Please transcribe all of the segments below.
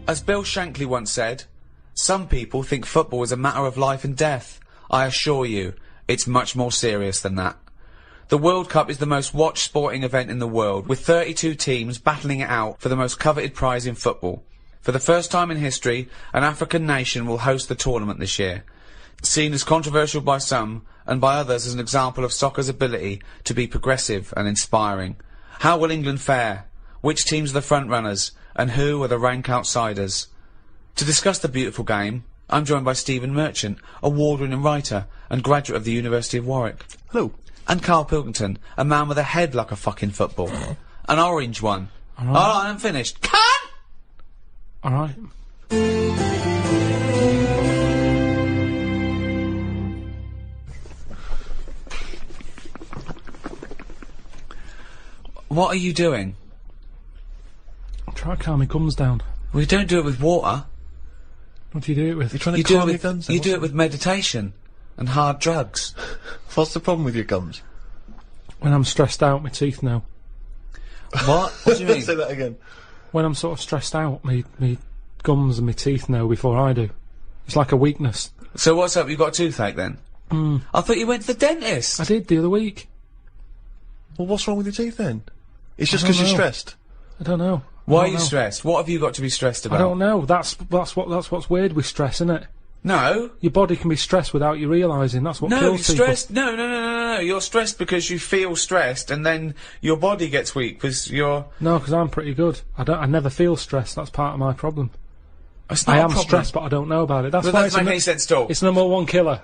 As Bill Shankly once said, some people think football is a matter of life and death. I assure you, it's much more serious than that. The World Cup is the most watched sporting event in the world, with 32 teams battling it out for the most coveted prize in football. For the first time in history, an African nation will host the tournament this year. Seen as controversial by some, and by others as an example of soccer's ability to be progressive and inspiring. How will England fare? Which teams are the front-runners? And who are the rank outsiders? To discuss the beautiful game, I'm joined by Stephen Merchant, award-winning writer and graduate of the University of Warwick. Hello. And Karl Pilkington, a man with a head like a fucking football. An orange one. All right. Alright, I'm finished. Cut! Alright. What are you doing? I'm trying to calm my gums down. Well, you don't do it with water. What do you do it with? You're trying to You do it calm your with, gums. you do it with meditation and hard drugs. What's the problem with your gums? When I'm stressed out, my teeth know. What? What do you mean? Say that again. When I'm sort of stressed out, me gums and my teeth know before I do. It's like a weakness. So what's up? You got a toothache then? I thought you went to the dentist. I did the other week. Well, what's wrong with your teeth then? It's just I don't because you're know. stressed. I don't know. Why I are don't you know. stressed? What have you got to be stressed about? I don't know. That's what's weird with stress, isn't it? No. Your body can be stressed without you realising. That's what No, you're kills people. stressed. No. You're stressed because you feel stressed, and then your body gets weak because you're. No, because I'm pretty good. I never feel stressed. That's part of my problem. It's not I a am problem. stressed, but I don't know about it. That's But why that it's doesn't make any sense at all. It's number one killer.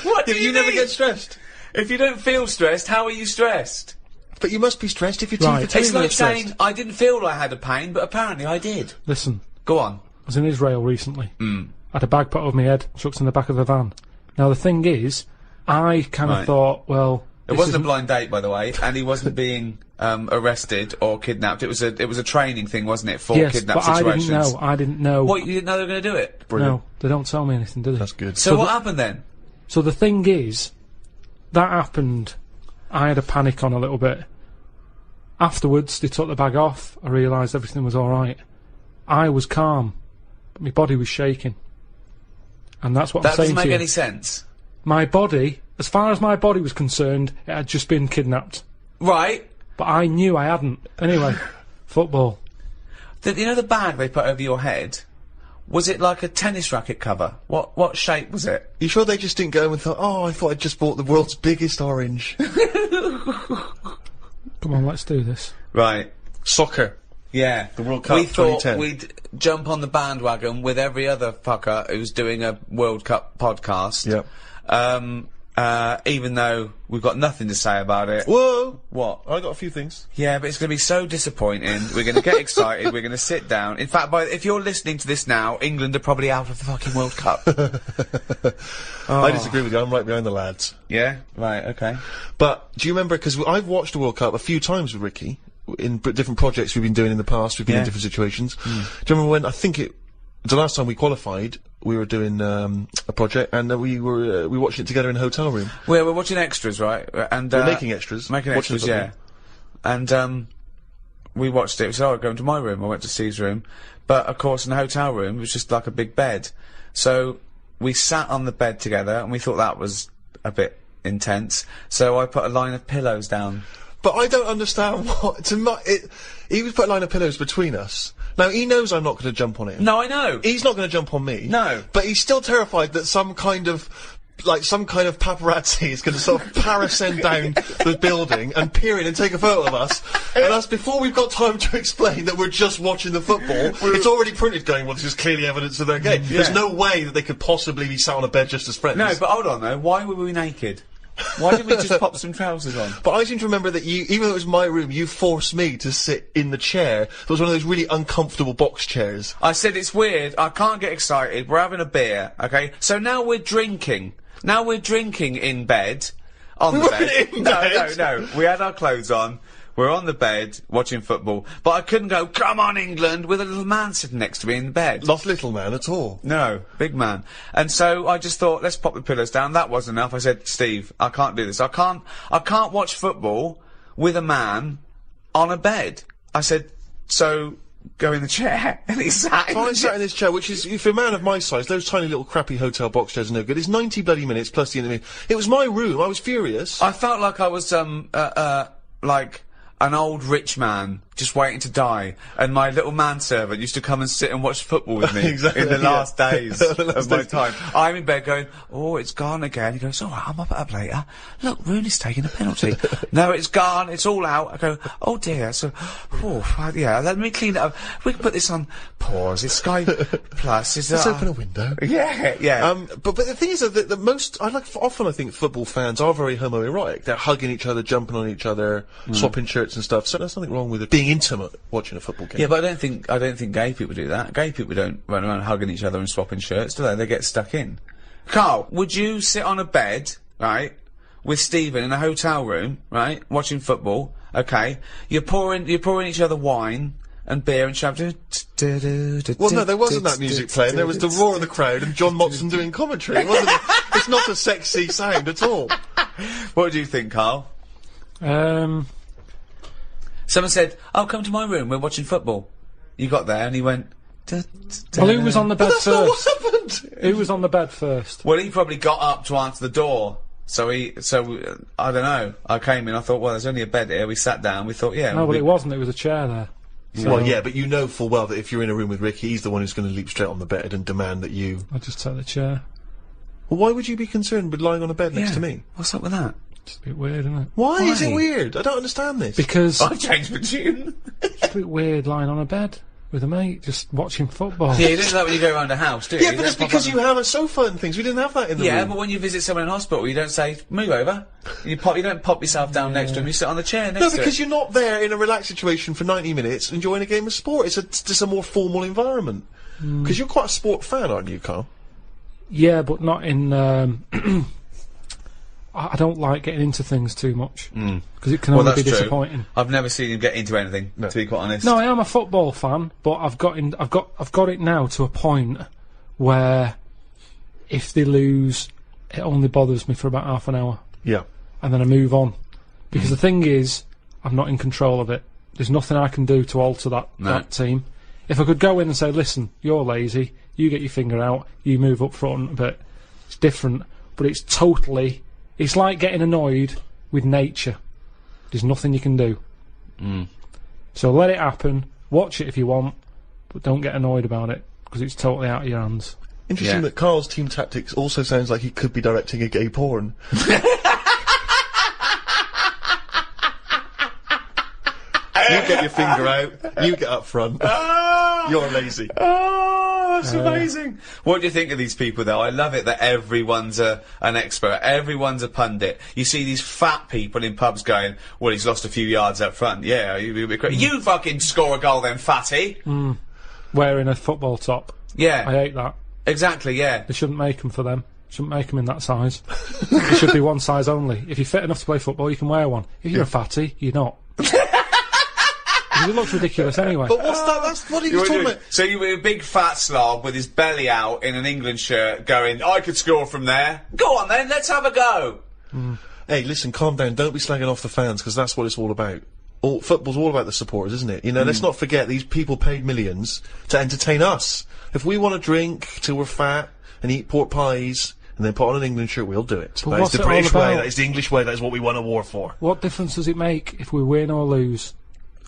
What do You never get stressed. If you don't feel stressed, how are you stressed? But you must be stressed if your teeth Right. are telling It's you you're like stressed. saying I didn't feel I had a pain, but apparently I did. Listen, Go on. I was in Israel recently. I had a bag put over my head, chucked in the back of the van. Now the thing is, I kind of Right. thought, well, It wasn't a blind date, by the way, and he wasn't being arrested or kidnapped. It was a training thing, wasn't it, for yes, kidnap but situations? I didn't know. What, you didn't know they were going to do it? No, they don't tell me anything, do they? That's good. So what happened then? So the thing is, that happened. I had a panic on a little bit. Afterwards, they took the bag off. I realised everything was all right. I was calm, but my body was shaking, and that's what That I'm saying doesn't make to you. any sense. My body, as far as my body was concerned, it had just been kidnapped. Right. But I knew I hadn't. Anyway, football. You know the bag they put over your head? Was it like a tennis racket cover? What shape was it? You sure they just didn't go and thought, oh, I thought I just bought the world's biggest orange? Come on, let's do this. Right. Soccer. Yeah. The World Cup We thought 2010. we'd jump on the bandwagon with every other fucker who's doing a World Cup podcast. Yep. Even though we've got nothing to say about it. Whoa! What? I got a few things. Yeah, but it's going to be so disappointing. We're going to get excited. We're going to sit down. In fact, if you're listening to this now, England are probably out of the fucking World Cup. I disagree with you. I'm right behind the lads. Yeah? Right, okay. But do you remember? Because I've watched the World Cup a few times with Ricky in different projects we've been doing in the past. We've been in Yeah. different situations. Do you remember when? I think the last time we qualified, we were doing a project, and we were watching it together in a hotel room. We're watching extras, right? And We're making extras. Making watching extras, the yeah. football. And we watched it. So I go into my room. I went to Steve's room, but of course in the hotel room it was just like a big bed. So we sat on the bed together, and we thought that was a bit intense. So I put a line of pillows down. But I don't understand what he was putting a line of pillows between us. Now he knows I'm not going to jump on him. No, I know. He's not going to jump on me. No. But he's still terrified that some kind of paparazzi is going to sort of parascend down the building and peer in and take a photo of us. And that's before we've got time to explain that we're just watching the football. It's already printed going, well, this is clearly evidence of their game. There's no way that they could possibly be sat on a bed just as friends. No, but hold on though. Why were we naked? Why didn't we just pop some trousers on? But I seem to remember that you, even though it was my room, you forced me to sit in the chair. It was one of those really uncomfortable box chairs. I said it's weird. I can't get excited. We're having a beer, okay? So now we're drinking. Now we're drinking in bed. On the weren't bed. in No, bed. no. We had our clothes on. We're on the bed watching football. But I couldn't go, come on, England, with a little man sitting next to me in the bed. Not little man at all. No, big man. And so I just thought, let's pop the pillows down. That wasn't enough. I said, Steve, I can't do this. I can't watch football with a man on a bed. I said, so go in the chair, and he sat. So I sat in this chair, which is, if a man of my size, those tiny little crappy hotel box chairs are no good. It's 90 bloody minutes plus the interview. It was my room. I was furious. I felt like I was like an old rich man just waiting to die, and my little manservant used to come and sit and watch football with me Exactly, in the last days of my days. time. I'm in bed going, oh, it's gone again. He goes, all right, I'm up later. Look, Rooney's taking a penalty. No, it's gone. It's all out. I go, oh dear. So, yeah, let me clean it up. We can put this on pause. It's Sky Plus. Let's open a window. Yeah. But the thing is that the most, often I think football fans are very homoerotic. They're hugging each other, jumping on each other, swapping shirts and stuff. So there's nothing wrong with it being intimate watching a football game. Yeah, but I don't think gay people do that. Gay people don't run around hugging each other and swapping shirts, do they? They get stuck in. Carl, would you sit on a bed, right, with Stephen in a hotel room, right, watching football? Okay, you're pouring each other wine and beer and shouting. Well, no, there wasn't that music playing. There was the roar of the crowd and John Motson doing commentary. It wasn't. It's not a sexy sound at all. What do you think, Carl? Someone said, "Oh, come to my room. We're watching football." You got there and he went. Well, who was on the bed That's not what first? happened. Who was on the bed first? Well, he probably got up to answer the door. So I don't know. I came in. I thought, well, there's only a bed here. We sat down. We thought, yeah. No, but it wasn't. It was a chair there. So Well, yeah, but you know full well that if you're in a room with Ricky, he's the one who's going to leap straight on the bed and demand that you. I just took the chair. Well, why would you be concerned with lying on a bed next Yeah. to me? What's up with that? It's a bit weird, isn't it? Why is it Why? weird? I don't understand this. Because I've changed my tune. it's a bit weird lying on a bed with a mate just watching football. Yeah, you don't do that when you go around a house, do you? Yeah, You but don't it's pop because up- you have a sofa and things. We didn't have that in the Yeah, room. but when you visit someone in hospital, you don't say, move over. You don't pop yourself down next to him, you sit on the chair next No, to because him. you're not there in a relaxed situation for 90 minutes enjoying a game of sport. It's just a more formal environment. Because you're quite a sport fan, aren't you, Carl? Yeah, but not in. I don't like getting into things too much because it can Well, only that's be true. disappointing. I've never seen him get into anything, to be quite honest. No, I am a football fan, but I've got it now to a point where if they lose, it only bothers me for about half an hour, Yeah. and then I move on. Because the thing is, I'm not in control of it. There's nothing I can do to alter that team. If I could go in and say, listen, you're lazy, you get your finger out, you move up front a bit, it's different. But it's totally. It's like getting annoyed with nature. There's nothing you can do. So let it happen. Watch it if you want, but don't get annoyed about it because it's totally out of your hands. Interesting Yeah. that Carl's team tactics also sounds like he could be directing a gay porn. You get your finger out, you get up front. You're lazy. Oh, that's amazing. What do you think of these people, though? I love it that everyone's an expert. Everyone's a pundit. You see these fat people in pubs going, well, he's lost a few yards up front. Yeah, you fucking score a goal then, fatty. Wearing a football top. Yeah, I hate that. exactly, yeah. They shouldn't make them for them. Shouldn't make them in that size. It should be one size only. If you're fit enough to play football, you can wear one. If you're a fatty, you're not. It looks ridiculous anyway. But what's that? That's what he was talking about. So you were a big fat slob with his belly out in an England shirt going, I could score from there. Go on then, let's have a go. Hey, listen, calm down. Don't be slagging off the fans, because that's what it's all about. Football's all about the supporters, isn't it? You know, let's not forget these people paid millions to entertain us. If we want to drink till we're fat and eat pork pies and then put on an England shirt, we'll do it. But That is what's the it all British way. about? That is the English way. That is what we won a war for. What difference does it make if we win or lose?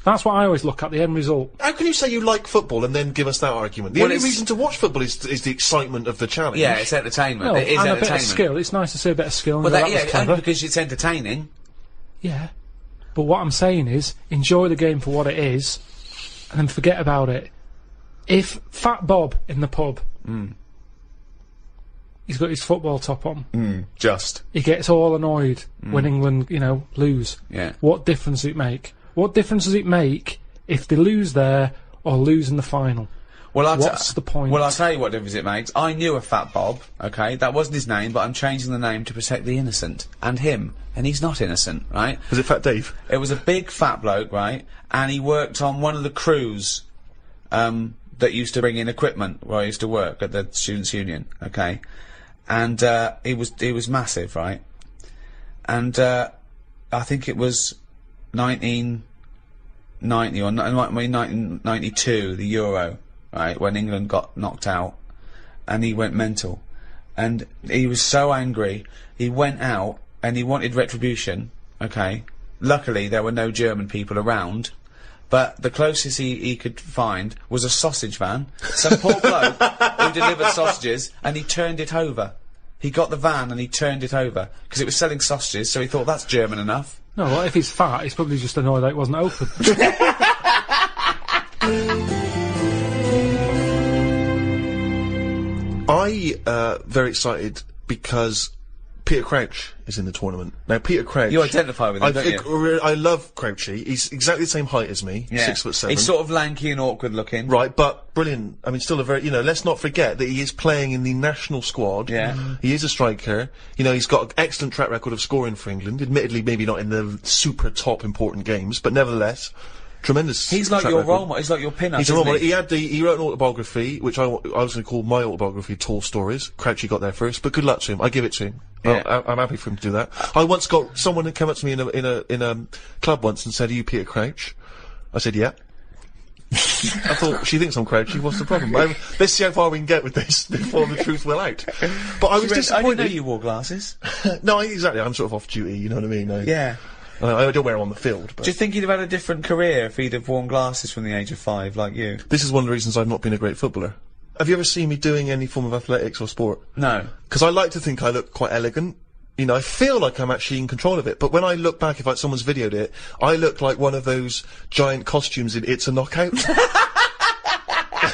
That's what I always look at, the end result. How can you say you like football and then give us that argument? The Well, only it's- reason to watch football is the excitement of the challenge. Yeah, it's entertainment. No, It is and a entertainment. bit of skill. It's nice to see a bit of skill. And Well, go, that, that was yeah, clever. only because it's entertaining. Yeah. But what I'm saying is, enjoy the game for what it is, and then forget about it. If Fat Bob in the pub, he's got his football top on, Just. he gets all annoyed when England, lose. Yeah. What difference does it make? What difference does it make if they lose there or lose in the final? Well, What's the point? Well, I'll tell you what difference it makes. I knew a Fat Bob, okay? That wasn't his name, but I'm changing the name to protect the innocent. And him. And he's not innocent, right? Was it Fat Dave? It was a big fat bloke, right? And he worked on one of the crews, that used to bring in equipment where I used to work at the Students' Union, okay? And, he was massive, right? And, I think it was 1990 or 1992, the Euro, right, when England got knocked out, and he went mental. And he was so angry, he went out and he wanted retribution, okay? Luckily, there were no German people around, but the closest he could find was a sausage van. Some poor bloke who delivered sausages, and he turned it over. He got the van and he turned it over, because it was selling sausages, so he thought, that's German enough. No, well, if he's fat, he's probably just annoyed that it wasn't open. Very excited because Peter Crouch is in the tournament. Now, Peter Crouch... You identify with him, don't you? I love Crouchy. He's exactly the same height as me, 6'7". He's sort of lanky and awkward looking. Right, but brilliant. I mean, still a very... let's not forget that he is playing in the national squad. Yeah. He is a striker. He's got an excellent track record of scoring for England. Admittedly, maybe not in the super top important games, but nevertheless... Tremendous. He's like your role model. He's like your pin-up. He's a role model. He wrote an autobiography, which I was going to call my autobiography, Tall Stories. Crouchy got there first, but good luck to him. I give it to him. Yeah. I'm happy for him to do that. I once got someone who came up to me in a club once and said, "Are you Peter Crouch?" I said, "Yeah." I thought, she thinks I'm Crouchy. What's the problem? Let's see how far we can get with this before the truth will out. But I was disappointed. I didn't know you wore glasses. No, exactly. I'm sort of off duty. You know what I mean? Yeah. I don't wear them on the field. But do you think he'd have had a different career if he'd have worn glasses from the age of 5, like you? This is one of the reasons I've not been a great footballer. Have you ever seen me doing any form of athletics or sport? No. Because I like to think I look quite elegant. I feel like I'm actually in control of it. But when I look back, if someone's videoed it, I look like one of those giant costumes in It's a Knockout.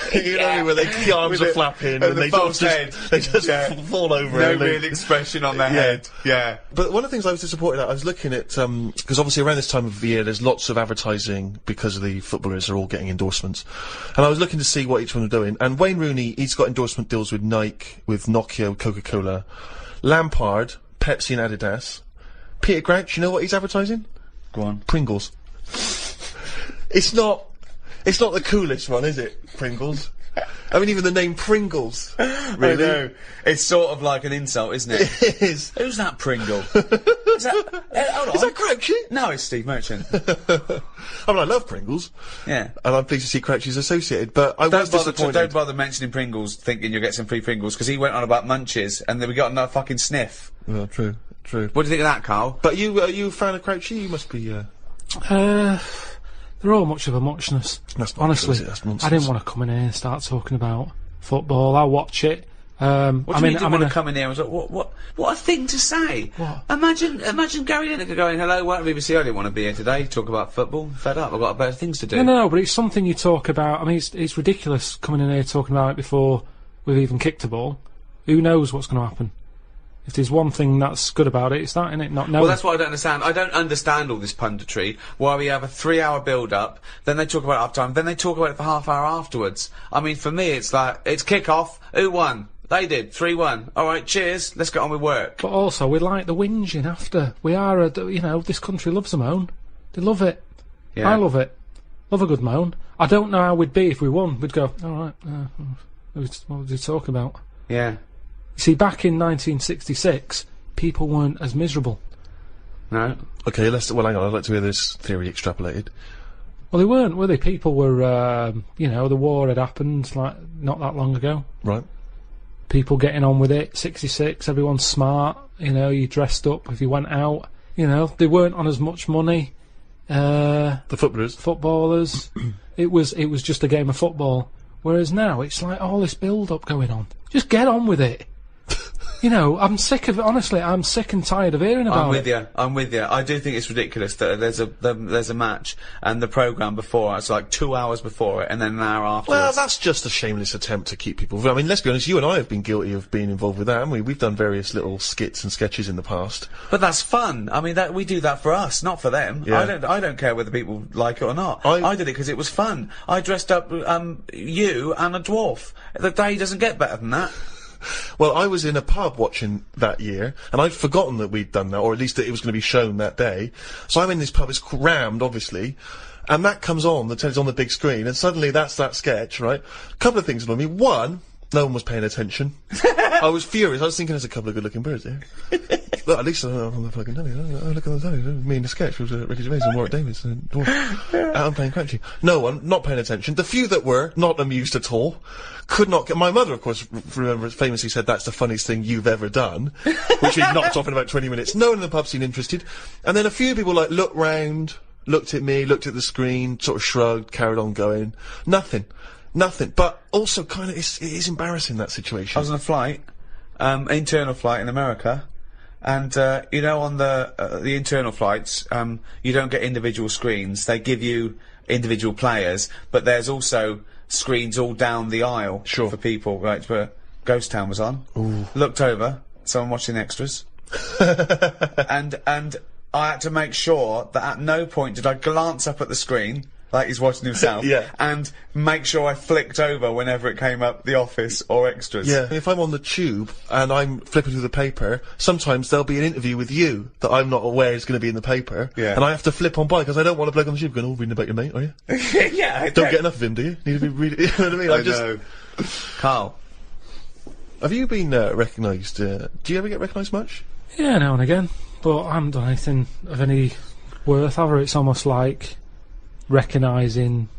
Where the arms are flapping and they just fall over. No real expression on their head. Yeah. But one of the things I was disappointed at, I was looking at, because obviously around this time of the year there's lots of advertising because of the footballers are all getting endorsements. And I was looking to see what each one are doing. And Wayne Rooney, he's got endorsement deals with Nike, with Nokia, with Coca-Cola. Lampard, Pepsi and Adidas. Peter Crouch, you know what he's advertising? Go on. Pringles. It's not the coolest one, is it? Pringles. I mean, even the name Pringles. Really? I know. It's sort of like an insult, isn't it? It is. Who's that Pringle? Is that... hold on. Is that Crouchy? No, it's Steve Merchant. I mean, I love Pringles. Yeah. And I'm pleased to see Crouchy's associated, but I was disappointed. Don't bother mentioning Pringles thinking you'll get some free Pringles, because he went on about Munches, and then we got another fucking sniff. Well, true. What do you think of that, Carl? But are you a fan of Crouchy? You must be, They're all much of a muchness. Honestly, that's nonsense. I didn't want to come in here and start talking about football. I'll watch it. What do you mean you didn't want to come in here and was like, what a thing to say? What? Imagine Gary Lineker going, hello, welcome to BBC, I didn't want to be here today, talk about football, fed up, I've got better things to do. No, but it's something you talk about. I mean, it's ridiculous coming in here talking about it before we've even kicked a ball. Who knows what's going to happen? If there's one thing that's good about it, it's that, innit? Not knowing. Well, that's what I don't understand. I don't understand all this punditry, where we have a 3-hour build-up, then they talk about it half-time, then they talk about it for half-hour afterwards. I mean, for me, it's like, it's kick-off, who won? They did, 3-1. Alright, cheers, let's get on with work. But also, we like the whinging after. We are, this country loves a moan. They love it. Yeah. I love it. Love a good moan. I don't know how we'd be if we won. We'd go, alright, what was he talking about? Yeah. See, back in 1966, people weren't as miserable. No. Okay, hang on, I'd like to hear this theory extrapolated. Well, they weren't, were they? People were, the war had happened, like, not that long ago. Right. People getting on with it, 66, everyone's smart, you dressed up if you went out, they weren't on as much money. The footballers. It was just a game of football. Whereas now, it's like all this build-up going on. Just get on with it. I'm sick of it, honestly, I'm sick and tired of hearing about it. I'm with you. I do think it's ridiculous that there's a match, and the programme before, it's like 2 hours before it, and then an hour afterwards. Well, that's just a shameless attempt to keep people... I mean, let's be honest, you and I have been guilty of being involved with that, haven't we? We've done various little skits and sketches in the past. But that's fun. I mean, we do that for us, not for them. Yeah. I don't care whether people like it or not. I did it because it was fun. I dressed up, you and a dwarf. The day doesn't get better than that. Well, I was in a pub watching that year, and I'd forgotten that we'd done that, or at least that it was going to be shown that day. So I'm in this pub, it's crammed, obviously, and that comes on, the telly's on the big screen, and suddenly that's that sketch, right? A couple of things annoyed me. One, no one was paying attention. I was furious. I was thinking there's a couple of good-looking birds there. Look, at least on the fucking telly. Oh, look at the telly. Me in the sketch with Ricky Gervais and Warwick Davis. And I'm playing Crunchy. No one, not paying attention. The few that were, not amused at all. Could not get... My mother, of course, remember, famously said, that's the funniest thing you've ever done. Which we knocked off in about 20 minutes. No one in the pub seemed interested. And then a few people, like, looked round, looked at me, looked at the screen, sort of shrugged, carried on going. Nothing. But also, kind of, it is embarrassing, that situation. I was on a flight, internal flight in America, and, you know, on the internal flights, you don't get individual screens. They give you individual players, but there's also screens all down the aisle for people, right, where Ghost Town was on. Ooh. Looked over, someone watching extras. and I had to make sure that at no point did I glance up at the screen, like he's watching himself, and make sure I flicked over whenever it came up The Office or extras. Yeah, if I'm on the tube and I'm flipping through the paper, sometimes there'll be an interview with you that I'm not aware is going to be in the paper, and I have to flip on by because I don't want to bloke on the tube going, oh, reading about your mate, are you? Yeah, I don't get enough of him, do you? Need to be reading, you know what I mean? I know. Carl. Have you been recognised, do you ever get recognised much? Yeah, now and again, but I haven't done anything of any worth ever. It's almost like recognising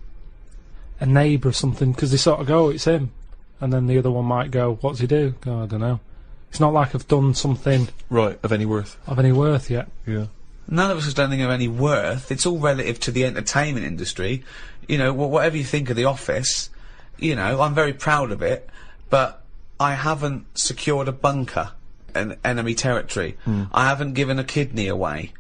a neighbour or something, because they sort of go, it's him, and then the other one might go, what's he do? Oh, I don't know. It's not like I've done something of any worth yet. Yeah. None of us has done anything of any worth. It's all relative to the entertainment industry. You know, whatever you think of The Office, you know, I'm very proud of it, but I haven't secured a bunker in enemy territory. I haven't given a kidney away.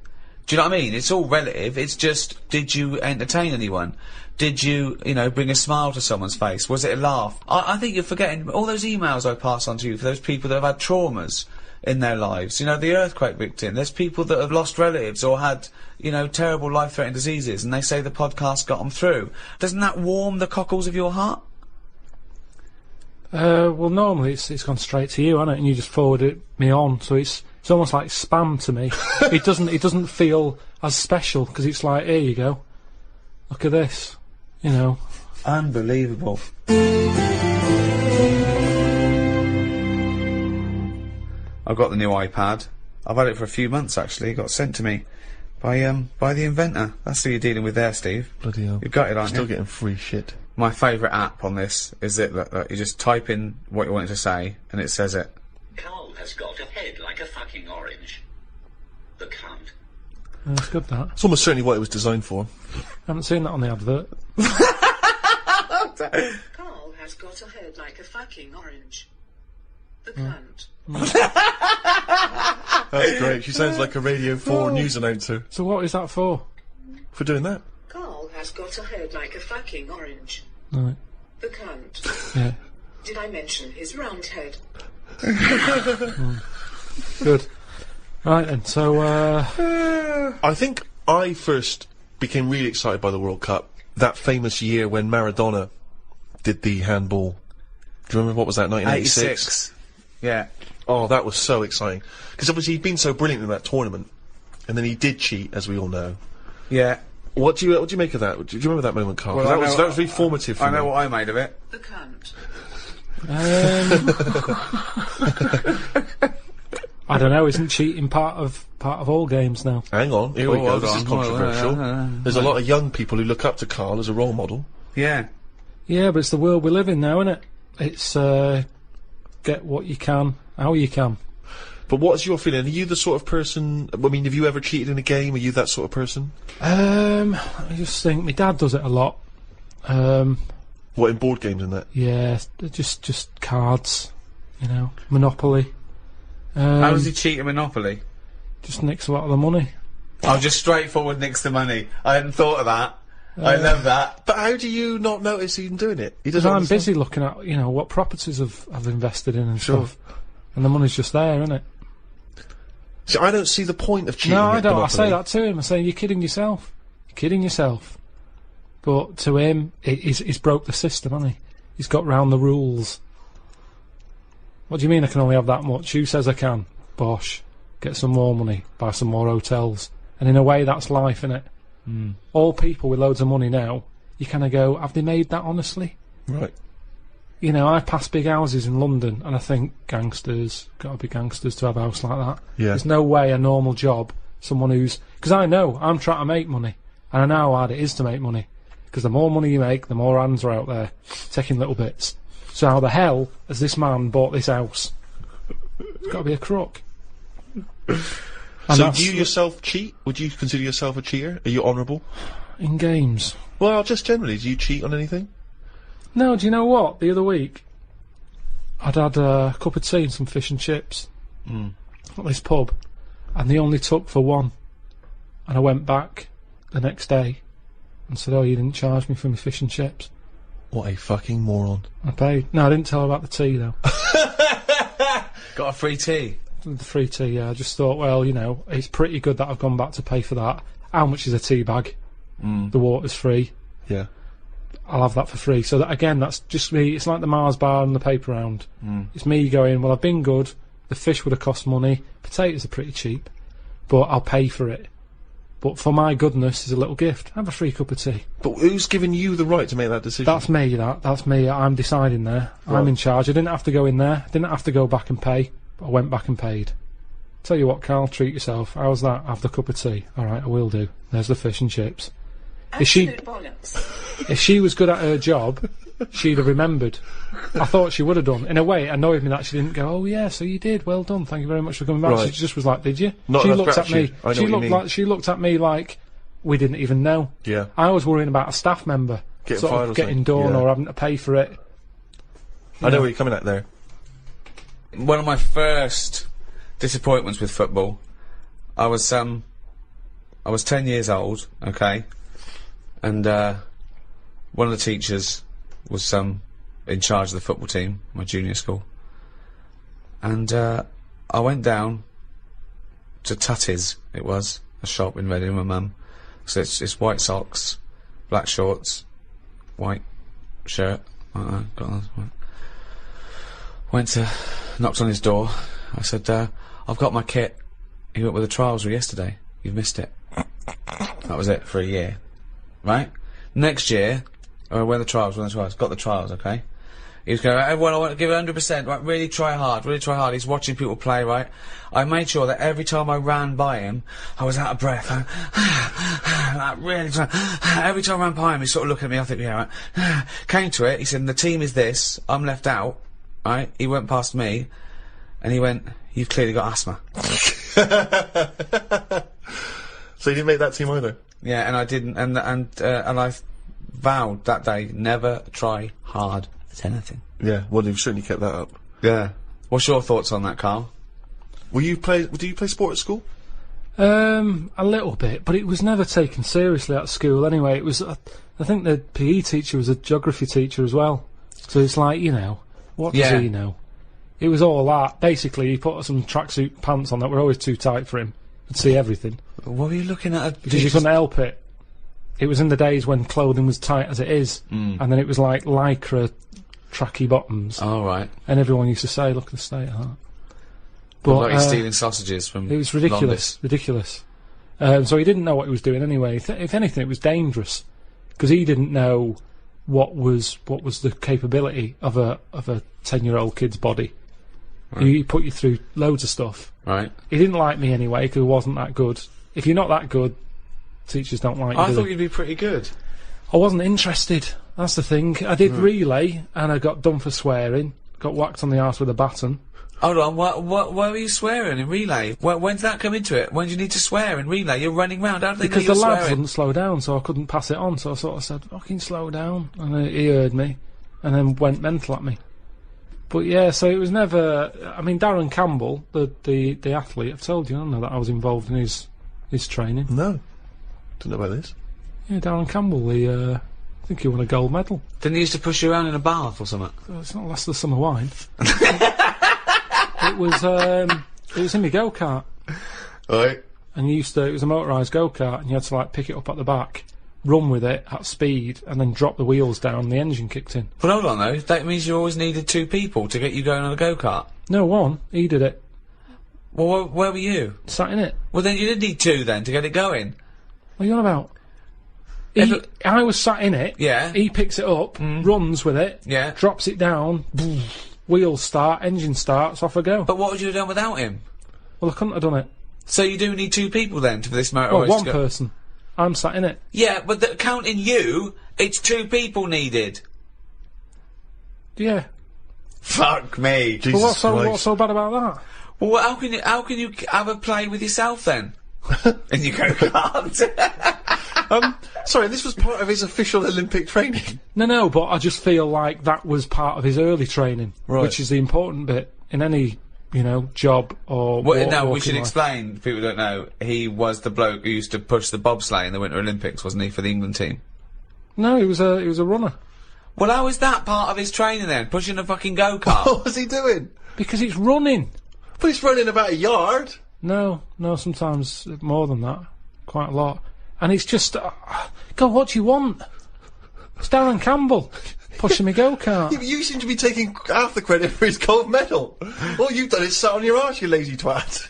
Do you know what I mean? It's all relative. It's just, did you entertain anyone? Did you, you know, bring a smile to someone's face? Was it a laugh? I think you're forgetting all those emails I pass on to you for those people that have had traumas in their lives. You know, the earthquake victim. There's people that have lost relatives or had, you know, terrible life-threatening diseases, and they say the podcast got them through. Doesn't that warm the cockles of your heart? Well, normally it's gone straight to you, hasn't it? And you just forward me on, so it's almost like spam to me. It doesn't feel as special, because it's like, here you go, look at this, you know. Unbelievable. I've got the new iPad. I've had it for a few months, actually. It got sent to me by the inventor. That's who you're dealing with there, Steve. Bloody hell. You've got it, aren't you? Still getting free shit. My favourite app on this is that you just type in what you want it to say, and it says it. Karl has got a head like a fucking orange. The cunt. That's good, that. It's almost certainly what it was designed for. I haven't seen that on the advert. Karl has got a head like a fucking orange. The cunt. That's great. She sounds like a Radio 4 news announcer. So what is that for? For doing that? Karl has got a head like a fucking orange. Right. The cunt. Yeah. Did I mention his round head? Good. Right then, so I think I first became really excited by the World Cup that famous year when Maradona did the handball. Do you remember, what was that, 1986? Yeah. Oh, that was so exciting. Because obviously he'd been so brilliant in that tournament, and then he did cheat, as we all know. Yeah. What do you make of that? Do you remember that moment, Carl? Well, that was really formative for me. I know what I made of it. The cunt. I don't know. Isn't cheating part of all games now? Hang on, here we go. hold This on, is controversial. There's a lot of young people who look up to Karl as a role model. Yeah. Yeah, but it's the world we live in now, isn't it? It's get what you can, how you can. But what's your feeling? Are you the sort of person... I mean, have you ever cheated in a game? Are you that sort of person? I just think my dad does it a lot. What, in board games and that? Yeah, just cards, you know, Monopoly. How does he cheat at Monopoly? Just nicks a lot of the money. Oh, just straightforward nicks the money. I hadn't thought of that. I love that. But how do you not notice him doing it? He Because doesn't I'm understand. busy looking at, you know, what properties I've invested in and stuff. And the money's just there, isn't it? See, I don't see the point of cheating. No, I at don't. I Monopoly. say that to him. I say, you're kidding yourself. You're kidding yourself. But to him, he's broke the system, hasn't he? He's got round the rules. What do you mean I can only have that much? Who says I can? Bosh. Get some more money. Buy some more hotels. And in a way, that's life, innit? All people with loads of money now, you kind of go, have they made that honestly? Right. You know, I pass big houses in London and I think gangsters, gotta be gangsters to have a house like that. Yeah. There's no way a normal job, someone who's... Because I know, I'm trying to make money. And I know how hard it is to make money. Because the more money you make, the more hands are out there, taking little bits. So how the hell has this man bought this house? It's gotta be a crook. So do you yourself cheat? Would you consider yourself a cheater? Are you honourable? In games. Well, just generally, do you cheat on anything? No, do you know what? The other week, I'd had a cup of tea and some fish and chips at this pub, and they only took for one. And I went back the next day and said, "Oh, you didn't charge me for my fish and chips." What a fucking moron. I paid. No, I didn't tell her about the tea, though. Got a free tea. The free tea, yeah. I just thought, well, you know, it's pretty good that I've gone back to pay for that. How much is a tea bag? The water's free. Yeah. I'll have that for free. So that, again, that's just me. It's like the Mars bar and the paper round. It's me going, well, I've been good. The fish would have cost money. Potatoes are pretty cheap, but I'll pay for it. But for my goodness, is a little gift. Have a free cup of tea. But who's given you the right to make that decision? That's me. That's me. I'm deciding there. Right. I'm in charge. I didn't have to go in there. I didn't have to go back and pay. But I went back and paid. Tell you what, Carl, treat yourself. How's that? Have the cup of tea. All right, I will do. There's the fish and chips. Absolute bollocks. If she was good at her job, she'd have remembered. I thought she would have done. In a way, it annoyed me that she didn't go, "Oh yeah, so you did. Well done. Thank you very much for coming back." Right. She just was like, "Did you?" Not she enough looked at me. gratitude. I know what you mean. She looked at me like we didn't even know. Yeah. I was worrying about a staff member Getting sort fired of or getting something. done Yeah. or having to pay for it. I know where you're coming at there. One of my first disappointments with football, I was 10 years old, okay, and one of the teachers was in charge of the football team, my junior school, and I went down to Tutty's. It was a shop in Reading with my mum. So it's white socks, black shorts, white shirt. Knocked on his door. I said, "I've got my kit. You went with the trials yesterday. You've missed it." That was it for a year, right? Next year, when the trials. Got the trials, okay? He was going, "Everyone, I want to give it 100%, right? Really try hard, really try hard." He's watching people play, right? I made sure that every time I ran by him, I was out of breath. Really trying. Every time I ran by him, he's sort of looking at me, I think, yeah, right. Came to it, he said, "The team is this, I'm left out," right? He went past me, and he went, "You've clearly got asthma." So you didn't make that team either? Yeah, and I didn't, and I vowed that day, never try hard at anything. Yeah, well, you've certainly kept that up. Yeah. What's your thoughts on that, Carl? Do you play sport at school? A little bit, but it was never taken seriously at school anyway. It was, I think the PE teacher was a geography teacher as well. So it's like, you know, what does he know? It was all that. Basically, he put some tracksuit pants on that were always too tight for him. Could see everything. What were you looking at? Because you couldn't help it. It was in the days when clothing was tight as it is, and then it was like lycra tracky bottoms. Oh, right. And everyone used to say, "Look at the state of that." But like he's stealing sausages from it was ridiculous, ridiculous. So he didn't know what he was doing anyway. If anything, it was dangerous because he didn't know what was the capability of a 10-year-old kid's body. Right. He put you through loads of stuff. Right. He didn't like me anyway because I wasn't that good. If you're not that good, teachers don't like you. I thought you'd be pretty good. I wasn't interested. That's the thing. I did relay and I got done for swearing. Got whacked on the arse with a baton. Hold on, why were you swearing in relay? When did that come into it? When did you need to swear in relay? You're running round, how did they know because you were the lads swearing? wouldn't slow down, so I couldn't pass it on. So I sort of said, "Fucking slow down," and he heard me, and then went mental at me. But yeah, so it was never. I mean, Darren Campbell, the athlete, I've told you, I don't know that I was involved in his training. No, don't know about this. Yeah, Darren Campbell, I think he won a gold medal. Didn't he used to push you around in a bath or something? It's not less than summer wine. It was in my go-kart. Right. And it was a motorised go-kart, and you had to like pick it up at the back, run with it at speed, and then drop the wheels down and the engine kicked in. But hold on though, that means you always needed 2 people to get you going on a go-kart. No, one. He did it. Well, where were you? Sat in it. Well then you did need 2 then to get it going. What are you on about? I was sat in it. Yeah. He picks it up, runs with it. Yeah. Drops it down. Wheels start. Engine starts. Off I go. But what would you have done without him? Well, I couldn't have done it. So you do need 2 people then for this motor Well, race one to go? person. I'm sat in it. Yeah, but counting you, it's 2 people needed. Yeah. Fuck me. Jesus But Christ. what's so bad about that? Well, how can you have a play with yourself then? And you go, can't. Sorry, this was part of his official Olympic training. No, but I just feel like that was part of his early training, Right. which is the important bit in any, job or. Well, no, we walking should life. explain. People don't know. He was the bloke who used to push the bobsleigh in the Winter Olympics, wasn't he, for the England team? No, he was a runner Well, how is that part of his training then? Pushing a fucking go-kart? What was he doing? because it's running. But he's running about a yard. No, sometimes more than that, quite a lot, and it's just, God, what do you want? It's Darren Campbell pushing me go-kart. Yeah, but you seem to be taking half the credit for his gold medal. All you've done is sat on your arse, you lazy twat.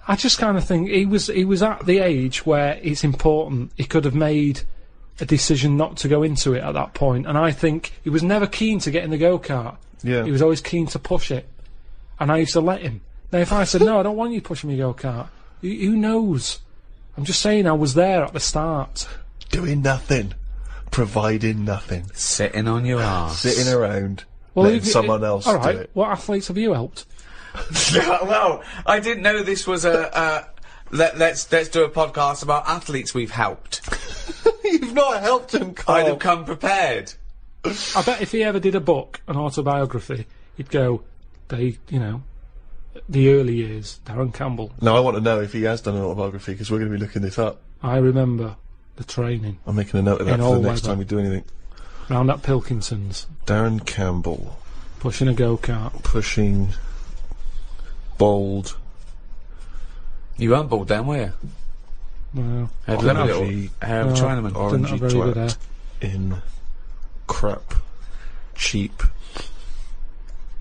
I just kind of think he was at the age where it's important. He could have made a decision not to go into it at that point, and I think he was never keen to get in the go-kart. Yeah. He was always keen to push it, and I used to let him. Now, if I said, no, I don't want you pushing me go-kart, who knows? I'm just saying I was there at the start. Doing nothing. Providing nothing. Sitting on your arse. Sitting around. Well, letting someone else all do right, it. what athletes have you helped? Well, I didn't know this was let's do a podcast about athletes we've helped. You've not helped him, Carl. I'd have come prepared. I bet if he ever did a book, an autobiography, he'd go, the early years, Darren Campbell. No, I want to know if he has done an autobiography, because we're going to be looking this up. I remember the training I'm making a note of that In for all the next weather. time we do anything. round at Pilkington's, Darren Campbell. pushing a go-kart. Pushing. Bald. You weren't bald then, were you? No, Had Didn't lovely have- little hair of no. a Chinaman. Didn't Orangey have very good hair. twat. In. Crap. Cheap.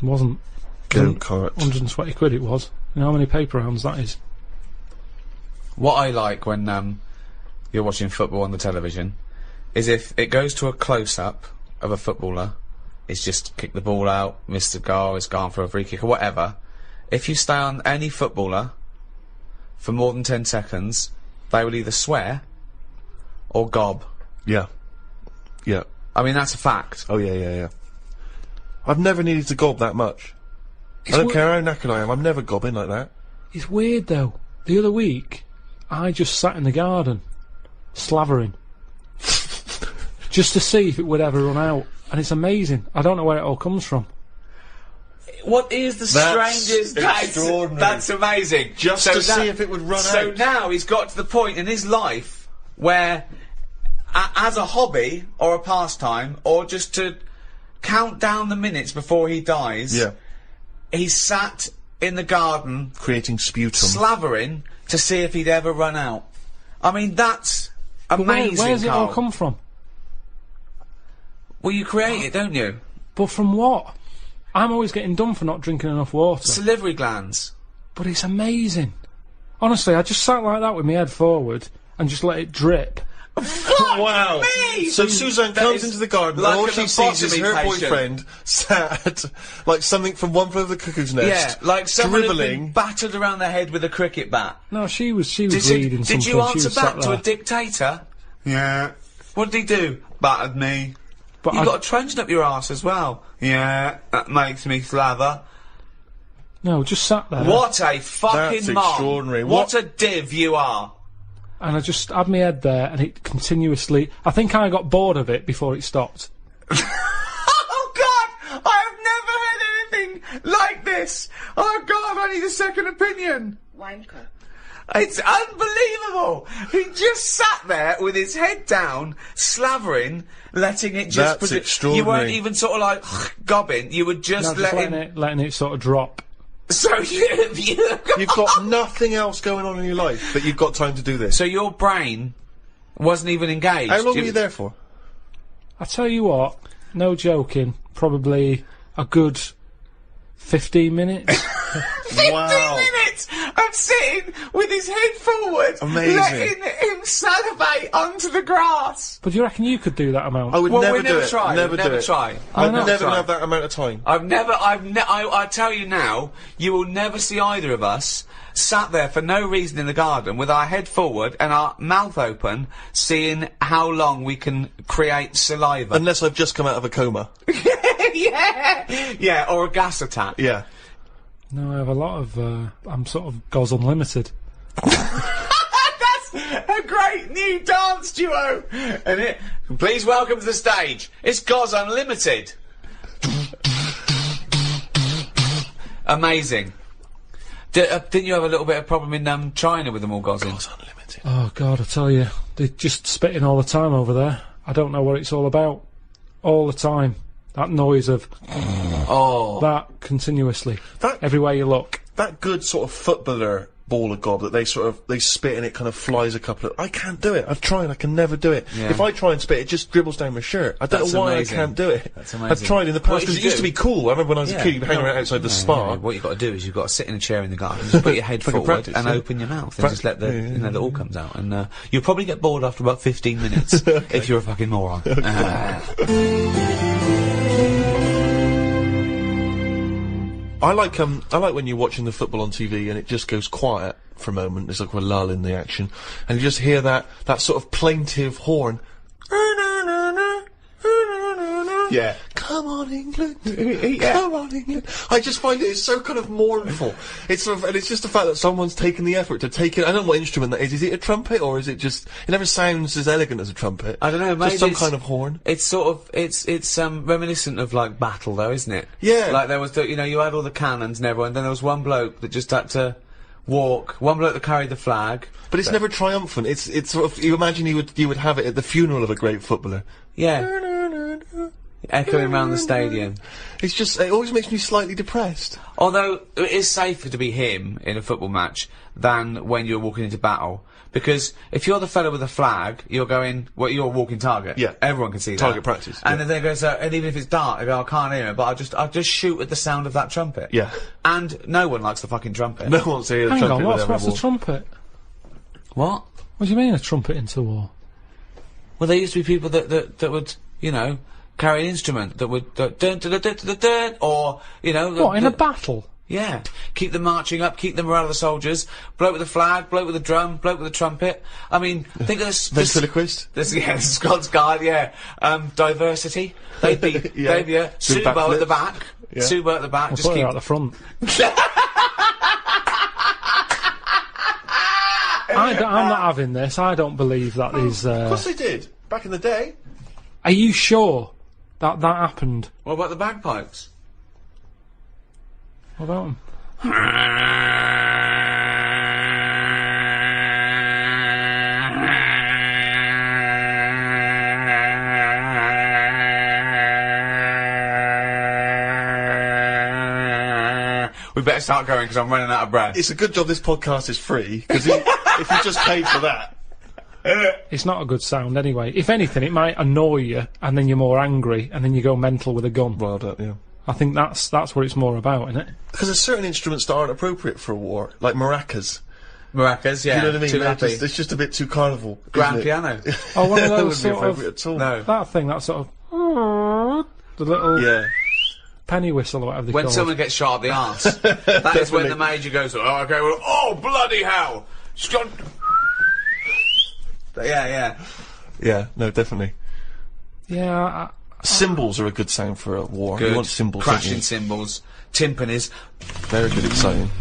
Wasn't. Go-kart. 120 quid it was. You know how many paper rounds that is? What I like when you're watching football on the television is if it goes to a close-up of a footballer, it's just kick the ball out, missed the goal, it's gone for a free kick or whatever. If you stay on any footballer for more than 10 seconds, they will either swear or gob. Yeah. Yeah. I mean, that's a fact. Oh, yeah. I've never needed to gob that much. I don't care how knackered I am, I'm never gobbing like that. It's weird though. The other week, I just sat in the garden, slavering, just to see if it would ever run out. And it's amazing. I don't know where it all comes from. What is the That's strangest... extraordinary. That's amazing. Just to see if it would run So out. now he's got to the point in his life where, as a hobby or a pastime, or just to count down the minutes before he dies, Yeah. he's sat in the garden Creating sputum. slavering to see if he'd ever run out. I mean, that's But amazing, where's it all Carl. come from? Well, you create it, don't you? But from what? I'm always getting done for not drinking enough water. Salivary glands. But it's amazing. Honestly, I just sat like that with my head forward and just let it drip. Wow. Me! So Suzanne That comes is into the garden like and all an she sees is her lobotomy patient. boyfriend sat like something from One Flew Over the Cuckoo's Nest. Yeah, like someone who'd been dribbling. battered around the head with a cricket bat. No, she was Did reading you, something. did you She answer was back sat to a there. dictator? Yeah. What did he do? Battered me. But You I- got a truncheon up your arse as well. Yeah, that makes me slather. No, just sat there. What a fucking That's mom. extraordinary. What a div you are. And I just had my head there and it continuously... I think I got bored of it before it stopped. Oh God! I have never heard anything like this. Oh God! I need a second opinion. Wanker. It's Unbelievable! He just sat there with his head down, slavering, letting it just... That's You extraordinary. weren't even sort of like gobbing. You were just no, just letting... letting it sort of drop. So You've got nothing else going on in your life, but you've got time to do this. So your brain wasn't even engaged. How long were you there for? I tell you what, no joking, probably a good 15 minutes, Wow. minutes of sitting with his head forward, Amazing. letting him salivate onto the grass. But do you reckon you could do that amount? I would Well, never we do never it. try. Never we do never it. try. I'd know. never try. have that amount of time. I tell you now, you will never see either of us sat there for no reason in the garden with our head forward and our mouth open, seeing how long we can create saliva. Unless I've just come out of a coma. yeah, or a gas attack. Yeah. No, I have a lot of. I'm sort of Goz Unlimited. That's a great new dance duo, and it. Please welcome to the stage. It's Goz Unlimited. Amazing. Didn't you have a little bit of problem in China with them all gozzing? Goz Unlimited. Oh God, I tell you, they're just spitting all the time over there. I don't know what it's all about. All the time, that noise of that continuously, everywhere you look. That good sort of footballer ball of gob that they spit and it kind of flies a couple of... I can't do it. I've tried. I can never do it. Yeah. If I try and spit, it just dribbles down my shirt. I don't That's know why amazing. I can't do it. That's amazing. I've tried in the What past you because it should used to do- be cool. I remember when I was Yeah. a kid, you'd hang around outside the spa. What you've got to do is you've got to sit in a chair in the garden, just put your head Like a forward practice, and yeah. open your mouth and just let the Yeah, you know the all comes out, and you'll probably get bored after about 15 minutes if you're a fucking moron. I like when you're watching the football on TV and it just goes quiet for a moment. There's like a lull in the action, and you just hear that sort of plaintive horn. Yeah. Come on, England. Come on, England. I just find it's so kind of mournful. It's sort of, and it's just the fact that someone's taken the effort to take it. I don't know what instrument that is. Is it a trumpet or is it just? It never sounds as elegant as a trumpet. I don't know. Maybe Just some it's- kind of horn. It's sort of it's reminiscent of like battle though, isn't it? Yeah. Like there was you had all the cannons and everyone. Then there was one bloke that just had to walk. One bloke that carried the flag. But it's never triumphant. It's sort of, you imagine you would have it at the funeral of a great footballer. Yeah. Echoing around the stadium. It's just, it always makes me slightly depressed. Although it is safer to be him in a football match than when you're walking into battle, because if you're the fellow with the flag, you're going, well, you're a walking target. Yeah. Everyone can see that. Target practice, And yeah. then they go, so, and even if it's dark, they go, I can't hear it, but I'll just shoot at the sound of that trumpet. Yeah. And no one likes the fucking trumpet. No one wants to hear the Hang trumpet on, with what's every a war. trumpet? What? What do you mean a trumpet into war? Well, there used to be people that would, carry an instrument that would dun dun dun dun dun dun, or What, in a battle? Yeah, keep them marching up, keep the morale of the soldiers. Bloke with the flag, bloke with the drum, bloke with the trumpet. I mean, think of this. Ventriloquist? This the Scots Guard, yeah. Diversity. They'd be, Yeah. they'd be Doing Subo at the backflips. back. Yeah. Subo at the back. We'll Just put keep. her out the front. I'm not having this. I don't believe that is. Of course they did. Back in the day. Are you sure that happened? What about the bagpipes? What about them? We better start going because I'm running out of breath. It's a good job this podcast is free, because if you just paid for that. It's not a good sound anyway. If anything, it might annoy you, and then you're more angry, and then you go mental with a gun. Well done, yeah. I think that's what it's more about, isn't it? Because there's certain instruments that aren't appropriate for a war, like maracas. Maracas, yeah. You know what I mean? Too They're happy. just, it's just a bit too carnival. Grand isn't it? piano. Oh, one of That those wouldn't be sort appropriate of at all. No. that thing, that sort of the little Yeah. penny whistle or whatever they When call someone it. gets shot up the arse, that is when the major goes, oh, okay, well, oh, bloody hell! Scott. Yeah. Yeah, no, definitely. Yeah, Cymbals are a good sound for a war. Good. You want cymbals, don't Crashing you? cymbals, timpanis, Very good, exciting.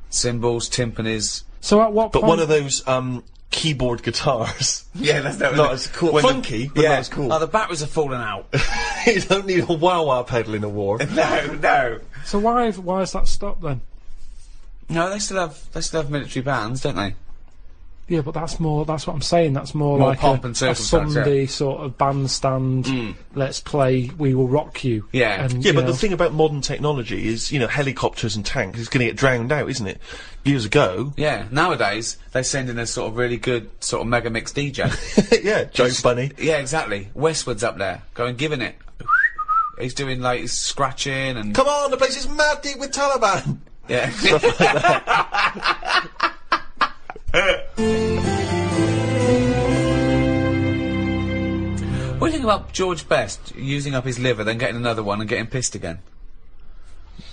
cymbals, timpanis. so at what But point? one of those, keyboard guitars. Yeah, that's Not as cool. when the- Funky, but yeah. not as cool. Oh, the batteries are falling out. You don't need a wah-wah pedal in a war. No. So why is that stopped then? No, they still have military bands, don't they? Yeah, but that's what I'm saying. That's more More like pomp a and circumstance, Sunday sort of bandstand. Let's play. We will rock you. Yeah. And, Yeah, you but know, the thing about modern technology is, helicopters and tanks is going to get drowned out, isn't it? Years ago. Yeah. Nowadays, they send in a sort of really good sort of mega mix DJ. Yeah, Joe Bunny. Yeah, exactly. Westwood's up there, going giving it. he's doing like he's scratching and Come on, the place is mad deep with Taliban. yeah. What do you think about George Best using up his liver, then getting another one and getting pissed again?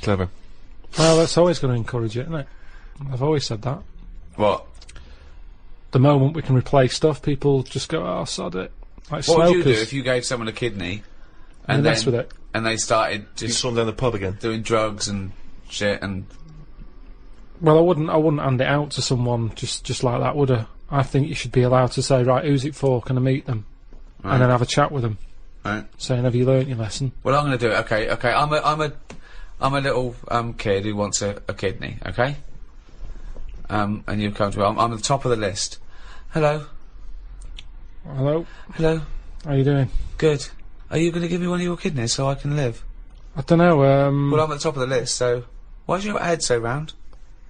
Clever. Well, that's always going to encourage it, isn't it? I've always said that. What? The moment we can replace stuff, people just go, "Oh, sod it." Like What would you do smokers. if you gave someone a kidney They and mess then with it? and they started You just saw him down the pub again. doing drugs and shit and Well, I wouldn't hand it out to someone just like that, would I? I think you should be allowed to say, right, who's it for? Can I meet them? Right. And then have a chat with them, right? saying, have you learnt your lesson? Well, I'm going to do it. Okay. I'm a little kid who wants a kidney. Okay. And you come to me. I'm at the top of the list. Hello. Hello, Hello. how you doing? Good. Are you going to give me one of your kidneys so I can live? I don't know, Well, I'm at the top of the list, so why's your head so round?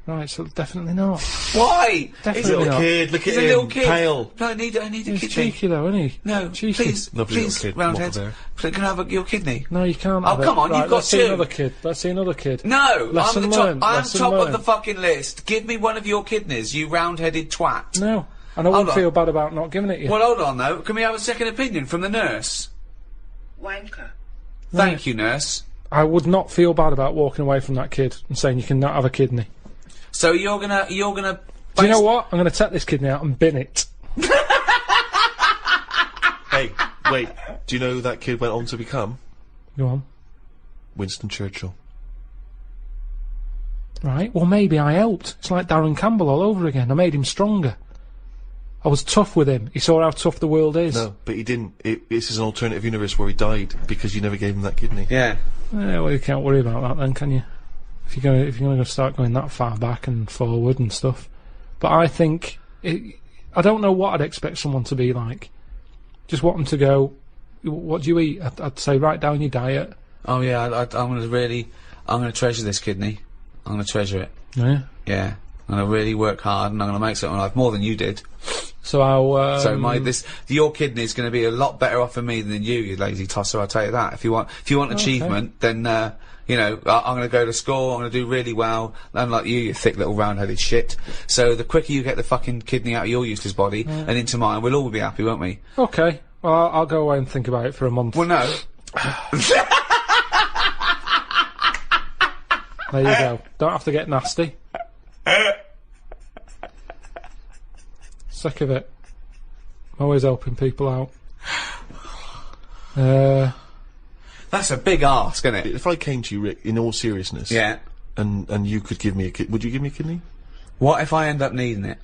right, so definitely not. Why? Definitely He's a little not. Kid, look He's at a him, little kid. pale. No, I need a He's kidney. cheeky though, isn't he? No, Cheeky. please, Lovely little please, kid, roundhead. waffle Can I have your kidney? No, you can't. Oh, have it. come on, Right, you've got let's see two. another kid. Let's see another kid. No, Lesson I'm at the top. learned, I'm lesson top of learned. the fucking list. Give me one of your kidneys, you round-headed twat. No, and I wouldn't on. feel bad about not giving it you. Well, hold on though. Can we have a second opinion from the nurse? Wanker. Thank you, nurse. I would not feel bad about walking away from that kid and saying you cannot have a kidney. So you're gonna. Do you know what? I'm going to take this kidney out and bin it. Hey, wait. Do you know who that kid went on to become? Go on. Winston Churchill. Right, well maybe I helped. It's like Darren Campbell all over again. I made him stronger. I was tough with him. He saw how tough the world is. No, but he didn't. This is an alternative universe where he died because you never gave him that kidney. Yeah. Well, you can't worry about that then, can you? If you're going to start going that far back and forward and stuff. But I think I don't know what I'd expect someone to be like. Just want them to go, what do you eat? I'd say write down your diet. Oh yeah. I'm gonna treasure this kidney. I'm gonna treasure it. Yeah. Yeah. I'm gonna really work hard, and I'm gonna make something of life more than you did. So I'll. So your kidney's going to be a lot better off for me than you lazy tosser. I'll tell you that. If you want achievement, then you know I'm going to go to school. I'm going to do really well. Unlike you thick little round-headed shit. So the quicker you get the fucking kidney out of your useless body and into mine, we'll all be happy, won't we? Okay. Well, I'll go away and think about it for a month. Well, no. There you go. Don't have to get nasty. Sick of it. I'm always helping people out. That's a big ask, isn't it? If I came to you, Rick, in all seriousness, Yeah. and you could give me a kidney, would you give me a kidney? What if I end up needing it?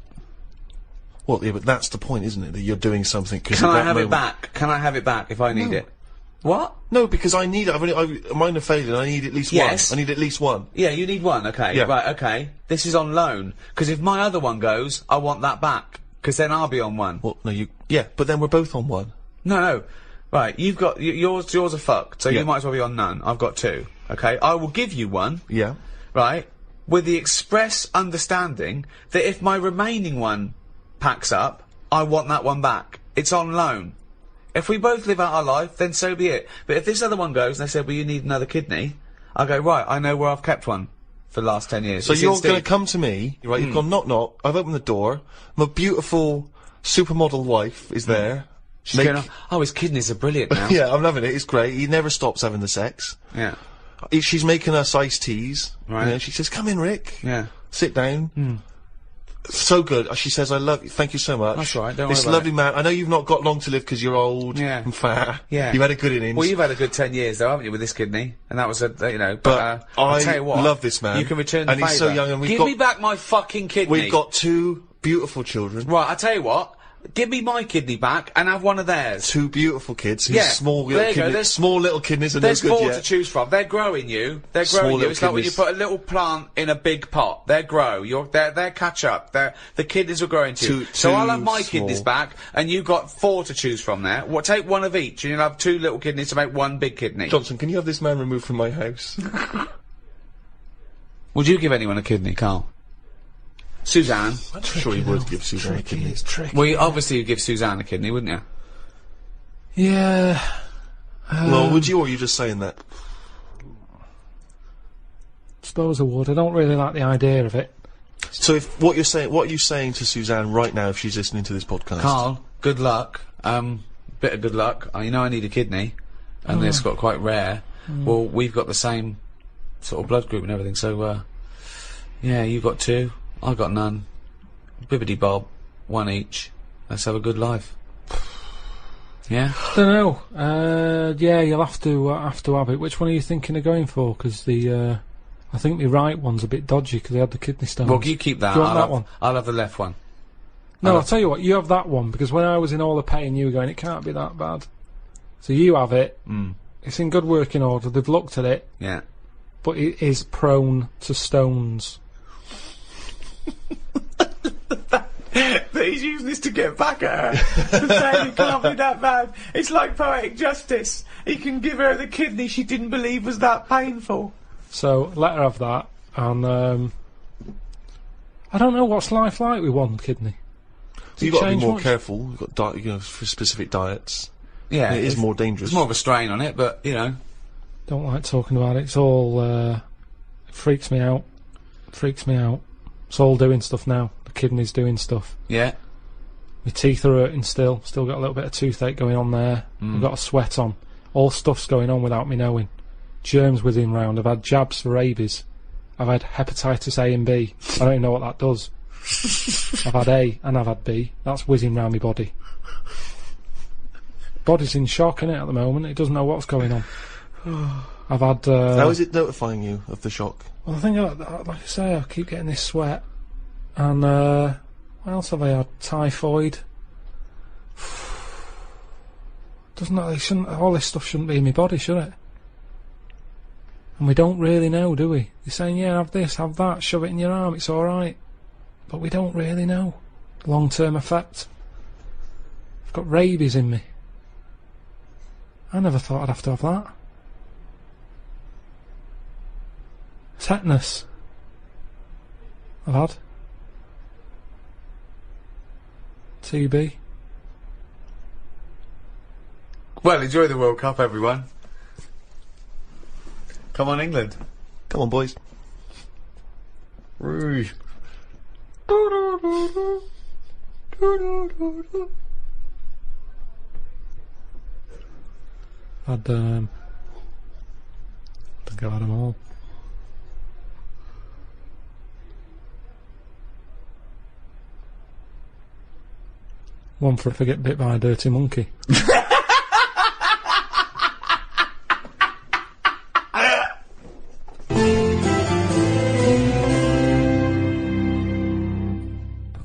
Well, yeah, but that's the point, isn't it? That you're doing something. Can I have it back? Can I have it back if I need it? What? No, because I need it. Mine are failing. I need at least Yes. one. I need at least one. Yeah, you need one. Okay. Yeah. Right. Okay. This is on loan. Because if my other one goes, I want that back. Because then I'll be on one. Well, no, yeah, but then we're both on one. No. Right. You've got yours are fucked. So Yeah. you might as well be on none. I've got two. Okay. I will give you one. Yeah. Right. With the express understanding that if my remaining one packs up, I want that one back. It's on loan. If we both live out our life, then so be it. But if this other one goes and they say, well, you need another kidney, I go, right, I know where I've kept one for the last 10 years. So It's you're in Steve. going to come to me, right? You've gone knock knock. I've opened the door. My beautiful supermodel wife is there. She's going, oh, his kidneys are brilliant now. Yeah, I'm loving it. It's great. He never stops having the sex. Yeah. She's making us iced teas. Right. You know, she says, "Come in, Rick. Yeah. Sit down." So good. She says, "I love you. Thank you so much." That's all right, don't This worry about lovely man. I know you've not got long to live because you're old Yeah. and fat. Yeah. You've had a good innings. Well, you've had a good 10 years, though, haven't you, with this kidney? And that was you know, But I'll tell you what. love this man. You can return the And he's so favour. young and we've Give got- me back my fucking kidney. We've got two beautiful children. Right, I tell you what. Give me my kidney back and have one of theirs. Two beautiful kids. Whose Yeah, small there little you go, kidneys. there's- Small little kidneys are no There's good four yet. to choose from. They're growing you. They're Small growing you. little It's like when you kidneys. put a little plant in a big pot. They grow. They're catch up. The kidneys are growing to you. So I'll have my small. kidneys back, and you've got four to choose from there. Take one of each, and you'll have two little kidneys to make one big kidney. Johnson, can you have this man removed from my house? Would you give anyone a kidney, Carl? Suzanne. I'm sure he would give Suzanne a kidney. It's tricky. Well, obviously you'd give Suzanne a kidney, wouldn't you? Yeah. Well, would you, or are you just saying that? Suppose I would. I don't really like the idea of it. So if what are you saying to Suzanne right now if she's listening to this podcast? Carl, good luck. Bit of good luck. You know I need a kidney, and it's got quite rare. Well, we've got the same sort of blood group and everything, so, yeah, you got 2, I got none. Bibbidi bob, 1 each. Let's have a good life. Yeah? Don't know. Yeah, you'll have to have it. Which one are you thinking of going for? Because I think the right one's a bit dodgy because they had the kidney stones. Well, you keep that. Do you want that one? I'll have the left one. No, I'll tell you what, you have that one, because when I was in all the pain, you were going, it can't be that bad. So you have it. It's in good working order. They've looked at it. Yeah. But it is prone to stones. That he's using this to get back at her. To say it can't be that bad. It's like poetic justice. He can give her the kidney she didn't believe was that painful. So, let her have that. And, I don't know what's life like with one kidney. You've got to be more careful. You've got for specific diets. Yeah. It is more dangerous. There's more of a strain on it, but, you know. Don't like talking about it. It's all, it freaks me out. Freaks me out. It's all doing stuff now. The kidney's doing stuff. Yeah. My teeth are hurting still. Still got a little bit of toothache going on there. I've got a sweat on. All stuff's going on without me knowing. Germs whizzing round. I've had jabs for rabies. I've had hepatitis A and B. I don't even know what that does. I've had A and I've had B. That's whizzing round my body. Body's in shock, innit, at the moment. It doesn't know what's going on. I've had... How is it notifying you of the shock? Well, I think, like I say, I keep getting this sweat. And, what else have I had? Typhoid. Doesn't that... all this stuff shouldn't be in my body, should it? And we don't really know, do we? You're saying, yeah, have this, have that, shove it in your arm, it's alright. But we don't really know. Long-term effect. I've got rabies in me. I never thought I'd have to have that. Tetanus. I've had. TB. Well, enjoy the World Cup, everyone. Come on, England. Come on, boys. Rouge. Had, I think I've had them all. One for if I get bit by a dirty monkey.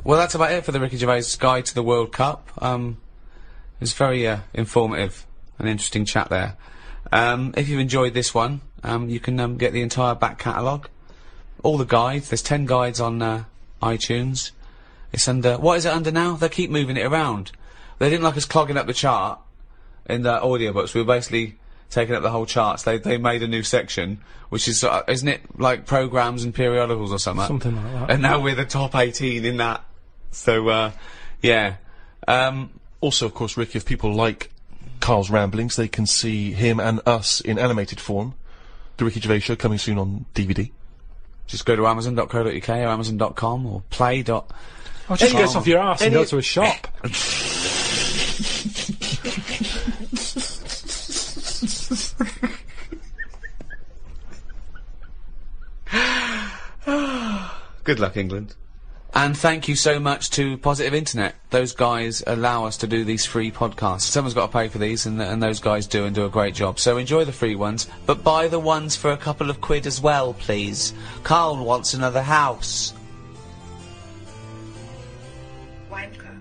Well, that's about it for the Ricky Gervais Guide to the World Cup. It's very informative and interesting chat there. If you've enjoyed this one, you can get the entire back catalogue. All the guides. There's 10 guides on iTunes. It's under... What is it under now? They keep moving it around. They didn't like us clogging up the chart in the audiobooks. We were basically taking up the whole charts. They made a new section, which is... isn't it like programmes and periodicals or something? Something like that. And now we're the top 18 in that. So, yeah. Also, of course, Rick, if people like Carl's ramblings, they can see him and us in animated form. The Ricky Gervais Show coming soon on DVD. Just go to amazon.co.uk or amazon.com or play. Oh, just get off your arse and go to a shop. Good luck, England. And thank you so much to Positive Internet. Those guys allow us to do these free podcasts. Someone's got to pay for these, and those guys do, and do a great job. So enjoy the free ones, but buy the ones for a couple of quid as well, please. Carl wants another house. Wanker.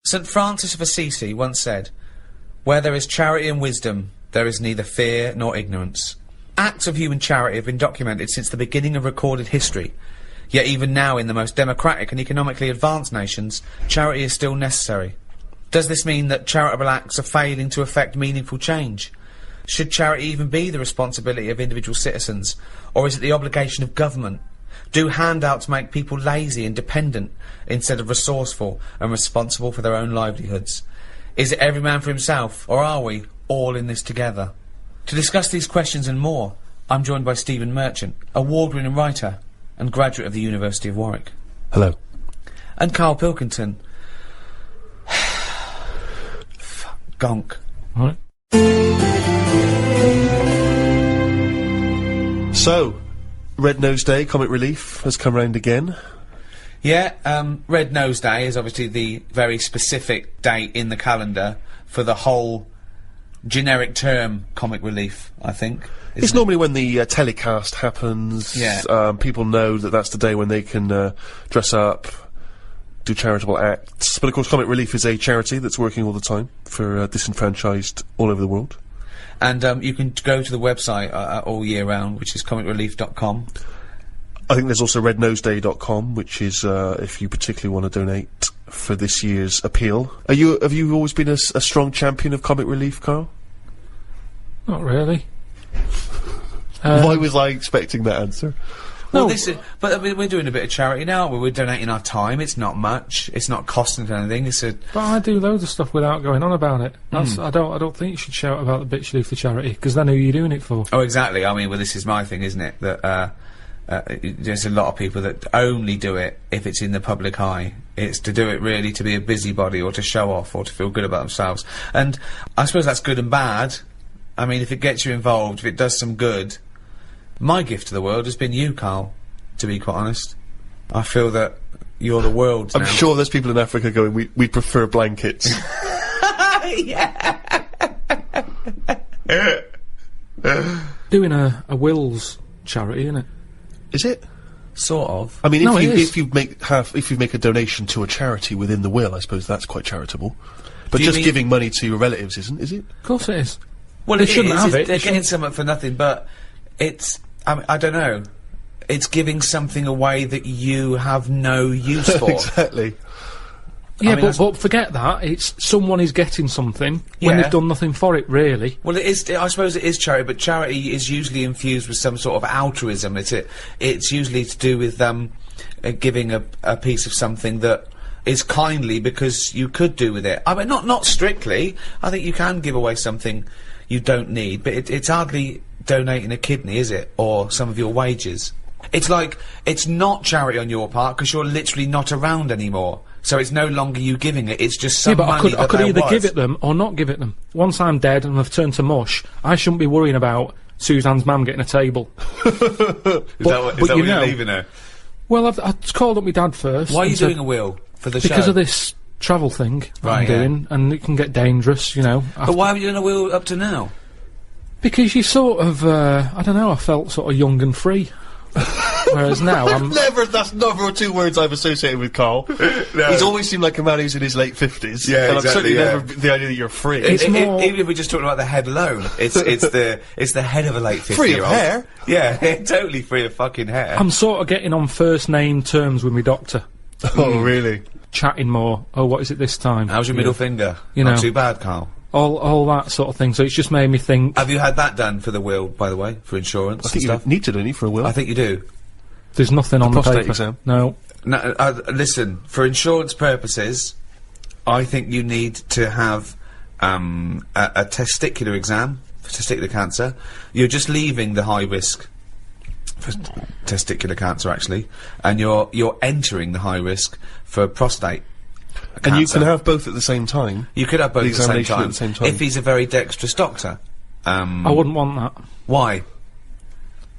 St. Francis of Assisi once said, "Where there is charity and wisdom, there is neither fear nor ignorance." Acts of human charity have been documented since the beginning of recorded history. Yet even now, in the most democratic and economically advanced nations, charity is still necessary. Does this mean that charitable acts are failing to effect meaningful change? Should charity even be the responsibility of individual citizens, or is it the obligation of government? Do handouts make people lazy and dependent instead of resourceful and responsible for their own livelihoods? Is it every man for himself, or are we all in this together? To discuss these questions and more, I'm joined by Stephen Merchant, award-winning writer and graduate of the University of Warwick. Hello. And Karl Pilkington. Gonk. Right. So, Red Nose Day, Comic Relief, has come round again. Yeah, Red Nose Day is obviously the very specific date in the calendar for the whole generic term Comic Relief, I think. It's normally when the telecast happens. Yeah. People know that that's the day when they can dress up, do charitable acts. But of course, Comic Relief is a charity that's working all the time for disenfranchised all over the world. And you can go to the website all year round, which is comicrelief.com. I think there's also rednoseday.com, which is if you particularly want to donate for this year's appeal. Have you always been a strong champion of Comic Relief, Karl? Not really. Why was I expecting that answer? Well, No. but I mean, we're doing a bit of charity now, aren't we? We're donating our time. It's not much. It's not costing us anything. But I do loads of stuff without going on about it. That's, I don't think you should shout about the bits you do for charity, because then who are you doing it for? Oh, exactly. I mean, well, this is my thing, isn't it? That there's a lot of people that only do it if it's in the public eye. It's to do it really to be a busybody or to show off or to feel good about themselves. And I suppose that's good and bad. I mean, if it gets you involved, if it does some good. My gift to the world has been you, Karl, to be quite honest. I feel that you're the world now. I'm sure there's people in Africa going, we prefer blankets. Yeah. Doing a wills charity, innit? Is it? Sort of. I mean, No, it if is. you make a donation to a charity within the will, I suppose that's quite charitable. But Do you just mean- giving money to your relatives isn't, is it? Of course it is. Well, They it shouldn't is. have it. They're They getting shouldn't. something for nothing, but it's... I mean, I don't know. It's giving something away that you have no use for. Exactly. Yeah, mean, but forget that. It's someone is getting something when Yeah. they've done nothing for it, really. Well, it is. I suppose it is charity, but charity is usually infused with some sort of altruism. It's usually to do with giving a piece of something that is kindly because you could do with it. I mean, not strictly. I think you can give away something you don't need, but it's hardly donating a kidney, is it, or some of your wages? It's like it's not charity on your part because you're literally not around anymore. So it's no longer you giving it. It's just some Yeah, but money I could there either was. give it them or not give it them. Once I'm dead and I've turned to mush, I shouldn't be worrying about Suzanne's mum getting a table. Is that but what you you're know- leaving her? Well, I called up my dad first. Why are you and said- doing a will for the show? Because of this travel thing Right, I'm doing, and it can get dangerous, you know. But why haven't you done a will up to now? Because you sort of, I don't know, I felt sort of young and free. Whereas now I'm... That's never two words I've associated with Karl. He's always seemed like a man who's in his late 50s. Yeah, and exactly, I've certainly yeah. never the idea that you're free. It's more- Even if we're just talking about the head alone, it's the head of a late 50-year-old. Free of hair. Yeah, totally free of fucking hair. I'm sort of getting on first name terms with my doctor. Oh, really? Chatting more. Oh, what is it this time? How's your middle finger? You Not know. too bad, Karl. All that sort of thing. So it's just made me think. Have you had that done for the will, by the way, for insurance I think and you stuff? need to, don't you, for a will? I think you do. There's nothing on the prostate paper. exam? No. No, listen, for insurance purposes, I think you need to have a testicular exam for testicular cancer. You're just leaving the high risk for testicular cancer, actually, and you're entering the high risk for prostate and cancer. you can have both at the same time. You could have both the at the same examination time, at the same time. if he's a very dexterous doctor. I wouldn't want that. Why?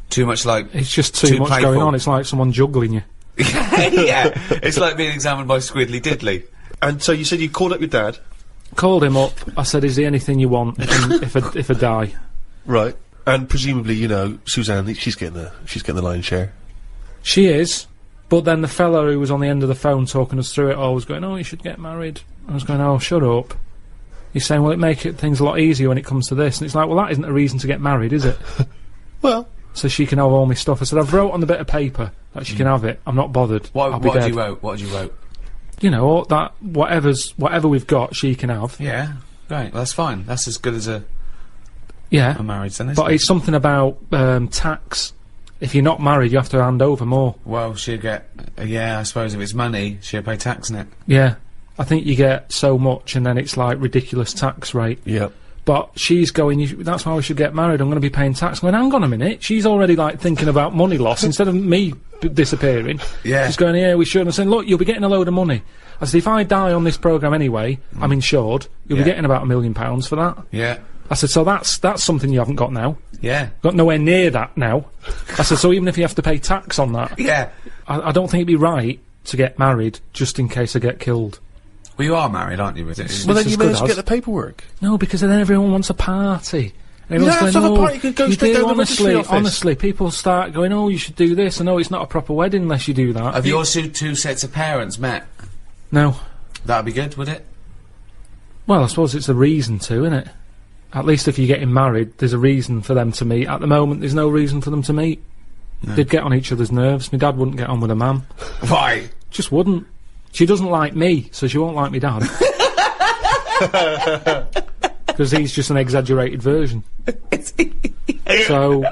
Too much like It's just too much playful. going on. It's like someone juggling you. Yeah, it's like being examined by Squiddly Diddly. And so you said you called up your dad. Called him up. I said, "Is there anything you want if I die?" Right. And presumably, you know, Suzanne, she's getting the lion's share. She is. But then the fella who was on the end of the phone talking us through it all was going, "Oh, you should get married." I was going, "Oh, shut up." He's saying, "Well, it make things a lot easier when it comes to this." And it's like, well, that isn't a reason to get married, is it? Well, So she can have all my stuff. I said, I've wrote on the bit of paper that she can have it. I'm not bothered. I'll be What dead. did you wrote? What did you wrote? You know, all that whatever we've got, she can have. Yeah, great. That's fine. That's as good as a Yeah. marriage then, isn't But it? it's something about tax. If you're not married, you have to hand over more. Well, she'll get... yeah, I suppose if it's money, she'll pay tax on it. Yeah. I think you get so much, and then it's like ridiculous tax rate. Yeah. But she's going, that's why we should get married, I'm going to be paying tax. I'm going, hang on a minute, she's already like thinking about money loss instead of me disappearing. Yeah. She's going, yeah, we should. And I'm saying, look, you'll be getting a load of money. I said, if I die on this programme anyway, I'm insured, you'll be getting about £1 million for that. Yeah. I said, so that's something you haven't got now. Yeah. Got nowhere near that now. I said, so even if you have to pay tax on that, Yeah. I don't think it'd be right to get married just in case I get killed. Well, you are married, aren't you? Well, then as you may good as well as. get the paperwork. No, because then everyone wants a party. You don't have to have a party, you can go straight down the registry office. Honestly, people start going, oh, you should do this, and no, it's not a proper wedding unless you do that. Have your two sets of parents met? No. That'd be good, would it? Well, I suppose it's a reason to, isn't it? At least if you're getting married, there's a reason for them to meet. At the moment, there's no reason for them to meet. No. They'd get on each other's nerves. My dad wouldn't get on with a man. Why? Just wouldn't. She doesn't like me, so she won't like me dad. Because he's just an exaggerated version. So,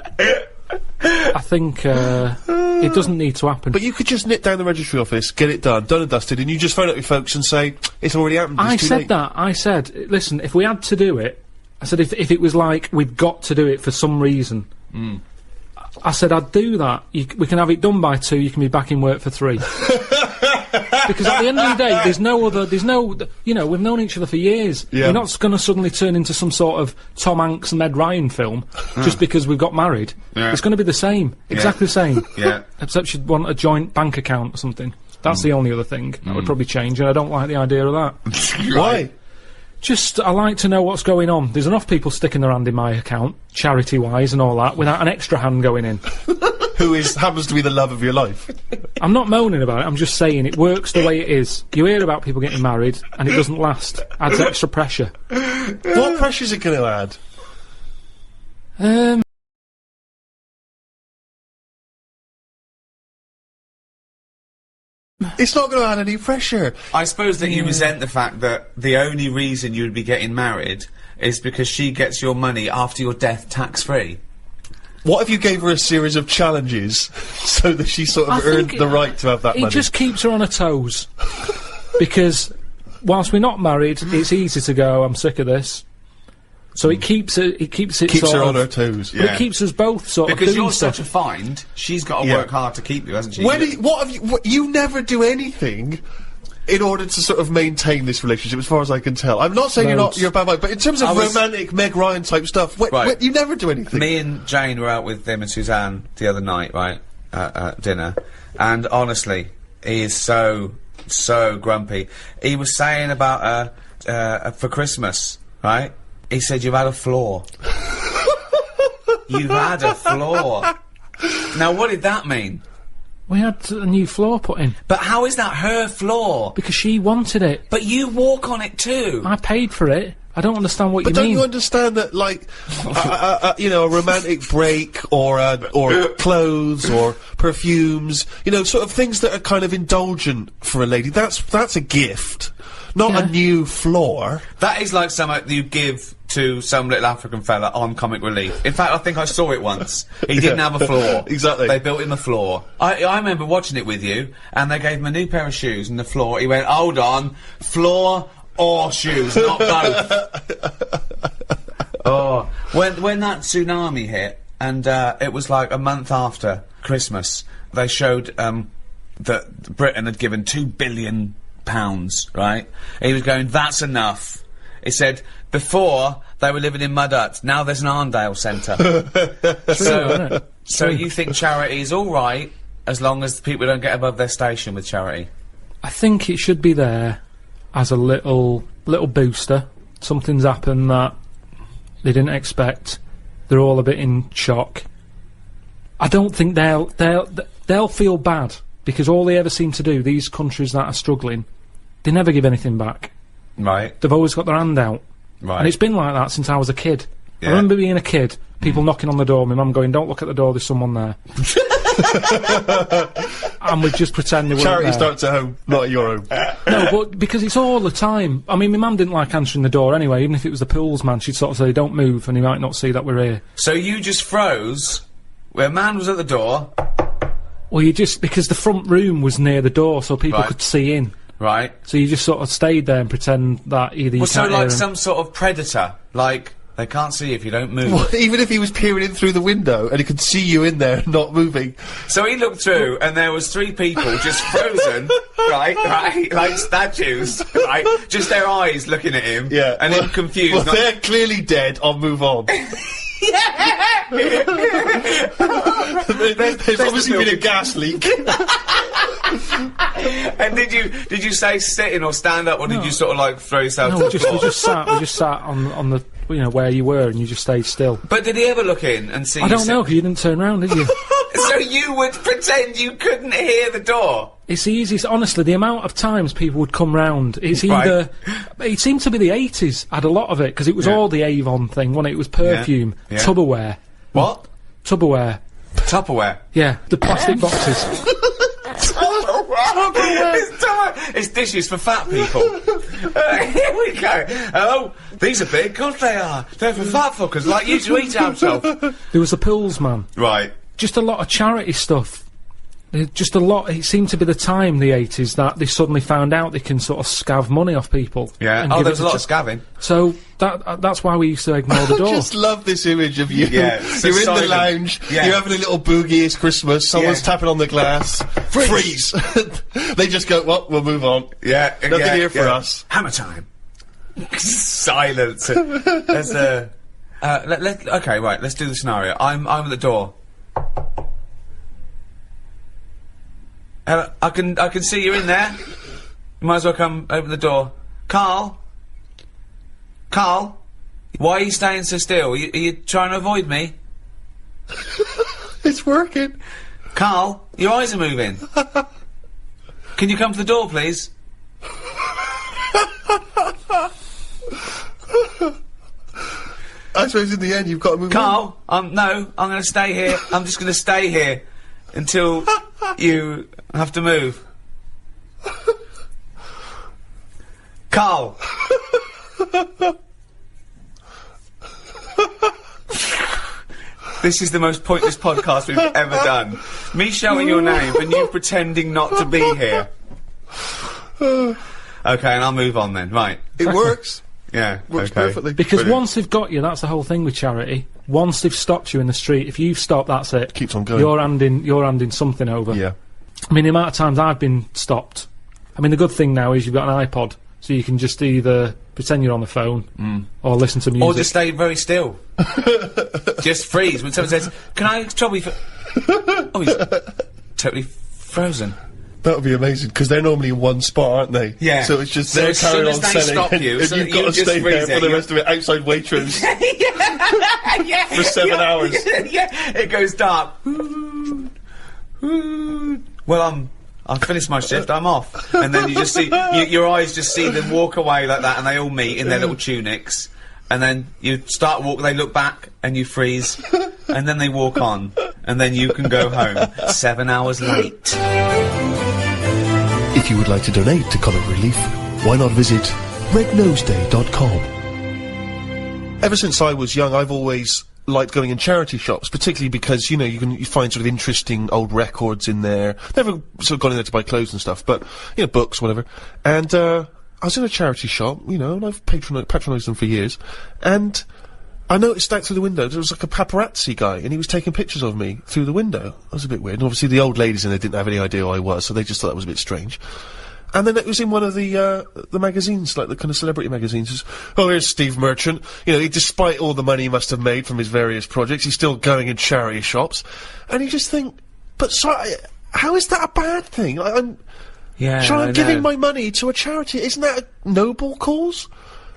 I think it doesn't need to happen. But you could just nip down the registry office, get it done and dusted, and you just phone up your folks and say, it's already happened, it's I too said late. that. I said, listen, if we had to do it, I said if it was like we've got to do it for some reason, I said I'd do that. We can have it done by 2, you can be back in work for 3. Because at the end of the day, there's no, you know, we've known each other for years. Yeah. We're not going to suddenly turn into some sort of Tom Hanks and Meg Ryan film just because we've got married. Yeah. It's going to be the same, exactly the same. Yeah. Except she'd want a joint bank account or something. That's the only other thing that would probably change, and I don't like the idea of that. Why? Just, I like to know what's going on. There's enough people sticking their hand in my account, charity-wise and all that, without an extra hand going in. Who happens to be the love of your life. I'm not moaning about it, I'm just saying it works the way it is. You hear about people getting married, and it doesn't last. Adds extra pressure. What pressure's it going to add? It's not going to add any pressure. I suppose that you resent the fact that the only reason you would be getting married is because she gets your money after your death tax-free. What if you gave her a series of challenges so that she sort of earned the right to have that money? It just keeps her on her toes. Because whilst we're not married, it's easy to go, I'm sick of this. So it keeps it Keeps sort her of, on her toes. But it keeps us both sort Because of doing you're stuff. such a find, she's got to work hard to keep you, hasn't she? You never do anything in order to sort of maintain this relationship, as far as I can tell. I'm not saying you're a bad wife, but in terms of romantic Meg Ryan type stuff, you never do anything. Me and Jane were out with them and Suzanne the other night, right, at dinner, and honestly, he is so grumpy. He was saying about for Christmas, right? He said, you've had a flaw. You've had a flaw. Now, what did that mean? We had a new floor put in. But how is that her floor? Because she wanted it. But you walk on it too. I paid for it. I don't understand what you mean. But don't you understand that, like, you know, a romantic break, or clothes, or perfumes, you know, sort of things that are kind of indulgent for a lady, that's a gift. Not a new floor. That is like something you give to some little African fella on Comic Relief. In fact, I think I saw it once. He didn't have a floor. Exactly. They built him a floor. I remember watching it with you, and they gave him a new pair of shoes and the floor. He went, hold on, floor or shoes, not both. Oh, when that tsunami hit, and it was like a month after Christmas, they showed that Britain had given £2 billion, right? He was going, that's enough. He said, before, they were living in mud huts, now there's an Arndale Centre. So you think charity is alright, as long as people don't get above their station with charity? I think it should be there as a little booster. Something's happened that they didn't expect. They're all a bit in shock. I don't think they'll feel bad, because all they ever seem to do, these countries that are struggling, they never give anything back. Right. They've always got their hand out. Right. And it's been like that since I was a kid. Yeah. I remember being a kid, people knocking on the door, my mum going, don't look at the door, there's someone there. And we'd just pretend they weren't Charity there. starts at home, not at your home. No, but because it's all the time. I mean, my mum didn't like answering the door anyway, even if it was the pools man, she'd sort of say, don't move, and he might not see that we're here. So you just froze, where a man was at the door. Well, because the front room was near the door, so people Right. could see in. Right. So you just sort of stayed there and pretend that either you Well, so can't like hear 'em. some sort of predator, like they can't see if you don't move. Well, even if he was peering in through the window and he could see you in there not moving. So he looked through, and there was 3 people just frozen, right, like statues, right, just their eyes looking at him, Yeah. and him confused. Well, not- they're clearly dead. I'll move on. There's obviously been a gas leak. And did you say sitting or stand up, or did you sort of like throw yourself? No, to we the just floor? sat on the where you were, and you just stayed still. But did he ever look in and see? I don't know, because you didn't turn around, did you? So you would pretend you couldn't hear the door. It's easy. Honestly, the amount of times people would come round, it's Right. either... It seemed to be the 80s had a lot of it, because it was Yeah. all the Avon thing, wasn't it? It was perfume, Yeah. Tupperware. What? Tupperware. Tupperware. Yeah, the plastic boxes. It's dishes for fat people. Here we go. Oh, these are big. God, they are. They're for fat fuckers like you to eat out of. There was the Pools man. Right. Just a lot of charity stuff. Just a lot. It seemed to be the time, the 80s, that they suddenly found out they can sort of scav money off people. Yeah. and Oh, give there's it a lot to of scavving. So that's why we used to ignore the I door. just love this image of you. Yeah, so You're in silent. the lounge, Yeah. you're having a little boogie, it's Christmas, someone's Yeah. tapping on the glass. Freeze! They just go, well, we'll move on. Yeah. Nothing yeah, here for yeah. us. Hammer time. Silence. There's a. Okay, right. Let's do the scenario. I'm at the door. I can see you in there. You might as well come open the door. Carl, why are you staying so still? Are you trying to avoid me? It's working. Carl, your eyes are moving. Can you come to the door, please? I suppose in the end you've got to move on. Carl, no, I'm going to stay here. I'm just going to stay here until you have to move. Carl. This is the most pointless podcast we've ever done. Me shouting your name and you pretending not to be here. Okay, and I'll move on then. Right. It works. Yeah. Works okay. perfectly. Because Brilliant. once they've got you, that's the whole thing with charity. Once they've stopped you in the street, if you've stopped, that's it. Keeps on going. You're handing something over. Yeah. I mean, the amount of times I've been stopped. I mean, the good thing now is you've got an iPod, so you can just either pretend you're on the phone or listen to music. Or just stay very still. Just freeze when someone says, "Can I trouble you for?" Oh, he's totally frozen. That would be amazing, because they're normally in one spot, aren't they? Yeah. So it's just So they're as soon carrying as on they selling, stop you, and so you've that got you to just stay freeze there it, for the you- rest of it, outside Waitrose. Yeah. For 7 hours. Yeah, it goes dark. Well, I've finished my shift, I'm off. And then you just see, your eyes just see them walk away like that, and they all meet in their little tunics. And then you start walk, they look back, and you freeze. And then they walk on. And then you can go home 7 hours late. If you would like to donate to Comic Relief, why not visit rednoseday.com. Ever since I was young, I've always liked going in charity shops, particularly because, you know, you find sort of interesting old records in there. Never sort of gone in there to buy clothes and stuff, but, you know, books, whatever. And, I was in a charity shop, you know, and I've patronised them for years, and I noticed out through the window there was like a paparazzi guy, and he was taking pictures of me through the window. That was a bit weird. And obviously the old ladies in there didn't have any idea who I was, so they just thought that was a bit strange. And then it was in one of the magazines, like the kind of celebrity magazines. It was, oh, here's Steve Merchant. You know, despite all the money he must have made from his various projects, he's still going in charity shops. And you just think, but sorry, how is that a bad thing? I'm giving my money to a charity. Isn't that a noble cause?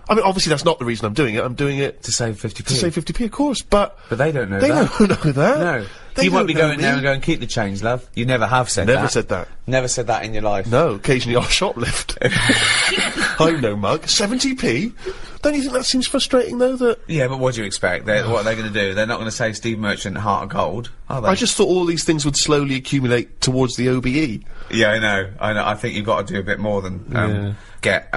I mean, obviously that's not the reason I'm doing it. I'm doing it To save 50p. to save 50p, of course, but they don't know they that. don't know that. No. They You won't don't be know going me. there and going, keep the change, love. You never have said that. Never said that. Never said that in your life. No, occasionally I'll shoplift. I'm no mug. 70p? Don't you think that seems frustrating, though, that... Yeah, but what do you expect? What are they going to do? They're not going to say Steve Merchant, Heart of Gold, are they? I just thought all these things would slowly accumulate towards the OBE. Yeah, I know. I think you've got to do a bit more than Yeah. get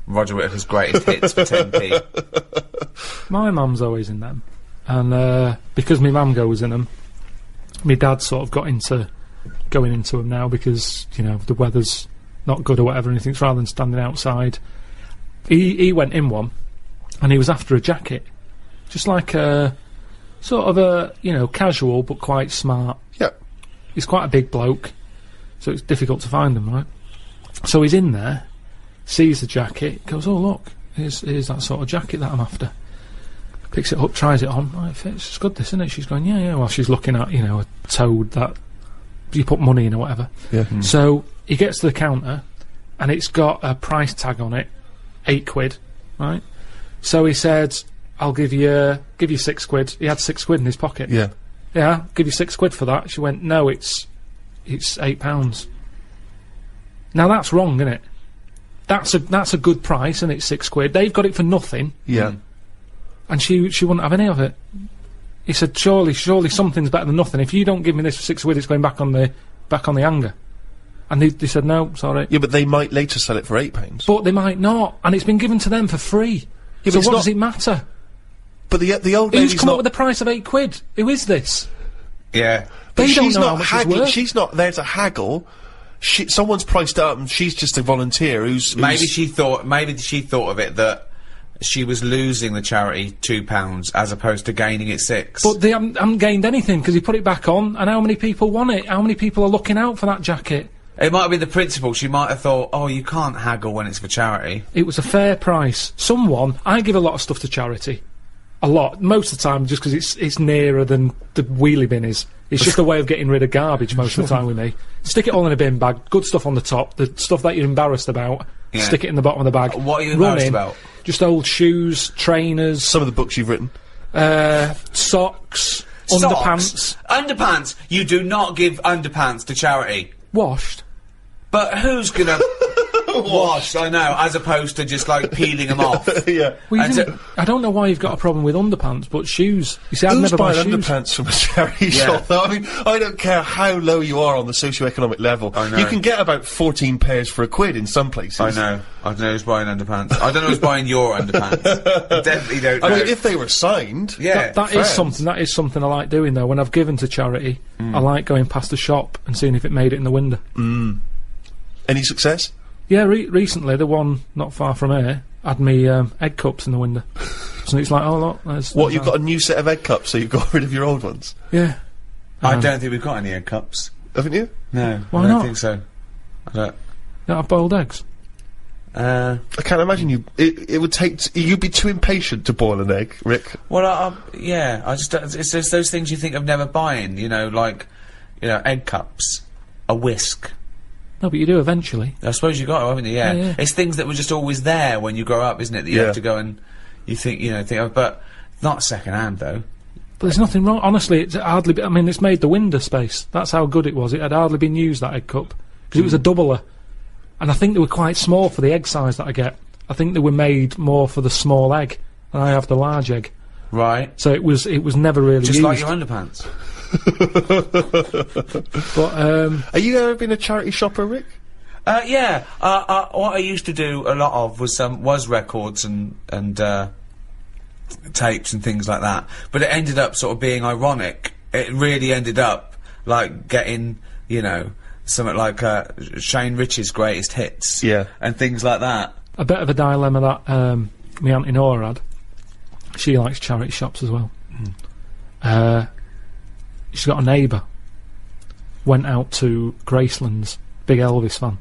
Roger Whittaker's greatest hits for 10p. My mum's always in them, and because my mum goes in them, my dad sort of got into going into them now because, you know, the weather's not good or whatever, and he thinks rather than standing outside, he went in one, and he was after a jacket, just like a sort of a, you know, casual but quite smart. Yeah. He's quite a big bloke, so it's difficult to find them, right? So he's in there, sees the jacket, goes, oh look, here's that sort of jacket that I'm after. Picks it up, tries it on. Oh, it fits. It's good, this, isn't it? She's going, yeah. While she's looking at, you know, a toad that you put money in or whatever. Yeah. So he gets to the counter, and it's got a price tag on it, £8, right? So he said, "I'll give you £6." He had £6 in his pocket. Yeah. Yeah, I'll give you £6 for that. She went, no, it's £8. Now that's wrong, isn't it? That's a good price, and it's £6. They've got it for nothing. Yeah. And she wouldn't have any of it. He said, surely something's better than nothing. If you don't give me this for £6, it's going back on the hanger. And they said, no, sorry. Yeah, but they might later sell it for £8. But they might not, and it's been given to them for free. Yeah, so what does it matter? But the old Who's lady's come not... up with the price of £8? Who is this? Yeah. But They don't she's know not how much it's haggling. worth. She's not there to haggle. Someone's priced it up, and she's just a volunteer who's... Maybe she thought of it that she was losing the charity £2 as opposed to gaining it £6. But they haven't gained anything, because he put it back on, and how many people want it? How many people are looking out for that jacket? It might have been the principle. She might have thought, oh, you can't haggle when it's for charity. It was a fair price. I give a lot of stuff to charity. A lot. Most of the time, just because it's nearer than the wheelie bin is. It's just a way of getting rid of garbage most of the time with me. Stick it all in a bin bag, good stuff on the top, the stuff that you're embarrassed about, stick it in the bottom of the bag. What are you embarrassed about? Just old shoes, trainers. Some of the books you've written. Socks, underpants. Underpants! You do not give underpants to charity. Washed. But who's gonna wash? I know, as opposed to just like peeling them off. Yeah. Well, I don't know why you've got a problem with underpants, but shoes. You see, I'd Who's never buy buying shoes. underpants from a charity shop, though? I mean, I don't care how low you are on the socio-economic level. I know. You can get about 14 pairs for £1 in some places. I know who's buying underpants. I don't know who's buying your underpants. I definitely don't know. I mean, if they were signed... Yeah. That is something I like doing, though. When I've given to charity, I like going past the shop and seeing if it made it in the window. Any success? Yeah, recently, the one not far from here had me egg cups in the window. So it's like, oh, look, there's... What, you've got a new set of egg cups, so you've got rid of your old ones? Yeah. I don't think we've got any egg cups. Haven't you? No, Why I don't not? think so. I don't. You don't have boiled eggs? I can't imagine you... It would take... You'd be too impatient to boil an egg, Rick. Well, yeah, I just... It's just those things you think of never buying, you know, like, you know, egg cups, a whisk. No, but you do eventually. I suppose you got to, haven't you? Yeah. Yeah. It's things that were just always there when you grow up, isn't it? That you have to go and you think of, but not second hand though. But there's nothing wrong. Honestly, it's hardly. I mean, it's made the window space. That's how good it was. It had hardly been used, that egg cup, because it was a doubler, and I think they were quite small for the egg size that I get. I think they were made more for the small egg, and I have the large egg. Right. So it was never really Just used. like your underpants. But Are you ever been a charity shopper, Rick? Yeah. What I used to do a lot of was records and tapes and things like that. But it ended up sort of being ironic. It really ended up like getting, you know, something like Shane Rich's greatest hits. Yeah. And things like that. a bit of a dilemma that my Auntie Nora had. She likes charity shops as well. She's got a neighbour. Went out to Graceland's, big Elvis fan.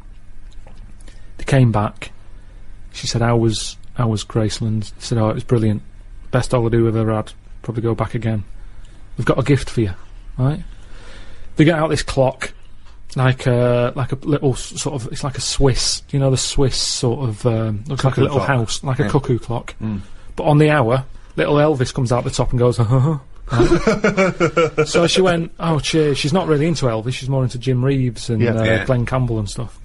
They came back. She said, how was Graceland's? She said, oh, it was brilliant. Best holiday we've ever had. Probably go back again. We've got a gift for you, right? They get out this clock, like a little sort of, it's like a Swiss, you know, the Swiss sort of, looks like a little house, like a cuckoo clock. But on the hour, little Elvis comes out the top and goes, right? So she went, oh cheers. She's not really into Elvis, she's more into Jim Reeves and Glenn Campbell and stuff.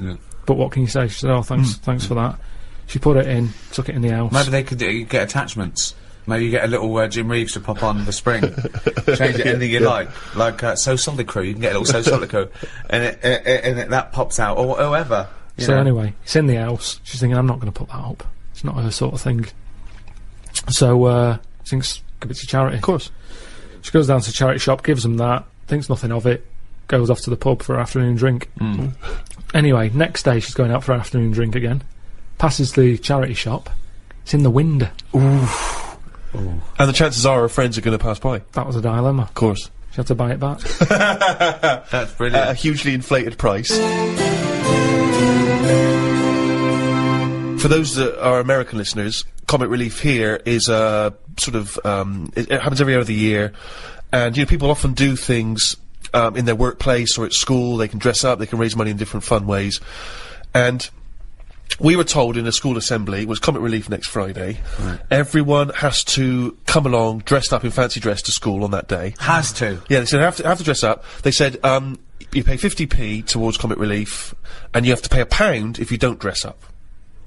But what can you say? She said, oh, thanks for that. She put it in, took it in the house. Maybe they could get attachments. Maybe you get a little Jim Reeves to pop on the spring. Change it anything you like So Solid Crew. You can get a little So Solid Crew, and that pops out, or whoever. So anyway, it's in the house. She's thinking, I'm not going to put that up. It's not her sort of thing. So thinks, give it to charity. Of course. She goes down to the charity shop, gives them that, thinks nothing of it, goes off to the pub for an afternoon drink. Anyway, next day she's going out for an afternoon drink again. Passes the charity shop. It's in the window. And the chances are her friends are going to pass by. That was a dilemma. Of course. She had to buy it back. That's brilliant. At a hugely inflated price. For those that are American listeners, Comic Relief here is a sort of, it happens every other year, and, you know, people often do things, in their workplace or at school. They can dress up, they can raise money in different fun ways, and we were told in a school assembly, it was Comic Relief next Friday, everyone has to come along dressed up in fancy dress to school on that day. Has to. Yeah, they said have to dress up. They said, you pay 50p towards Comic Relief, and you have to pay £1 if you don't dress up.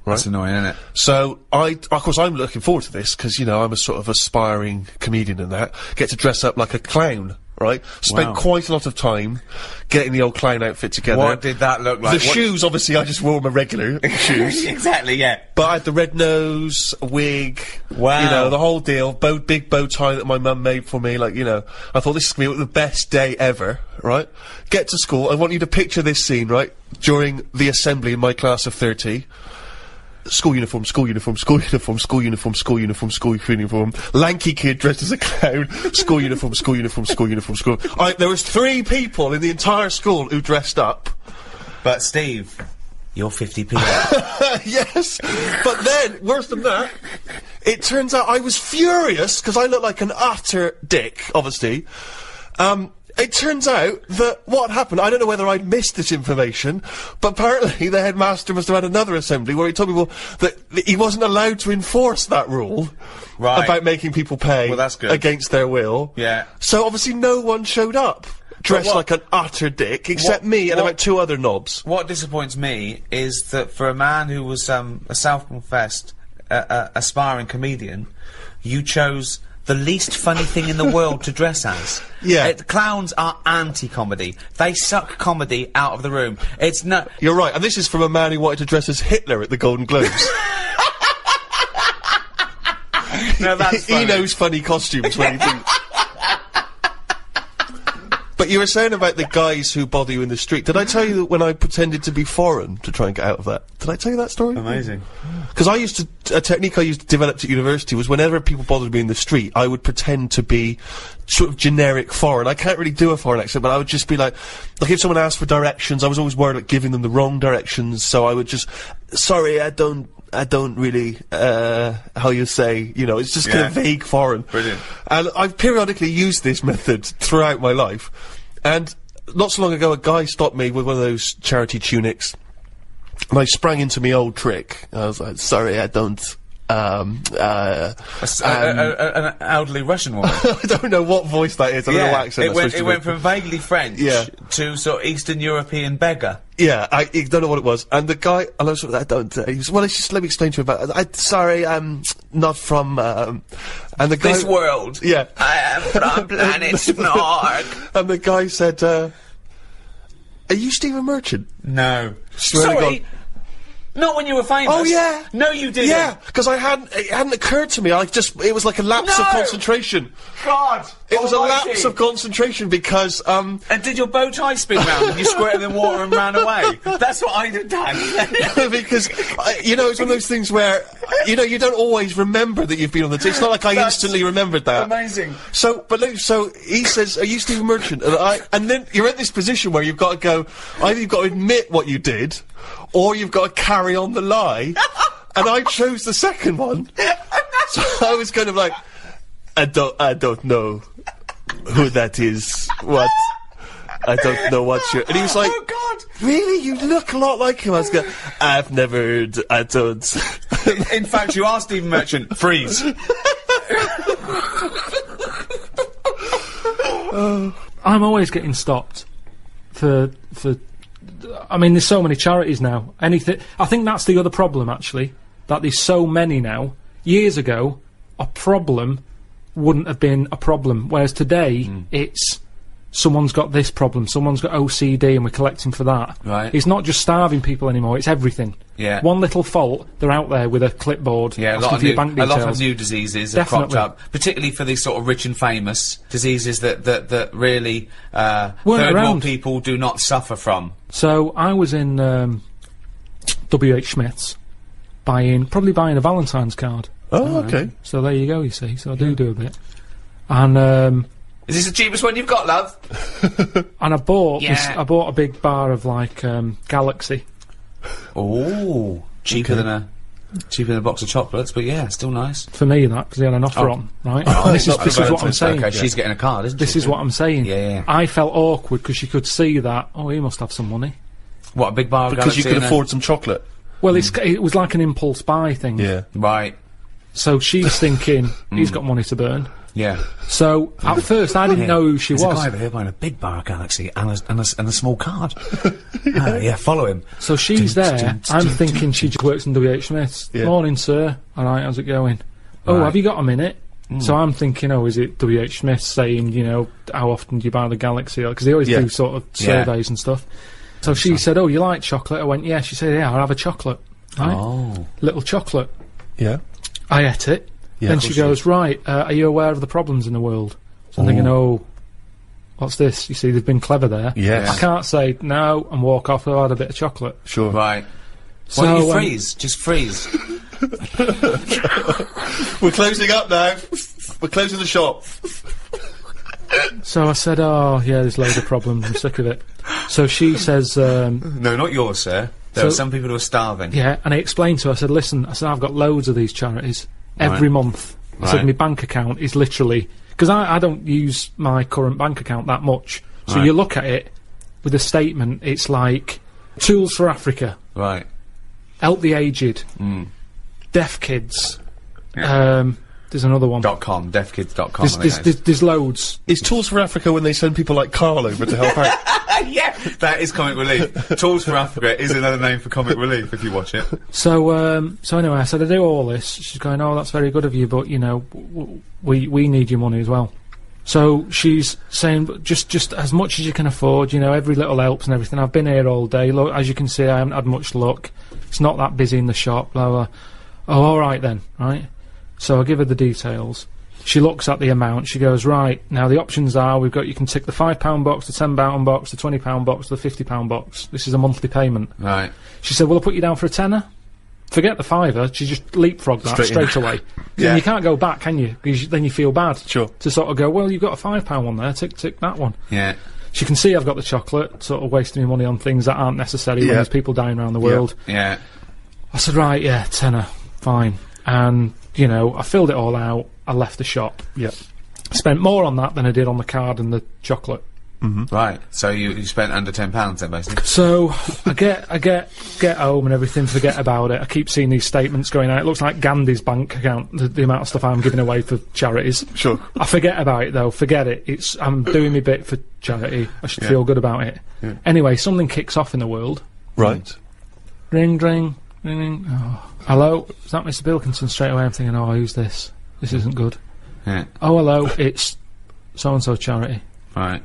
Right? That's annoying, isn't it? So, of course, I'm looking forward to this, because, you know, I'm a sort of aspiring comedian and that. Get to dress up like a clown, right? Spent quite a lot of time getting the old clown outfit together. What did that look like? The shoes, obviously, I just wore my regular shoes. Exactly, yeah. But I had the red nose, a wig, Wow. you know, the whole deal, big bow tie that my mum made for me, like, you know, I thought this is gonna be the best day ever, right? Get to school, I want you to picture this scene, right? During the assembly in my class of 30. School uniform, school uniform, school uniform, school uniform, school uniform, school uniform. Lanky kid dressed as a clown. School uniform, school uniform, school uniform, school. There was 3 people in the entire school who dressed up. But Steve, you're 50p. Yes, but then, worse than that, it turns out I was furious, because I looked like an utter dick, obviously. It turns out that what happened, I don't know whether I'd missed this information, but apparently the headmaster must have had another assembly where he told people that he wasn't allowed to enforce that rule about making people pay against their will. Yeah. So obviously no one showed up dressed like an utter dick, except me and about 2 other knobs. What disappoints me is that for a man who was a self-confessed aspiring comedian, you chose the least funny thing in the world to dress as. Yeah. Clowns are anti-comedy. They suck comedy out of the room. It's no... You're right, and this is from a man who wanted to dress as Hitler at the Golden Globes. No, that's funny. He knows funny costumes when he thinks... But you were saying about the guys who bother you in the street. Did I tell you that when I pretended to be foreign to try and get out of that? Did I tell you that story? Amazing. Because a technique I used to develop at university was whenever people bothered me in the street, I would pretend to be sort of generic foreign. I can't really do a foreign accent, but I would just be like if someone asked for directions, I was always worried about giving them the wrong directions, so I would just, sorry, I don't really, how you say, you know, it's just kind of vague foreign. Brilliant. And I've periodically used this method throughout my life. And not so long ago, a guy stopped me with one of those charity tunics. And I sprang into my old trick. I was like, sorry, I don't, an elderly Russian woman. I don't know what voice that is, I don't know what accent it went from vaguely French to sort of Eastern European beggar. Yeah, I don't know what it was. And the guy, I was I don't, he was, well, just let me explain to you about it. Sorry, I'm not from, and the guy... This world. Yeah. I am from planet Snork. And the guy said, are you Stephen Merchant? No. Swear to God. Not when you were famous. Oh, yeah. No, you didn't. Yeah, because it hadn't occurred to me. It was like a lapse of concentration. God! It was a lapse of concentration because, And did your bow tie spin round and you squirted in the water and ran away? That's what I'd have done. Because, you know, it's one of those things where, you know, you don't always remember that you've been on the it's not like I instantly remembered that. Amazing. So he says, are you Stephen Merchant? And then you're in this position where you've got to go, either you've got to admit what you did, or you've got to carry on the lie. And I chose the second one. So I was kind of like, I don't know who that is. What? I don't know what you're... And he was like, oh God! Really? You look a lot like him. I was going, I've never heard, I don't... In fact, you are Stephen Merchant. Freeze. I'm always getting stopped for I mean, there's so many charities now. Anything. I think that's the other problem, actually, that there's so many now. Years ago, a problem wouldn't have been a problem, whereas today it's someone's got this problem, someone's got OCD, and we're collecting for that. Right. It's not just starving people anymore, it's everything. Yeah. One little fault, they're out there with a clipboard Yeah, asking for your bank a details. lot of new diseases have cropped Definitely. up, particularly for these sort of rich and famous diseases that really Weren't third world around. people do not suffer from. So I was in W.H. Smith's probably buying a Valentine's card. Oh, okay. So there you go, you see. So I do a bit. And Is this the cheapest one you've got, love? I bought Yeah. I bought a big bar of like Galaxy. Oh, cheaper than a box of chocolates, but yeah, still nice. For me, that, because he had an offer on, right? Oh, this not for is what I'm Valentine's Day. saying. Okay, she's getting a card, isn't This she? is what I'm saying. Yeah. I felt awkward because she could see that, oh, he must have some money. What, a big bar of Because you Galaxy could and a- afford some chocolate. Well, it was like an impulse buy thing. Yeah. Right, So she's thinking, he's got money to burn. yeah. So, at first, I didn't know who she There's a was. guy over here buying a big bar of Galaxy and a small card. Yeah, follow him. So she's there, I'm thinking she just works in W.H. Smith's. Yeah. Morning, sir. Alright, how's it going? Oh, Right. have you got a minute? So I'm thinking, oh, is it W.H. Smith saying, you know, how often do you buy the Galaxy? Because they always Yeah. do sort of Yeah. surveys and stuff. So she said, oh, you like chocolate? I went, yeah. She said, yeah, I'll have a chocolate. Right? Oh. Little chocolate. Yeah. I ate it. Yeah, Then of she course you goes, right, are you aware of the problems in the world? So I'm thinking, oh, what's this? You see, they've been clever there. Yes. I can't say no and walk off without a bit of chocolate. Sure. Right. So, Why don't you freeze? Just freeze. We're closing up now. We're closing the shop. So I said, oh, yeah, there's loads of problems. I'm sick of it. So she says, No, not yours, sir. There So- are some people who are starving. yeah, and I explained to her, I said, listen, I said, I've got loads of these charities every Right. month. I said, Right. my bank account is literally, because I don't use my current bank account that much. So Right. you look at it with a statement, it's like, Tools for Africa, Right. Help the Aged, Deaf Kids, there's another one. .com, deafkids.com. I think that is. There's loads. Is Tools for Africa when they send people like Carl over to help out? Yeah, that is Comic Relief. Tools for Africa is another name for Comic Relief if you watch it. So anyway, I said, I do all this. She's going, oh, that's very good of you, but, you know, we need your money as well. So she's saying, just as much as you can afford, you know, every little helps and everything. I've been here all day. Look, as you can see, I haven't had much luck. It's not that busy in the shop, blah, blah. Oh, all right then, right? So I give her the details. She looks at the amount. She goes, right, now the options are, you can tick the £5 box, the £10 box, the £20 box, the £50 box. This is a monthly payment. Right. She said, will I put you down for a tenner? Forget the fiver. She just leapfrogged that Straight in. straight away. Yeah. And you can't go back, can you? 'Cause then you feel bad. Sure. To sort of go, well, you've got a £5 one there, tick that one. Yeah. She can see I've got the chocolate, sort of wasting my money on things that aren't necessary when Yeah. there's people dying around the world. Yeah. I said, right, yeah, tenner, fine. And, you know, I filled it all out, I left the shop. Yeah. Spent more on that than I did on the card and the chocolate. Right. So you spent under £10 then, basically. So I get home and everything, forget about it. I keep seeing these statements going out. It looks like Gandhi's bank account, the amount of stuff I'm giving away for charities. Sure. I forget about it though, forget it. I'm doing my bit for charity. I should feel good about it. Yeah. Anyway, something kicks off in the world. Right. Ring, ring, ring, ring. Oh. Hello? Is that Mr. Pilkington? Straight away I'm thinking, oh, who's this? This isn't good. Yeah. Oh, hello, it's so-and-so charity. Right.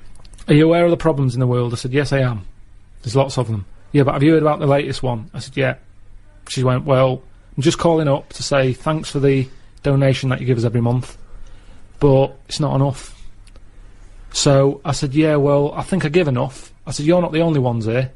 Are you aware of the problems in the world? I said, yes, I am. There's lots of them. Yeah, but have you heard about the latest one? I said, yeah. She went, well, I'm just calling up to say thanks for the donation that you give us every month, but it's not enough. So I said, yeah, well, I think I give enough. I said, you're not the only ones here.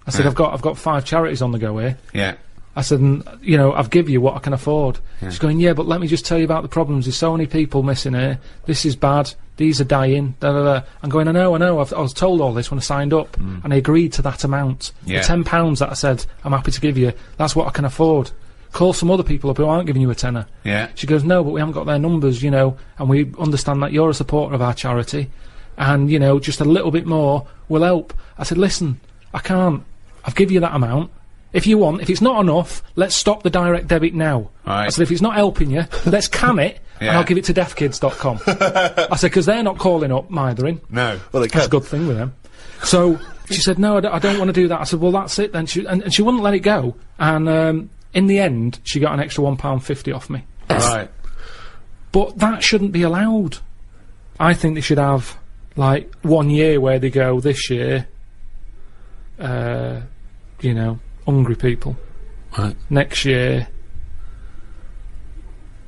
I said, Yeah. I've got 5 charities on the go here. Yeah. I said, and, you know, I've give you what I can afford. Yeah. She's going, yeah, but let me just tell you about the problems. There's so many people missing here. This is bad. These are dying. Da, da, da. I'm going, I know. I was told all this when I signed up, and I agreed to that amount. Yeah. The £10 that I said I'm happy to give you, that's what I can afford. Call some other people up who aren't giving you a tenner. Yeah. She goes, no, but we haven't got their numbers, you know, and we understand that you're a supporter of our charity, and, you know, just a little bit more will help. I said, listen, I can't. I've give you that amount. If you want, if it's not enough, let's stop the direct debit now. Right. I said, if it's not helping you, let's can it, and Yeah. I'll give it to deafkids.com. I said, because they're not calling up Mithering. No. Well, they That's a can. good thing with them. So she said, no, I don't want to do that. I said, well, that's it then. And she wouldn't let it go. And in the end, she got an extra £1.50 off me. Right. But that shouldn't be allowed. I think they should have like 1 year where they go, this year, you know, hungry people. Right. Next year,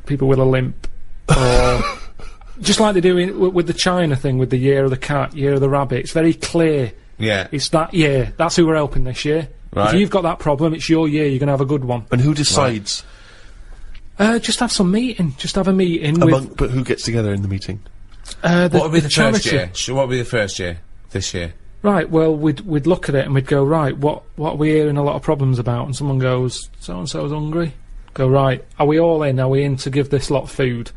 people with a limp. Or just like they do with the China thing, with the year of the cat, year of the rabbit. It's very clear. Yeah. It's that year. That's who we're helping this year. Right. If you've got that problem, it's your year. You're going to have a good one. And who decides? Just have some meeting. Just have a meeting But who gets together in the meeting? What What would be the first charity. year? What would be the first year? This year? Right, well, we'd look at it and we'd go, right, what are we hearing a lot of problems about? And someone goes, so-and-so's hungry. Go, right, are we all in? Are we in to give this lot food?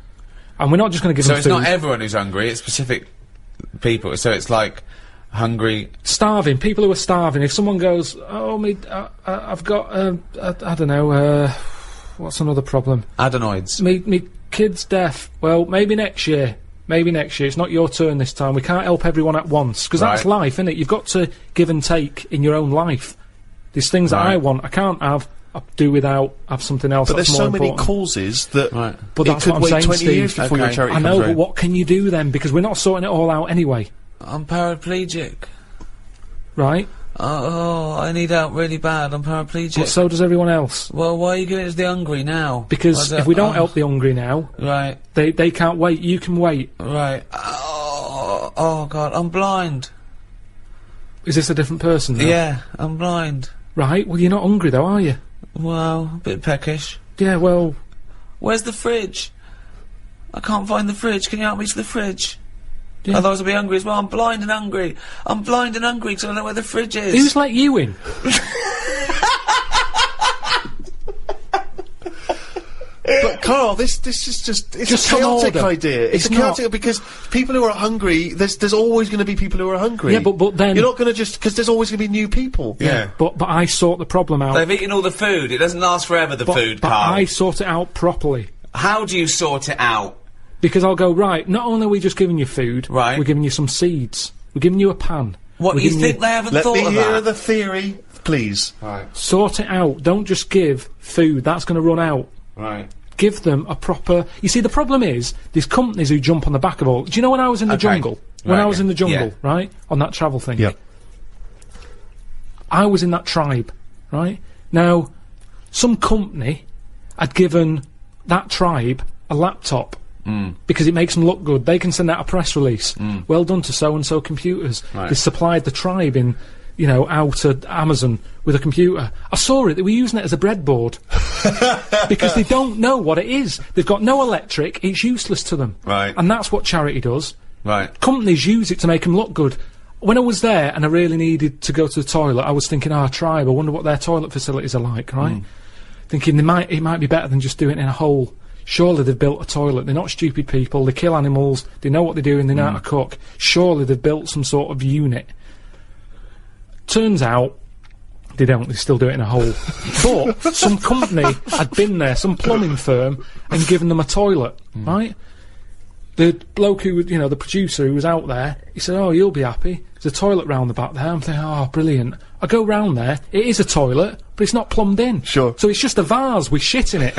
And we're not just going to give So them it's food. not everyone who's hungry, it's specific people. So it's like hungry... Starving, people who are starving. If someone goes, oh, I've got, I don't know, what's another problem? Adenoids. Me kid's deaf. Well, maybe next year. Maybe next year. It's not your turn this time. We can't help everyone at once. Because that's Right. life, isn't it? You've got to give and take in your own life. There's things that Right. I want, I can't have, I do without, have something else But that's there's more so many important. causes that Right. But it that's could what I'm wait saying, 20 years Steve. before your Okay. charity I comes know, round. but what can you do then? Because we're not sorting it all out anyway, I'm paraplegic. right? Oh, I need help really bad. I'm paraplegic. But so does everyone else. Well, why are you giving it to the hungry now? Because if we don't help the hungry now, Right, they can't wait. You can wait. right. Oh, God, I'm blind. Is this a different person now? Yeah, I'm blind. Right, well, you're not hungry though, are you? Well, a bit peckish. Yeah, well, Where's the fridge? I can't find the fridge. Can you help me to the fridge? Yeah. Otherwise I'll be hungry as well. I'm blind and hungry. I'm blind and hungry because I don't know where the fridge is. who's let you in? But Carl, this is just—it's Just a some chaotic order. idea. It's It's a chaotic because people who are hungry, there's always going to be people who are hungry. Yeah, but then- you're not going to just because there's always going to be new people. Yeah. But I sort the problem out. They've eaten all the food. It doesn't last forever, the food, but Carl. I sort it out properly. How do you sort it out? Because I'll go, right, not only are we just giving you food, Right. we're giving you some seeds. We're giving you a pan. What, We're you giving think they haven't Let thought me of hear that? the theory, please. Right, Sort it out. Don't just give food. That's going to run out. right. Give them a proper... You see, the problem is, there's companies who jump on the back of all... Do you know when I was in the Okay. jungle? When Right, I was in the jungle, yeah. right? On that travel thing. Yeah. I was in that tribe, right? Now, some company had given that tribe a laptop because it makes them look good. They can send out a press release. Well done to so-and-so computers. Right. They supplied the tribe in, you know, out at Amazon with a computer. I saw it. They were using it as a breadboard because they don't know what it is. They've got no electric. It's useless to them. Right. And that's what charity does. Right. Companies use it to make them look good. When I was there and I really needed to go to the toilet, I was thinking, tribe, I wonder what their toilet facilities are like, right? Thinking it might be better than just doing it in a hole. Surely they've built a toilet. They're not stupid people. They kill animals. They know what they're doing. They know how to cook. Surely they've built some sort of unit. Turns out, they don't. They still do it in a hole. But some company had been there, some plumbing firm, and given them a toilet, right? The bloke who, you know, the producer who was out there, he said, "Oh, you'll be happy. There's a toilet round the back there." I'm thinking, "Oh, brilliant." I go round there. It is a toilet, but it's not plumbed in. Sure. So it's just a vase with shit in it.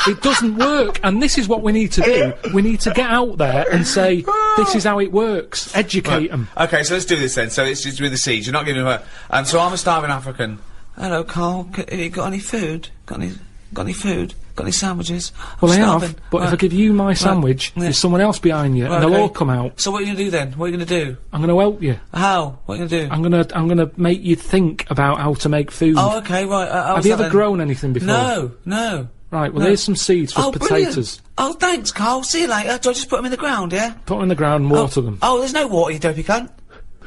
It doesn't work, and this is what we need to do. We need to get out there and say, this is how it works. Educate them. Okay, so let's do this then. So it's just with the seeds. You're not giving them a... so I'm a starving African. Hello, Carl. Have you got any food? Got any food? Got any sandwiches? Well, I'm I starving. have, but if I Right. give you my sandwich, Yeah. there's someone else behind you, Right, and they'll okay. all come out. So what are you going to do then? What are you going to do? I'm going to help you. How? What are you going to do? I'm gonna make you think about how to make food. Oh, okay, right. Have you ever grown anything before? No. Right, well, No. here's some seeds for Brilliant. potatoes. Oh, thanks, Carl. See you later. Do I just put them in the ground, yeah? Put them in the ground and water them. Oh, there's no water, you dopey cunt.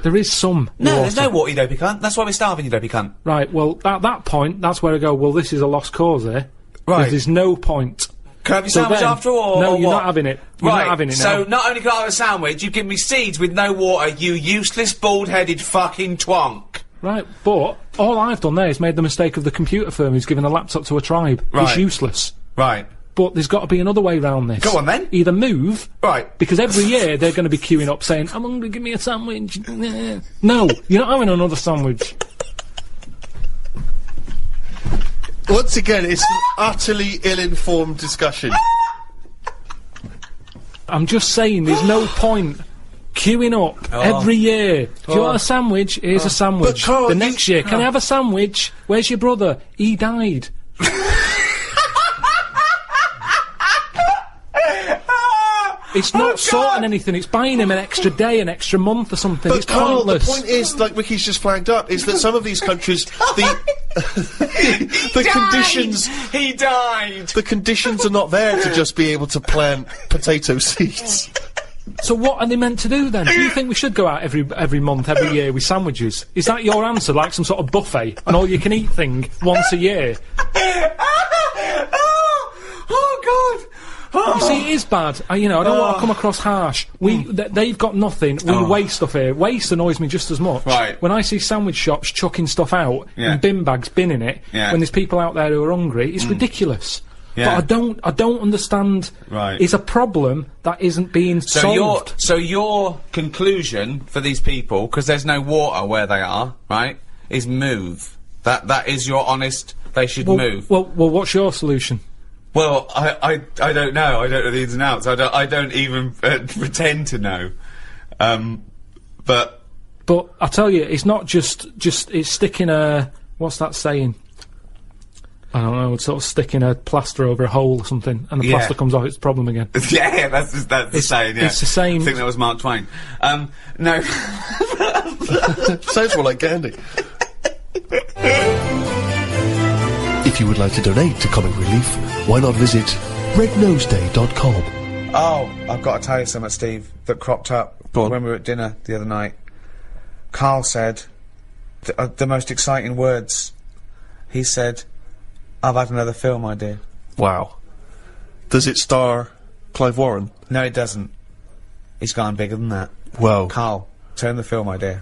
There is some No, water. there's no water, you dopey cunt. That's why we're starving, you dopey cunt. Right, well, at that point, that's where I go, well, this is a lost cause here. Right. There's no point. Can I have your So sandwich then- after all? No, or you're what? not having it. You're Right, not having it so now. not only can I have a sandwich, you give me seeds with no water, you useless, bald-headed fucking twonk. Right, but all I've done there is made the mistake of the computer firm who's given a laptop to a tribe. It's Right. useless. Right. But there's got to be another way round this. Go on, then. Either move, Right. because every year they're going to be queuing up saying, "I'm hungry, give me a sandwich." No, you're not having another sandwich. Once again, it's an utterly ill-informed discussion. I'm just saying, there's no point queuing up every year. Do you want a sandwich? Here's a sandwich. But Karl, the next year, can I have a sandwich? Where's your brother? He died. It's not sorting anything, it's buying him an extra day, an extra month or something. But it's Karl, pointless. the point is, like Ricky's just flagged up, is that some of these countries, the conditions... He died! The conditions are not there to just be able to plant potato seeds. So what are they meant to do then? Do you think we should go out every month, every year with sandwiches? Is that your answer, like some sort of buffet, an all-you-can-eat thing once a year? Oh, God! You see, it is bad. I don't want to come across harsh. They've got nothing. We waste stuff here. Waste annoys me just as much. Right. When I see sandwich shops chucking stuff out in bin bags, binning it, when there's people out there who are hungry, it's ridiculous. Yeah. But I don't understand. Right. It's a problem that isn't being solved. So your conclusion for these people, because there's no water where they are, right, is move. That is your honest. They should move. Well, what's your solution? Well, I don't know. I don't know the ins and outs. I don't even pretend to know. But I tell you, it's not just it's sticking a, what's that saying? I don't know. It's sort of sticking a plaster over a hole or something, and the plaster comes off. It's a problem again. Yeah, that's the saying. Yeah, it's the same. I think that was Mark Twain. No. Sounds more like Gandhi. If you would like to donate to Comic Relief, why not visit rednoseday.com. Oh, I've got to tell you something, Steve, that cropped up when we were at dinner the other night. Karl said the most exciting words. He said, "I've had another film idea." Wow. Does it star Clive Warren? No, it doesn't. He's gone bigger than that. Well, Karl, turn the film idea.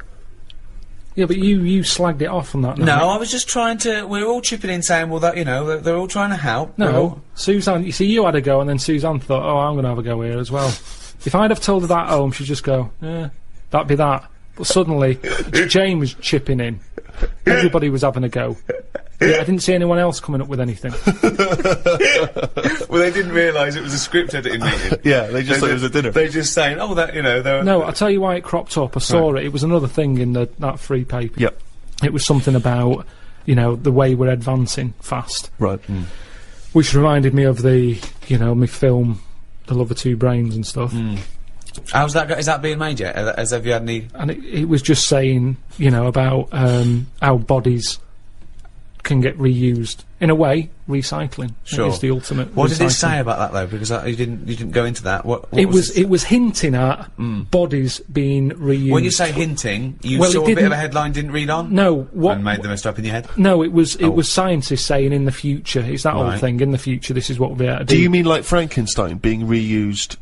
Yeah, but you slagged it off on that. No, I was just trying to. We're all chipping in, saying, "Well, that they're all trying to help." No, Suzanne. You see, you had a go, and then Suzanne thought, "Oh, I'm going to have a go here as well." If I'd have told her that at home, she'd just go, "Yeah, that'd be that." But suddenly, Jane was chipping in. Everybody was having a go. Yeah, I didn't see anyone else coming up with anything. Well, they didn't realise it was a script editing meeting. Yeah, they just thought it was a dinner. They're just saying, "Oh, that No, I'll tell you why it cropped up. I saw it. It was another thing in that free paper. Yep. It was something about, the way we're advancing fast. Right. Which reminded me of the, my film, The Love of Two Brains and stuff. How's that? Is that being made yet? Have you had any? And it was just saying, about how bodies can get reused. In a way, recycling is the ultimate. What recycling. did it say about that though? Because you didn't go into that. What it was hinting at bodies being reused. When you say hinting, you saw a bit of a headline, didn't read on. No, what and made the rest up in your head. No, it was scientists saying in the future. It's that old thing. In the future, this is what we'll be able to do. Do you mean like Frankenstein being reused?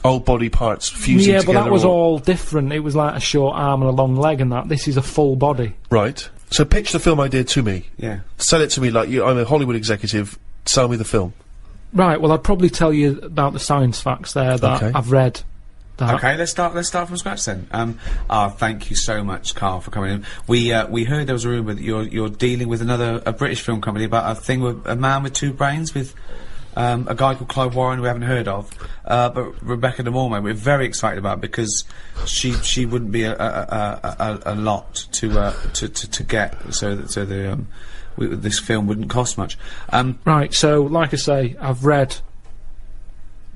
Old body parts fusing together? Yeah, but that was all different. It was like a short arm and a long leg and that. This is a full body. Right. So pitch the film idea to me. Yeah. Sell it to me like I'm a Hollywood executive. Sell me the film. Right, well, I'd probably tell you about the science facts there that I've read. Okay, let's start from scratch then. Thank you so much, Karl, for coming in. We heard there was a rumour that you're dealing with a British film company about a thing with a man with two brains with a guy called Clive Warren we haven't heard of, but Rebecca De Mormon we're very excited about because she wouldn't be a lot to get, so this film wouldn't cost much. Right, so like I say, I've read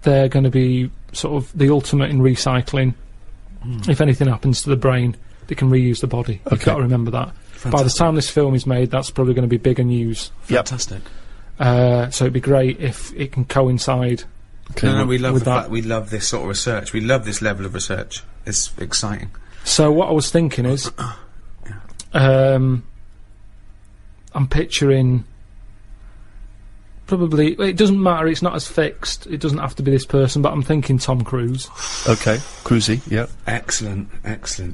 they're going to be sort of the ultimate in recycling. If anything happens to the brain, they can reuse the body. You've got to remember that. Fantastic. By the time this film is made, that's probably going to be bigger news. Fantastic. So it'd be great if it can coincide. No, we love the fact we love this sort of research. We love this level of research. It's exciting. So what I was thinking is, I'm picturing probably. It doesn't matter. It's not as fixed. It doesn't have to be this person. But I'm thinking Tom Cruise. Okay, Cruisey. Yeah. Excellent.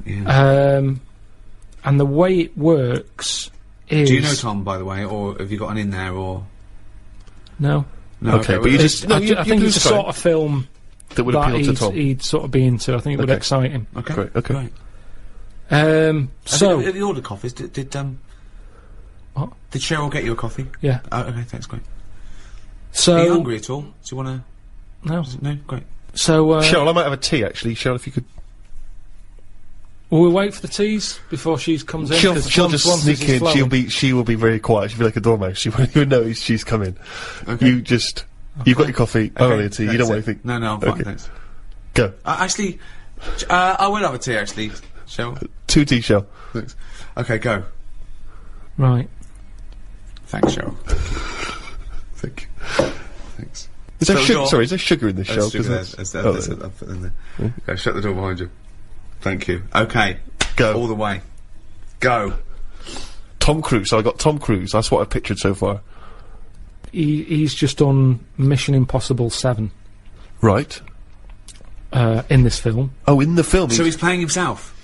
Yeah. And the way it works is. Do you know Tom, by the way, or have you got an in there, or? No. No. Okay, but you just. No, I think it's the sort of film that would appeal to Tom. He'd sort of be into. I think it would excite him. Okay. Great. Okay. Great. So. Have you ordered coffees? Did What? Did Cheryl get you a coffee? Yeah. Oh, okay, thanks, great. So. Are you hungry at all? Do you want to? No. No, great. So, Cheryl, I might have a tea actually. Cheryl, if you could. will we wait for the teas before she comes in? She'll 'Cause just once sneak this in. is flowing. She will be very quiet. She'll be like a dormouse. She won't even know she's come in. Okay. You just. You've got your coffee. I want your tea. You don't want anything. No, I'm fine, Okay. thanks. Go. Actually, I will have a tea, actually. Shall 2 tea, Cheryl. Thanks. Okay, go. Right. Thanks, Cheryl. Thank you. Thanks. Is there Shut the sugar? door. Sorry, is there sugar in this, There's Cheryl? sugar 'Cause there. that's- I'll put it in there. Okay, shut the door behind you. Thank you. Okay. Go. All the way. Go. Tom Cruise. So I got Tom Cruise. That's what I pictured so far. He's just done Mission Impossible 7 Right. in this film. Oh, in the film. So he's playing himself?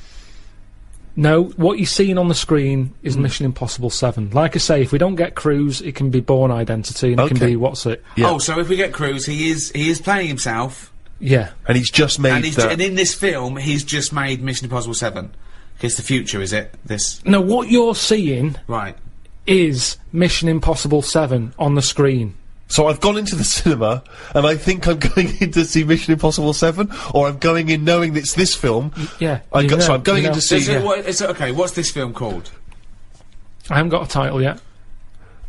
No, what you're seeing on the screen is Mission Impossible 7. Like I say, if we don't get Cruise, it can be Bourne Identity, and it can Okay. be, what's it? Yeah. Oh, so if we get Cruise, he is playing himself, Yeah. and he's just made that. and in this film, he's just made Mission Impossible 7. It's the future, is it? This. No, what you're seeing Right. is Mission Impossible 7 on the screen. So I've gone into the cinema, and I think I'm going in to see Mission Impossible 7, or I'm going in knowing it's this film. Yeah. So I'm going in to see. Okay, what's this film called? I haven't got a title yet.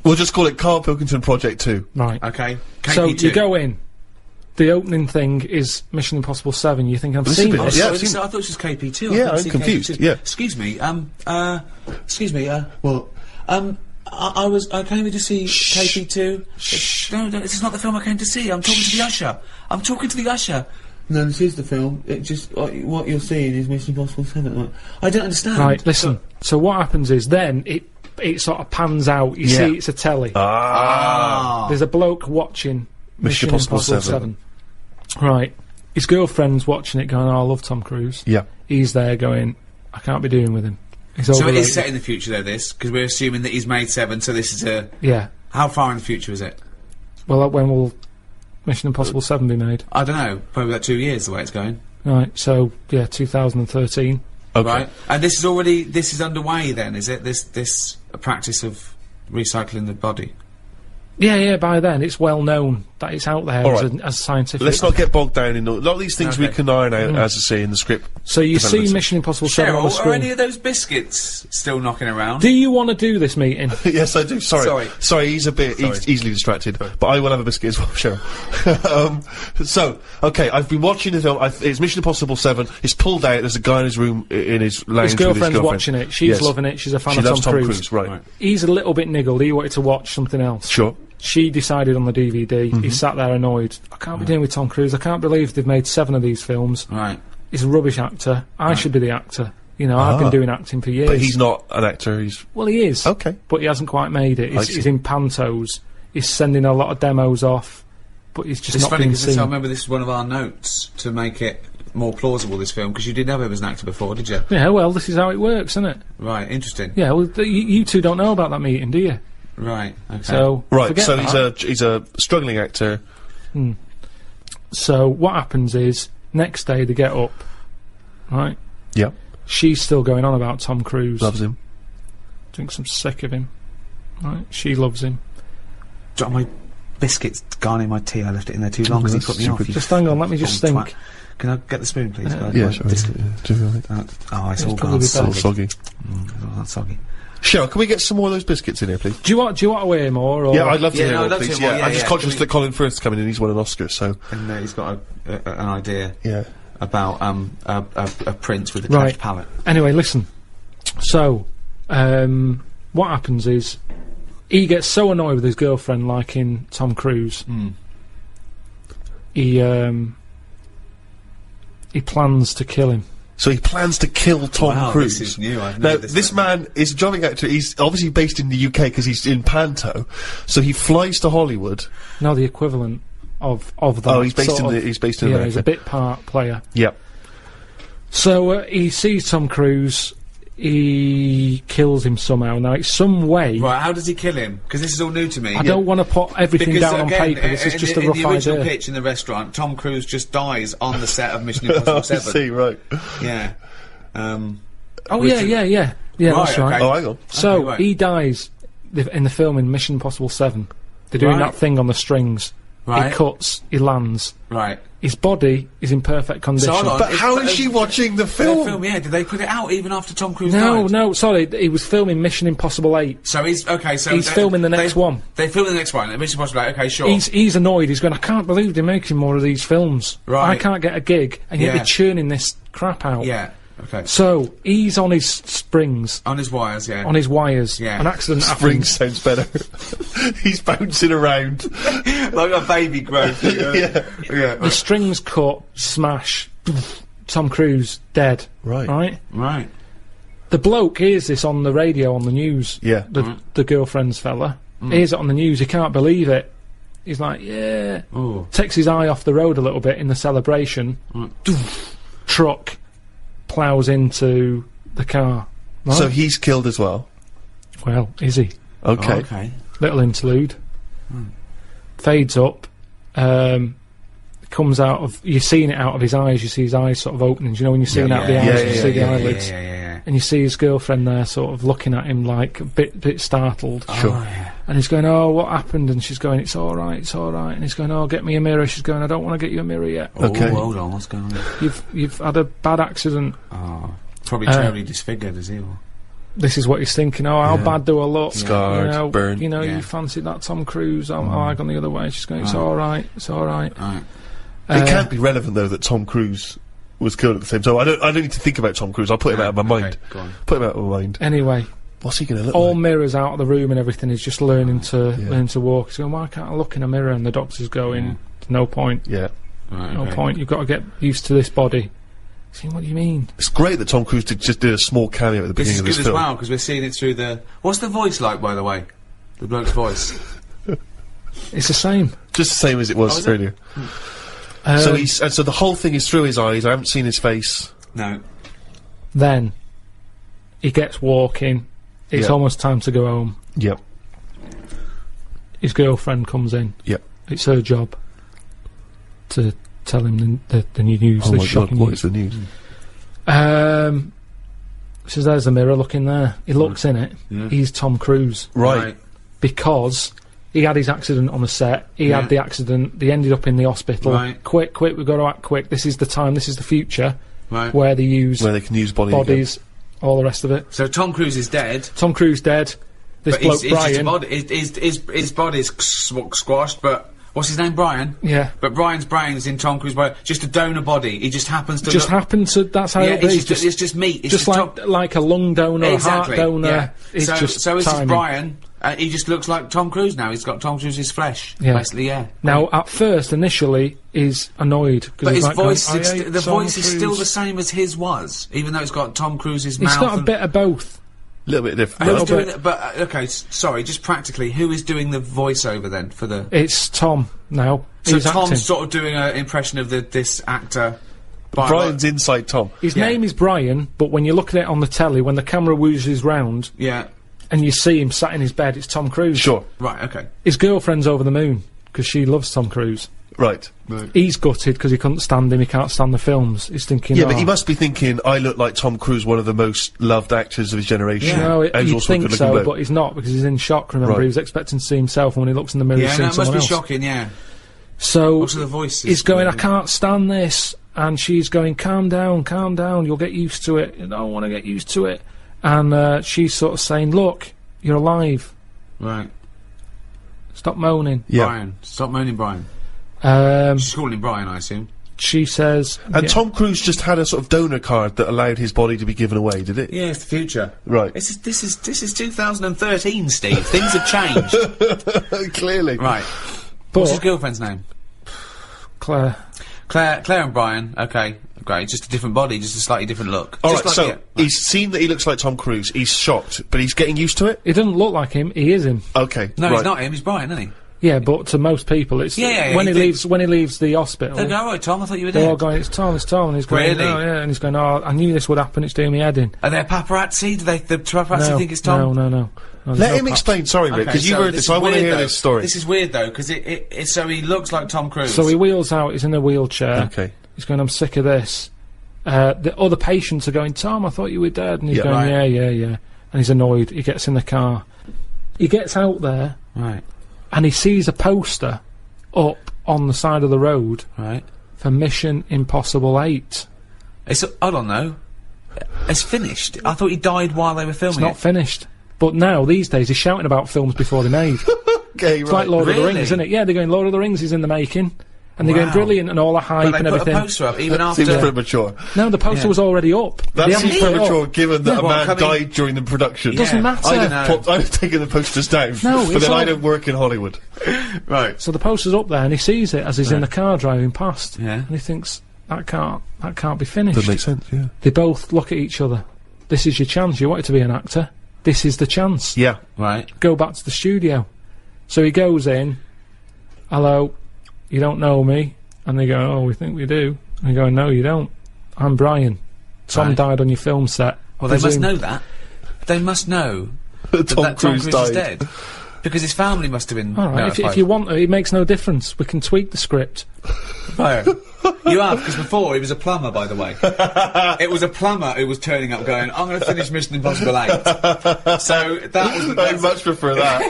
We'll just call it Karl Pilkington Project 2. Right. Okay. KP2. So you go in. The opening thing is Mission Impossible 7. You think I've This is seen a bit- this? yeah, sorry, I've seen- I thought it was just KP2. Yeah, I I'm thought confused, KP2. yeah. Excuse me. Well, I came here to see KP2. No, this is not the film I came to see. I'm talking to the usher. I'm talking to the usher. No, this is the film. It just what you're seeing is Mission Impossible 7. I don't understand. Right, listen. So what happens is then it sort of pans out. You see it's a telly. There's a bloke watching Mission Impossible 7. Right. His girlfriend's watching it going, oh, I love Tom Cruise. Yeah. He's there going, I can't be doing with him. He's So it overrated. is set in the future, though, this, because we're assuming that he's made 7, so this is a... Yeah. How far in the future is it? Well, when will Mission Impossible 7 be made? I don't know. Probably about 2 years, the way it's going. Right, so, yeah, 2013. Okay. Right? And this is underway then, is it? This practice of recycling the body? Yeah, by then it's well known that it's out there All as, right. as scientific. Let's not get bogged down in a lot of these things we Okay. can iron out, as I say, in the script. So you see developments. Mission Impossible 7 on the Cheryl, are any screen. of those biscuits still knocking around? Do you want to do this meeting? Yes, I do. Sorry. He's a bit easily distracted, but I will have a biscuit as well, Cheryl. So, okay, I've been watching the film. It's Mission Impossible 7. It's pulled out. There's a guy in his room, in his lounge His with girlfriend's his girlfriend. watching it. She's Yes. loving it. She's a fan She of loves Tom Tom Cruise. Cruise, right. Right. He's a little bit niggled. He wanted to watch something else. Sure. She decided on the DVD. He sat there annoyed. I can't be dealing with Tom Cruise. I can't believe they've made 7 of these films. Right. He's a rubbish actor. I should be the actor. You know, I've been doing acting for years. But he's not an actor, he's... Well, he is. Okay. But he hasn't quite made it. I He's, see. he's in pantos. He's sending a lot of demos off, but he's just It's not funny being because I seen. remember this is one of our notes to make it more plausible, this film, because you didn't know him as an actor before, did you? Yeah, well, this is how it works, isn't it? Right, interesting. Yeah, well, you two don't know about that meeting, do you? Right, okay. So, Right, forget so that. he's a struggling actor. So, what happens is, next day they get up, right? Yeah. She's still going on about Tom Cruise. Loves him. Thinks I'm sick of him. Right? She loves him. Got my biscuits gone in my tea. I left it in there too long because he that's put me off. stupid. you Just hang on, let me just fucking think. twat. Can I get the spoon, please? Yeah, sure. Biscuit. Do you want it? Oh, it's all probably gone be So soggy. soggy. Oh, that's soggy. Cheryl, can we get some more of those biscuits in here, please? Do you want to weigh more? Or? Yeah, I'd love to Yeah, hear no, more, I'd love to please. hear more, Yeah, yeah, I'm just yeah. conscious Can we- that Colin Firth's coming in. He's won an Oscar, so And he's got an idea yeah. about a prince with a Right. cleft palate. Anyway, listen. So, what happens is, he gets so annoyed with his girlfriend liking Tom Cruise. He plans to kill him. So he plans to kill Tom Wow, Cruise. this is new. I've Now, never this man is a jobbing actor. He's obviously based in the UK because he's in Panto. So he flies to Hollywood. No, the equivalent of that. Oh, he's based sort in of- he's based in yeah, America. he's a bit part player. Yep. So he sees Tom Cruise. He kills him somehow. Now it's some way. Right, how does he kill him? Because this is all new to me. I don't want to put everything Because down again, on paper. This is just a in rough the original idea. pitch in the restaurant, Tom Cruise just dies on the set of Mission Impossible I 7. see, right. Yeah. Oh Which yeah, is- yeah, yeah, yeah. Right, That's right. okay. Oh, hang on. So Okay, right. he dies in the film in Mission Impossible 7. They're doing Right. that thing on the strings. Right. He cuts. He lands. Right. His body is in perfect condition. hold on. But how is she watching the The film? film, yeah. Did they put it out even after Tom Cruise No, died? no, sorry, he was filming Mission Impossible 8. So he's He's filming the next one. They filming the next one. Mission Impossible. Okay, sure. He's annoyed. He's going, I can't believe they're making more of these films. Right. I can't get a gig, and yet Yeah. they're churning this crap out. Yeah. Okay. So he's on his springs, On his wires, yeah. on his wires. Yeah. An accident Spring happens. sounds better. He's bouncing around. like a baby growth. Yeah. Yeah. The strings cut, smash. Tom Cruise dead. Right. Right. Right. The bloke hears this on the radio, on the news. Yeah. The girlfriend's fella hears it on the news. He can't believe it. He's like, yeah. Ooh. Takes his eye off the road a little bit in the celebration. Truck ploughs into the car. Right? So he's killed as well. Well, is he? Okay. Oh, okay. Little interlude. Fades up. Comes out of. You're seeing it out of his eyes. You see his eyes sort of opening. You know when you're seeing out the eyes, yeah, you yeah, see the yeah, eyelids, Yeah. and you see his girlfriend there, sort of looking at him like a bit startled. Sure. Oh, yeah. And he's going, "Oh, what happened?" And she's going, "It's all right, it's all right." And he's going, "Oh, get me a mirror." She's going, "I don't want to get you a mirror yet. Okay. Oh, hold on. What's going on? You've had a bad accident." Oh, probably terribly disfigured, is he? Or? This is what he's thinking. Oh, how bad do I look? Scarred, you know, burned. You know, Yeah. you fancied that Tom Cruise. I gone the other way. She's going, "It's all right, it's all right." Right. It can't be relevant though that Tom Cruise was killed at the same time. I don't need to think about Tom Cruise. I'll put him out of my mind. Okay, go on. Put him out of my mind. Anyway, What's he going to look all like? mirrors out of the room and everything. He's just learning to walk. He's going, "Why can't I look in a mirror?" And the doctor's going, "No point. Yeah. Right, No okay. point. You've got to get used to this body." He's saying, "What do you mean?" It's great that Tom Cruise just did a small cameo at the This beginning is of good this as film. well because we're seeing it through the. What's the voice like, by the way? The bloke's voice. It's the same. Just the same as it was Oh, is it? earlier. So the whole thing is through his eyes. I haven't seen his face. No. Then he gets walking. It's Yeah. almost time to go home. Yep. His girlfriend comes in. Yep. It's her job to tell him the new news. Oh the my god, shocking what news. is the news? Says there's the mirror. Look in there. He looks in it. Yeah. He's Tom Cruise Right. because he had his accident on the set. He Yeah. had the accident. They ended up in the hospital. Right. Quick! We've got to act quick. This is the time. This is the future Right. where they use Where they can use bodies. bodies, all the rest of it. So Tom Cruise is dead. Tom Cruise dead. This But bloke he's just a Brian. body. His body's squashed, but what's his name? Brian. Yeah. But Brian's brain is in Tom Cruise's body. Just a donor body. He just happens to Just look. happened to. That's how Yeah, it is. it's just meat. It's just like Tom- like a lung donor, exactly. a heart donor. Yeah. It's so just so is this timing. Brian. He just looks like Tom Cruise now. He's got Tom Cruise's flesh. Yeah. Basically, yeah. Now, at first, initially, he's annoyed But he's his like voice, going, is "I hate the Tom voice is still Cruise." the same as his was, even though it's got Tom Cruise's It's mouth. got a and- bit of both. A little bit different. Who's little doing bit. it? But okay, sorry. Just practically, who is doing the voiceover then for the? It's Tom now. So He's Tom's acting. sort of doing an impression of this actor. But Brian's inside Tom. His yeah. name is Brian, but when you look at it on the telly, when the camera wheezes round yeah. and you see him sat in his bed, it's Tom Cruise. Sure. Right. Okay. His girlfriend's over the moon because she loves Tom Cruise. Right. He's gutted because he couldn't stand him. He can't stand the films. He's thinking, Yeah, oh, but he must be thinking, I look like Tom Cruise, one of the most loved actors of his generation. No, And he's you'd also a think good-looking so, bloke. but he's not because he's in shock. Remember, Right. he was expecting to see himself, and when he looks in the mirror, he's Yeah. seeing No, it must someone be else. shocking. Yeah. So Also, the voice. he's going, "I can't stand this," and she's going, calm down, you'll get used to it." I don't want to get used to it. And she's sort of saying, "Look, you're alive. Right. Stop moaning." Yeah. Brian. Stop moaning, Brian. She's calling him Brian, I assume. She says, And yeah, Tom Cruise just had a sort of donor card that allowed his body to be given away, did it? Yeah, it's the future. Right. This is 2013, Steve. Things have changed. Clearly. Right. What's his but girlfriend's name? Claire, Claire and Brian. Okay, great. Just a different body, just a slightly different look. All Just right, like so he's seen that he looks like Tom Cruise. He's shocked, but he's getting used to it. he doesn't look like him. He is him. Okay. No, right. he's not him. He's Brian, isn't he? Yeah, but to most people, it's Yeah, when he he thinks- leaves the hospital. They go, all right, Tom. I thought you were They're all dead. going, it's Tom, and he's going, Really? "Oh, yeah," and he's going, "Oh, I knew this would happen, it's doing me head in." Are there paparazzi? Do the paparazzi No, think it's Tom? no. there's Let no him pap- explain. Sorry, Rick, because you so heard this. I want to weird, hear though. this story. This is weird though, because so he looks like Tom Cruise. So he wheels out, he's in a wheelchair. Okay. He's going, "I'm sick of this." The other patients are going, "Tom, I thought you were dead." And he's Yeah. going, Right. yeah. And he's annoyed. He gets in the car. He gets out there right, and he sees a poster up on the side of the road right. for Mission Impossible 8. Hold on, though. It's finished. I thought he died while they were filming It's not finished. But now, these days, he's shouting about films before they're made. Okay, It's like Lord of the Rings, isn't it? Yeah, they're going, Lord of the Rings is in the making. And they're going brilliant and all the hype But and they put everything. a poster up even after... Seems premature. No, the poster was already up. That They haven't seems put it up. premature given that a well, man coming- died during the production. Doesn't matter. I've taken the posters down. No, but it's then I all- don't work in Hollywood. Right. So the poster's up there and he sees it as he's in the car driving past. Yeah. And he thinks, that can't be finished. That makes sense, yeah. They both look at each other. This is your chance. You wanted to be an actor. This is the chance. Yeah. Right. Go back to the studio. So he goes in. Hello, you don't know me. And they go, oh, we think we do. And they go, no, you don't. I'm Brian. Tom Right. died on your film set. Well, they must know that. They must know that Tom Cruise is died. dead. Because his family must have been All right, notified. if you want to, it makes no difference. We can tweak the script. Right. You have, because before he was a plumber, by the way. It was a plumber who was turning up going, I'm going to finish Mission Impossible 8. So that was the I'd much prefer that.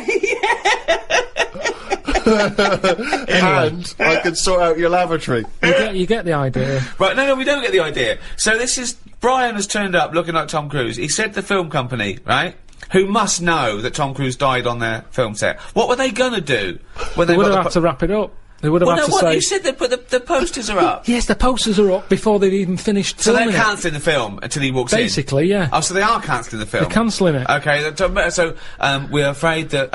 And I can sort out your lavatory. You get the idea. Right, no, we don't get the idea. So this is... Brian has turned up looking like Tom Cruise. He said the film company, right, who must know that Tom Cruise died on their film set. What were they going to do when They they would got have the... had to wrap it up. They would have Well, had no, to what? say... You said they put the posters are up. Yes, the posters are up before they've even finished So they're filming it. cancelling the film until he walks in? Basically, yeah. Oh, so they are cancelling the film? They're cancelling it. Okay, so we're afraid that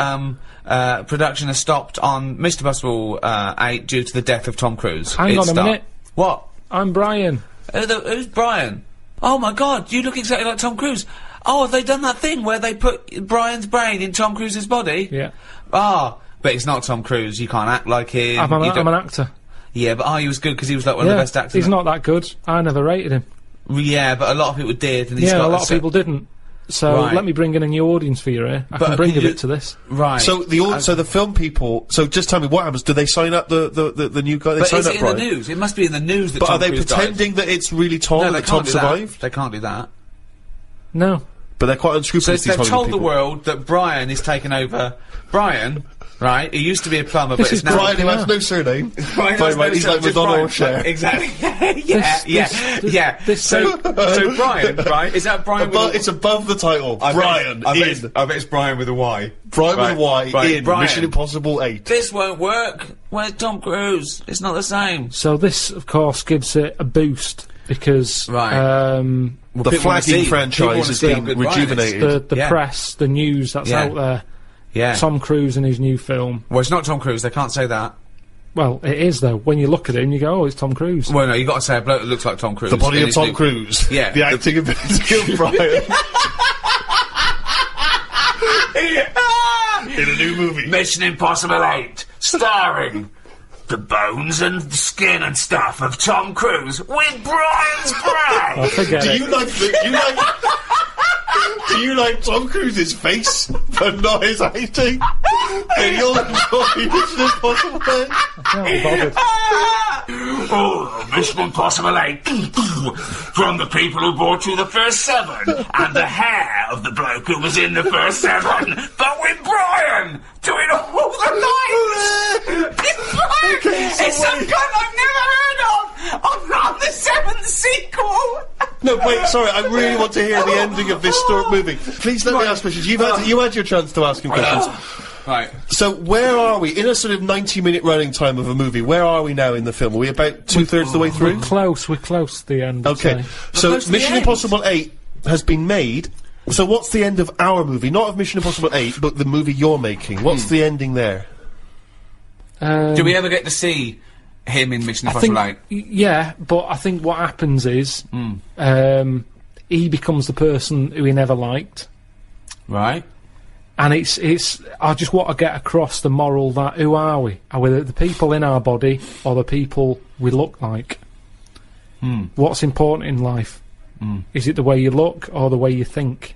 production has stopped on Mr. Impossible 8 due to the death of Tom Cruise. Hang on a minute. What? I'm Brian. Who's Brian? Oh my God, you look exactly like Tom Cruise. Oh, have they done that thing where they put Brian's brain in Tom Cruise's body? Yeah. Ah, but it's not Tom Cruise. You can't act like him. I'm an actor. Yeah, but he was good because he was like one of the best actors. He's not that good. I never rated him. Yeah, but a lot of people did, and he's Yeah, got a lot of people didn't. So Right. let me bring in a new audience for you here. I But can bring can a you- bit to this. Right. So the film people. So just tell me what happens. Do they sign up the new guy? They But sign is up it in Brian? the news? It must be in the news that But Tom are they Cruise pretending that it's really Tom died. and No, they that Tom can't do that. survived? They can't do that. No. But they're quite So unscrupulous. they've these told Hollywood the people. world that Brian is taking over. Brian, right? He used to be a plumber, This but is it's now. Brian, who has no surname. Brian Fine, has right, no he's sense, like just Madonna Brian. or Cher. Exactly. yeah. this- So Brian, right? Is that Brian? But with it's above the title. Brian I bet in. I bet it's Brian with a Y. Brian with a Y Right, in Brian. Mission Impossible 8. This won't work. Where's Tom Cruise? It's not the same. So this, of course, gives it a boost because Right. The people wanna flagging see- people franchise wanna has see how been good Brian is. rejuvenated. the Yeah. press, the news that's Yeah. out there. Yeah. Tom Cruise and his new film. Well, it's not Tom Cruise. They can't say that. Well, it is though. When you look at him, you go, "Oh, it's Tom Cruise." Well, no, you got to say a bloke that looks like Tom Cruise. The body in of his Tom new- Cruise. Yeah. The acting ability of Brian. In a new movie. Mission Impossible 8, starring the bones and skin and stuff of Tom Cruise with Brian's Oh, brain. forget Do it. you like Tom Cruise's face, but not his acting? And you'll enjoy Mission Impossible 8? Can't be bothered. Oh, Mission Impossible 8 from the people who brought you the first 7 and the hair of the bloke who was in the first 7, but with Brian doing all the lines. It's Brian. It's some guy I've never heard of on the 7th sequel. No, wait, sorry, I really want to hear the ending of this movie. Please let me ask questions. You had your chance to ask him questions. Right. So where are we? In a sort of 90-minute running time of a movie, where are we now in the film? Are we about two-thirds of the way through? We're close to the end. I'd Okay, say. so close to the Mission end. Impossible 8 has been made. So what's the end of our movie? Not of Mission Impossible 8, but the movie you're making. What's the ending there? Do we ever get to see him in Mission I think, Impossible 8? yeah, but I think what happens is he becomes the person who he never liked, Right. and it's. I just want to get across the moral that who are we? Are we the people in our body or the people we look like? What's important in life? Is it the way you look or the way you think?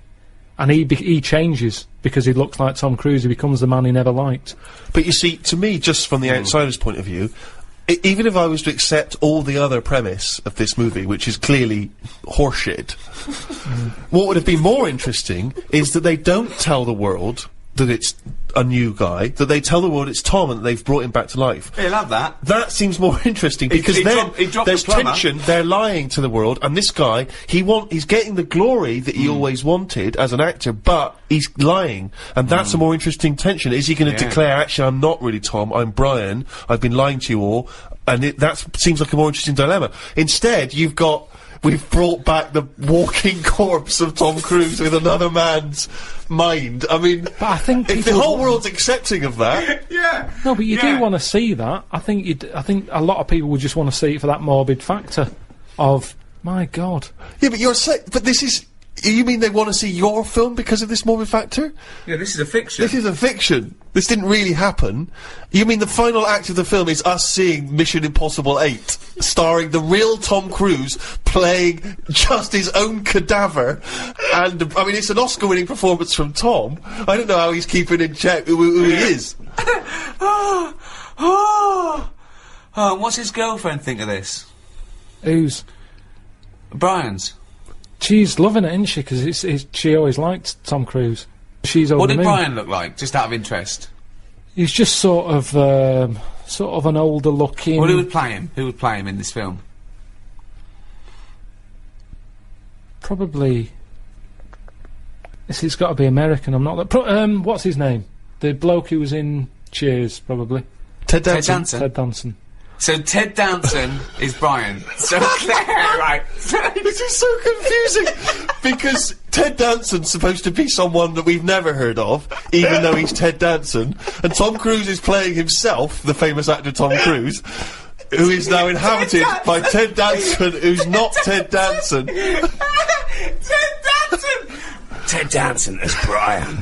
And he changes because he looks like Tom Cruise. He becomes the man he never liked. But you see, to me, just from the outsider's point of view, even if I was to accept all the other premise of this movie, which is clearly horseshit, what would have been more interesting is that they don't tell the world that it's a new guy, that they tell the world it's Tom and that they've brought him back to life. He'll have that. That seems more interesting because then there's tension. They're lying to the world, and this guy, he's getting the glory that he always wanted as an actor, but he's lying, and that's a more interesting tension. Is he going to declare, actually, I'm not really Tom, I'm Brian, I've been lying to you all, and that seems like a more interesting dilemma. Instead, we've brought back the walking corpse of Tom Cruise with another man's mind. I mean, but I think if the whole world's accepting of that, no, but you do want to see that. I think a lot of people would just want to see it for that morbid factor of my God. Yeah, but this is. You mean they want to see your film because of this morbid factor? Yeah, this is a fiction. This is a fiction. This didn't really happen. You mean the final act of the film is us seeing Mission Impossible 8, starring the real Tom Cruise playing just his own cadaver, and, I mean, it's an Oscar-winning performance from Tom. I don't know how he's keeping in check who he is. What's his girlfriend think of this? Who's? Brian's. She's loving it, isn't she? Because she always liked Tom Cruise. She's over What did the moon. Brian look like, just out of interest? He's just sort of an older looking. Well, who would play him? Who would play him in this film? Probably. It's got to be American. I'm not that. What's his name? The bloke who was in Cheers, probably. Ted Danson. Ted Danson. So Ted Danson is Brian. So right. This is so confusing because Ted Danson's supposed to be someone that we've never heard of, even though he's Ted Danson, and Tom Cruise is playing himself, the famous actor Tom Cruise, who is now inhabited by Ted Danson, who's not Ted Danson. Ted Danson. Ted Danson as Brian.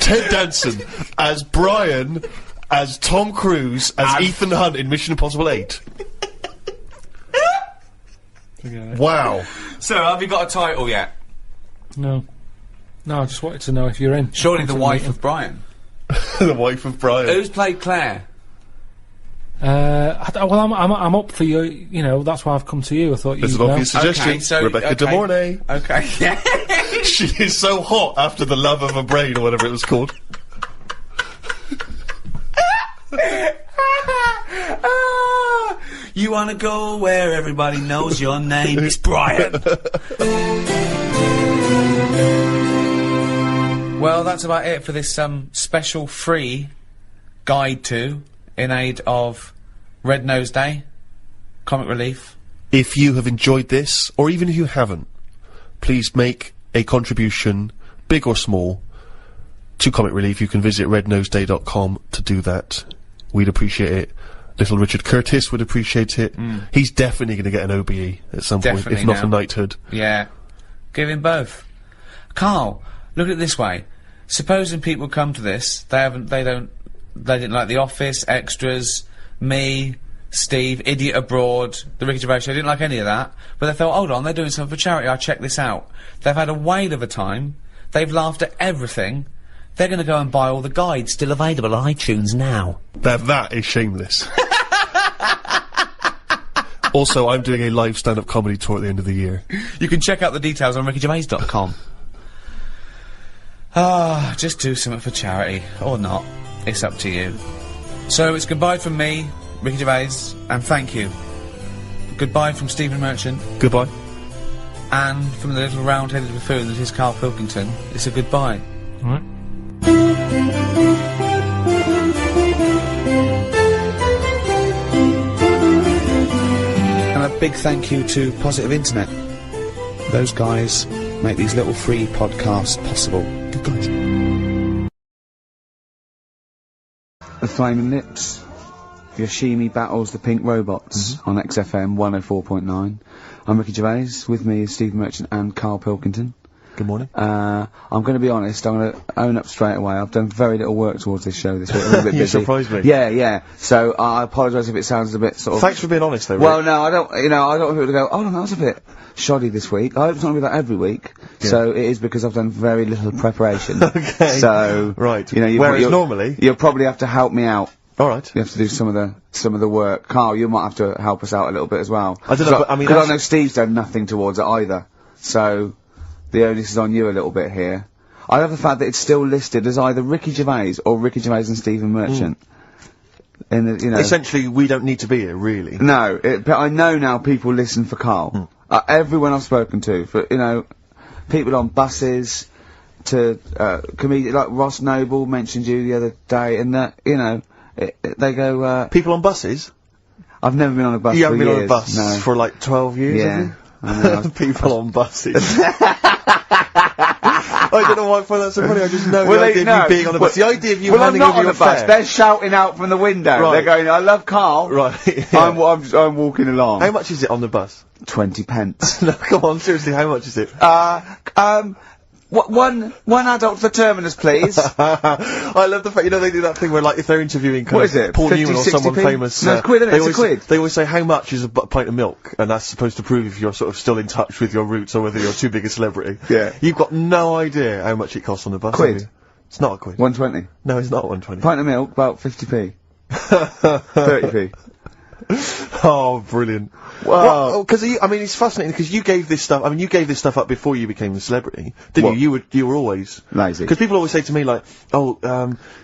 Ted Danson as Brian. As Tom Cruise, as Ethan Hunt in Mission Impossible 8. Wow. So, have you got a title yet? No, I just wanted to know if you're in. Surely the wife of Brian. The wife of Brian. Who's played Claire? Well, I'm up for you. You know, that's why I've come to you. I thought There's you'd an know. obvious suggestion. Rebecca De Mornay. Okay. Yeah. She is so hot after The Love of a Brain or whatever it was called. You wanna go where everybody knows your name? It's Brian. Well, that's about it for this special free guide to in aid of Red Nose Day, Comic Relief. If you have enjoyed this, or even if you haven't, please make a contribution, big or small, to Comic Relief. You can visit rednoseday.com to do that. We'd appreciate it. Little Richard Curtis would appreciate it. He's definitely going to get an OBE at some point, if not a knighthood. Yeah. Give him both. Carl, look at it this way. Supposing people come to this, they didn't like The Office, Extras, me, Steve, Idiot Abroad, The Ricky Gervais Show, they didn't like any of that, but they thought, hold on, they're doing something for charity, I'll check this out. They've had a whale of a time, they've laughed at everything, they're going to go and buy all the guides, still available on iTunes now. That is shameless. Also, I'm doing a live stand-up comedy tour at the end of the year. You can check out the details on rickygervais.com. Just do something for charity, or not. It's up to you. So, it's goodbye from me, Ricky Gervais, and thank you. Goodbye from Stephen Merchant. Goodbye. And from the little round-headed buffoon that is Karl Pilkington, it's a goodbye. Alright. And a big thank you to Positive Internet. Those guys make these little free podcasts possible. Good guys. The Flaming Lips. Yoshimi battles the Pink Robots on XFM 104.9. I'm Ricky Gervais. With me is Stephen Merchant and Karl Pilkington. Good morning. I'm going to be honest, I'm going to own up straight away. I've done very little work towards this show this week. I'm a bit busy. You surprised me. Yeah. So I apologise if it sounds a bit sort of... Thanks for being honest, though, Rick. Well, no, I don't want people to go, oh, no, that was a bit shoddy this week. I hope it's not going to be that every week. Yeah. So it is because I've done very little preparation. Okay. So... Right. You know, whereas normally... You'll probably have to help me out. All right. You have to do some of the work. Carl, you might have to help us out a little bit as well. I don't know, but I mean... Because I know Steve's done nothing towards it either. So... The onus is on you a little bit here. I love the fact that it's still listed as either Ricky Gervais or Ricky Gervais and Stephen Merchant. In the, you know. Essentially, we don't need to be here, really. No, but I know now people listen for Karl. Everyone I've spoken to, for, you know, people on buses, to, comedians, like Ross Noble mentioned you the other day, and that, you know, they go, People on buses? I've never been on a bus You for haven't been years. on a bus No. for like 12 years, Yeah. have you? I know. People on buses. I don't know why I find that so funny. I just know Well, the idea of you being on a bus. The idea of you well, I'm handing not over on your the bus. fare. They're shouting out from the window. Right. They're going, "I love Karl." Right. Yeah. I'm walking along. How much is it on the bus? 20 pence. No, come on, seriously, how much is it? One adult for Terminus, please. I love the fact, you know, they do that thing where, like, if they're interviewing kind What of is it, Paul 50, Newman or 60p? someone famous, No, it's quid, isn't it? they It's a always, quid. they always say, how much is a pint of milk? And that's supposed to prove if you're sort of still in touch with your roots or whether you're too big a celebrity. Yeah. You've got no idea how much it costs on the bus. Quid? have you? It's not a quid. 120. No, it's not 120. Pint of milk, about 50p. 30p. Oh, brilliant. Wow. Because I mean, it's fascinating because you gave this stuff. I mean, you gave this stuff up before you became a celebrity, didn't What? you? You were always Lazy. Because people always say to me like, "Oh,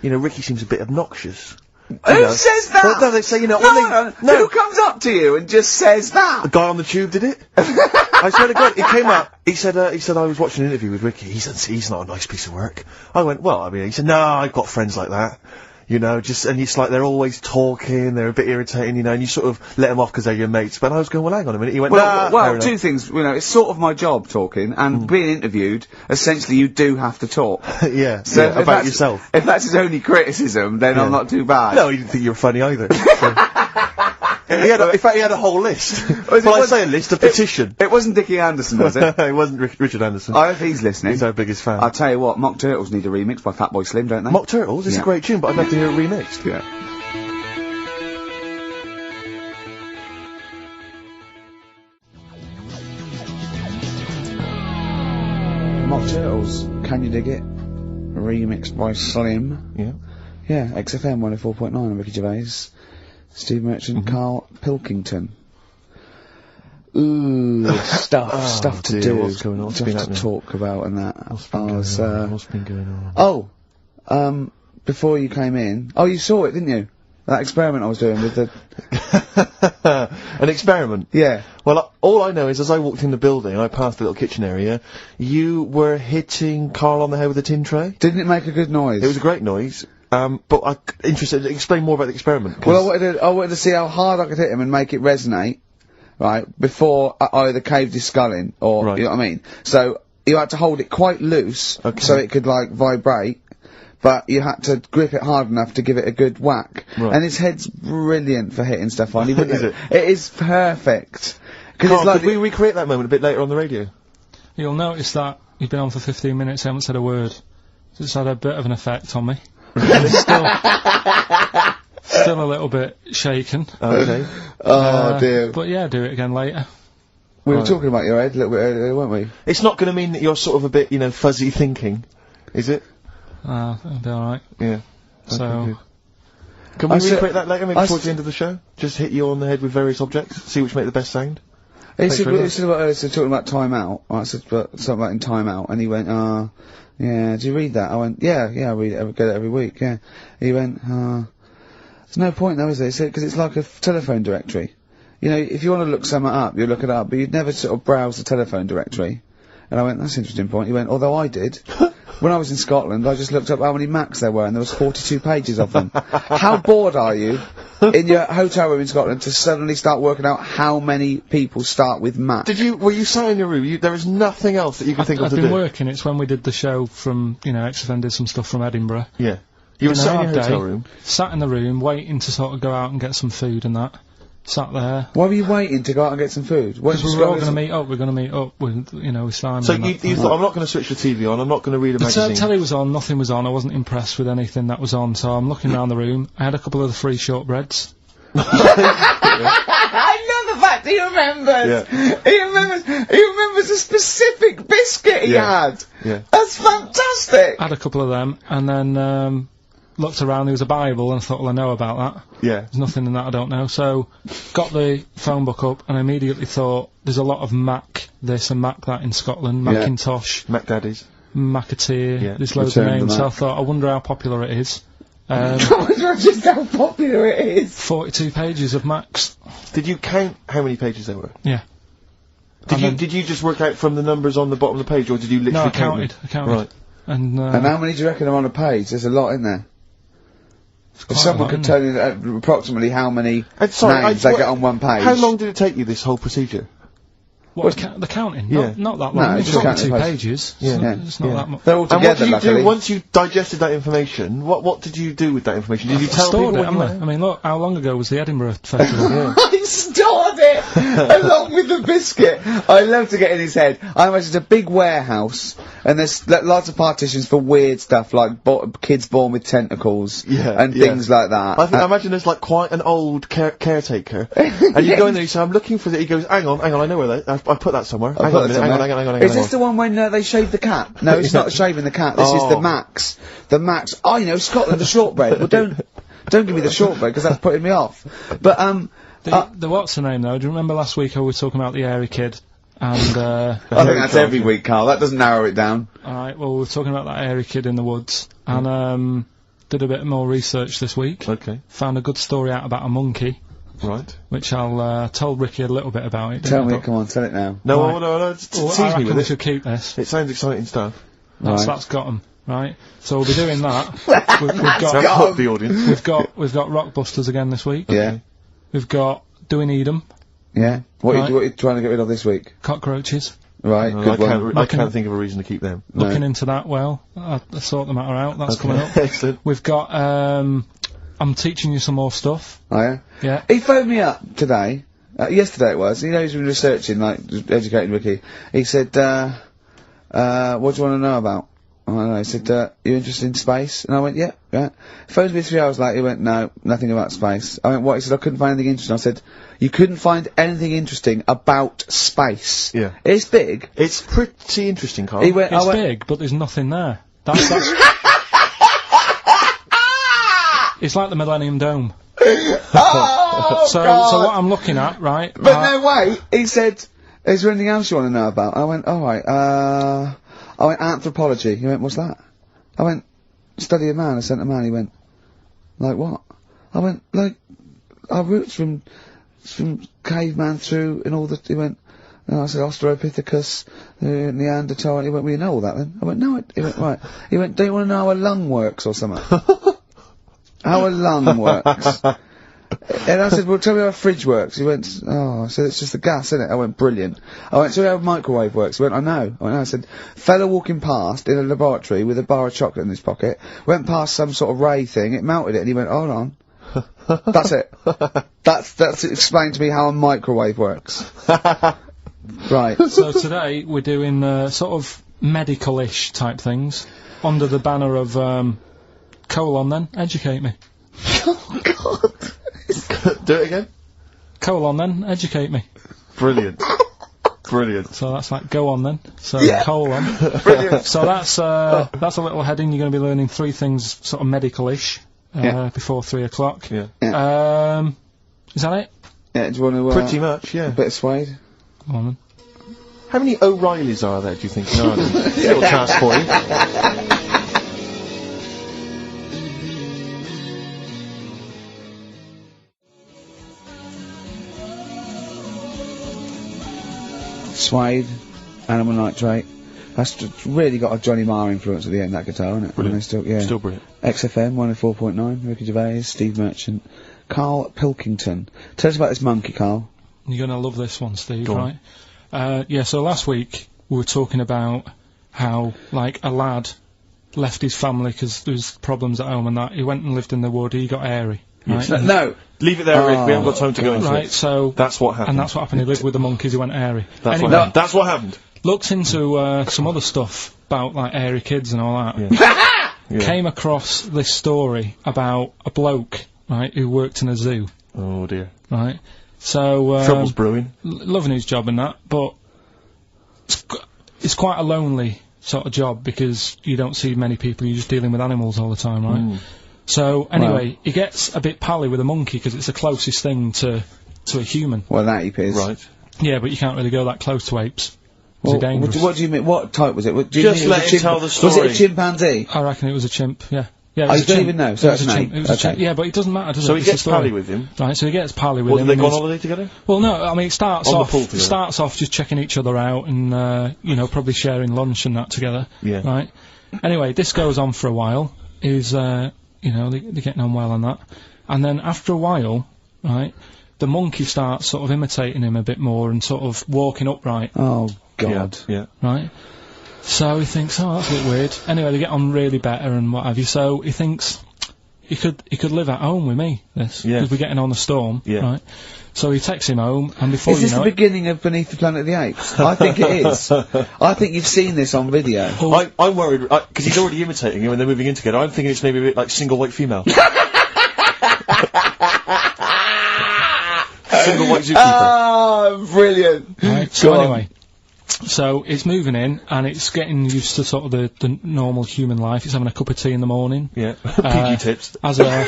you know, Ricky seems a bit obnoxious." Who says that? Well, no, they say, you know, Who comes up to you and just says that? The guy on the tube did it. I swear to God, he came up. He said I was watching an interview with Ricky. He said he's not a nice piece of work. I went, well, I mean, he said, no, I've got friends like that. You know, and it's like they're always talking, they're a bit irritating, you know, and you sort of let them off because they're your mates. But I was going, well, hang on a minute. He went, Well, no, fair enough. two things, you know, it's sort of my job talking, and being interviewed, essentially you do have to talk. yeah, So yeah, if about that's- yourself. If that's his only criticism, then I'm not too bad. No, he didn't think you were funny either. So. In fact, he had a whole list. Was it- Well, I say a list, a petition. It wasn't Dickie Anderson, was it? It wasn't Richard Anderson. I hope he's listening. He's our biggest fan. I'll tell you what, Mock Turtles need a remix by Fatboy Slim, don't they? Mock Turtles, it's Yeah. a great tune, but I'd like to hear it remixed. Yeah. Mock Turtles, Can You Dig It? Remixed by Slim. Yeah. Yeah, XFM 104.9 on Ricky Gervais. Steve Merchant, Karl Pilkington. Ooh, stuff to dear, do. what's going on? What's Stuff been to happening? talk about and that. What's been going on? Before you came in, you saw it, didn't you? That experiment I was doing with the... An experiment? Yeah. Well, all I know is as I walked in the building, I passed the little kitchen area, you were hitting Karl on the head with a tin tray. Didn't it make a good noise? It was a great noise. But I'm interested to explain more about the experiment. 'cause- Well, I wanted to see how hard I could hit him and make it resonate, right, before I either caved his skull in, or, Right. you know what I mean? So, you had to hold it quite loose, Okay. so it could, like, vibrate, but you had to grip it hard enough to give it a good whack. Right. And his head's brilliant for hitting stuff on. Is it? It is perfect. 'Cause Karl, it's like could we recreate that moment a bit later on the radio? You'll notice that you've been on for 15 minutes, I haven't said a word. So it's had a bit of an effect on me. It's still a little bit shaken. Okay. oh dear. But yeah, do it again later. We were Right. talking about your head a little bit earlier, weren't we? It's not going to mean that you're sort of a bit, you know, fuzzy thinking, is it? It'll be alright. Yeah. So, good. Can we I said- recreate that later, maybe I towards the end of the show? Just hit you on the head with various objects, see which make the best sound? He Thanks said, very he much. said about, talking about Time Out. I said something about in Time Out, and he went, yeah, do you read that? I went, yeah, I read it, I get it every week, yeah. He went, there's no point though, is there? He said, because it's like a telephone directory. You know, if you want to look something up, you look it up, but you'd never sort of browse the telephone directory. And I went, that's an interesting point. He went, although I did. When I was in Scotland, I just looked up how many Macs there were, and there was 42 pages of them. How bored are you in your hotel room in Scotland to suddenly start working out how many people start with Mac? Were you sat in your room? There is nothing else that you can think of I've to been do? working, it's when we did the show from, you know, XFM did some stuff from Edinburgh. Yeah. You were Been a sat in hard your hotel day, room? Sat in the room, waiting to sort of go out and get some food and that. Sat there. Why were you waiting to go out and get some food? Because we were all going to meat up, we're going to meet up with, you know, with Simon. So and you that. thought, I'm not going to switch the TV on, I'm not going to read a The magazine. telly was on, nothing was on, I wasn't impressed with anything that was on, so I'm looking around the room. I had a couple of the free shortbreads. I love the fact he remembers. Yeah. He remembers a specific biscuit he had. Yeah. That's fantastic. Had a couple of them, and then, looked around, there was a Bible, and I thought, well, I know about that. Yeah. There's nothing in that I don't know. So, got the phone book up, and I immediately thought, there's a lot of Mac this and Mac that in Scotland, Macintosh. Mac Daddies. McAteer. Yeah. There's loads of Return to names. So I Mac. thought, I wonder how popular it is. Just how popular it is. 42 pages of Max. Did you count how many pages there were? Yeah. Did you just work out from the numbers on the bottom of the page, or did you literally No, I count them? counted. Right. And how many do you reckon are on a page? There's a lot in there. If quite a someone lot, could isn't tell you approximately how many Sorry, names they get on one page. How long did it take you, this whole procedure? What, the counting? Yeah. Not that No, long. it's It's just only counting 2 pages. pages. Yeah. It's Yeah. not, it's not that much. They're all And what together, did you luckily. do once you digested that information? What did you do with that information? Did you tell people Stored it, what you haven't I? I mean, look, how long ago was the Edinburgh Festival? I stored it along with the biscuit. I love to get in his head. I imagine it's a big warehouse, and there's lots of partitions for weird stuff like kids born with tentacles and things like that. I imagine there's like quite an old caretaker, and you go in there. You say, "I'm looking for that." He goes, "Hang on, I know where that. I put that somewhere. Hang on a minute. Hang on. Is this the one when they shave the cat? No, it's not shaving the cat. This is the Max. The Max. Oh, you know, Scotland, the shortbread. Well, don't give me the shortbread because that's putting me off. But The what's the name though? Do you remember last week I was talking about the airy kid? And I think that's every week, Carl. That doesn't narrow it down. Alright, well, we were talking about that airy kid in the woods, and did a bit more research this week. Okay. Found a good story out about a monkey, Right. which I'll told Ricky a little bit about it. Tell didn't I? me, come on, tell it now. No, Right. no. Well, Tease I me reckon we with should it. keep this. It sounds exciting stuff. That's got 'em, right? So we'll be doing that. we've Now got hook the audience. we've got Rockbusters again this week. Yeah. We've got Do We Need 'Em? Yeah. What Right. are you trying to get rid of this week? Cockroaches. Right, No, good one. I can't think of a reason to keep them. No. Looking into that, well, I sort the matter out. That's coming up. Excellent. We've got I'm teaching you some more stuff. Oh, yeah? Yeah. He phoned me up today. Yesterday it was. You know, he's been researching, like, educating Ricky. He said, what do you want to know about? I don't know. He said, you interested in space? And I went, yeah. He phoned me 3 hours later. He went, no, nothing about space. I went, what? He said, I couldn't find anything interesting. I said, you couldn't find anything interesting about space. Yeah. It's big. It's pretty interesting, Carl. He went, It's big, but there's nothing there. That's it's like the Millennium Dome. oh, So God. what I'm looking at, right? But no, wait. He said, is there anything else you want to know about? I went, alright, I went, anthropology. He went, what's that? I went, study a man, I sent a man. He went, like what? I went, like, our roots from caveman through and all the, he went, and I said Australopithecus, Neanderthal. He went, well, you know all that then? I went, no. He went, right. He went, do you want to know how a lung works or something? How a lung works? And I said, well, tell me how a fridge works. He went, oh, I said, it's just the gas, isn't it? I went, brilliant. I went, tell me how a microwave works. He went, I know. I said, fella walking past in a laboratory with a bar of chocolate in his pocket, went past some sort of ray thing, it melted it, and he went, hold on. That's it. That's explained to me how a microwave works. Right. So today we're doing sort of medical-ish type things under the banner of colon. Then educate me. Oh, God. Do it again. Colon. Then educate me. Brilliant. Brilliant. So that's like go on then. So Yeah. colon. Brilliant. So that's a little heading. You're going to be learning 3 things sort of medical-ish before 3 o'clock. Yeah. Is that it? Yeah, do you want to, Pretty much, yeah. a bit of suede? Go on then. How many O'Reillys are there, do you think, in Ireland? Little task for you. Suede, animal nitrate. That's really got a Johnny Marr influence at the end, that guitar, isn't it? Brilliant. Still Brilliant. XFM 104.9, Ricky Gervais, Steve Merchant, Karl Pilkington. Tell us about this monkey, Carl. You're going to love this one, Steve, Go on. right? So last week we were talking about how, like, a lad left his family because there was problems at home and that. He went and lived in the wood, he got airy. Right? No! Leave it there, Rick. We haven't got time to go into Right, it. so... That's what happened. And that's what happened. He lived with the monkeys, he went airy. That's Anyway, what happened. That's what happened. looked into some other stuff about, like, airy kids and all that. Yeah. Came across this story about a bloke, right, who worked in a zoo, Oh dear. right? So, Trouble's brewing. loving his job and that, but it's quite a lonely sort of job because you don't see many people, you're just dealing with animals all the time, right? So, anyway, he gets a bit pally with a monkey because it's the closest thing to a human. Well, that ape is. Right. Yeah, but you can't really go that close to apes. Is he dangerous? What do you mean? What type was it? Do you Just mean it was let a him tell the story. Was it a chimpanzee? I reckon it was a chimp, yeah. Yeah, Oh, you don't even know, so it was that's a chimp. an It was a ape. chimp. Okay. Yeah, but it doesn't matter, does it? So he It's a gets story. pally with him. Right, so he gets pally with What, him. did they and go on he's- holiday together? Well, no, I mean, it starts On the off, pool together. starts off just checking each other out and, you know, probably sharing lunch and that together. Yeah. Right? Anyway, this goes on for a while. You know, they're getting on well on that. And then after a while, right, the monkey starts sort of imitating him a bit more and sort of walking upright, Oh, God. Yeah. right? So he thinks, oh, that's a bit weird. Anyway, they get on really better and what have you, so he thinks he could live at home with me, this. Yeah. Because we're getting on the storm, Yeah. right? So he takes him home, and before Is you this know the it... beginning of Beneath the Planet of the Apes? I think it is. I think you've seen this on video. I'm worried, because he's already imitating him and they're moving in together. I'm thinking it's maybe a bit like Single White Female. Single White Zookeeper. Oh, brilliant. Right, so Go on. anyway, so it's moving in, and it's getting used to sort of the normal human life. It's having a cup of tea in the morning. Yeah. PG tips. As a...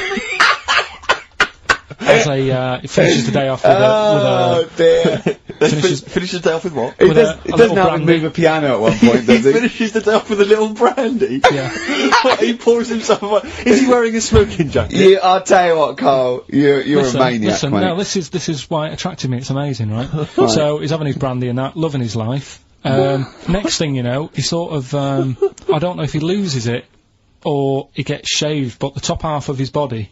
it finishes the day off with Oh, dear. Finishes the day off with what? It with does, a it doesn't little have him brandy. move a piano at one point, He does he? finishes the day off with a little brandy. Yeah. He pours himself a... Is he wearing a smoking jacket? I'll tell you what, Carl, you're Listen, a maniac, listen, mate. no, this is why it attracted me. It's amazing, right? So he's having his brandy and that, loving his life. Next thing you know, he sort of, I don't know if he loses it or he gets shaved, but the top half of his body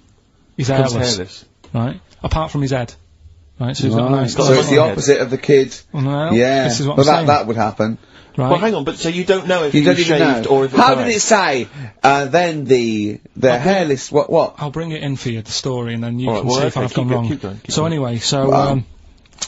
is Becomes hairless, hairless. right? Apart from his head, right? So he's got a nice. So it's the opposite of the kid. Well, Yeah, this is what well, I'm saying. that would happen. Right? Well, hang on, but so you don't know if You he don't was even shaved know. or if it's How dyed? did it say? Then the hairless. What? I'll bring it in for you, the story, and then you All can right, well, see if okay, I've gone keep wrong. going. So anyway, so Wow.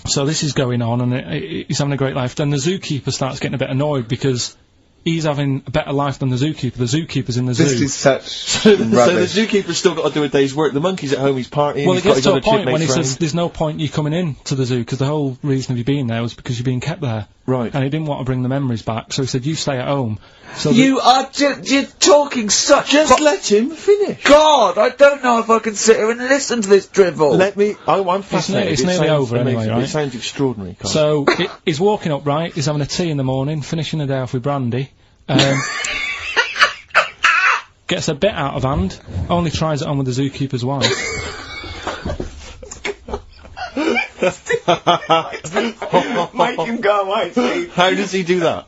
so this is going on, and he's having a great life. Then the zookeeper starts getting a bit annoyed because he's having a better life than the zookeeper. The zookeeper's in the zoo. This is such So the rubbish. zookeeper's still got to do a day's work. The monkey's at home, he's partying. Well, he's it got gets his to a other point when he chipmates says, round. "There's no point you coming in to the zoo because the whole reason of you being there was because you're being kept there." Right. And he didn't want to bring the memories back, so he said, "You stay at home." So You are you're talking such. Just let him finish. God, I don't know if I can sit here and listen to this drivel. Let me. I'm fascinated. it's It nearly sounds over anyway, amazing. right? It sounds extraordinary. Carl. So he's walking upright. He's having a tea in the morning, finishing the day off with brandy. Gets a bit out of hand. Only tries it on with the zookeeper's wife. Make him go away, Steve. How does he do that?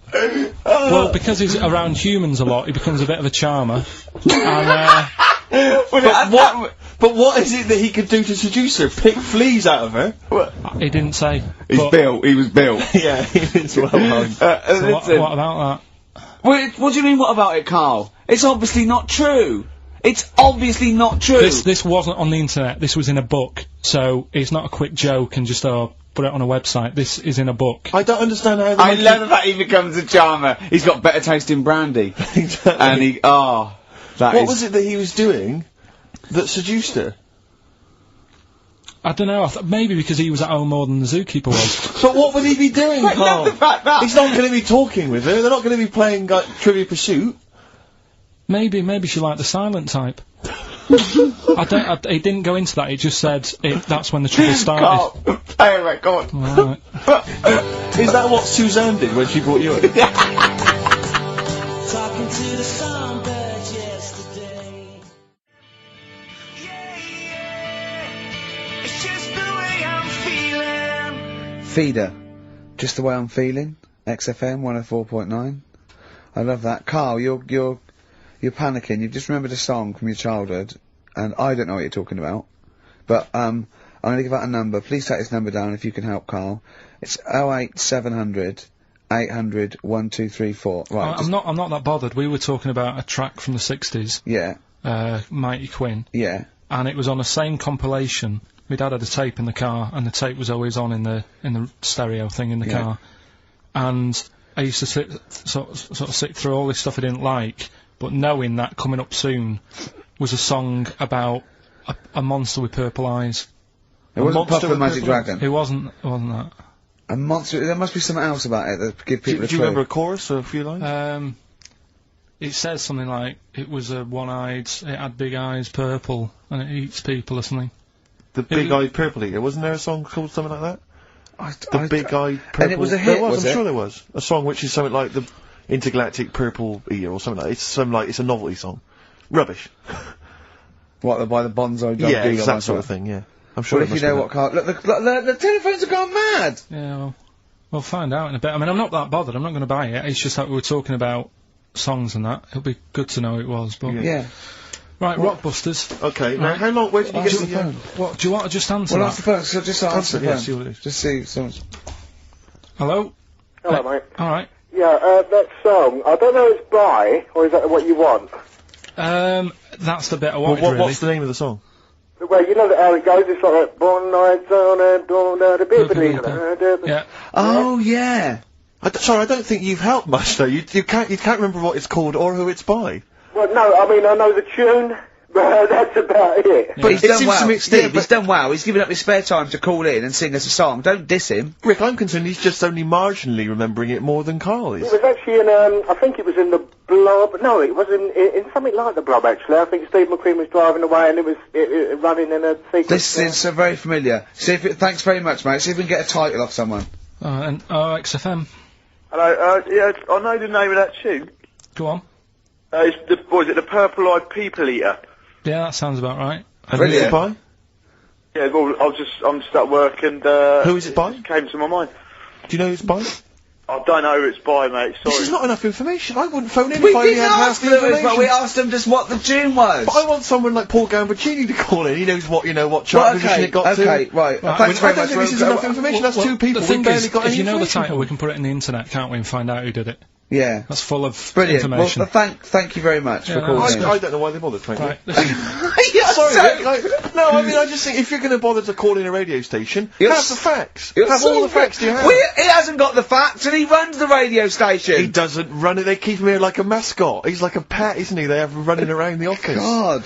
Well, because he's around humans a lot, he becomes a bit of a charmer. And But what is it that he could do to seduce her? Pick fleas out of her? he didn't say. He's but- built. He was built. Yeah, it's well known. So what Listen. about that? What do you mean? What about it, Carl? It's obviously not true. It's obviously not true. This wasn't on the internet. This was in a book. So it's not a quick joke and just put it on a website. This is in a book. I don't understand how the I monkey... love that he becomes a charmer. He's got better taste in brandy. Exactly. And he, that What is- was it that he was doing that seduced her? I don't know. Maybe because he was at home more than the zookeeper was. But what would he be doing, I Carl? love the fact that- He's not going to be talking with her. They're not going to be playing like Trivia Pursuit. Maybe she liked the silent type. It didn't go into that. It just said that's when the trouble started. Carl, play a record. Alright. Is that what Suzanne did when she brought you in? Talking to the songbirds yesterday. It's just the way I'm feeling. Feeder. Just the way I'm feeling. XFM 104.9. I love that. Carl, you're panicking. You've just remembered a song from your childhood, and I don't know what you're talking about. But, I'm gonna give out a number. Please take this number down if you can help, Carl. It's 08700 800 1234. Right. I'm not that bothered. We were talking about a track from the 60s, Yeah. Mighty Quinn, Yeah. and it was on the same compilation. My dad had a tape in the car, and the tape was always on in the stereo thing in the Yeah. car. And I used to sort of sit through all this stuff I didn't like, but knowing that coming up soon was a song about a monster with purple eyes. It wasn't monster Puff the with Magic purple Dragon. It wasn't that. A monster. There must be something else about it that give people Do a you clue. remember a chorus or a few lines? It says something like it was a one-eyed, it had big eyes, purple, and it eats people or something. The Big Eyed Purple Eater. Wasn't there a song called something like that? The Big Eye Purple. And it was a hit, was I'm it? sure there was. A song which is something like the Intergalactic Purple Ear or something like that. It's a novelty song. Rubbish. What, by the Bonzo Dog? Yeah, it's that sort of thing, yeah. I'm sure Well, if you know what Carl... Look, the telephones have gone mad! Yeah, well, we'll find out in a bit. I mean, I'm not that bothered. I'm not going to buy it. It's just that we were talking about songs and that. It'll be good to know who it was, but... Yeah. Right, Rockbusters. Okay, now how long, where did you get Answer the the phone. What, do you want to just answer Well, that? answer the phone, so just answer the yeah, phone. see what it is. Just see someone's... Hello? Hello, mate. Alright. Yeah, that song, I don't know if it's by, or is that what you want? That's the bit I wanted, really. What's the name of the song? Well, you know how it goes, it's like that, Born Nights on a Dawn, Yeah. Oh, yeah! Sorry, I don't think you've helped much though. You can't remember what it's called or who it's by. Well, no, I mean, I know the tune, but that's about it. But he's It done seems well. to me- Steve, yeah, he's done well. He's given up his spare time to call in and sing us a song. Don't diss him. Rick, I'm concerned he's just only marginally remembering it more than Carl It is. was actually in, I think it was in the Blob, no, it was in something like the Blob, actually. I think Steve McQueen was driving away and it was running in a sequence. This is so very familiar. See if thanks very much, mate. See if we can get a title off someone. And XFM. Hello, yeah, I know the name of that tune. Go on. It's the Purple-Eyed People Eater? Yeah, that sounds about right. And who's it by? Yeah, well, I'm just at work and, Who is it by? It came to my mind. Do you know who it's by? I don't know who it's by, mate, sorry. This is not enough information. I wouldn't phone in We if I only didn't had half ask the them as information. well. We asked them just what the tune was. But I want someone like Paul Gambaccini to call in. He knows what chart position it got to. Okay, right. Right, Thanks I very don't much. think this is enough information. That's two people. The thing We've barely is, got if any you know the information. title, we can put it in the internet, can't we, and find out who did it. Yeah. That's full of Brilliant. information. Well, thank you very much for no, calling that's in. good. I don't know why they bothered, frankly. Right, listen. Sorry, Rick, no, I mean, I just think if you're going to bother to call in a radio station, You're have the facts. You're Have so all the facts you have. He hasn't got the facts, and he runs the radio station. He doesn't run it. They keep him here like a mascot. He's like a pet, isn't he? They have him running around the office. God.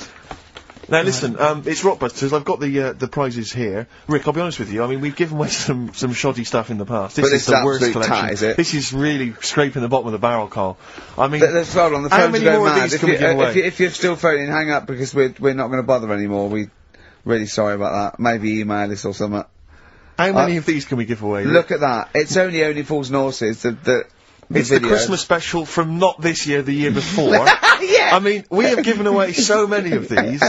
Now listen, it's Rockbusters. I've got the prizes here. Rick, I'll be honest with you. I mean, we've given away some shoddy stuff in the past. This But is it's the worst absolute collection. tat, is it? This is really scraping the bottom of the barrel, Carl. I mean, Let's hold on. The how phones many are going more of mad. these can we give away? If you're still phoning, hang up because we're not going to bother anymore. We really sorry about that. Maybe email us or something. How many of these can we give away? Rick? Look at that. It's only Fools and Horses. The It's video. the Christmas special from not this year, the year before. Yeah. I mean, we have given away so many of these.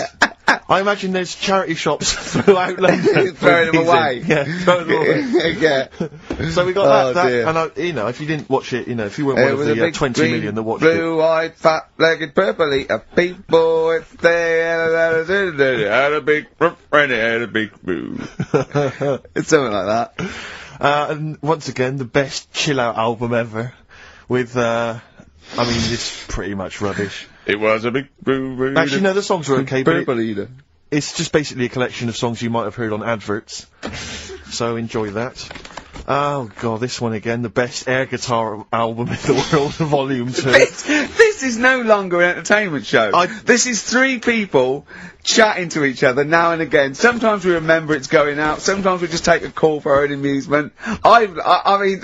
I imagine there's charity shops throughout London. Throwing them these away. in. Yeah, throwing them away. Yeah. So we got that, dear. and if you didn't watch it, if you weren't one of the 20 million that watched it. Blue-eyed, fat-legged, purple-eater people. If they had a big and they had a big boo. It's something like that. And once again, the best chill-out album ever, with, it's pretty much rubbish. It was a big boo. Actually, no, the songs are okay, but Purple-eater. it's just basically a collection of songs you might have heard on adverts. So enjoy that. Oh god, this one again, the best air guitar album in the world, Volume 2. This is no longer an entertainment show. This is three people chatting to each other now and again. Sometimes we remember it's going out. Sometimes we just take a call for our own amusement. I mean,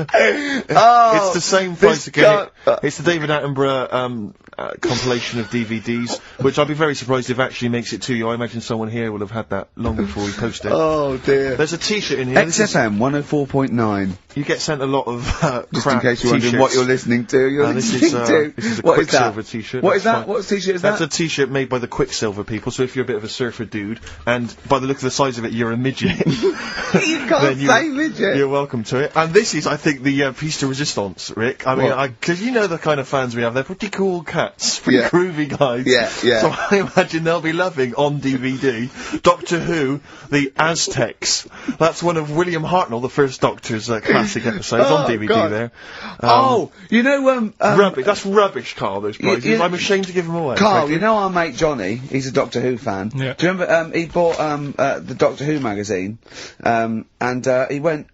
It's the same price again. guy- It's the David Attenborough compilation of DVDs, which I'd be very surprised if actually makes it to you. I imagine someone here will have had that long before we post it. Oh dear. There's a T-shirt in here. This is- XFM 104.9. You get sent a lot of Just crap in case you're wondering T-shirts. what you're listening to. You're This listening is to. this is a What is Quicksilver that? T-shirt. What is That's that? fine. What T-shirt is That's that? a T-shirt made by the Quicksilver people. So if you're a bit of a surfer dude, and by the look of the size of it, you're a midget. You can't say midget. You're welcome to it. And this is, I think, the piece de resistance, Rick. I mean, What? because you know the kind of fans we have. They're pretty cool cats, pretty Yeah. groovy guys. Yeah, yeah. So I imagine they'll be loving on DVD Doctor Who, the Aztecs. That's one of William Hartnell, the first Doctor's classic episodes on DVD. God. There. You know, Rubbish. That's rubbish, Carl. Those prizes. you- I'm ashamed to give them away. Carl, frankly. you know our mate Johnny? He's a Doctor Who fan. Yeah. Do you remember, he bought, the Doctor Who magazine, and he went,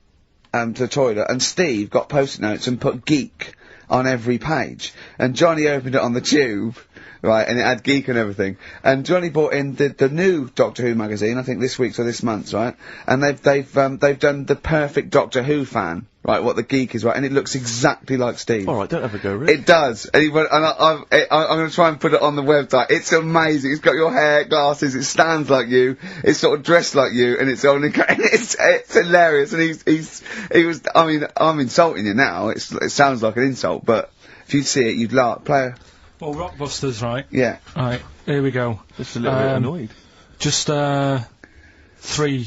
to the toilet, and Steve got post-it notes and put geek on every page. And Johnny opened it on the tube, right, and it had geek and everything. And Johnny bought in the new Doctor Who magazine, I think this week's or this month's, right? And they've done the perfect Doctor Who fan, right, what the geek is, right, and it looks exactly like Steve. Alright, don't ever go, Rick. It does. And, I'm going to try and put it on the website. It's amazing. It's got your hair, glasses, it stands like you, it's sort of dressed like you, and it's only, it's hilarious, and he was, I mean, I'm insulting you now, it sounds like an insult, but if you'd see it, you'd laugh. Play Well, Rockbusters, right? Yeah. Right, here we go. Just a little bit annoyed. Just, 3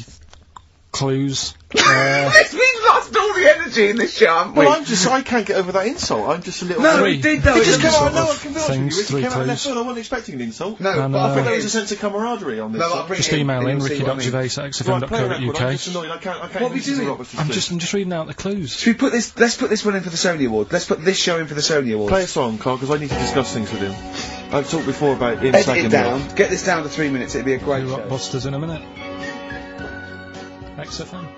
clues. We've lost all the energy in this show, haven't we? Well, I can't get over that insult. I'm just a little... No, Three. we did though. It just came sort out, no, of I can be honest with things, you, Rick, it 3 came out left clues. field, I wasn't expecting an insult. No, And, but I I think thought there it was a is. sense of camaraderie on this. No, I'll bring Just it in, email and in, you'll see what I mean. Right, play a record, I'm ricky.gervais@xfm.co.uk. just annoyed, I can't What are we listen to doing? Rockbusters I'm clues. just reading out the clues. Should we put this, let's put this one in for the Sony Award. Let's put this show in for the Sony Award. Play a song, Carl, because I need to discuss things with him. I've talked before about him Edit slagging it me down, off. get this down to 3 minutes, it'd be a great Do show. Rockbusters in a minute. XFM.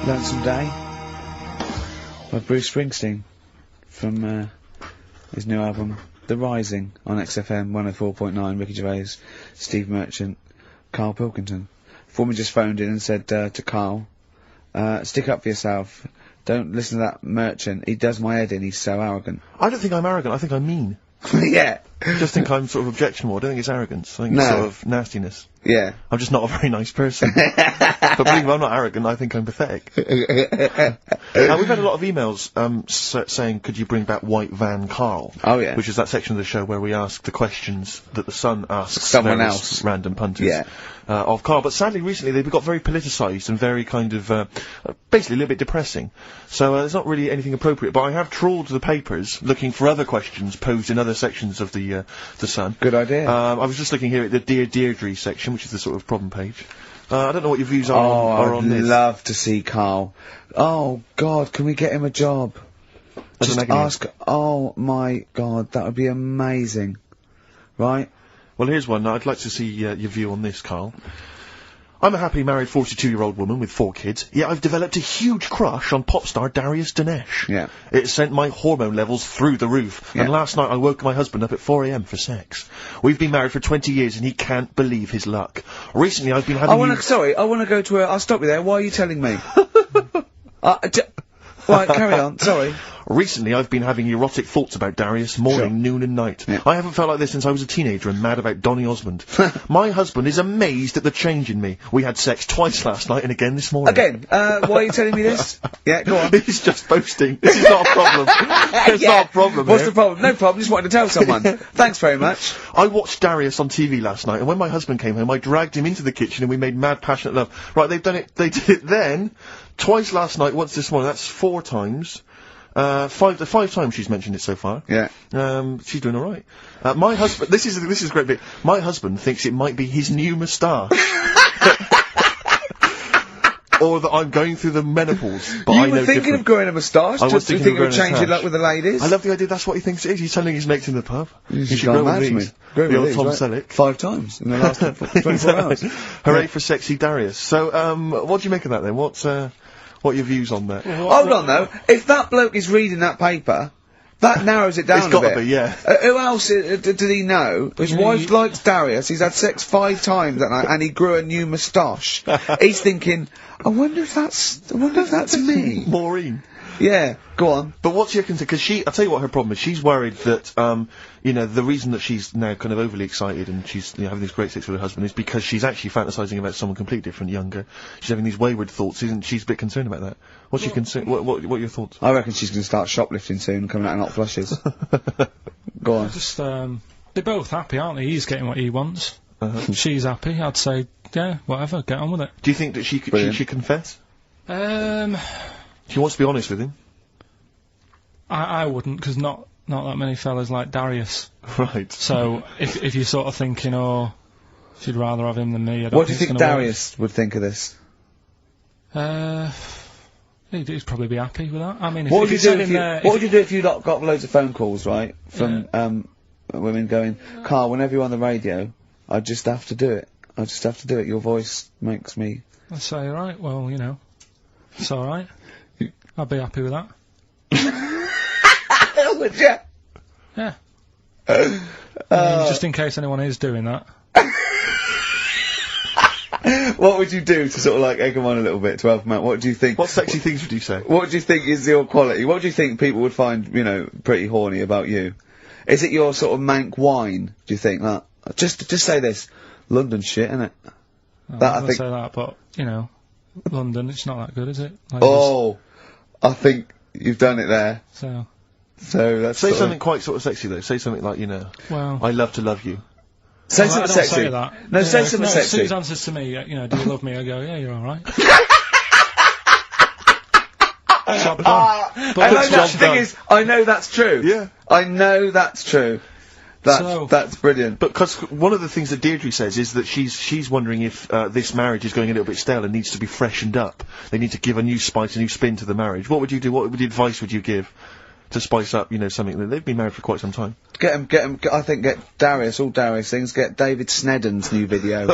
Lonesome Day by Bruce Springsteen from his new album The Rising on XFM 104.9. Ricky Gervais, Steve Merchant, Karl Pilkington. Former just phoned in and said to Karl, stick up for yourself, don't listen to that Merchant, he does my head in, he's so arrogant. I don't think I'm arrogant, I think I'm mean. Yeah. I just think I'm sort of objectionable. I don't think it's arrogance. I think it's No. sort of nastiness. Yeah. I'm just not a very nice person. But believe me, I'm not arrogant, I think I'm pathetic. We've had a lot of emails saying, could you bring back White Van Carl? Oh, yeah. Which is that section of the show where we ask the questions that the Sun asks Someone various else. random punters Yeah. of Carl. But sadly, recently they've got very politicised and very kind of, basically a little bit depressing. So there's not really anything appropriate. But I have trawled the papers looking for other questions posed in other sections of the Sun. Good idea. I was just looking here at the Dear Deirdre section, which is the sort of problem page. I don't know what your views are on I'd this. love to see Karl. Oh, God, can we get him a job? As Just an agony. ask, oh my God, that would be amazing. Right? Well, here's one. I'd like to see your view on this, Carl. I'm a happily married 42-year-old woman with 4 kids, yet I've developed a huge crush on pop star Darius Dinesh. Yeah. It sent my hormone levels through the roof, and Yeah. last night I woke my husband up at 4 a.m. for sex. We've been married for 20 years and he can't believe his luck. Recently I've been having I wanna go to I'll stop you there, why are you telling me? Right, carry on, sorry. Recently, I've been having erotic thoughts about Darius morning, Sure. noon and night. Yeah. I haven't felt like this since I was a teenager and mad about Donny Osmond. My husband is amazed at the change in me. We had sex twice last night and again this morning. Again, why are you telling me this? Yeah, go on. He's just boasting. This is not a problem. It's Yeah. not a problem What's here. the problem? No problem, just wanted to tell someone. Thanks very much. I watched Darius on TV last night, and when my husband came home, I dragged him into the kitchen and we made mad, passionate love. Right, they did it then, twice last night, once this morning. That's 4 times. 5 times she's mentioned it so far. Yeah. She's doing alright. My husband, this is a great bit. My husband thinks it might be his new moustache. Or that I'm going through the menopause, but I You know were thinking different. of growing a moustache? I was Do you thinking think of it would growing a change your moustache. luck with the ladies? I love the idea, that's what he thinks it is. He's telling his mates in the pub. You She's should gone grow mad with for these. me. Grow The with old these, Tom right? Selleck. 5 times in the last 24 hours. Hooray for sexy Darius. So, what do you make of that then? What are your views on that? Hold on though, if that bloke is reading that paper, that narrows it down It's a gotta bit. be, yeah. Who else did he know? His wife likes Darius, he's had sex 5 times that night, and he grew a new moustache. He's thinking, I wonder if that's me. Maureen. Yeah, go on. But what's your concern? Because I'll tell you what her problem is. She's worried that, the reason that she's now kind of overly excited and she's having this great sex with her husband is because she's actually fantasizing about someone completely different, younger. She's having these wayward thoughts, isn't she's a bit concerned about that. What's your concern? What are your thoughts? I reckon she's going to start shoplifting soon and coming out in hot flushes. Go on. Just, they're both happy, aren't they? He's getting what he wants. Uh-huh. She's happy. I'd say, yeah, whatever, get on with it. Do you think that she Brilliant. should confess? She wants to be honest with him. I wouldn't, because not that many fellas like Darius. Right. So, if you're sort of thinking, oh, she'd rather have him than me, I don't What do you it's think gonna Darius would think of this? work. He'd probably be happy with that. I mean, if What would you it do said if in you, there, what would you do if you got loads of phone calls, right, from, women going, Carl, whenever you're on the radio, I just have to do it. I just have to do it. Your voice makes me... I'd say, right, well, it's alright. I'd be happy with that. Would you? Yeah. I mean, just in case anyone is doing that. What would you do to sort of like egg them on a little bit to help them out? What do you think? What sexy things would you say? What do you think is your quality? What do you think people would find, you know, pretty horny about you? Is it your sort of mank wine? Do you think that? Just say this, London shit, innit? I think say that, but you know, London, it's not that good, is it? Like I think you've done it there. So that's say something quite sort of sexy though. Say something like, you know, well, I love to love you. Say something sexy. Say that. No, say something sexy. Sue answers to me, you know, do you love me? I go, yeah, you're all right. Job done. The thing is, I know that's true. Yeah. I know that's true. That's brilliant. But because one of the things that Deirdre says is that she's wondering if this marriage is going a little bit stale and needs to be freshened up. They need to give a new spice, a new spin to the marriage. What would you do? What advice would you give to spice up, you know, something that they've been married for quite some time? Get him. I think get Darius, all Darius things. Get David Snedden's new video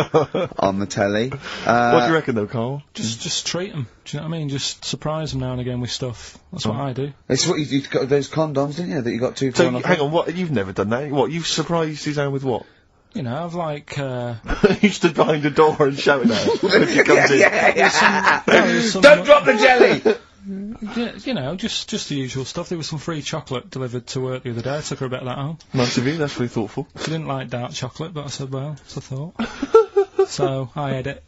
on the telly. What do you reckon, though, Carl? Just treat them. Do you know what I mean? Just surprise them now and again with stuff. That's what I do. It's what you got those condoms, didn't you? That you got too far. So hang on, what? You've never done that? What? You've surprised Suzanne with what? You know, I've like. You stood behind the door and shouted at her when she comes in. Don't drop the jelly. Yeah, you know, just the usual stuff. There was some free chocolate delivered to work the other day. I took her a bit of that home. Nice of you, that's really thoughtful. She didn't like dark chocolate, but I said, well, it's a thought. So, I had it.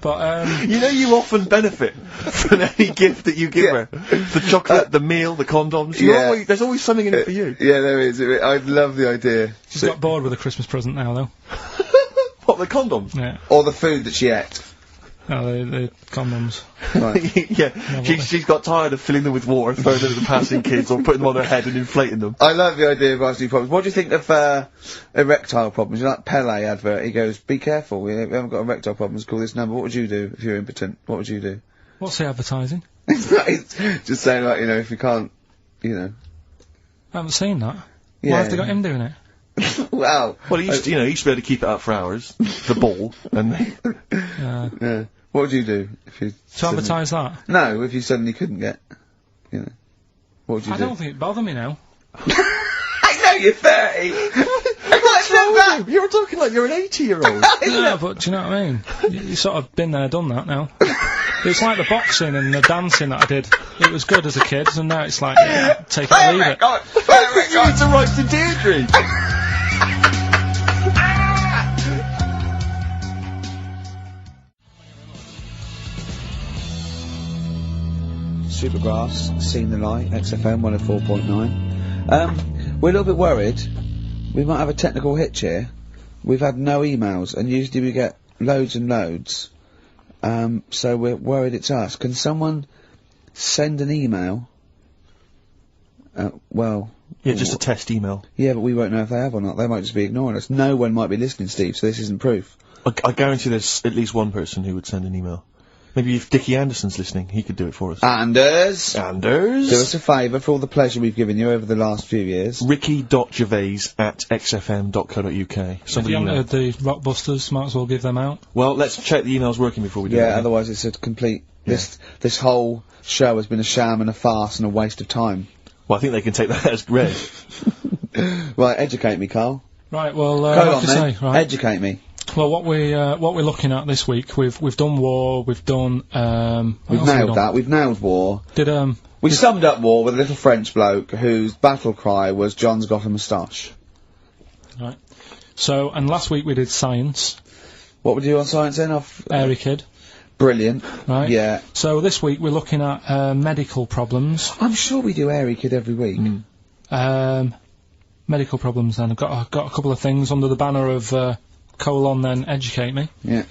But, you know you often benefit from any gift that you give her. The chocolate, the meal, the condoms. There's always something in it for you. Yeah, there is. I love the idea. She's got bored with a Christmas present now, though. What, the condoms? Yeah. Or the food that she ate. Oh, the condoms. Right. Yeah, she's got tired of filling them with water, throwing them at the passing kids, or putting them on her head and inflating them. I love the idea of asking problems. What do you think of erectile problems? You know, that Pele advert, he goes, be careful, we haven't got erectile problems, call this number. What would you do if you're impotent? What would you do? What's the advertising? Just saying, like, you know, if you can't, you know. I haven't seen that. Yeah. Why have they got him doing it? Well, he used to, you know, he used to be able to keep it up for hours, the ball, and... Yeah. What would you do if you... To advertise that? No, if you suddenly couldn't get, you know. What would you do? I don't think it'd bother me now. I know you're 30! What's wrong with you? You're talking like you're an 80-year-old. Yeah, but do you know what I mean? You sort of been there, done that now. It's like the boxing and the dancing that I did. It was good as a kid, and now it's like, take it or leave it. You need to write to Deirdre! Supergrass, Seen the Light, XFM 104.9. We're a little bit worried. We might have a technical hitch here. We've had no emails, and usually we get loads and loads. So we're worried it's us. Can someone send an email? Yeah, just a test email. Yeah, but we won't know if they have or not. They might just be ignoring us. No one might be listening, Steve, so this isn't proof. I guarantee there's at least one person who would send an email. Maybe if Dickie Anderson's listening, he could do it for us. Anders! Do us a favour for all the pleasure we've given you over the last few years. Ricky.gervais@xfm.co.uk. If you haven't heard the Rockbusters, might as well give them out. Well, let's check the emails working before we do that. Yeah, otherwise it's a complete... This whole show has been a sham and a farce and a waste of time. Well, I think they can take that as read. Right, educate me, Carl. Right, well, Go on, then. Educate me. Well, what we're looking at this week, we've done war, we've done we've nailed that. We've nailed war. We summed up war with a little French bloke whose battle cry was "John's got a moustache." Right. So, and last week we did science. What would you do on science then? Airy Kid. Brilliant. Right. Yeah. So this week we're looking at medical problems. I'm sure we do Airy Kid every week. Medical problems. Then I've got a couple of things under the banner of. Then educate me. Yeah.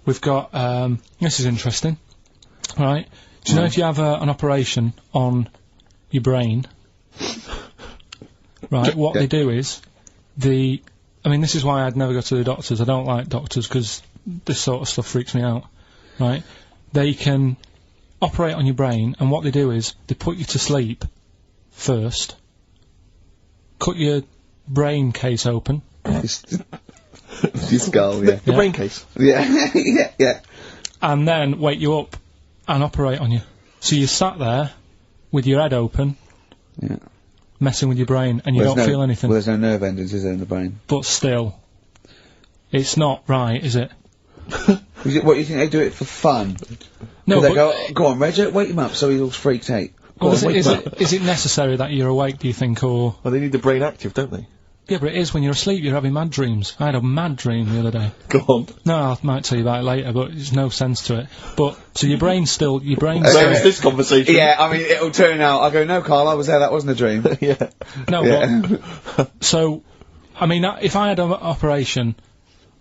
We've got, this is interesting. Right. Do you know if you have an operation on your brain, right, what they do is, I mean, this is why I'd never go to the doctors. I don't like doctors because this sort of stuff freaks me out. Right. They can operate on your brain, and what they do is, they put you to sleep first, cut your brain case open, your skull, yeah. The brain case. Yeah, yeah. And then wake you up and operate on you. So you sat there with your head open, messing with your brain, and you don't feel anything. Well, there's no nerve endings, is there, in the brain? But still, it's not right, is it? What, you think they do it for fun? No, They but go on, Reg, wake him up so he's all freaked out. Go well, on, wake him up. is it necessary that you're awake, do you think, or... Well, they need the brain active, don't they? Yeah, but it is when you're asleep, you're having mad dreams. I had a mad dream the other day. Go on. No, I might tell you about it later, but there's no sense to it. But, so your brain's still... Where is this conversation? Yeah, I mean, it'll turn out, I go, no, Carl, I was there, that wasn't a dream. Yeah. No, Yeah. but... So, I mean, if I had an operation...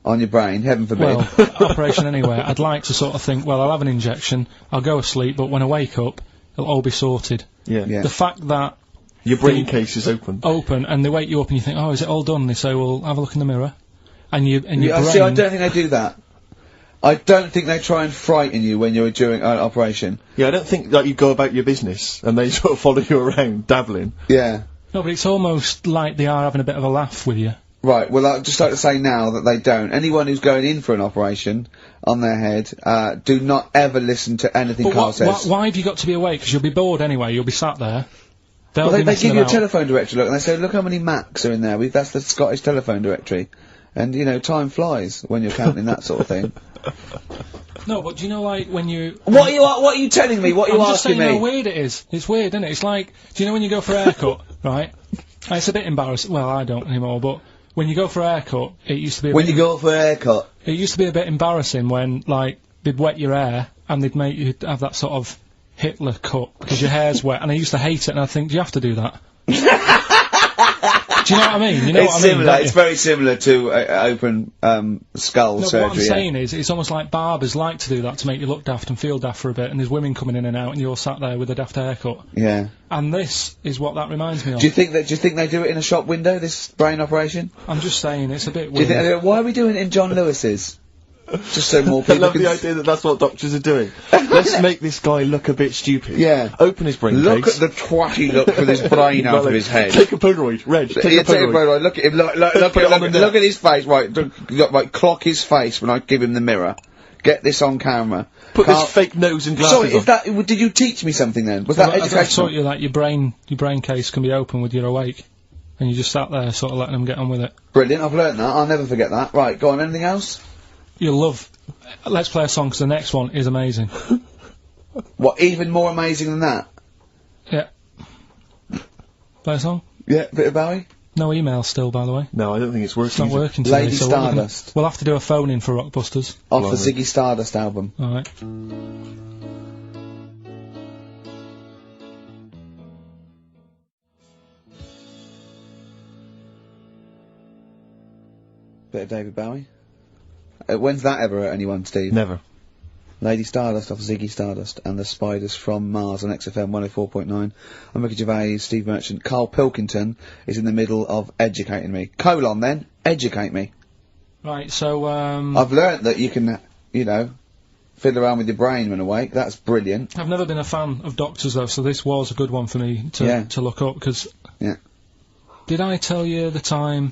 On your brain, heaven forbid. Well, operation anywhere, I'd like to sort of think, well, I'll have an injection, I'll go asleep, but when I wake up, it'll all be sorted. Yeah. Yeah. The fact that... Your brain case is open. And they wake you up and you think, oh, is it all done? They say, well, have a look in the mirror. And your brain... See, I don't think they do that. I don't think they try and frighten you when you're during an operation. Yeah, I don't think that you go about your business and they sort of follow you around, dabbling. Yeah. No, but it's almost like they are having a bit of a laugh with you. Right, well, I'd just like to say now that they don't. Anyone who's going in for an operation on their head, do not ever listen to anything But Carl says. why have you got to be awake? Because you'll be bored anyway, you'll be sat there. Well, they messing give you a about. telephone directory, look, and they say, look how many Macs are in there. That's the Scottish telephone directory. And, you know, time flies when you're counting that sort of thing. No, but do you know, like, when you... What are you telling me? What are you I'm just asking saying me? how weird it is. It's weird, isn't it? It's like, do you know when you go for a haircut, right? It's a bit embarrassing. Well, I don't anymore, but when you go for a haircut, it used to be... When you go for a haircut? It used to be a bit embarrassing when, like, they'd wet your hair and they'd make you have that sort of Hitler cut because your hair's wet, and I used to hate it, and I think, do you have to do that? Do you know what I mean? You know It's what I mean, similar. don't It's you? very similar to open skull No, surgery. but what I'm saying is, it's almost like barbers like to do that to make you look daft and feel daft for a bit, and there's women coming in and out, and you're sat there with a daft haircut. Yeah. And this is what that reminds me of. Do you think they do it in a shop window? This brain operation? I'm just saying, it's a bit Do you weird. think, why are we doing it in John Lewis's? Just so more I people love can the idea that that's what doctors are doing. Let's make this guy look a bit stupid. Yeah. Open his brain Look case. at the twatty look with his brain out of his head. Take a Polaroid, Reg. Take Yeah, a Polaroid. Look at him. Look Put it on the net. at his face. Right, right. Clock his face when I give him the mirror. Get this on camera. Put Carl- this fake nose and glasses Sorry, on. is that? Did you teach me something then? Was that I educational? taught you that your brain case can be open when you're awake, and you just sat there sort of letting them get on with it. Brilliant. I've learnt that. I'll never forget that. Right, go on. Anything else? You'll love... Let's play a song, 'cause the next one is amazing. What? Even more amazing than that? Yeah. Play a song? Yeah. Bit of Bowie. No email still, by the way. No, I don't think it's working. It's not working today, Lady so Stardust. we'll have to do a phone-in for Rockbusters. Off Blimey. the Ziggy Stardust album. Alright. Bit of David Bowie. When's that ever hurt anyone, Steve? Never. Lady Stardust off Ziggy Stardust and the Spiders from Mars on XFM 104.9. I'm Ricky Gervais, Steve Merchant. Karl Pilkington is in the middle of educating me. Colon then, educate me. Right, so, I've learnt that you can, you know, fiddle around with your brain when awake. That's brilliant. I've never been a fan of doctors, though, so this was a good one for me Yeah. to look up, because... Yeah. Did I tell you the time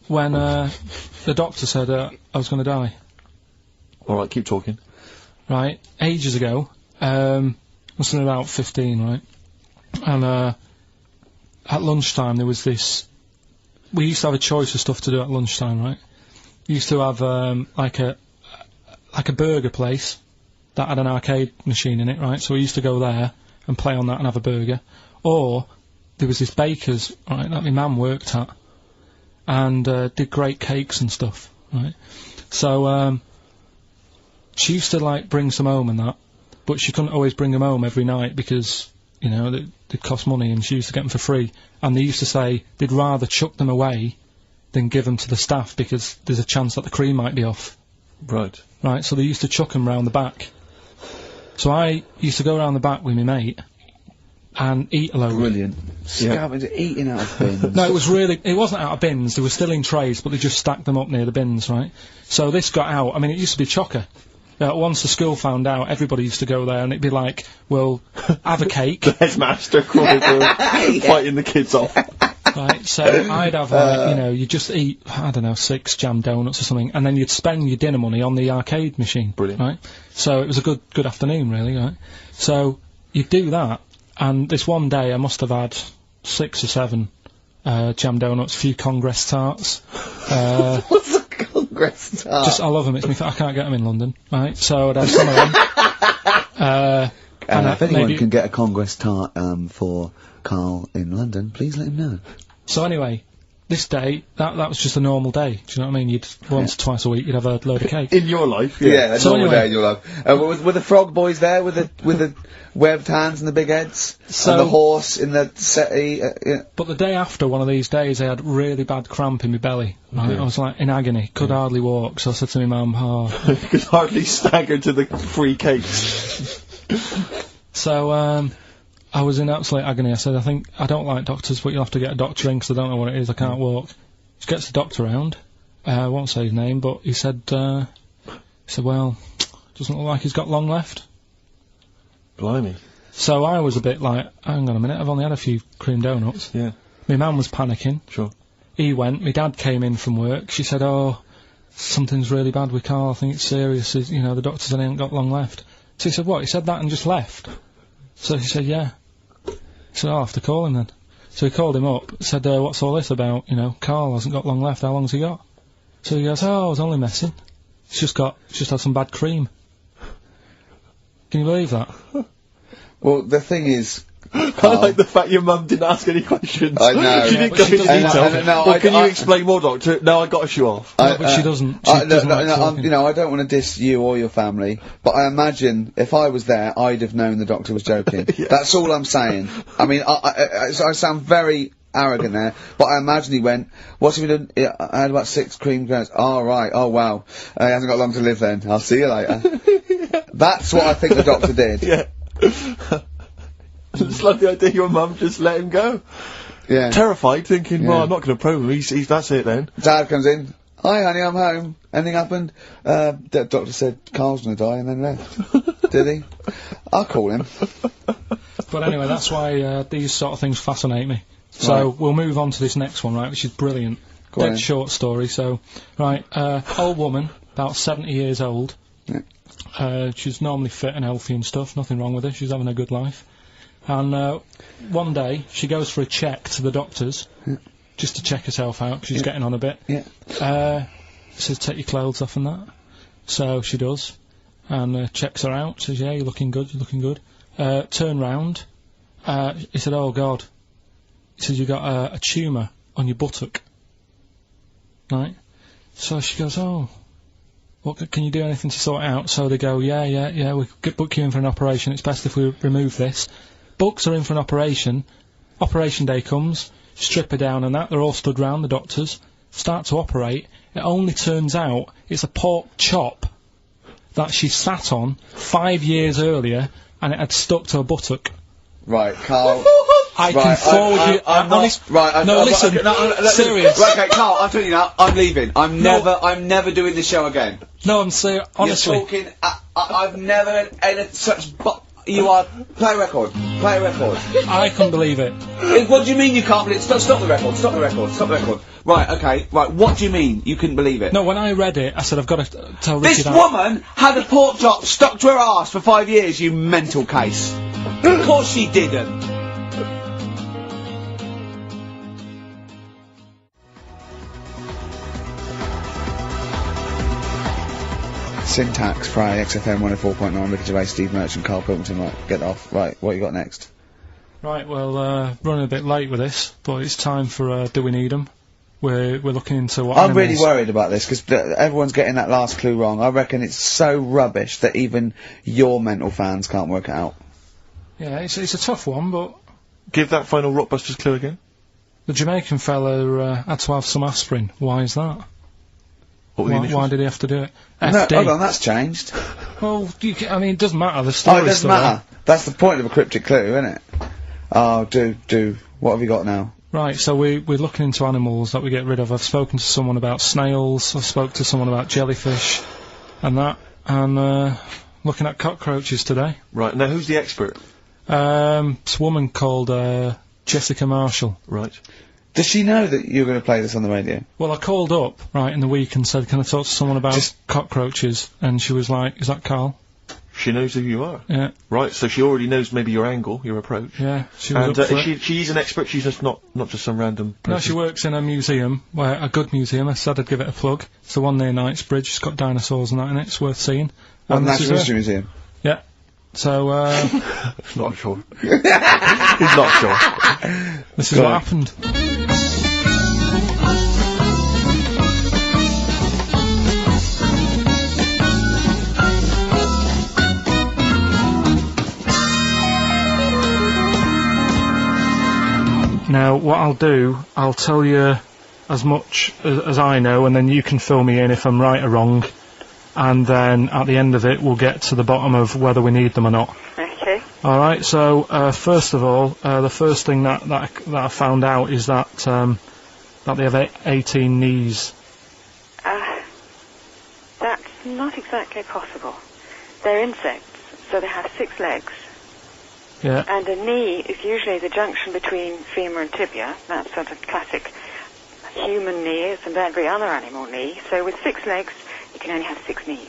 when, the doctor said, I was gonna die? Alright, keep talking. Right, ages ago, must have been about 15, right? And, at lunchtime there was this... We used to have a choice of stuff to do at lunchtime, right? We used to have, like a burger place that had an arcade machine in it, right? So we used to go there and play on that and have a burger. Or, there was this baker's, right, that my mum worked at, and, did great cakes and stuff, right? So, she used to, like, bring some home and that, but she couldn't always bring them home every night because, you know, they'd cost money, and she used to get them for free. And they used to say they'd rather chuck them away than give them to the staff because there's a chance that the cream might be off. Right. Right, so they used to chuck them round the back. So I used to go round the back with my mate and eat a load. Brilliant. Scavenging, eating out of bins. No, it wasn't out of bins, they were still in trays, but they just stacked them up near the bins, right? So this got out, I mean, it used to be chocker. Once the school found out, everybody used to go there, and it'd be like, well, have a cake. The headmaster crawling through, fighting the kids off. Right, so I'd have, like, you know, you just eat, I don't know, 6 jam donuts or something, and then you'd spend your dinner money on the arcade machine. Brilliant. Right? So it was a good afternoon, really, right? So you'd do that, and this one day I must have had 6 or 7 jam donuts, a few Congress tarts. Congress tart. I love them. I can't get them in London, right? So I'd have some of them. If anyone can get a Congress tart for Karl in London, please let him know. So anyway, this day, that was just a normal day. Do you know what I mean? You'd once or twice a week, you'd have a load of cake. In your life, Yeah, a So normal anyway- day in your life. Were the frog boys there with the webbed hands and the big heads? So- and the horse in the settee? Yeah. But the day after one of these days, I had really bad cramp in my belly. Right? I was like in agony, could hardly walk. So I said to my mum, You could hardly stagger to the free cakes. So, I was in absolute agony. I said, I don't like doctors, but you'll have to get a doctor in 'cause I don't know what it is, I can't walk. She gets the doctor round, I won't say his name, but he said, well, doesn't look like he's got long left. Blimey. So I was a bit like, hang on a minute, I've only had a few cream donuts. Yeah. My mum was panicking. Sure. He went, my dad came in from work, she said, oh, something's really bad with Karl, I think it's serious, the doctor said he ain't got long left. So he said, what, he said that and just left? So she said, yeah. He said, I'll have to call him then. So he called him up, said, what's all this about, Karl hasn't got long left, how long's he got? So he goes, oh, I was only messing. He's just had some bad cream. Can you believe that? Well, the thing is, I like the fact your mum didn't ask any questions. I know. She didn't but go she into doesn't. detail. No, Well, can you explain more, Doctor? No, I got a shoe off. No, but she doesn't. She doesn't like talking. I don't want to diss you or your family, but I imagine if I was there, I'd have known the doctor was joking. That's all I'm saying. I mean, I sound very arrogant there, but I imagine he went, what's he been doing? I had about 6 cream granules. Oh, right. Oh, wow. He hasn't got long to live then. I'll see you later. That's what I think the doctor did. Yeah. I just love the idea your mum just let him go. Yeah. Terrified, thinking, Yeah. well, I'm not going to probe him. He's that's it then. Dad comes in. Hi, honey, I'm home. Anything happened? The doctor said Karl's gonna die and then left. Did he? I'll call him. But anyway, that's why these sort of things fascinate me. So we'll move on to this next one, right, which is brilliant. Go on Dead then. short story. So, right, old woman, about 70 years old. Yeah. She's normally fit and healthy and stuff. Nothing wrong with her. She's having a good life. And one day she goes for a check to the doctor's, just to check herself out 'cause she's getting on a bit. Yeah. Says take your clothes off and that. So she does, and checks her out. Says yeah, you're looking good. You're looking good. Turn round. He said, oh God. He says you got a tumour on your buttock. Right. So she goes, oh. What, can you do anything to sort it out? So they go, yeah, we could book you in for an operation. It's best if we remove this. Books are in for an operation. Operation day comes, strip her down and that. They're all stood round, the doctors. Start to operate. It only turns out it's a pork chop that she sat on 5 years earlier and it had stuck to her buttock. Right, Karl. I can forward you... I'm not, right, no, listen, serious. Right, okay, Karl, I'm telling you now, I'm leaving. I'm never doing this show again. No, I'm serious, honestly. You're talking, I've never had such, you are, play a record. I couldn't believe it. What do you mean you can't believe it? Stop the record. Right, okay, right, what do you mean you couldn't believe it? No, when I read it, I said, I've got to tell This Richard... woman had a pork chop stuck to her arse for 5 years, you mental case. Of course she didn't. Syntax, Fry, XFM 104.9, Ricky Gervais, Steve Merchant, Karl Pilkington. Right, get off. Right, what you got next? Right, well, running a bit late with this, but it's time for Do We Need 'Em? We're looking into what I'm animals... really worried about this, because everyone's getting that last clue wrong. I reckon it's so rubbish that even your mental fans can't work it out. Yeah, it's a tough one, but... Give that final Rockbusters clue again. The Jamaican fella had to have some aspirin. Why is that? What were the initials? Why did he have to do it? No, FD. hold on, that's changed. Well, I mean, it doesn't matter. The story's Oh, it doesn't still there. matter. That's the point of a cryptic clue, isn't it? Oh, do. What have you got now? Right, so we're looking into animals that we get rid of. I've spoken to someone about snails, I've spoke to someone about jellyfish, and that, and looking at cockroaches today. Right, now who's the expert? It's a woman called Jessica Marshall. Right. Does she know that you're going to play this on the radio? Well, I called up, right, in the week and said, can I talk to someone about cockroaches? And she was like, is that Karl? She knows who you are. Yeah. Right, so she already knows maybe your angle, your approach. Yeah, she was And up for it. she's an expert, she's just not just some random person. No, she works in a museum, a good museum. I said I'd give it a plug. It's the one near Knightsbridge. It's got dinosaurs and that in it. It's worth seeing. What, And this Natural is History her. Museum? Yeah. So, Not sure. He's not sure. this is Go what on. happened. Now, what I'll do, I'll tell you as much as I know, and then you can fill me in if I'm right or wrong. And then at the end of it, we'll get to the bottom of whether we need them or not. Okay. All right. So first of all, the first thing that I found out is that they have 18 knees. That's not exactly possible. They're insects, so they have 6 legs. Yeah. And a knee is usually the junction between femur and tibia. That's sort of classic human knee and every other animal knee. So with 6 legs, you can only have 6 knees.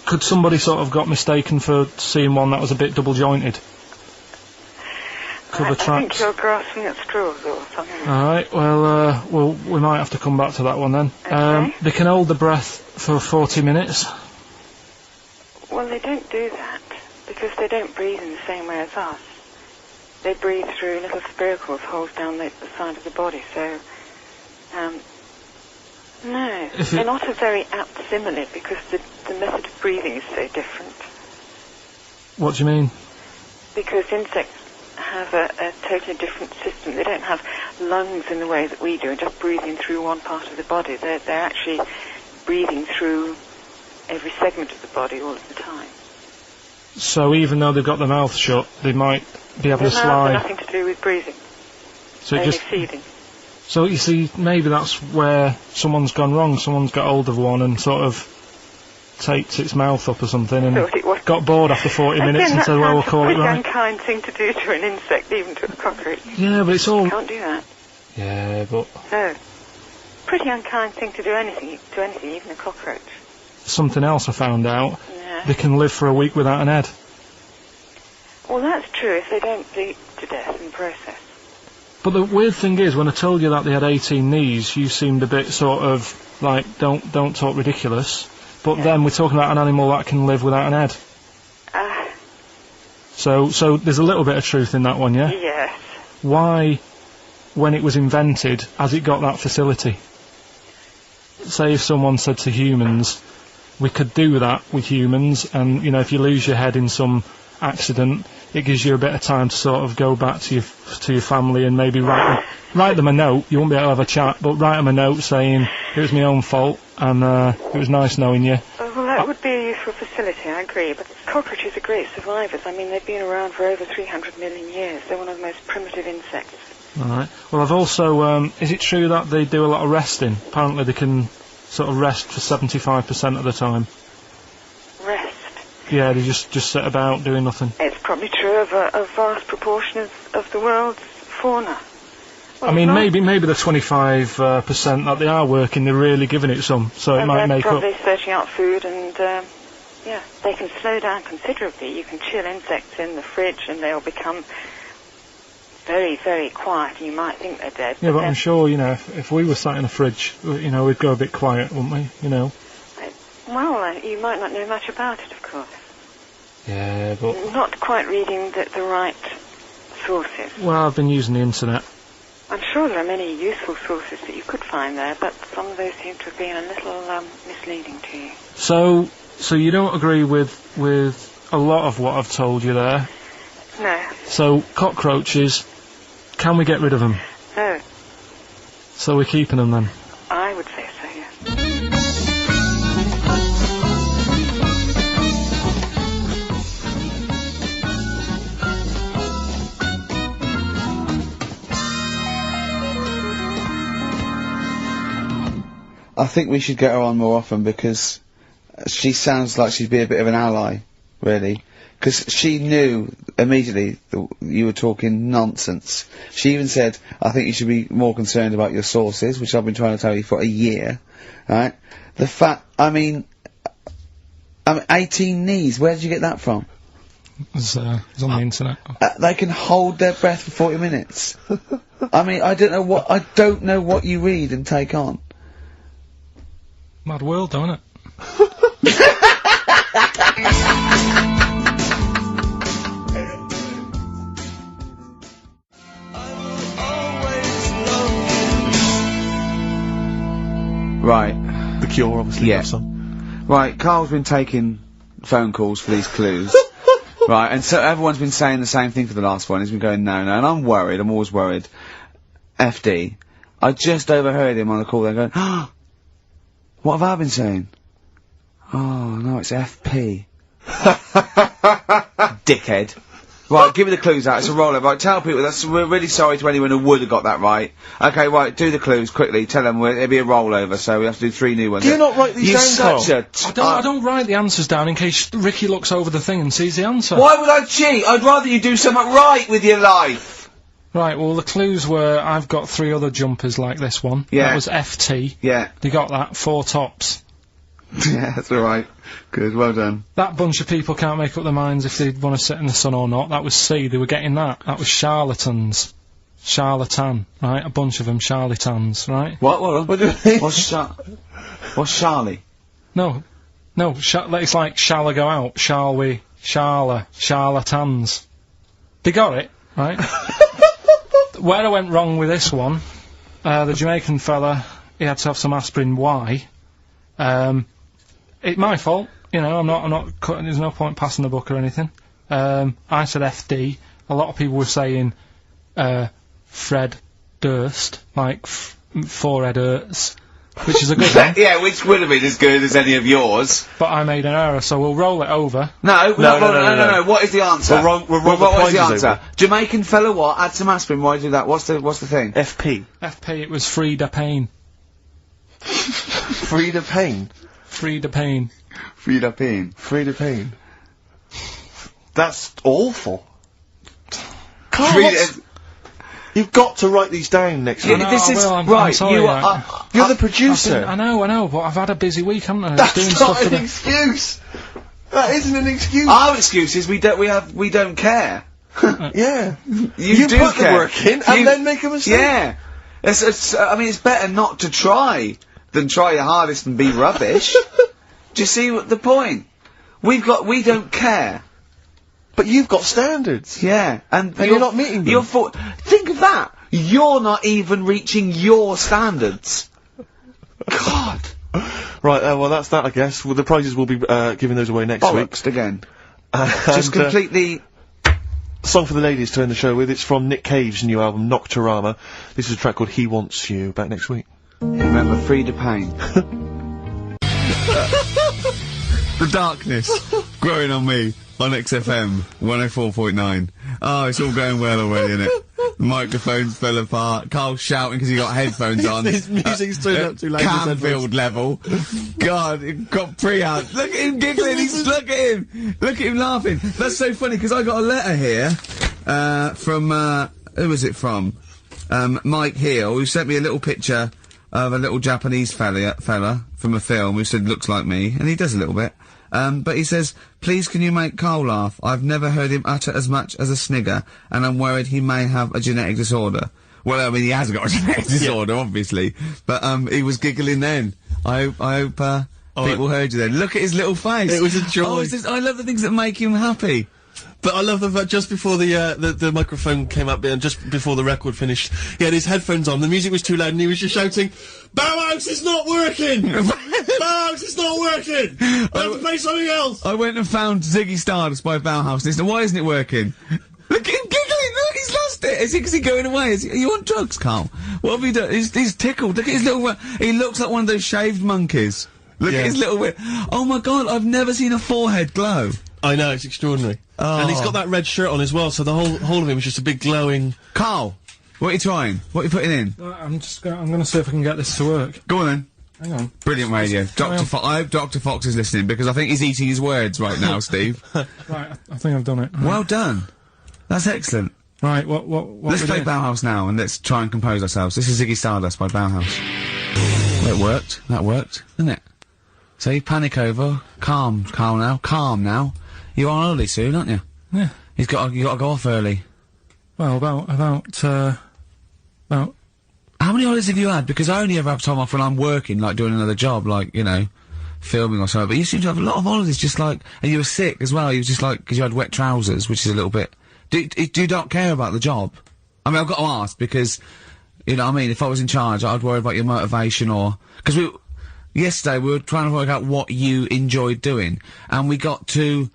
Could somebody sort of got mistaken for seeing one that was a bit double jointed? I think you're grasping at straws or something. All right. Well, we might have to come back to that one then. Okay. They can hold the breath for 40 minutes. Well, they don't do that because they don't breathe in the same way as us. They breathe through little spiracles, holes down the side of the body. So, no, they're not a very apt simile because the method of breathing is so different. What do you mean? Because insects have a totally different system. They don't have lungs in the way that we do, just breathing through one part of the body. They're actually breathing through every segment of the body all of the time. So even though they've got their mouth shut, they might be able to Their mouths slide. have nothing to do with breathing, So it only just. feeding. So you see, maybe that's where someone's gone wrong. Someone's got hold of one and sort of taped its mouth up or something and Thought it was- got bored after 40 minutes Again, and that said, well, we'll sounds call a it pretty right. unkind thing to do to an insect, even to a cockroach. Yeah, but it's all... You can't do that. Yeah, but No. Pretty unkind thing to do anything, even a cockroach. something else I found out. Yeah. They can live for a week without an head. Well, that's true if they don't bleed to death in the process. But the weird thing is, when I told you that they had 18 knees, you seemed a bit sort of like, don't talk ridiculous. But Yeah. then we're talking about an animal that can live without an head. So there's a little bit of truth in that one, yeah? Yes. Why, when it was invented, has it got that facility? Say if someone said to humans, we could do that with humans, and, you know, if you lose your head in some accident, it gives you a bit of time to sort of go back to your family and maybe write them a note. You won't be able to have a chat, but write them a note saying, it was my own fault, and it was nice knowing you. Well, that would be a useful facility, I agree. But cockroaches are great survivors. I mean, they've been around for over 300 million years. They're one of the most primitive insects. Alright. Well, I've also, is it true that they do a lot of resting? Apparently they can sort of rest for 75% of the time. Rest. Yeah, they just sit about doing nothing. It's probably true of a vast proportion of the world's fauna. Well, I mean, it's not- maybe the 25% that they are working, they're really giving it some, so it and might they're make up. probably searching out food and, yeah, they can slow down considerably. You can chill insects in the fridge and they'll become very, very quiet. You might think they're dead. Yeah, but then- I'm sure, you know, if we were sat in a fridge, you know, we'd go a bit quiet, wouldn't we? You know. Well, you might not know much about it, of course. Yeah, but... Not quite reading the right sources. Well, I've been using the internet. I'm sure there are many useful sources that you could find there, but some of those seem to have been a little misleading to you. So you don't agree with a lot of what I've told you there? No. So, cockroaches, can we get rid of them? No. So we're keeping them then? I would say so, yes. I think we should get her on more often because she sounds like she'd be a bit of an ally, really. Because she knew immediately that you were talking nonsense. She even said, I think you should be more concerned about your sources, which I've been trying to tell you for a year, right? I mean, I mean, 18 knees, where did you get that from? It's on the internet. They can hold their breath for 40 minutes. I mean, I don't know what you read and take on. Mad world, don't it? Right. The Cure, obviously. Yeah. Love song. Right, Carl's been taking phone calls for these clues. Right, and so everyone's been saying the same thing for the last one. He's been going, no, and I'm worried, I'm always worried. FD. I just overheard him on the call there going, oh, what have I been saying? Oh, no, it's FP. Dickhead. Right, give me the clues out, it's a rollover. Right, tell people, we're really sorry to anyone who would have got that right. Okay, right, do the clues quickly, tell them it'll be a rollover, so we have to do 3 new ones. Do you not write these down, You're Carl? I don't write the answers down in case Ricky looks over the thing and sees the answer. Why would I cheat? I'd rather you do something right with your life. Right, well, the clues were, I've got 3 other jumpers like this one. Yeah. That was FT. Yeah. They got that, 4 tops. Yeah, that's alright. Good, well done. That bunch of people can't make up their minds if they want to sit in the sun or not. That was C, they were getting that. That was charlatans. Charlatan, right? A bunch of them, charlatans, right? What do you mean? What's Charlie? No, it's like, shall I go out? Shall we? Charlatans. They got it, right? Where I went wrong with this one, the Jamaican fella, he had to have some aspirin. Why? It's my fault, you know, I'm not cutting, there's no point passing the buck or anything. I said FD, a lot of people were saying, Fred Durst, like, forehead hurts, which is a good one. Yeah, which would have been as good as any of yours. But I made an error, so we'll roll it over. No, what is the answer? What was the answer? Jamaican fella what? Add some aspirin, why do that? What's the thing? FP. FP, it was Frida Payne. Frida Payne. Frida Payne. Frida Payne. Frida Payne. That's awful. Carl, Frida- you've got to write these down next week. know, this I is will, I'm right. sorry, You yeah. are. You're the producer. I know, but I've had a busy week, haven't I? Doing That's stuff not for an the... excuse. That isn't an excuse. Our excuse is we don't care. Yeah. You do put care. the work in and then make a mistake. Yeah. I mean, it's better not to try than try your hardest and be rubbish. Do you see the point? We don't care. But you've got standards. Yeah, and you're not meeting them. Think of that. You're not even reaching your standards. God. Right, well that's that I guess. Well, the prizes will be giving those away next week. Bollocks again. Just completely... Song for the ladies to end the show with. It's from Nick Cave's new album, Nocturama. This is a track called He Wants You. Back next week. Remember, Frida Payne. The darkness growing on me on XFM 104.9. Oh, it's all going well already, isn't it? Microphones fell apart. Carl's shouting because he got headphones on. His music's turned up too loud. Canfield level. God, it got pre-out. Look at him giggling. Look at him laughing. That's so funny because I got a letter here from who was it from? Mike Heel, who sent me a little picture of a little Japanese fella from a film who said looks like me, and he does a little bit. But he says, please can you make Carl laugh? I've never heard him utter as much as a snigger, and I'm worried he may have a genetic disorder. Well, I mean, he has got a genetic disorder, obviously, but, he was giggling then. I hope, people heard you then. Look at his little face. It was a joy. Oh, I love the things that make him happy. But I love the fact just before the microphone came up and just before the record finished, he had his headphones on, the music was too loud and he was just shouting, Bauhaus is not working! Bauhaus is not working! I have to play something else! I went and found Ziggy Stardust by Bauhaus and he said, why isn't it working? Look at him giggling! Look, he's lost it! Is he going away? Are you on drugs, Carl? What have you done? He's tickled. Look at his little... he looks like one of those shaved monkeys. Look at his little... Oh my god, I've never seen a forehead glow. I know, it's extraordinary. Oh. And he's got that red shirt on as well, so the whole of him is just a big glowing... Carl, what are you trying? What are you putting in? I'm gonna see if I can get this to work. Go on then. Hang on. Brilliant radio. I hope Dr. Fox is listening because I think he's eating his words right now, Steve. Right, I think I've done it. Right. Well done. That's excellent. Right, what Let's play Bauhaus now and let's try and compose ourselves. This is Ziggy Stardust by Bauhaus. Well, it worked. That worked, didn't it? So you panic over. Calm now. You're on holiday soon, aren't you? Yeah. You got to go off early. Well, about How many holidays have you had? Because I only ever have time off when I'm working, like doing another job, like, you know, filming or something. But you seem to have a lot of holidays, just like, and you were sick as well. You were just like, because you had wet trousers, which is a little bit. Do you not care about the job? I mean, I've got to ask because, you know what I mean, if I was in charge, I'd worry about your motivation or, because yesterday we were trying to work out what you enjoyed doing, and we got to,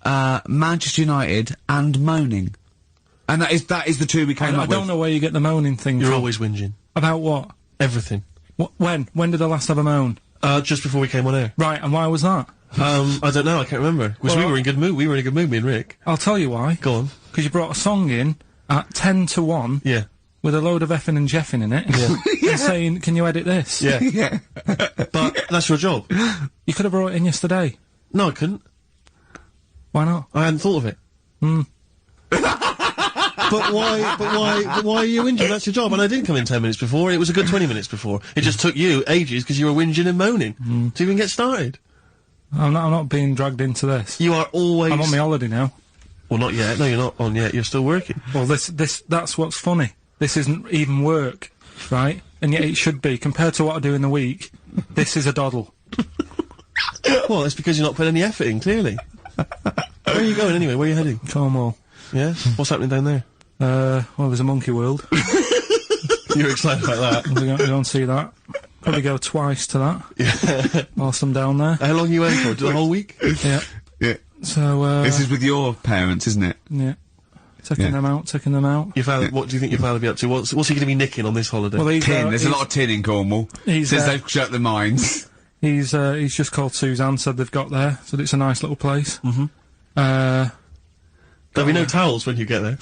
Manchester United and moaning. And that is the two we came up with. I don't know where you get the moaning thing You're from. always whinging. About what? Everything. When? When did I last have a moan? Just before we came on air. Right, and why was that? I don't know, I can't remember. Because we Well, were in good mood, me and Rick. I'll tell you why. Go on. Because you brought a song in at 10 to 1 Yeah. with a load of effing and jeffing in it. Yeah. And saying, can you edit this? Yeah. Yeah. But that's your job. You could have brought it in yesterday. No, I couldn't. Why not? I hadn't thought of it. But why are you whinging? That's your job. And I didn't come in 10 minutes before. It was a good 20 minutes before. It just took you ages because you were whinging and moaning to even get started. I'm not being dragged into this. You are always... I'm on my holiday now. Well, not yet. No, you're not on yet. You're still working. Well, that's what's funny. This isn't even work, right? And yet it should be. Compared to what I do in the week, this is a doddle. Well, it's because you're not putting any effort in, clearly. Where are you going anyway? Where are you heading? Cornwall. Yeah? What's happening down there? Well, there's a monkey world. You're excited about that? We're going to see that. Probably go twice to that. Yeah. Whilst I'm down there. How long are you in for? The whole week? Yeah. Yeah. So, This is with your parents, isn't it? yeah. Taking them out. Your father, what do you think your father will be up to? What's he going to be nicking on this holiday? Well, he's, Tin. There's a lot of tin in Cornwall. Since they've shut the mines. He's just called Suzanne, said they've got there, said it's a nice little place. Mm-hmm. There'll be no towels when you get there.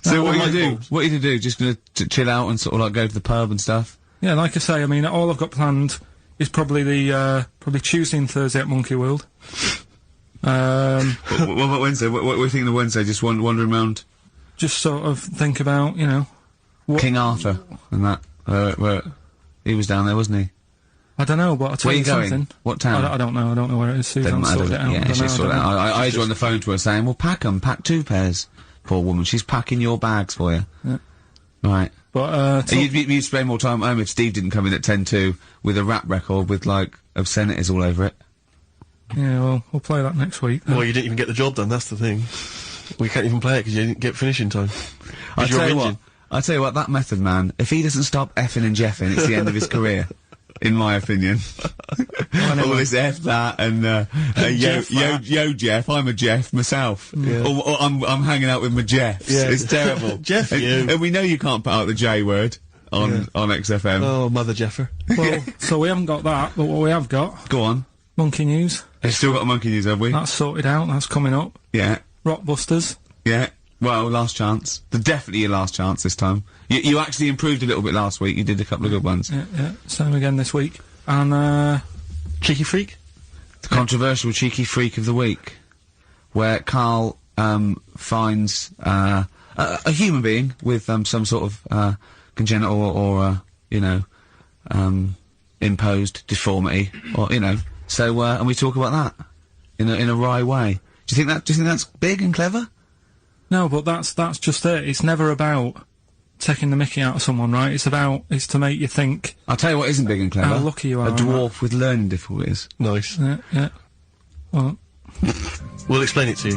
So what are you gonna do? What are you gonna do? Just gonna chill out and sort of like go to the pub and stuff? Yeah, like I say, I mean, all I've got planned is probably probably Tuesday and Thursday at Monkey World. What about Wednesday? What are you thinking of Wednesday? Just wandering around? Just sort of think about, you know... King Arthur and that. Where he was down there, wasn't he? I don't know, but I'll tell Where you you going? something. What town? I don't know. I don't know where it is. Suzanne Doesn't sorted it matter. out. Yeah, she sorted it out. I had you on the phone to her saying, well, pack 'em, pack 2 pairs. Poor woman, she's packing your bags for you. Yeah. Right. But, You'd spend more time at home if Steve didn't come in at 10-2 with a rap record with, like, obscenities all over it. yeah, well, we'll play that next week. then. Well, you didn't even get the job done, that's the thing. We can't even play it because you didn't get finishing time. I'll you're tell you whinging. what, that method man, if he doesn't stop effing and jeffing, it's the end of his career. In my opinion. All this F that and, yo Jeff, I'm a Jeff myself. Yeah. Or I'm hanging out with my Jeffs. Yeah. It's terrible. Jeff, and, you. and we know you can't put out the J word on XFM. Oh, Mother Jeffer. Well, so we haven't got that, but what we have got, Go on. Monkey News. We've still got a monkey news, have we? That's sorted out, that's coming up. Yeah. Rockbusters. Yeah. Well, last chance. Definitely your last chance this time. You actually improved a little bit last week. You did a couple of good ones. Yeah, same again this week. And, Cheeky Freak? The controversial cheeky freak of the week, where Karl finds a human being with some sort of congenital or you know imposed deformity, or you know. So and we talk about that in a wry way. Do you think that's big and clever? no, but that's just it. It's never about taking the mickey out of someone, right? It's to make you think. I'll tell you what isn't big and clever. How lucky you are A on dwarf with learning difficulties. Nice. Yeah. Well, We'll explain it to you.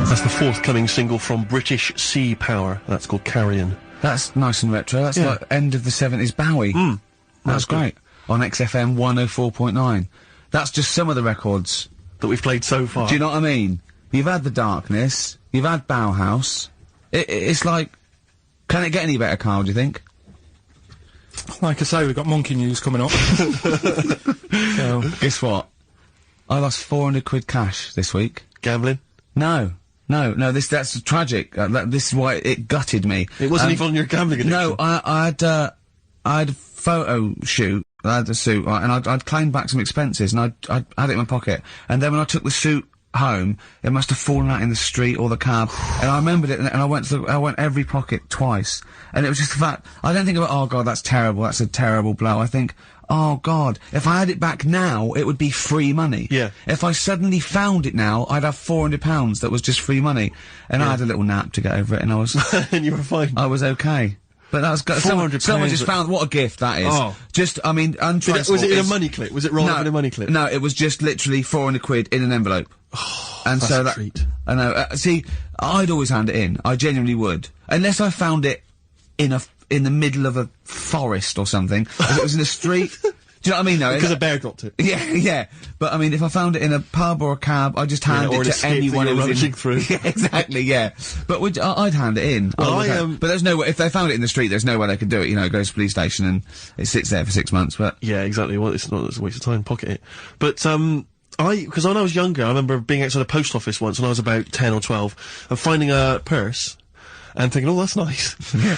That's the forthcoming single from British Sea Power. That's called Carrion. That's nice and retro. That's Yeah. like end of the 70s Bowie. Mm. That's great. On XFM 104.9. That's just some of the records. That we've played so far. Do you know what I mean? You've had The Darkness, you've had Bauhaus. It's like, can it get any better, Karl, do you think? like I say, we've got Monkey News coming up. So, Guess what? I lost 400 quid cash this week. Gambling? No, that's tragic. This is why it gutted me. It wasn't even on your gambling addiction. No, I had a photo shoot. I had a suit, right, and I'd claimed back some expenses, and I'd had it in my pocket. And then when I took the suit home, it must have fallen out in the street or the cab. And I remembered it, and I went every pocket twice. And it was just the fact, I don't think about, oh God, that's terrible, that's a terrible blow. I think, oh God, if I had it back now, it would be free money. Yeah. If I suddenly found it now, I'd have £400 that was just free money. And I had a little nap to get over it, and I was... and you were fine. I was okay. But that was... Someone just found... What a gift that is. Oh. Just, I mean, untransport Was it in a money clip? Was it rolled up in a money clip? No, it was just literally £400 in an envelope. And that's so a that... treat. I know. See, I'd always hand it in. I genuinely would. Unless I found it in the middle of a forest or something. If it was in a street... Do you know what I mean, though? Because a bear dropped it. Yeah, yeah. But, I mean, if I found it in a pub or a cab, I'd just hand it to anyone who was rummaging through. Yeah, exactly, yeah. But I'd hand it in. Well, but there's no way, if they found it in the street, there's no way they could do it. You know, it goes to the police station and it sits there for 6 months, but... Yeah, exactly. Well, it's a waste of time, pocket it. But, because when I was younger, I remember being outside a post office once when I was about 10 or 12, and finding a purse, and thinking, oh, that's nice.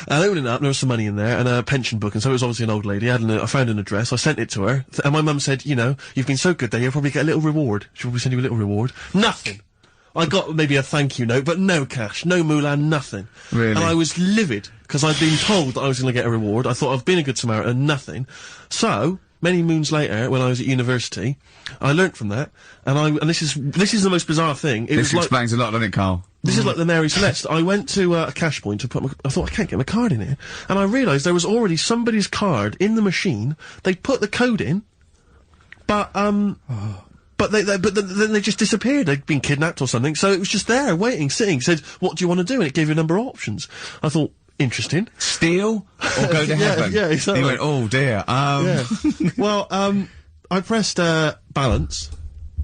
And opening it up, there was some money in there, and a pension book, and so it was obviously an old lady. I found an address, I sent it to her, and my mum said, you know, you've been so good there, you'll probably get a little reward. She'll probably send you a little reward. Nothing! I got maybe a thank you note, but no cash, no moolah, nothing. Really? And I was livid, because I'd been told that I was gonna get a reward. I thought I've been a good Samaritan, nothing. So, many moons later, when I was at university, I learnt from that, and this is the most bizarre thing. This explains a lot, doesn't it, Carl? This is like the Mary Celeste. I went to a cash point to I thought, I can't get my card in here. And I realised there was already somebody's card in the machine. They'd put the code in, but then they just disappeared. They'd been kidnapped or something. So it was just there, waiting, sitting, said, what do you want to do? And it gave you a number of options. I thought, interesting. Steal or go to heaven? Yeah, exactly. You went, oh dear, Yeah. Well, I pressed, balance,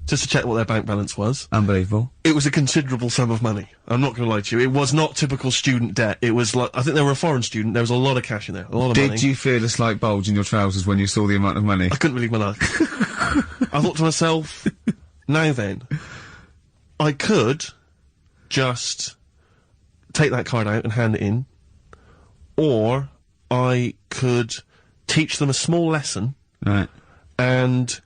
just to check what their bank balance was. Unbelievable. It was a considerable sum of money. I'm not gonna lie to you. It was not typical student debt. It was like, I think they were a foreign student, there was a lot of cash in there, a lot of money. Did you feel a slight bulge in your trousers when you saw the amount of money? I couldn't believe my luck. I thought to myself, now then, I could just take that card out and hand it in, or I could teach them a small lesson. Right. And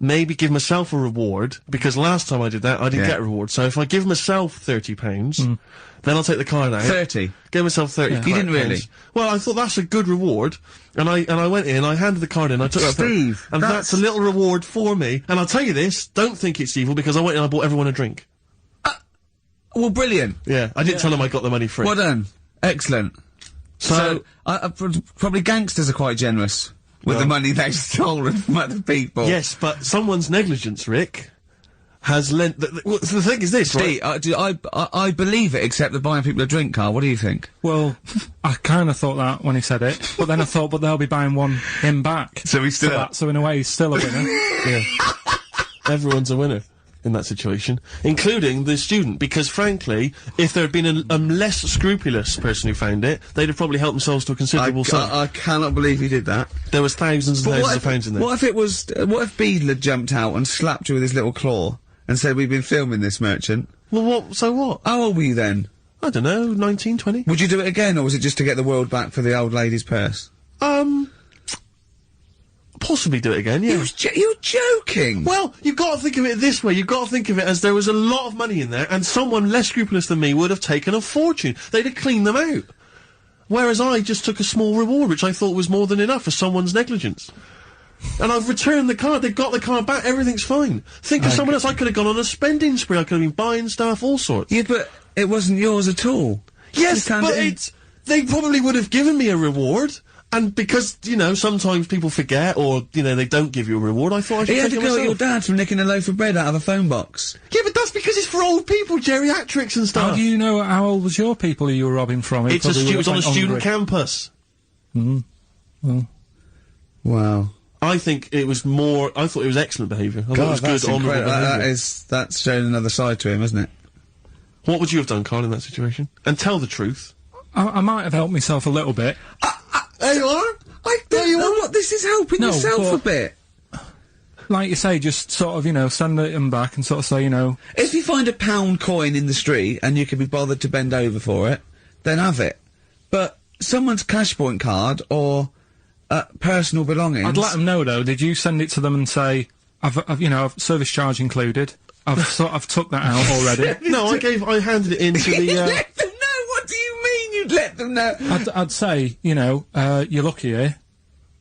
maybe give myself a reward, because last time I did that, I didn't get a reward. So if I give myself £30, then I'll take the card out. 30? Give myself 30 You didn't really? Well, I thought that's a good reward, and I went in, I handed the card in, I took that Steve, and that's a little reward for me. And I'll tell you this, don't think it's evil, because I went in and I bought everyone a drink. Well, brilliant. Yeah, I didn't tell them I got the money free. Well done. Excellent. So probably gangsters are quite generous with the money they've stolen from other people. Yes, but someone's negligence, Rick, has lent... Well, the thing is this, right? I believe it, except that buying people a drink, Carl. What do you think? Well, I kind of thought that when he said it, but then I thought, but they'll be buying him back. So he's still... So in a way, he's still a winner. Yeah. Everyone's a winner in that situation, including the student, because frankly, if there had been a less scrupulous person who found it, they'd have probably helped themselves to a considerable sum. I cannot believe he did that. There was thousands and thousands of pounds in there. What if it was, what if Beadle had jumped out and slapped you with his little claw and said, we've been filming this merchant? Well, so what? How old were you then? I don't know, 19, 20? Would you do it again, or was it just to get the world back for the old lady's purse? Possibly do it again, yeah. You're joking! Well, you've got to think of it this way. You've got to think of it as there was a lot of money in there, and someone less scrupulous than me would have taken a fortune. They'd have cleaned them out. Whereas I just took a small reward, which I thought was more than enough for someone's negligence. And I've returned the card. They've got the card back. Everything's fine. Think of someone else. I could have gone on a spending spree. I could have been buying stuff, all sorts. Yeah, but it wasn't yours at all. Yes, but they probably would have given me a reward. And because, you know, sometimes people forget, or, you know, they don't give you a reward, I thought I should take it myself. You had to go at your dad from nicking a loaf of bread out of a phone box. Yeah, but that's because it's for old people, geriatrics and stuff. How do you know how old was your people who you were robbing from? It was on a student campus. Well. Wow. I think it was more, I thought it was excellent behaviour. I thought it was good, honourable behaviour. That's shown another side to him, hasn't it? What would you have done, Carl, in that situation? And tell the truth. I might have helped myself a little bit. There you are. I don't know what this is helping yourself a bit. Like you say, just sort of, you know, send them back and sort of say, you know... If you find a £1 coin in the street and you can be bothered to bend over for it, then have it. But someone's cash point card or personal belongings... I'd let them know, though. Did you send it to them and say, I've service charge included? I've took that out already. No, I handed it in to the, Let them know. What do you mean you'd let them know? I'd say, you know, you're lucky here,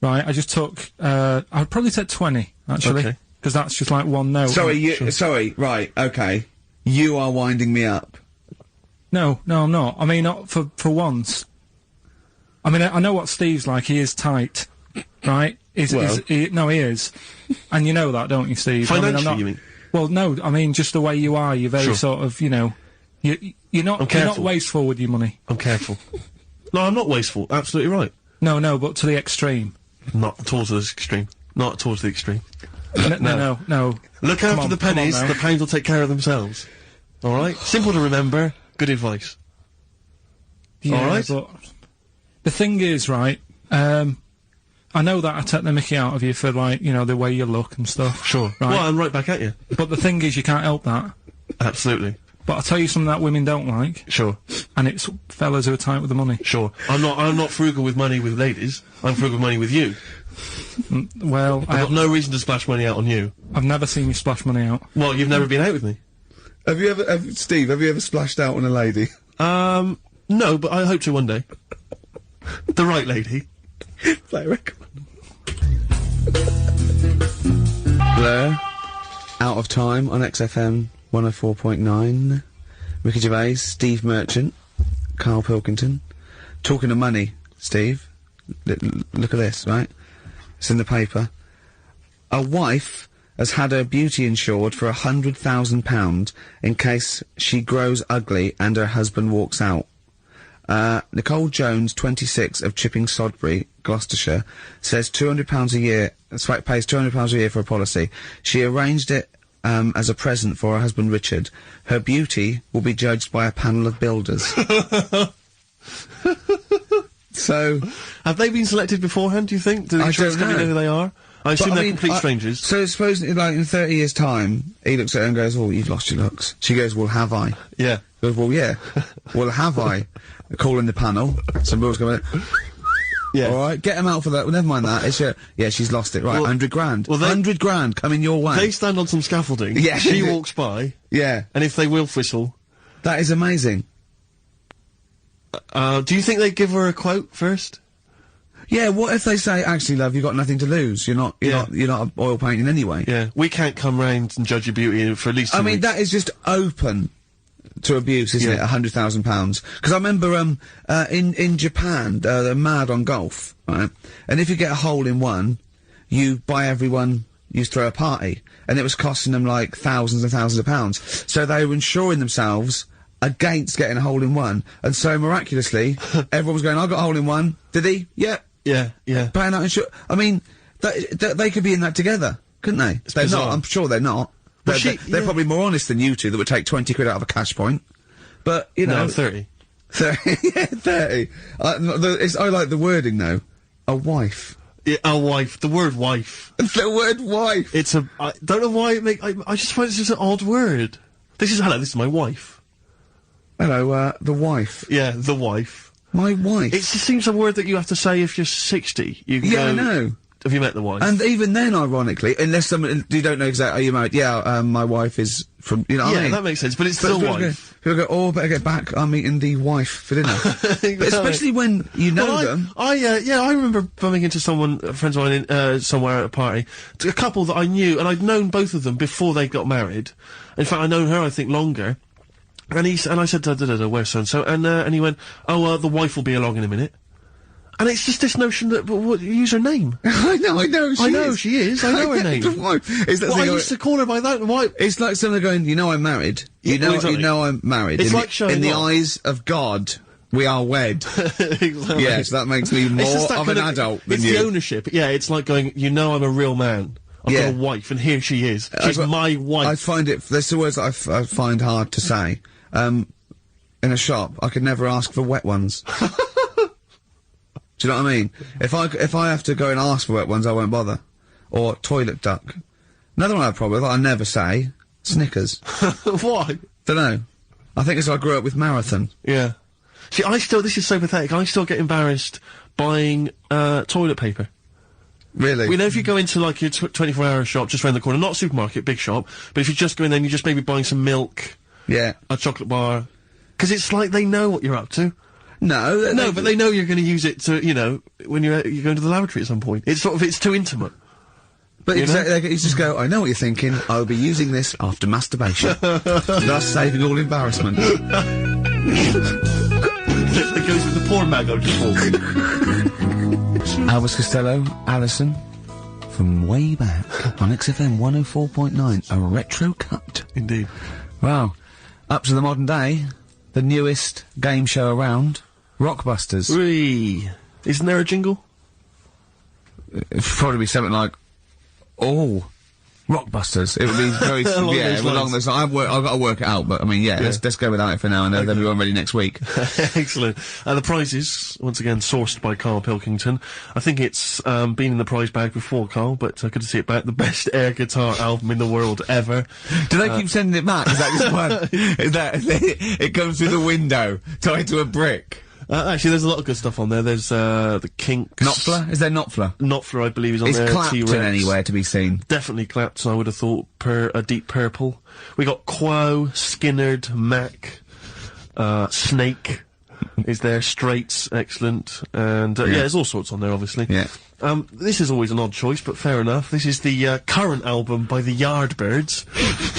right? I just took. I'd probably take 20 actually, Okay. because that's just like one note. Sorry, right, okay. You are winding me up. No, I'm not. I mean, not for once. I mean, I know what Steve's like. He is tight, right? He is. And you know that, don't you, Steve? Financially, you mean? Well, no, I mean, just the way you are. You're very sort of, you know, you're not wasteful with your money. I'm careful. No, I'm not wasteful. Absolutely right. No, but to the extreme. Not towards the extreme. Not towards the extreme. No. Look Come after on, the come on pennies, now. the pounds will take care of themselves. Alright? Simple to remember, good advice. Yeah, Alright? but the thing is, right, I know that I take the mickey out of you for, like, you know, the way you look and stuff. Sure. Right? Well, I'm right back at you. But the thing is, you can't help that. Absolutely. But I'll tell you something that women don't like, Sure. and it's fellas who are tight with the money. Sure. I'm not frugal with money with ladies. I'm frugal with money with you. Well, I've got no reason to splash money out on you. I've never seen you splash money out. Well, you've never been out with me. Steve, have you ever splashed out on a lady? No, but I hope to one day. The right lady. Play a record. Blur. Out of Time on XFM 104.9. Ricky Gervais, Steve Merchant, Karl Pilkington. Talking of money, Steve. Look at this, right? It's in the paper. A wife has had her beauty insured for £100,000 in case she grows ugly and her husband walks out. Nicole Jones, 26, of Chipping Sodbury, Gloucestershire, says £200 a year, pays £200 a year for a policy. She arranged it as a present for her husband Richard. Her beauty will be judged by a panel of builders. So, have they been selected beforehand, do you think? Do the insurance company know who they are? I assume they're complete strangers. So suppose, like, in 30 years' time, he looks at her and goes, "Oh, you've lost your looks." She goes, "Well, have I?" Yeah. He goes, "Well, yeah." "Well, have I?" Calling the panel. Some bills going, yeah. Alright, get him out for that. Well, never mind that. It's yeah, she's lost it. Right, Well, 100 grand. well, 100 grand coming your way. They stand on some scaffolding. Yeah. She walks by. Yeah. And if they will whistle. That is amazing. Do you think they give her a quote first? Yeah, what if they say, "Actually, love, you've got nothing to lose. You're not oil painting anyway." Yeah. We can't come round and judge your beauty for at least 2 I mean, weeks. that is just open to abuse, isn't it? £100,000. Because I remember, in Japan, they're mad on golf, right? And if you get a hole in one, you buy everyone, you throw a party. And it was costing them, like, thousands and thousands of pounds. So they were insuring themselves against getting a hole in one. And so, miraculously, everyone was going, "I got a hole in one." "Did he?" "Yeah." Yeah. Paying out insurance. I mean, they could be in that together, couldn't they? They're bizarre. not. I'm sure they're not. Well, They're probably more honest than you two that would take 20 quid out of a cash point. But, you know. No, 30. 30. Yeah, 30. I like the wording, though. A wife. Yeah, a wife. The word wife. The word wife. I don't know why I just find it's just an odd word. This is my wife. Hello, the wife. Yeah, the wife. My wife. It just seems a word that you have to say if you're 60. You can Yeah, go, I know. Have you met the wife? And even then, ironically, unless you don't know exactly, are you married? Yeah, my wife is from, you know what I mean? that makes sense, but it's the wife. People go, "Oh, better get back, I'm meeting the wife for dinner." But especially when you know them. I remember bumping into friends of mine somewhere at a party, a couple that I knew, and I'd known both of them before they got married. In fact, I'd known her, I think, longer. And I said, "Where's so-and-so?" And he went, "Oh, the wife will be along in a minute." And it's just this notion that, use her name. I know she is. I know her name. It's that I used to call her by that, why? It's like someone going, "You know I'm married. You know I'm married. It's like showing in the off. eyes of God, we are wed." Exactly. Yes, that makes me more of an adult than it's you. the ownership. Yeah, it's like going, I'm a real man. I've got a wife, and here she is. She's my wife. I find there's the words that I find hard to say. In a shop, I could never ask for wet ones. Do you know what I mean? If I have to go and ask for wet ones, I won't bother. Or toilet duck. Another one I have a problem with, I never say, Snickers. Why? Dunno. I think it's I grew up with Marathon. Yeah. See, this is so pathetic, I still get embarrassed buying, toilet paper. Really? We know if you go into like your 24-hour shop just round the corner, not a supermarket, big shop, but if you just go in there and you're just maybe buying some milk, Yeah. a chocolate bar, because it's like they know what you're up to. No. No, but they know you're going to use it to, you know, when you're going to the lavatory at some point. It's sort of, it's too intimate. But You exactly, you just go, I know what you're thinking, I'll be using this after masturbation. Thus saving all embarrassment. It goes with the porn mag I just bought. Elvis Costello, Alison, from way back on XFM 104.9, a retro cut. Indeed. Wow. Up to the modern day, the newest game show around, Rockbusters. Whee! Isn't there a jingle? It'd probably be something like, oh, Rockbusters. It would be very, Along yeah, those along lines. those lines. I've got to work it out, but I mean, yeah, let's go without it for now, and then we'll be on ready next week. Excellent. The prizes, once again, sourced by Karl Pilkington. I think it's been in the prize bag before, Karl, but good to see it back. The best air guitar album in the world ever. Do they keep sending it back? Is that just one? Is that, it comes through the window, tied to a brick? Actually, there's a lot of good stuff on there. There's the Kinks. Knopfler? Is there Knopfler? Knopfler, I believe, is on Is there. Clapton T-Rex. anywhere to be seen? Definitely Clapton, I would have thought. A Deep Purple. We got Quo, Skinnerd, Mac, Snake is there, Straits, excellent, and yeah, there's all sorts on there, obviously. Yeah. This is always an odd choice, but fair enough. This is the current album by the Yardbirds,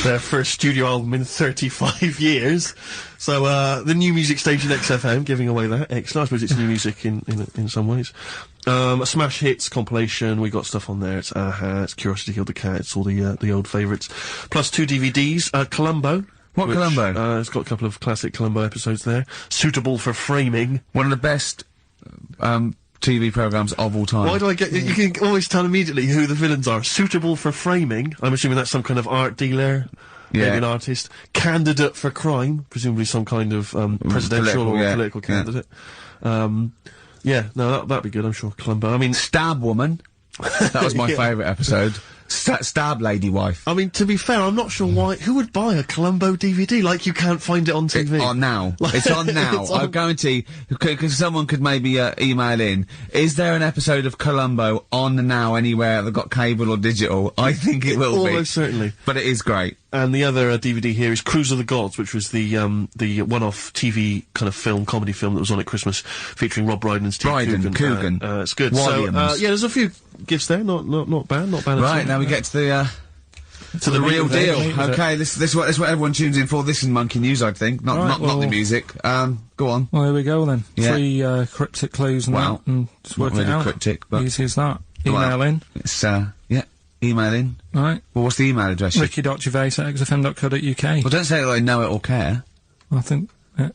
their first studio album in 35 years. So the new music station XFM giving away that. Excellent. I suppose it's new music in some ways. A smash hits compilation. We got stuff on there. It's Aha, it's Curiosity Killed the Cat. It's all the old favourites. Plus 2 DVDs. Columbo. What Columbo? It's got a couple of classic Columbo episodes there. Suitable for framing. One of the best, TV programmes of all time. Why do I get... You can always tell immediately who the villains are. Suitable for framing. I'm assuming that's some kind of art dealer. Yeah. Maybe an artist. Candidate for crime. Presumably some kind of presidential political candidate. Yeah, no, that'd be good, I'm sure. Columbo. I mean... Stab Woman. That was my favourite episode. Stab Lady Wife. I mean, to be fair, I'm not sure why... Who would buy a Columbo DVD? Like, you can't find it on TV. On now. It's on now. It's on- I guarantee, because someone could maybe email in, is there an episode of Columbo on now anywhere that got cable or digital? I think it will be. Almost certainly. But it is great. And the other DVD here is Cruise of the Gods, which was the one-off TV kind of film, comedy film that was on at Christmas, featuring Rob Brydon and Steve Coogan. It's good. Williams. So, yeah, there's a few gifts there, not bad at all. Right, now we get to the real deal. Okay, this is what everyone tunes in for. This is Monkey News, I think. Not the music. Go on. Well, here we go then. Yeah. 3 cryptic clues and Wow. that, and just Not work really it out. cryptic, but... Easy as that. Well, Email in. It's, email in. Right. Well, what's the email address? ricky.gervais@xfm.co.uk. Well, don't say that I know it or care. I think, yeah.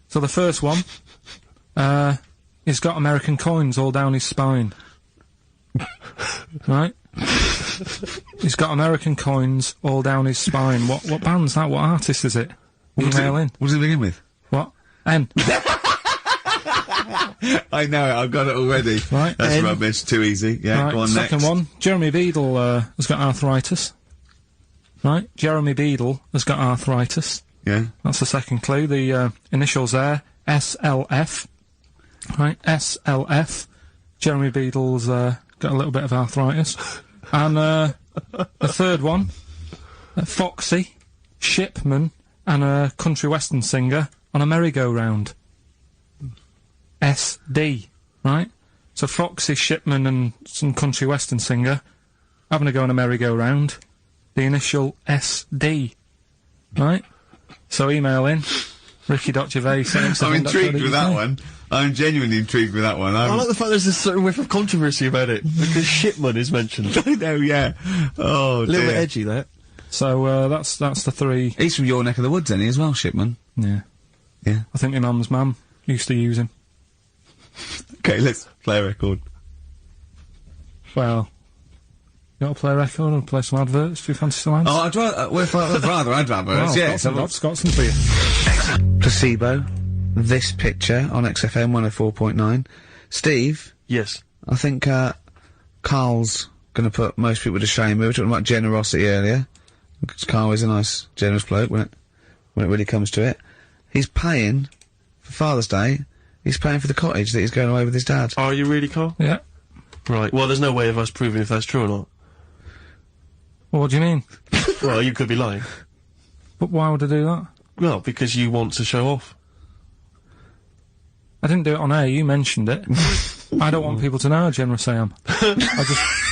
So the first one, he's got American coins all down his spine. Right? He's got American coins all down his spine. What band's that? What artist is it? Email in. What does it begin with? What? N. I know it, I've got it already. Right. That's N. rubbish, too easy. Yeah, Right, go on second next. one, Jeremy Beadle, has got arthritis. Right? Jeremy Beadle has got arthritis. Yeah. That's the second clue. The initials there, SLF. Right, SLF. Jeremy Beadle's got a little bit of arthritis. And the third one, Foxy, Shipman, and a country western singer on a merry-go-round. SD. Right? So Foxy, Shipman, and some country western singer having a go on a merry-go-round. The initial SD. Right? So email in, ricky.gervais. I'm intrigued with that one. I'm genuinely intrigued with that one. I like the fact there's a certain whiff of controversy about it, because Shipman is mentioned. I know, yeah. Oh, A little dear. bit edgy, that. So, that's the 3. He's from your neck of the woods, isn't he, as well, Shipman? Yeah. Yeah. I think my mum's mum used to use him. Okay, let's play a record. Well, you want to play a record or play some adverts? Do you fancy some ads? Oh, I'd rather adverts, Well, yes. I've got some for you. Placebo. This picture on XFM 104.9. Steve, Yes. I think, Carl's gonna put most people to shame. We were talking about generosity earlier. Because Carl is a nice, generous bloke when it really comes to it. He's paying, for Father's Day, he's paying for the cottage that he's going away with his dad. Are you really, Carl? Yeah. Right. Well, there's no way of us proving if that's true or not. Well, what do you mean? Well, you could be lying. But why would I do that? Well, because you want to show off. I didn't do it on air, you mentioned it. I don't want people to know how generous I am. I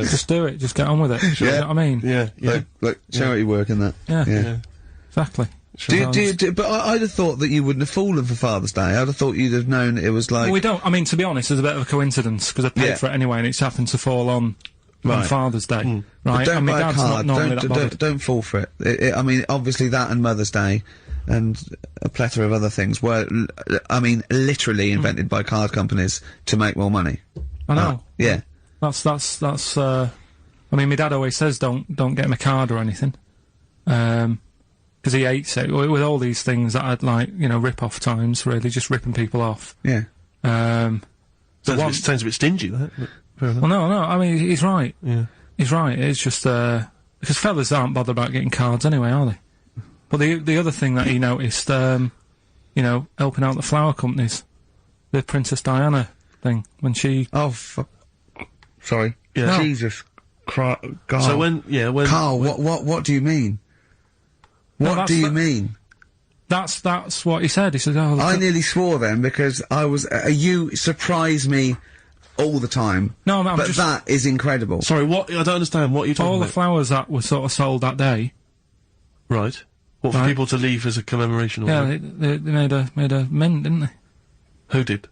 just do it, just get on with it. You know what I mean? Yeah, yeah. Like charity work and that. Yeah. Exactly. But I'd have thought that you wouldn't have fallen for Father's Day. I'd have thought you'd have known it was like... Well, we don't, I mean, to be honest, it's a bit of a coincidence, because I paid for it anyway, and it's happened to fall on Father's Day. Right? But don't and my buy a dad's card. not normally that bothered. Don't fall for it. I mean, obviously that and Mother's Day and a plethora of other things were, I mean, literally invented by card companies to make more money. I know. Yeah. That's, I mean, my dad always says don't get him a card or anything. Because he hates it. With all these things that I'd like, you know, rip-off times, really, just ripping people off. Yeah. Sounds a bit stingy, that. But fair enough. Well, no, I mean, he's right. Yeah. He's right. It's just, because fellas aren't bothered about getting cards anyway, are they? But the other thing that he noticed, you know, helping out the flower companies, the Princess Diana thing, when she... Oh, sorry. Yeah. No. Jesus Christ. God. So when... Carl, what do you mean? What do you mean? That's what he said. He said, oh... I nearly swore then, because I was... you surprise me all the time. No, I'm but just... that is incredible. Sorry, what? I don't understand. What are you talking about? All the flowers that were sort of sold that day... Right. What, for people to leave as a commemoration or yeah, what? they made a mint, didn't they? Who did?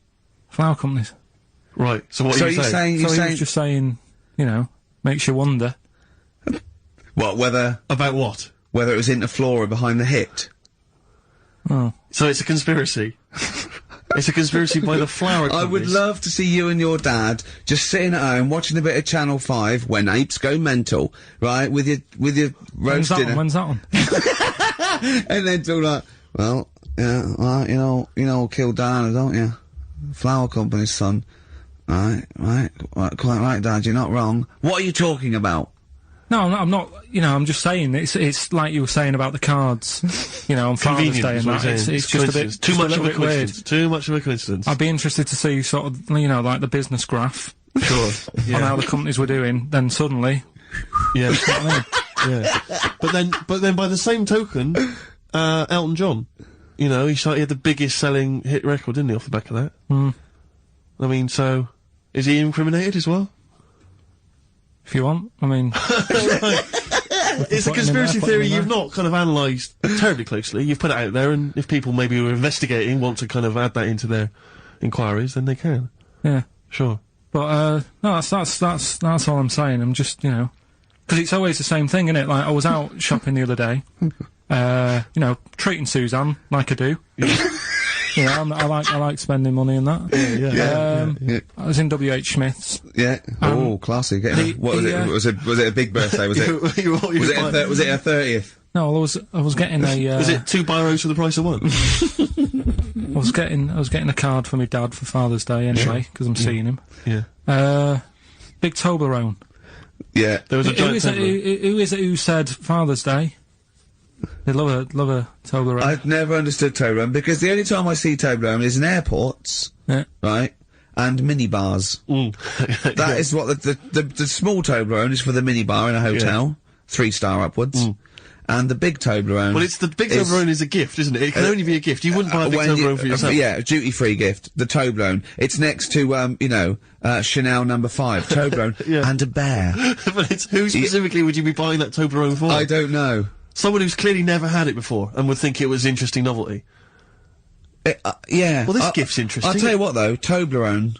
Flower companies. Right, so what are you saying? He was just saying, you know, makes you wonder. What, whether... About what? Whether it was Interflora behind the hit. Oh. So it's a conspiracy. It's a conspiracy by the flower companies. I would love to see you and your dad just sitting at home watching a bit of Channel 5 when apes go mental, right, with your roast dinner. When's that on? And then talk like, well, yeah, well, you know, kill Diana, don't you? Flower company's son. Right, quite right, Dad, you're not wrong. What are you talking about? No, I'm not, you know, I'm just saying, it's like you were saying about the cards, you know, on Father's Day and that, it's just a bit, too much of a weird. coincidence. Too much of a coincidence. I'd be interested to see sort of, you know, like the business graph. Sure. On how the companies were doing, then suddenly... Yeah. You know what I mean? Yeah. But then by the same token, Elton John, you know, he had the biggest selling hit record, didn't he, off the back of that? Mm. I mean, so, is he incriminated as well? If you want, I mean... It's a conspiracy theory you've not kind of analysed terribly closely. You've put it out there, and if people maybe who are investigating want to kind of add that into their inquiries, then they can. Yeah. Sure. But, no, that's all I'm saying. I'm just, you know... Because it's always the same thing, innit? Like, I was out shopping the other day, you know, treating Suzanne, like I do. You know, I like spending money and that. Yeah. I was in W.H. Smith's. Yeah. Oh, classy. What was it? Was it a big birthday? Was it? was it a 30th? No, I was getting a. Was it 2 biros for the price of 1? I was getting a card for my dad for Father's Day anyway, because I'm seeing him. Yeah. Big Toblerone. Yeah. There was a giant who is it who said Father's Day? They love a Toblerone. I've never understood Toblerone, because the only time I see Toblerone is in airports, right, and minibars. That is what the small Toblerone is for the minibar in a hotel, 3-star upwards. And the big Toblerone... Well, the big Toblerone is a gift, isn't it? It can only be a gift. You wouldn't buy a big Toblerone for yourself. Yeah, a duty-free gift. The Toblerone. It's next to, you know, Chanel No. 5. Toblerone. And a bear. But it's, who specifically would you be buying that Toblerone for? I don't know. Someone who's clearly never had it before and would think it was interesting novelty. Yeah. Well, this gift's interesting. I'll tell you what, though. Toblerone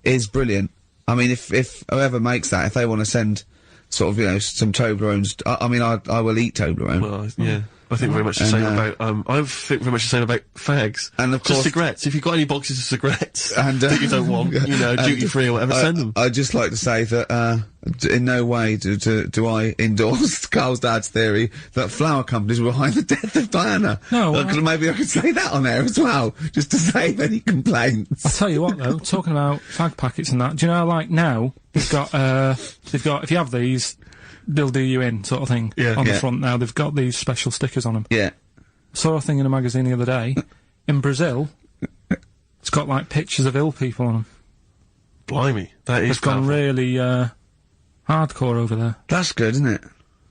is brilliant. I mean, if whoever makes that, if they want to send... sort of, you know, some Toblerones. I mean, I will eat Toblerone. Well, yeah. I think very much the same about, I think very much the same about fags. And of course... Just cigarettes. If you've got any boxes of cigarettes and, that you don't want, you know, duty-free or whatever, send them. I'd just like to say that, in no way do I endorse Carl's dad's theory that flower companies were behind the death of Diana. No. Maybe I could say that on air as well, just to save any complaints. I'll tell you what, though, talking about fag packets and that, do you know, like, now, they've got, if you have these... they'll do you in, sort of thing, on the front now. They've got these special stickers on them. Yeah. Saw a thing in a magazine the other day. In Brazil, it's got, like, pictures of ill people on them. Blimey, that is It's gone powerful. really, hardcore over there. That's good, isn't it?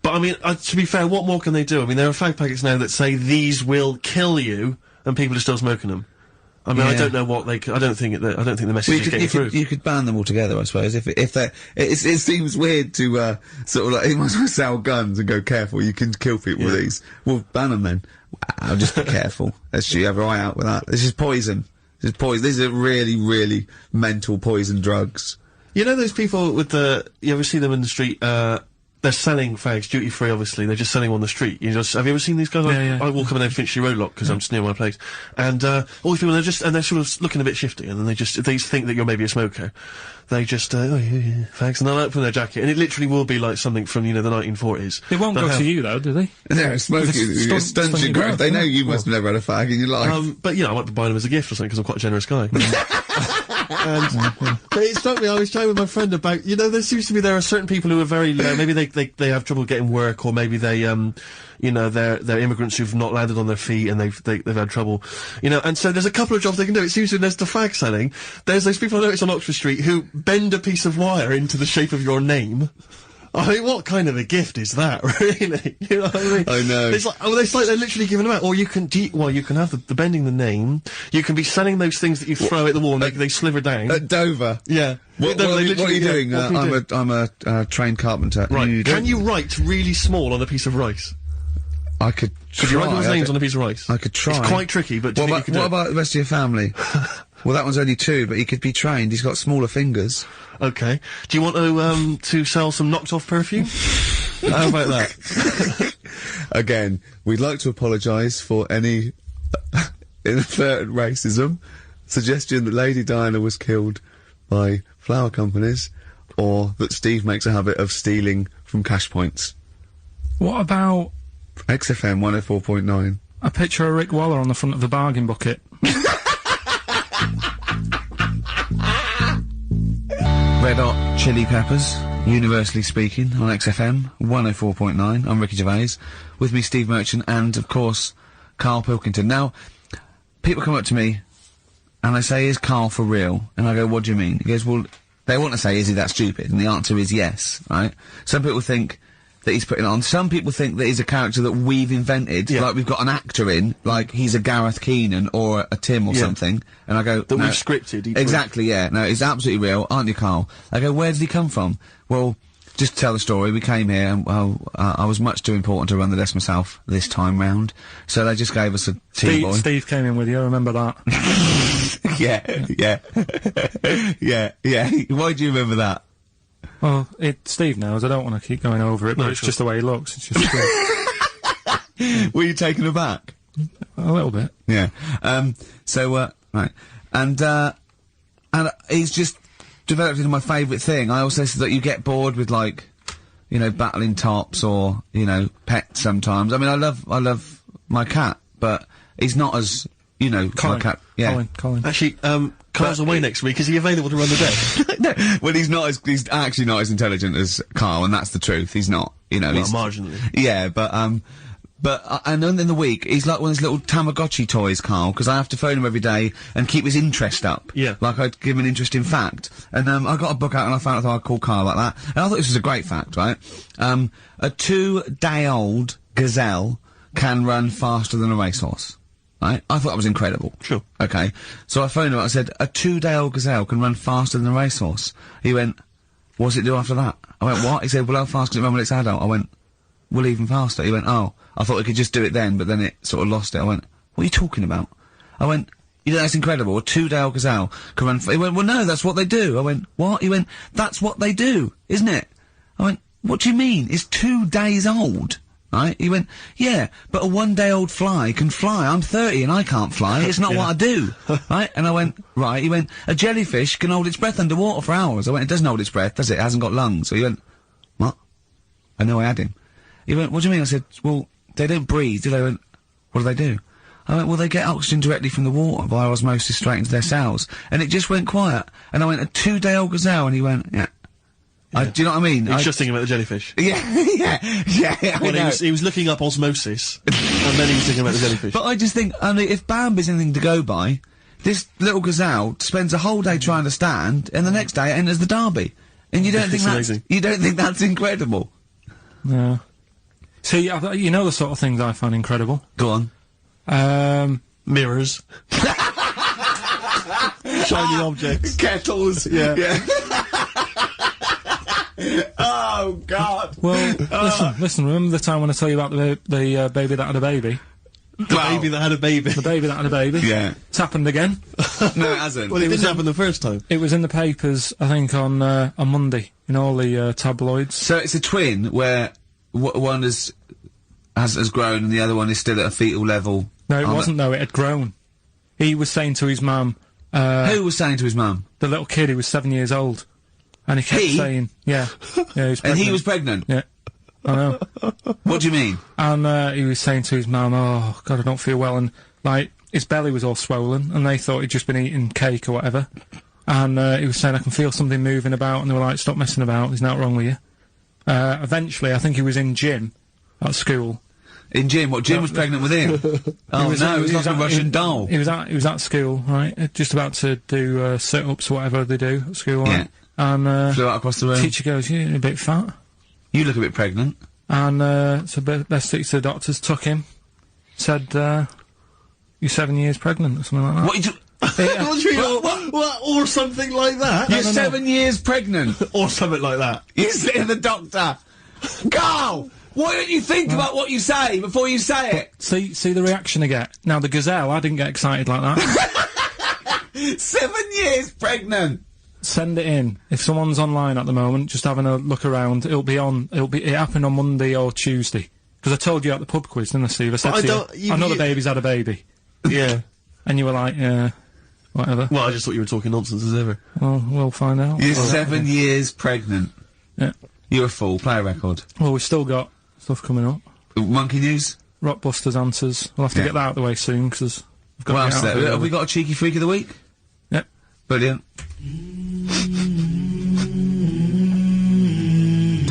But I mean, to be fair, what more can they do? I mean, there are fag packets now that say these will kill you, and people are still smoking them. I mean, I Yeah. don't know what they. I don't think the message Well, is getting through. you could ban them all together, I suppose. If they, it seems weird to sort of like, you might as well sell guns and go careful. You can kill people with these. Well, ban them then. I'll just be careful. Let's you have your eye out with that. This is poison. This is poison. These are really, really mental poison drugs. You know those people with you ever see them in the street, they're selling fags, duty free obviously, they're just selling them on the street. Have you ever seen these guys? Yeah. I walk up and down Finchley Road a lot, because I'm just near my place. And, all these people, they're sort of looking a bit shifty, and then they think that you're maybe a smoker. They just, fags, and they'll open their jacket, and it literally will be like something from, the 1940s. They won't go to you, though, do they? Yeah, smoking. Stunt- Stunts stunt your your growth. growth, They know yeah. you must have never had a fag in your life. But, I might be buying them as a gift or something, because I'm quite a generous guy. But it struck me, I was chatting with my friend about, there seems to be, there are certain people who are very, maybe they have trouble getting work, or maybe they, they're immigrants who've not landed on their feet and they've had trouble, and so there's a couple of jobs they can do. It seems to, there's the fag selling, there's those people I noticed on Oxford Street who bend a piece of wire into the shape of your name. I mean, what kind of a gift is that, really? You know what I mean? I know. It's like, they're literally giving them out. Or you can, you can have the bending the name, you can be selling those things that you throw at the wall and they sliver down. At Dover. Yeah. What are you doing? I'm a trained carpenter. Right. Can you write really small on a piece of rice? I could try. Could you write people's names on a piece of rice? I could try. It's quite tricky, but do you think you could do what it? about the rest of your family? Well, that one's only 2, but he could be trained. He's got smaller fingers. Okay. Do you want to sell some knocked off perfume? How about that? Again, we'd like to apologise for any inadvertent racism, suggestion that Lady Diana was killed by flower companies, or that Steve makes a habit of stealing from cash points. What about XFM 104.9. a picture of Rick Waller on the front of the bargain bucket? Red Hot Chili Peppers, universally speaking, on XFM 104.9. I'm Ricky Gervais. With me, Steve Merchant, and, of course, Karl Pilkington. Now, people come up to me, and they say, is Karl for real? And I go, what do you mean? He goes, well, they want to say, is he that stupid? And the answer is yes, right? Some people think that he's putting it on. Some people think that he's a character that we've invented, like we've got an actor in, like he's a Gareth Keenan or a Tim or something. And I go, That no, we've scripted each exactly, yeah. No, it's absolutely real, aren't you, Karl? I go, where did he come from? Well, just to tell the story, we came here and, I was much too important to run the desk myself this time round. So they just gave us a tea boy. Steve came in with you, I remember that. yeah. Why do you remember that? Well, Steve knows, I don't want to keep going over it, but it's just the way he looks. It's just Were you taken aback? a little bit. Yeah. Right. And he's just developed into my favourite thing. I also said that you get bored with, like, battling tops or, pets sometimes. I mean, I love my cat, but he's not as, my cat. Yeah. Colin. Actually, Carl's away next week. Is he available to run the desk? No, well, he's actually not as intelligent as Karl, and that's the truth. He's not, he's marginally. Yeah, and then in the week, he's like one of those little Tamagotchi toys, Karl, because I have to phone him every day and keep his interest up. Yeah. Like I'd give him an interesting fact. And, I got a book out and I found out I'd call Karl like that. And I thought this was a great fact, right? A 2-day-old gazelle can run faster than a racehorse. Right? I thought that was incredible. Sure. Okay. So I phoned him up, I said, a 2-day-old gazelle can run faster than a racehorse. He went, what's it do after that? I went, what? He said, well, how fast can it run when it's adult? I went, well, even faster. He went, oh, I thought it could just do it then, but then it sort of lost it. I went, what are you talking about? I went, that's incredible. A 2-day-old gazelle can run he went, well, no, that's what they do. I went, what? He went, that's what they do, isn't it? I went, what do you mean? It's 2 days old. Right? He went, yeah, but a 1-day-old fly can fly. I'm 30 and I can't fly. It's not what I do. Right? And I went, right. He went, a jellyfish can hold its breath underwater for hours. I went, it doesn't hold its breath, does it? It hasn't got lungs. So he went, what? I know I had him. He went, what do you mean? I said, well, they don't breathe, do they? He went, what do they do? I went, well, they get oxygen directly from the water via osmosis straight into their cells. And it just went quiet. And I went, a 2-day-old gazelle? And he went, yeah. Do you know what I mean? He's just thinking about the jellyfish. Yeah, I know. He was looking up osmosis, and then he was thinking about the jellyfish. But I just think, I mean, if Bambi's anything to go by, this little gazelle spends a whole day trying to stand, and the next day it enters the derby. And you don't think amazing. you don't think that's incredible? No. See, you know the sort of things I find incredible. Go on. Mirrors. Shiny objects. Kettles. Yeah. Oh, God. Well, listen, remember the time when I tell you about the baby that had a baby? Baby that had a baby. The baby that had a baby? Yeah. It's happened again. No, it hasn't. Well, it didn't happen the first time. It was in the papers, I think, on Monday, in all the tabloids. So it's a twin where one has grown and the other one is still at a fetal level. No, it wasn't, though. It had grown. He was saying to his mum... Who was saying to his mum? The little kid who was 7 years old. And he kept saying... Yeah. Yeah, he was pregnant. And he was pregnant? Yeah. I know. What do you mean? And he was saying to his mum, oh, God, I don't feel well. And, like, his belly was all swollen, and they thought he'd just been eating cake or whatever. And he was saying, I can feel something moving about, and they were like, stop messing about, there's nothing wrong with you. Eventually, I think he was in gym at school. In gym? What, Jim was pregnant with him? Oh, no, it was like a Russian doll. He was at school, right? Just about to do sit-ups or whatever they do at school, right? And flew out across the room. Teacher goes, you're a bit fat. You look a bit pregnant. And so best stick to the doctors, took him, said, you're 7 years pregnant, or something like that. What you What do you mean, or something like that? You're 7 years pregnant. Or something like that. You say to the doctor, Carl, why don't you think about what you say before you say it? See the reaction I get. Now, the gazelle, I didn't get excited like that. 7 years pregnant. Send it in. If someone's online at the moment, just having a look around, it happened on Monday or Tuesday. Because I told you at the pub quiz, didn't I, Steve? I said to you, I know the baby's had a baby. Yeah. And you were like, yeah, whatever. Well, I just thought you were talking nonsense as ever. Well, we'll find out. You're 7 years pregnant. Yeah. You're a fool. Play a record. Well, we've still got stuff coming up. Monkey News? Rockbusters answers. We'll have to get that out of the way soon, because we've got What to else get out there? of Have we got a cheeky freak of the week? Yep. Brilliant.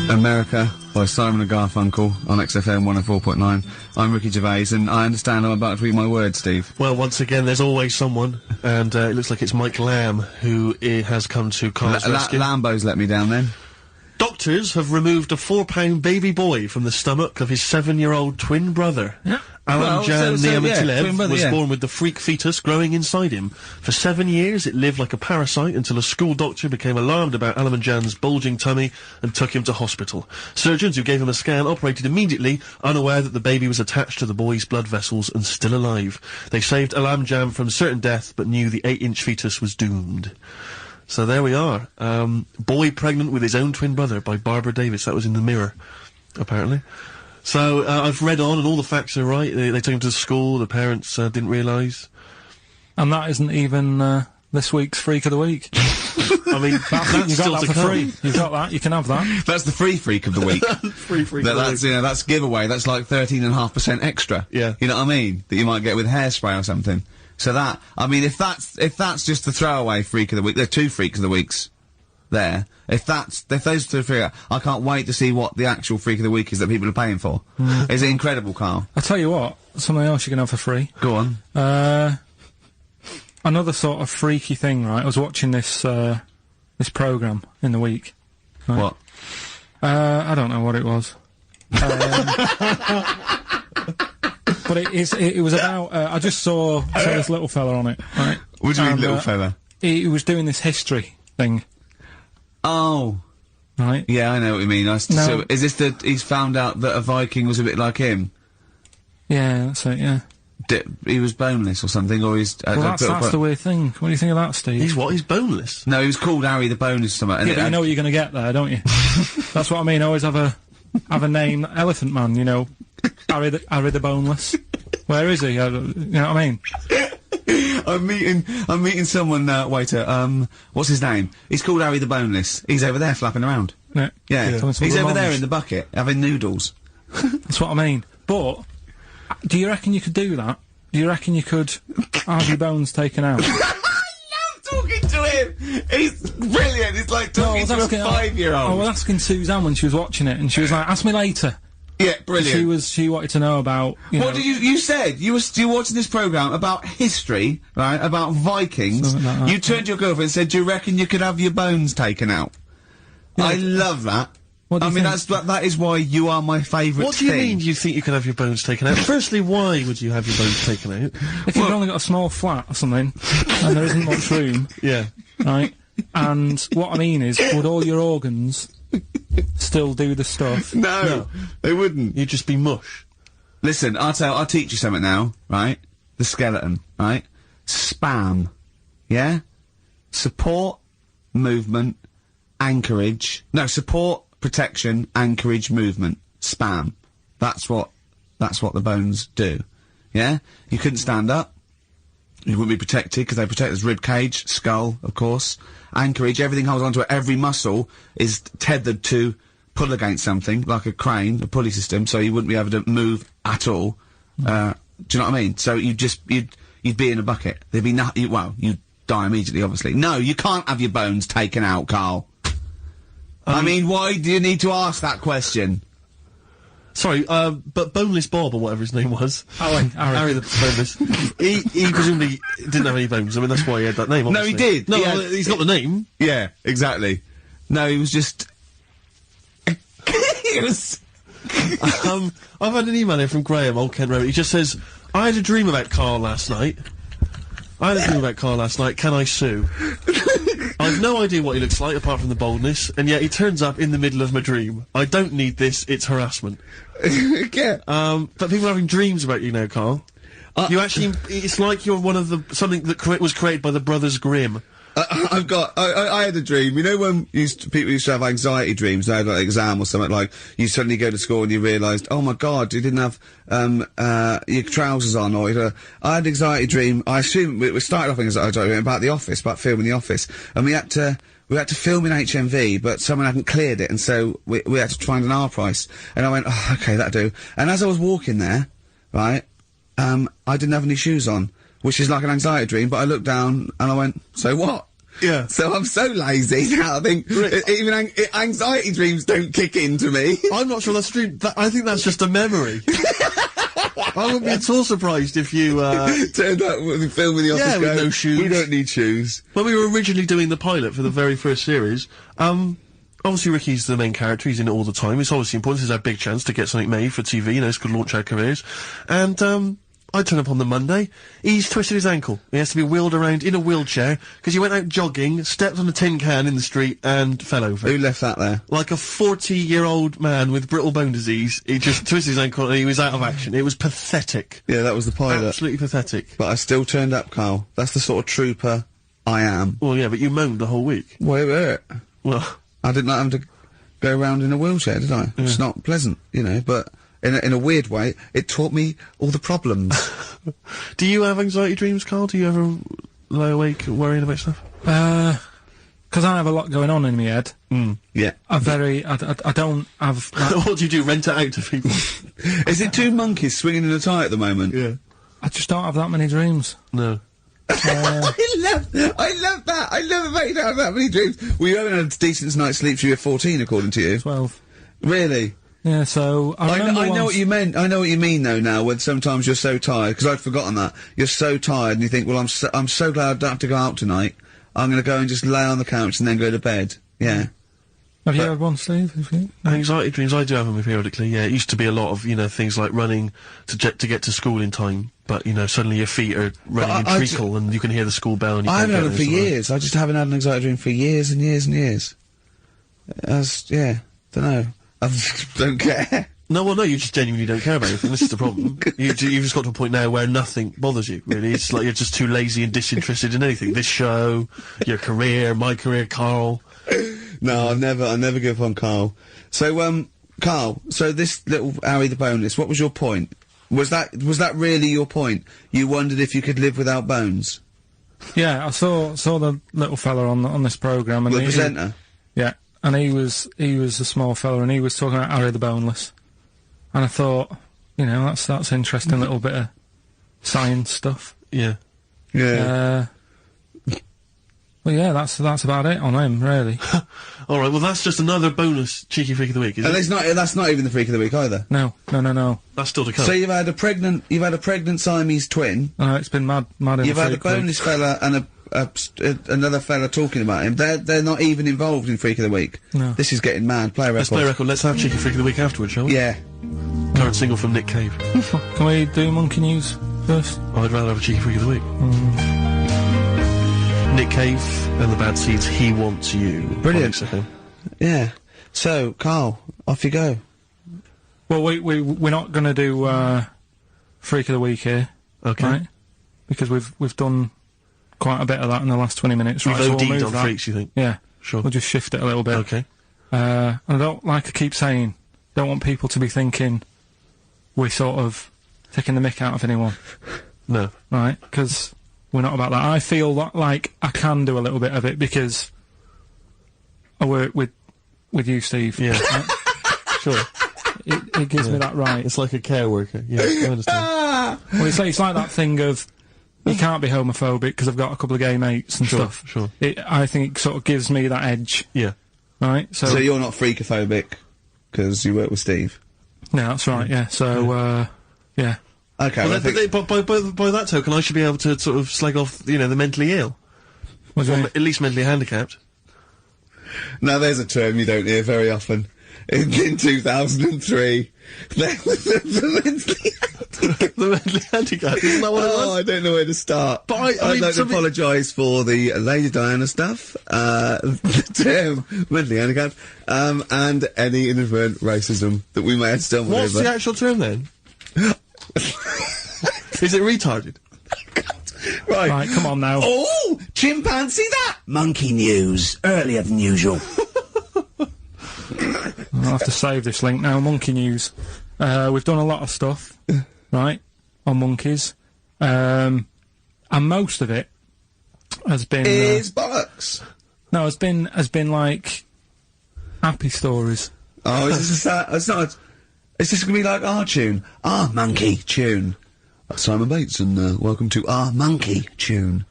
America by Simon and Garfunkel on XFM 104.9. I'm Ricky Gervais, and I understand I'm about to read my words, Steve. Well, once again, there's always someone, and it looks like it's Mike Lamb who has come to Carl's rescue. Lambo's let me down then. Doctors have removed a 4-pound baby boy from the stomach of his 7-year-old twin brother. Yeah. Alan Jan Niamatilev was yeah. born with the freak fetus growing inside him. For 7 years, it lived like a parasite until a school doctor became alarmed about Alan Jan's bulging tummy and took him to hospital. Surgeons who gave him a scan operated immediately, unaware that the baby was attached to the boy's blood vessels and still alive. They saved Alan Jan from certain death, but knew the 8-inch fetus was doomed. So there we are. Boy pregnant with his own twin brother by Barbara Davis. That was in the Mirror, apparently. So, I've read on and all the facts are right. They took him to school, the parents didn't realise. And that isn't even this week's Freak of the Week. I mean, that's you still got that to for come. free. You got that, you can have that. That's the free freak of the week. Free freak of the That's, week. you know, that's giveaway. That's like 13.5% extra. Yeah. You know what I mean? That you might get with hairspray or something. So that, I mean, if that's just the throwaway freak of the week, there are 2 freaks of the weeks there. If those 2 freak, I can't wait to see what the actual freak of the week is that people are paying for. Is it incredible, Carl? I'll tell you what, something else you can have for free. Go on. Another sort of freaky thing, right? I was watching this programme in the week. Right? What? I don't know what it was. But it was about, I just saw this little fella on it, right? What do you mean, little fella? He was doing this history thing. Oh. Right? Yeah, I know what you mean. So, is this he's found out that a Viking was a bit like him? Yeah, that's it, yeah. He was boneless or something, or he's... Well, that's the weird thing. What do you think of that, Steve? He's what? He's boneless? No, he was called Harry the Boneless or something. Yeah, but you know what you're gonna get there, don't you? That's what I mean, always have a name, Elephant Man, you know. Harry the Boneless. Where is he? You know what I mean? I'm meeting someone, waiter, what's his name? He's called Harry the Boneless. He's over there flapping around. Yeah. Yeah. He's He's over there in the bucket, having noodles. That's what I mean. But, do you reckon you could do that? Do you reckon you could have your bones taken out? Talking to him! He's brilliant! It's like talking to a 5-year-old. I was asking Suzanne when she was watching it, and she was like, ask me later. Yeah, brilliant. She wanted to know about. What did you said? You were watching this programme about history, right? About Vikings. Something like that, You turned to your girlfriend and said, "Do you reckon you could have your bones taken out?" I love that. What do you think? that is why you are my favourite. What do you mean you think you can have your bones taken out? Firstly, why would you have your bones taken out? If you've only got a small flat or something, and there isn't much room, Yeah. right? And what I mean is, would all your organs still do the stuff? No, they wouldn't. You'd just be mush. Listen, I'll teach you something now, right? The skeleton, right? Spam, yeah? Support, movement, anchorage. No, support, protection, anchorage, movement. Spam. That's what the bones do. Yeah? You couldn't stand up. You wouldn't be protected, because they protect this rib cage, skull, of course. Anchorage, everything holds onto it. Every muscle is tethered to pull against something, like a crane, a pulley system, so you wouldn't be able to move at all. Do you know what I mean? So you'd be in a bucket. There'd be you'd die immediately, obviously. No, you can't have your bones taken out, Carl. I mean, why do you need to ask that question? Sorry, but Boneless Bob, or whatever his name was. Harry the Boneless. he presumably didn't have any bones. I mean, that's why he had that name, obviously. No, he did. No, he's got the name. Yeah, exactly. No, he was just... he was... I've had an email here from Graham, Old Kent Road. He just says, I had a dream about Carl last night. Can I sue? I've no idea what he looks like, apart from the boldness, and yet he turns up in the middle of my dream. I don't need this, it's harassment. Yeah. But people are having dreams about you now, Carl. You actually, it's like you're one of something that was created by the Brothers Grimm. I had a dream. You know when people used to have anxiety dreams, they had like an exam or something, like, you suddenly go to school and you realised, oh my god, you didn't have, your trousers on, or, I had an anxiety dream. I assume, we started off an anxiety dream about The Office, about filming The Office, and we had to film in HMV, but someone hadn't cleared it, and so we had to find an R price. And I went, oh, okay, that'll do. And as I was walking there, right, I didn't have any shoes on, which is like an anxiety dream, but I looked down and I went, so what? Yeah. So I'm so lazy now, I think, even anxiety dreams don't kick into me. I'm not sure that's true. I think that's just a memory. I wouldn't be at all surprised if you, turned up with the film in The Office. Yeah, with no shoes. We don't need shoes. When we were originally doing the pilot for the very first series, obviously Ricky's the main character, he's in it all the time, it's obviously important, this is our big chance to get something made for TV, you know, it's going to launch our careers, and, I turn up on the Monday, he's twisted his ankle. He has to be wheeled around in a wheelchair, because he went out jogging, stepped on a tin can in the street, and fell over. Who left that there? Like a 40-year-old man with brittle bone disease, he just twisted his ankle and he was out of action. It was pathetic. Yeah, that was the pilot. Absolutely pathetic. But I still turned up, Carl. That's the sort of trooper I am. Well, yeah, but you moaned the whole week. Wait. Well... I didn't like having to go around in a wheelchair, did I? Yeah. It's not pleasant, you know, but... In a weird way, it taught me all the problems. Do you have anxiety dreams, Carl? Do you ever lie awake worrying about stuff? Because I have a lot going on in my head. Yeah. I don't have... What do you do, rent it out to people? Is it two monkeys swinging in a tie at the moment? Yeah. I just don't have that many dreams. No. I love that! I love it, mate, you don't have that many dreams. Well, you haven't had a decent night's sleep till you're 14, according to you. 12. Really? Yeah, so I know what you meant. I know what you mean though now. When sometimes you're so tired, because I'd forgotten that you're so tired, and you think, well, I'm so glad I don't have to go out tonight. I'm going to go and just lay on the couch and then go to bed. Yeah. Have you had one, Steve? Anxiety dreams, I do have them periodically. Yeah, it used to be a lot of things like running to get to school in time. But suddenly your feet are running in treacle, and you can hear the school bell. And you I can't haven't get had them for years. I just haven't had an anxiety dream for years and years and years. Yeah, don't know. I don't care. No, you just genuinely don't care about anything. This is the problem. You've just got to a point now where nothing bothers you, really. It's like you're just too lazy and disinterested in anything. This show, your career, my career, Carl. No, I never give up on Carl. So, Carl, so this little Harry the Boneless, what was your point? Was that really your point? You wondered if you could live without bones? Yeah, I saw the little fella on this programme, and the presenter? Yeah. And he was a small fella, and he was talking about Harry the Boneless. And I thought, that's interesting little bit of science stuff. Yeah. Yeah. Well, yeah, that's about it on him, really. All right. Well, that's just another bonus cheeky freak of the week, is And it? that's not even the freak of the week either. No. That's still to come. So you've had a pregnant Siamese twin. It's been mad in You've the had a freak week. bonus fella and another fella talking about him. They're not even involved in freak of the week. No. This is getting mad. Play a record. Let's play a record. Let's have cheeky freak of the week afterwards, shall we? Yeah. Current single from Nick Cave. Can we do monkey news first? I'd rather have a cheeky freak of the week. Nick Cave and the Bad Seeds. He Wants You. Brilliant. By Nick Cave. Yeah. So, Carl, off you go. Well, we're not going to do freak of the week here, Okay. right? Because we've done quite a bit of that in the last 20 minutes. We've Right, so we'll OD'd move on that. freaks, you think? Yeah. Sure. We'll just shift it a little bit. Okay. And I don't, like I keep saying, don't want people to be thinking we're sort of taking the mick out of anyone, No. right? Because we're not about that. I feel like I can do a little bit of it because I work with you, Steve. Yeah. right? Sure. It gives me that right. It's like a care worker. Yeah, I understand. Well, it's like that thing of you can't be homophobic because I've got a couple of gay mates and stuff. Sure. I think it sort of gives me that edge, Yeah. right? So you're not freakophobic because you work with Steve. Yeah, that's right. Yeah. So yeah. Okay. Well, well, I think by that token, I should be able to sort of slag off, the mentally ill. What do you Or mean? at least mentally handicapped. now there's a term you don't hear very often. In 2003, the The mentally handicapped, isn't that what it was? I don't know where to start. But I I'd mean, like to something- apologise for the Lady Diana stuff, the term mentally handicapped, and any inadvertent racism that we may have stumbled What's over. the actual term then? Is it retarded? Right, come on now. Oh, chimpanzee that! Monkey news, earlier than usual. I'll have to save this link now. Monkey news. We've done a lot of stuff, right, on monkeys, and most of it has been Is bollocks. no, has been like happy stories. Oh, is this it's not. Is this gonna be like our tune? Our monkey tune. Simon Bates, and welcome to our monkey tune.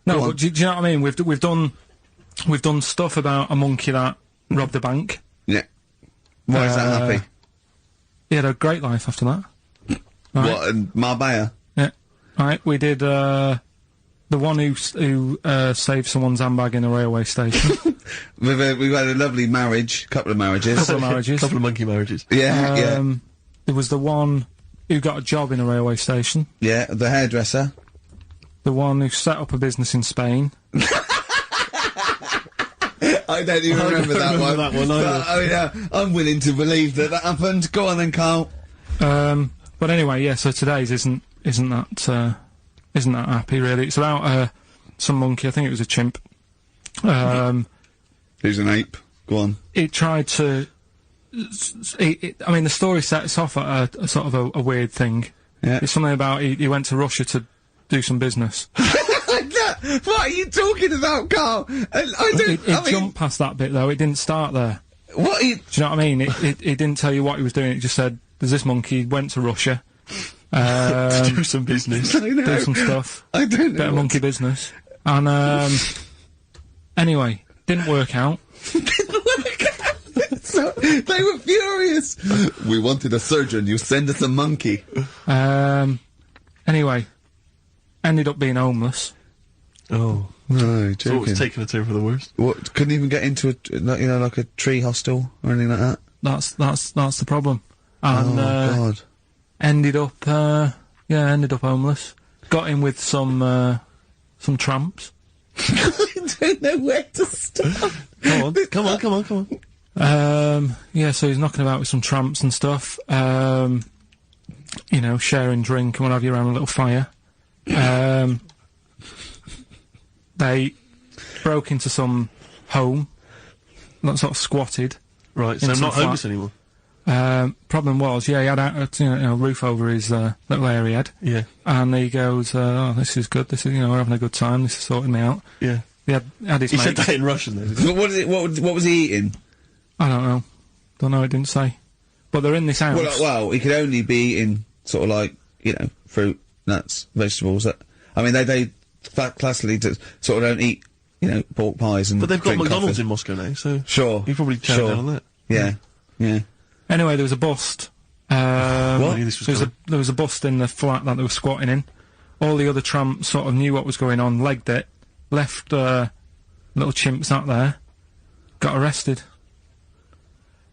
No, Go on. but do you know what I mean? We've done stuff about a monkey that robbed a bank. Yeah. Why is that happy? He had a great life after that. Right. What, in Marbella? Yeah. Right. We did the one who saved someone's handbag in a railway station. We've had a lovely marriage, couple of marriages. Couple of marriages. Couple of monkey marriages. Yeah, There was the one who got a job in a railway station. yeah. The hairdresser. The one who set up a business in Spain. I don't even remember that remember one. that one either. But, oh yeah, I'm willing to believe that happened. Go on then, Carl. But anyway, yeah. So today's isn't that happy really. It's about some monkey. I think it was a chimp. Who's an ape? Go on. It tried to. I mean, the story sets off at a sort of a weird thing. Yeah. It's something about he went to Russia to do some business. What are you talking about, Carl? I don't. It jumped past that bit though. It didn't start there. What? Do you know what I mean? It didn't tell you what he was doing. It just said, "There's this monkey went to Russia, To do some business. I know. do some stuff, I don't know. bit of what- monkey business." And anyway, didn't work out. So, they were furious. We wanted a surgeon. You send us a monkey. Anyway, ended up being homeless. Oh. No, So joking. it's taken a turn for the worst. What? Couldn't even get into like a tree hostel or anything like that. That's the problem. And Oh God. ended up homeless. Got in with some tramps. I don't know where to start. Come on. Yeah, so he's knocking about with some tramps and stuff. You know, sharing drink and what have you around a little fire. They broke into some home, not sort of squatted. Right, so In I'm some not homeless anymore. Problem was, yeah, he had a roof over his little area he had. Yeah. And he goes, "Oh, this is good. This is, we're having a good time. This is sorting me out." Yeah. He had his He mate. said that in Russian though. But what is it? What was he eating? I don't know. Don't know. It didn't say. But they're in this house. Well, he could only be eating sort of like fruit, nuts, vegetables. That I mean, they classically sort of don't eat you know, pork pies and But they've got drink McDonald's coffee. in Moscow now, so Sure. you probably turn Sure. down on that. Yeah. Yeah. Anyway, there was a bust. What? I knew this was There was a bust in the flat that they were squatting in. All the other tramps sort of knew what was going on, legged it, left little chimps out there, got arrested.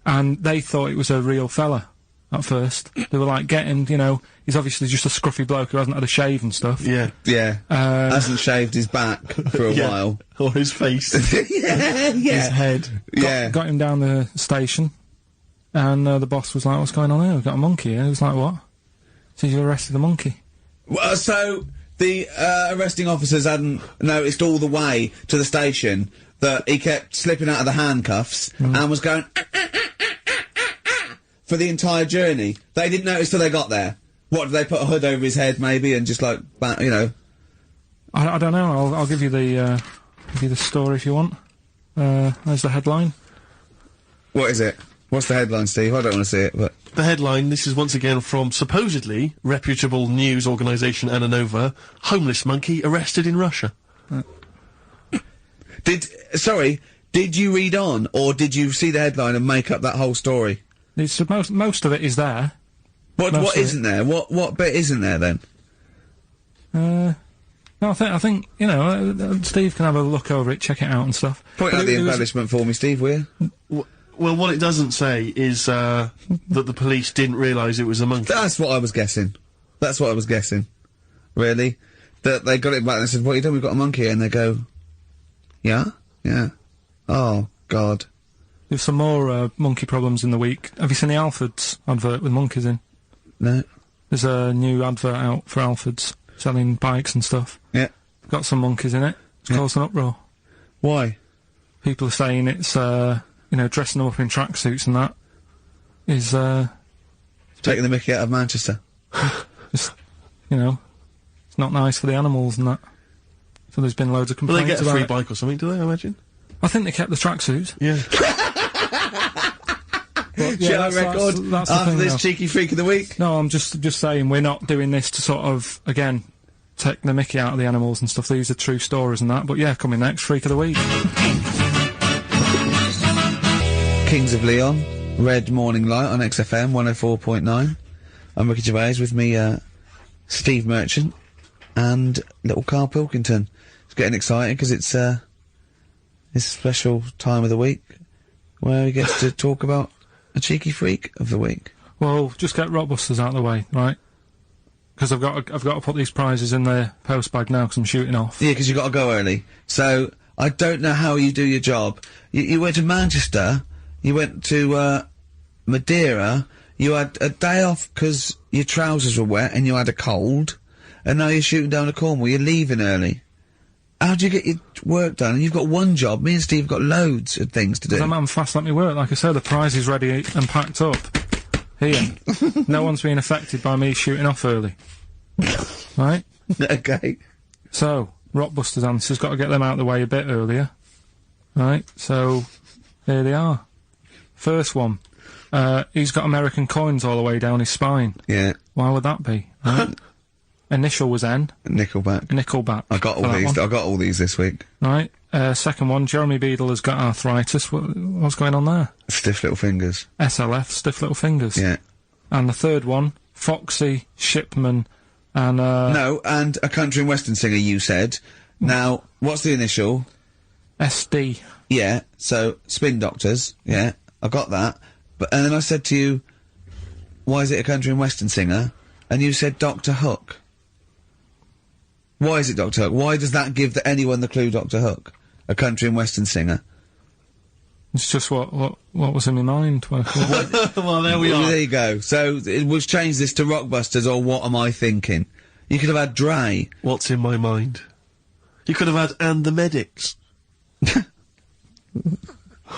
And they thought it was a real fella at first. They were like getting, you know, he's obviously just a scruffy bloke who hasn't had a shave and stuff. Yeah. Yeah. Hasn't shaved his back for a Yeah. while. Or his face. Yeah. His head. Yeah. Got him down the station, and the boss was like, "What's going on here? We've got a monkey here." He was like, "What?" So you arrested the monkey. Well, so the arresting officers hadn't noticed all the way to the station that he kept slipping out of the handcuffs and was going for the entire journey. They didn't notice till they got there. What, did they put a hood over his head maybe and just like, you know? I don't know. I'll give you the story if you want. There's the headline. What is it? What's the headline, Steve? I don't want to see it, but... The headline, this is once again from supposedly reputable news organisation Ananova, homeless monkey arrested in Russia. Did you read on, or did you see the headline and make up that whole story? It's most of it is there. What isn't there? What bit isn't there then? No, I think you know. Steve can have a look over it, check it out and stuff. Point out the embellishment for me, Steve, will you? Well, what it doesn't say is that the police didn't realise it was a monkey. That's what I was guessing. Really? That they got it back and said, "What you done? We've got a monkey," and they go, "Yeah, yeah." Oh God. There's some more monkey problems in the week. Have you seen the Alfords advert with monkeys in? No. There's a new advert out for Alfords selling bikes and stuff. Yeah. Got some monkeys in it. It's caused an uproar. Why? People are saying it's you know, dressing them up in tracksuits and that is taking the mickey out of Manchester. Just, you know, it's not nice for the animals and that. So there's been loads of Will complaints they get a about free it. bike or something, do they, I imagine? I think they kept the tracksuits. Yeah. But, yeah, Shall I that's record that's the after thing this now. cheeky freak of the week? No, I'm just saying we're not doing this to sort of, again, take the mickey out of the animals and stuff. These are true stories and that. But yeah, coming next, Freak of the Week. Kings of Leon, Red Morning Light on XFM 104.9. I'm Ricky Gervais, with me, Steve Merchant and little Karl Pilkington. It's getting exciting because it's his special time of the week where he gets to talk about a cheeky freak of the week. Well, just get Rockbusters out of the way, right? Because I've got to put these prizes in the post bag now because I'm shooting off. Yeah, because you got to go early. So I don't know how you do your job. You went to Manchester. You went to Madeira. You had a day off because your trousers were wet and you had a cold, and now you're shooting down to Cornwall. You're leaving early. How do you get your work done? And you've got one job. Me and Steve have got loads of things to do. Because I'm fast let me work. Like I said, the prize is ready and packed up. Here. No one's been affected by me shooting off early. Right? Okay. So, Rockbusters answers, got to get them out of the way a bit earlier. Right? So, here they are. First one. He's got American coins all the way down his spine. Yeah. Why would that be? Right? Initial was N. Nickelback. I got all these. I got all these this week. Right. Second one, Jeremy Beadle has got arthritis. What's going on there? Stiff little fingers. SLF, stiff little fingers. Yeah. And the third one, Foxy, Shipman, and No, and a country and western singer, you said. Now, what's the initial? SD. Yeah, so, Spin Doctors. Yeah, I got that. And then I said to you, why is it a country and western singer? And you said Dr. Hook. Why is it Dr. Hook? Why does that give anyone the clue Dr. Hook? A country and western singer. It's just what was in my mind. Well, there we are. There you go. So, we'll change this to Rockbusters, or what am I thinking? You could have had Dre. What's in my mind? You could have had And the Medics.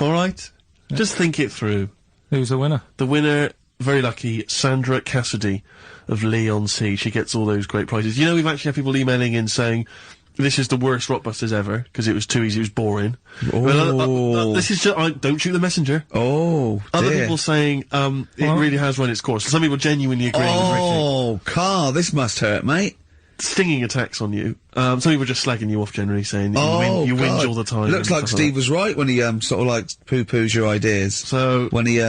Alright? Yeah. Just think it through. Who's the winner? The winner, very lucky, Sandra Cassidy of Leon C. She gets all those great prizes. You know, we've actually had people emailing in saying, this is the worst Rockbusters ever, because it was too easy, it was boring. Oh. This is just, don't shoot the messenger. Oh, Other dear. people saying, it really has run its course. Some people genuinely agree with Ricky. Oh, Karl, this must hurt, mate. stinging attacks on you. Some people are just slagging you off generally, saying that you whinge all the time. Looks and like stuff Steve was right when he sort of like poo-poos your ideas. So when he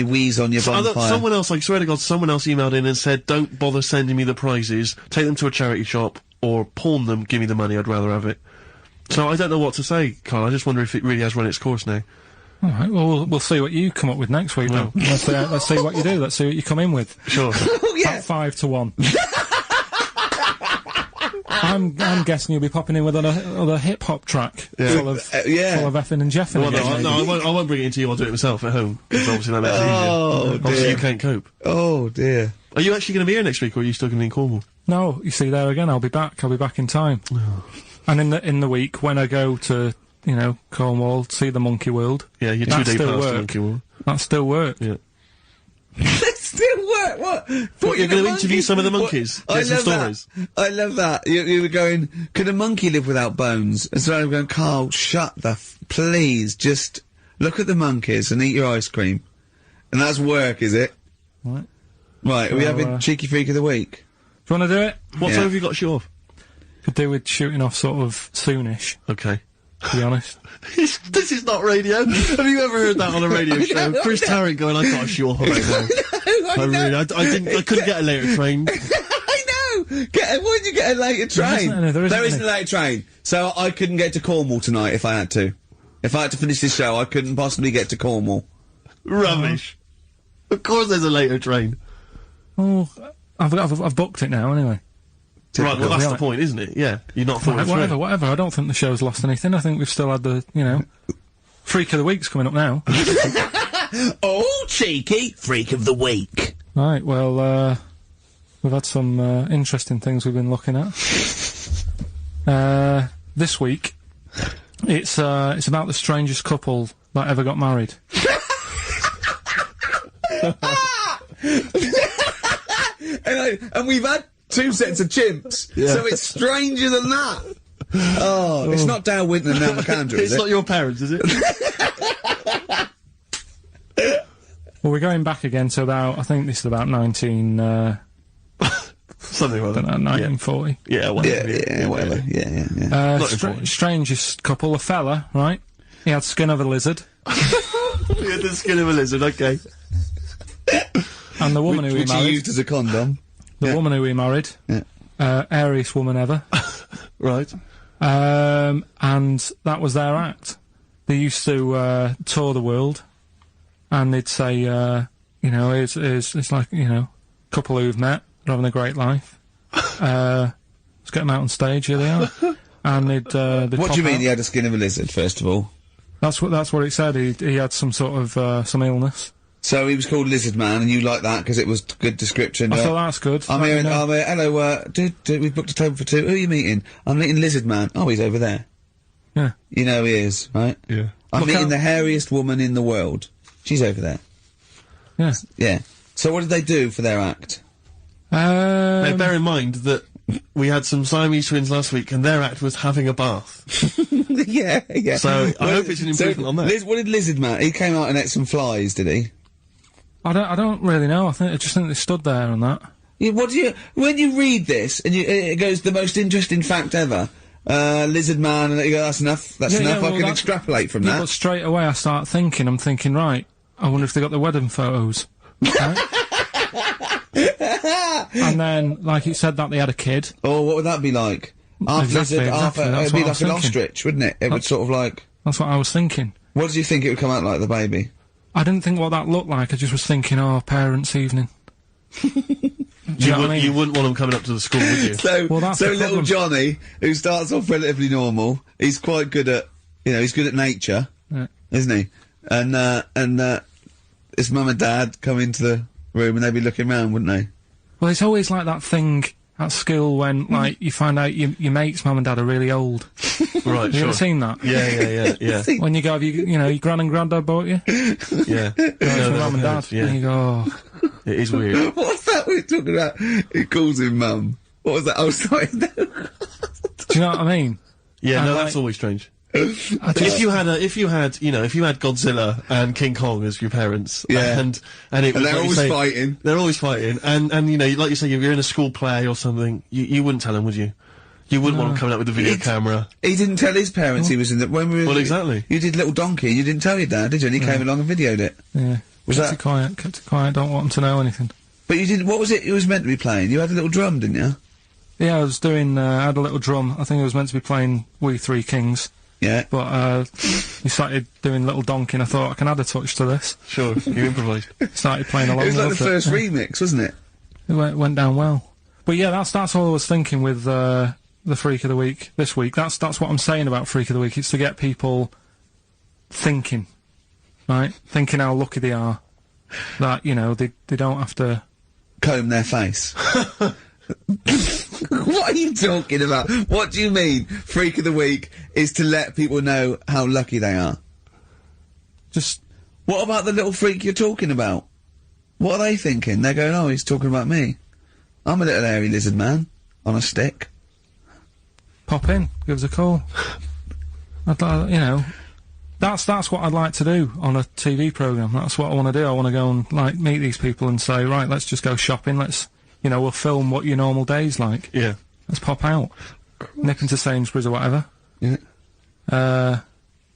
wheezed on your bonfire. Someone else, I swear to God, someone else emailed in and said, "Don't bother sending me the prizes. Take them to a charity shop or pawn them. Give me the money. I'd rather have it." So I don't know what to say, Carl. I just wonder if it really has run its course now. All right. Well, we'll see what you come up with next week. Then. Let's see what you do. Let's see what you come in with. Sure. About 5 to 1. I'm guessing you'll be popping in with another hip hop track full of effing and jeffing. Well, no, I won't bring it into you. I'll do it myself at home. Because obviously that makes it easier. Obviously you can't cope. Oh dear. Are you actually going to be here next week, or are you still going to be in Cornwall? No, you see there again. I'll be back. I'll be back in time. And in the week when I go to Cornwall, see the Monkey World. Yeah, you're 2 days past the Monkey World. That still work. Yeah. That still work. What you're going to interview some of the monkeys? Get some stories. I love that. You were going, could a monkey live without bones? And so I'm going, Carl, shut the please, just look at the monkeys and eat your ice cream. And that's work, is it? Right. Right, are we having Cheeky Freak of the Week? Do you want to do it? What time have you got to shoot off? Could do with shooting off sort of soonish. Okay. To be honest. This is not radio. Have you ever heard that on a radio show? Chris Tarrant going, I got a shoot off right now. I couldn't get a later train. I know! Why did you get a later train? There isn't a later train. So I couldn't get to Cornwall tonight if I had to. If I had to finish this show, I couldn't possibly get to Cornwall. Rubbish. Of course there's a later train. Oh, I've booked it now anyway. Right, well that's the point, isn't it? Yeah, you're not falling through. Whatever. I don't think the show's lost anything. I think we've still had the, Freak of the Week's coming up now. Oh, cheeky Freak of the Week. Right, well, we've had some interesting things we've been looking at. This week, it's about the strangest couple that ever got married. And we've had 2 sets of chimps, so it's stranger than that. Oh, it's not Dale Winton and Nell McAndrew, is it? It's not your parents, is it? Well, we're going back again to about, I think this is about 19... something like that. 1940. Yeah, whatever. Yeah. Strangest couple, a fella, right? He had skin of a lizard. He had the skin of a lizard, okay. And the woman who he which married... he used as a condom. The woman who he married. Yeah. Airiest woman ever. Right. And that was their act. They used to tour the world, and they'd say, it's like, couple who've met, they're having a great life. Let's get them out on stage, here they are. And they'd what do you mean he had a skin of a lizard, first of all? That's what it said. He had some sort of, some illness. So he was called Lizard Man, and you like that because it was good description. I thought that's good. I'm here, hello, we've booked a table for 2. Who are you meeting? I'm meeting Lizard Man. Oh, he's over there. Yeah. You know he is, right? Yeah. I'm meeting the hairiest woman in the world. She's over there. Yeah. Yeah. So what did they do for their act? Now, bear in mind that we had some Siamese twins last week, and their act was having a bath. Yeah. So I hope it's an improvement on that. What did Lizard Man? He came out and ate some flies, did he? I don't really know. I just think they stood there and that. Yeah, when you read this and it goes the most interesting fact ever, Lizard Man, and you go, that's enough. That's enough. I can extrapolate from that. But straight away I start thinking. I'm thinking, right. I wonder if they got the wedding photos. Right? And then, like it said that they had a kid. Oh, what would that be like? Half lizard, half it'd be like an ostrich, wouldn't it? It would sort of like. That's what I was thinking. What did you think it would come out like, the baby? I didn't think what that looked like. I just was thinking, parents' evening. You wouldn't want them coming up to the school, would you? So little Johnny, who starts off relatively normal, he's quite good at, he's good at nature, isn't he? And his mum and dad come into the room and they'd be looking round, wouldn't they? Well, it's always like that thing at school when, like, you find out your mate's mum and dad are really old. Right, Have you ever seen that? Yeah. When you go, your gran and granddad bought you? Yeah. Your mum and dad. Yeah. And you go, It is weird. What's that we're talking about? He calls him mum. What was that? Oh, sorry. Do you know what I mean? Yeah, and no, that's always strange. If you had, you know, if you had Godzilla and King Kong as your parents, Yeah. and it was they're like you always say- fighting. They're always fighting, and you know, like you say, if you're in a school play or something, you wouldn't tell them, would you? You wouldn't want them coming up with a video camera. He didn't tell his parents he was in the. When we were, Well, exactly. You did Little Donkey, and you didn't tell your dad, did you? And he came along and videoed it. Yeah. Was kept that- it quiet? Kept it quiet. Don't want them to know anything. But you didn't. What was it was meant to be playing? You had a little drum, didn't you? Yeah, I was doing. I had a little drum. I think I was meant to be playing We Three Kings. Yeah. But he started doing Little Donkey, and I thought I can add a touch to this. Sure, you improvised. Started playing along. It was like the loved first yeah. remix, wasn't it? It went down well. But yeah, that's all I was thinking with the Freak of the Week this week. That's what I'm saying about Freak of the Week. It's to get people thinking, right? Thinking how lucky they are that, you know, they don't have to comb their face. What are you talking about? What do you mean? Freak of the Week is to let people know how lucky they are. Just. What about the little freak you're talking about? What are they thinking? They're going, oh, he's talking about me. I'm a little hairy lizard man on a stick. Pop in, give us a call. I'd like, you know, that's what I'd like to do on a TV programme. That's what I want to do. I want to go and, like, meet these people and say, right, let's just go shopping, you know, we'll film what your normal day's like. Yeah. Let's pop out. Nip into Sainsbury's or whatever. Yeah.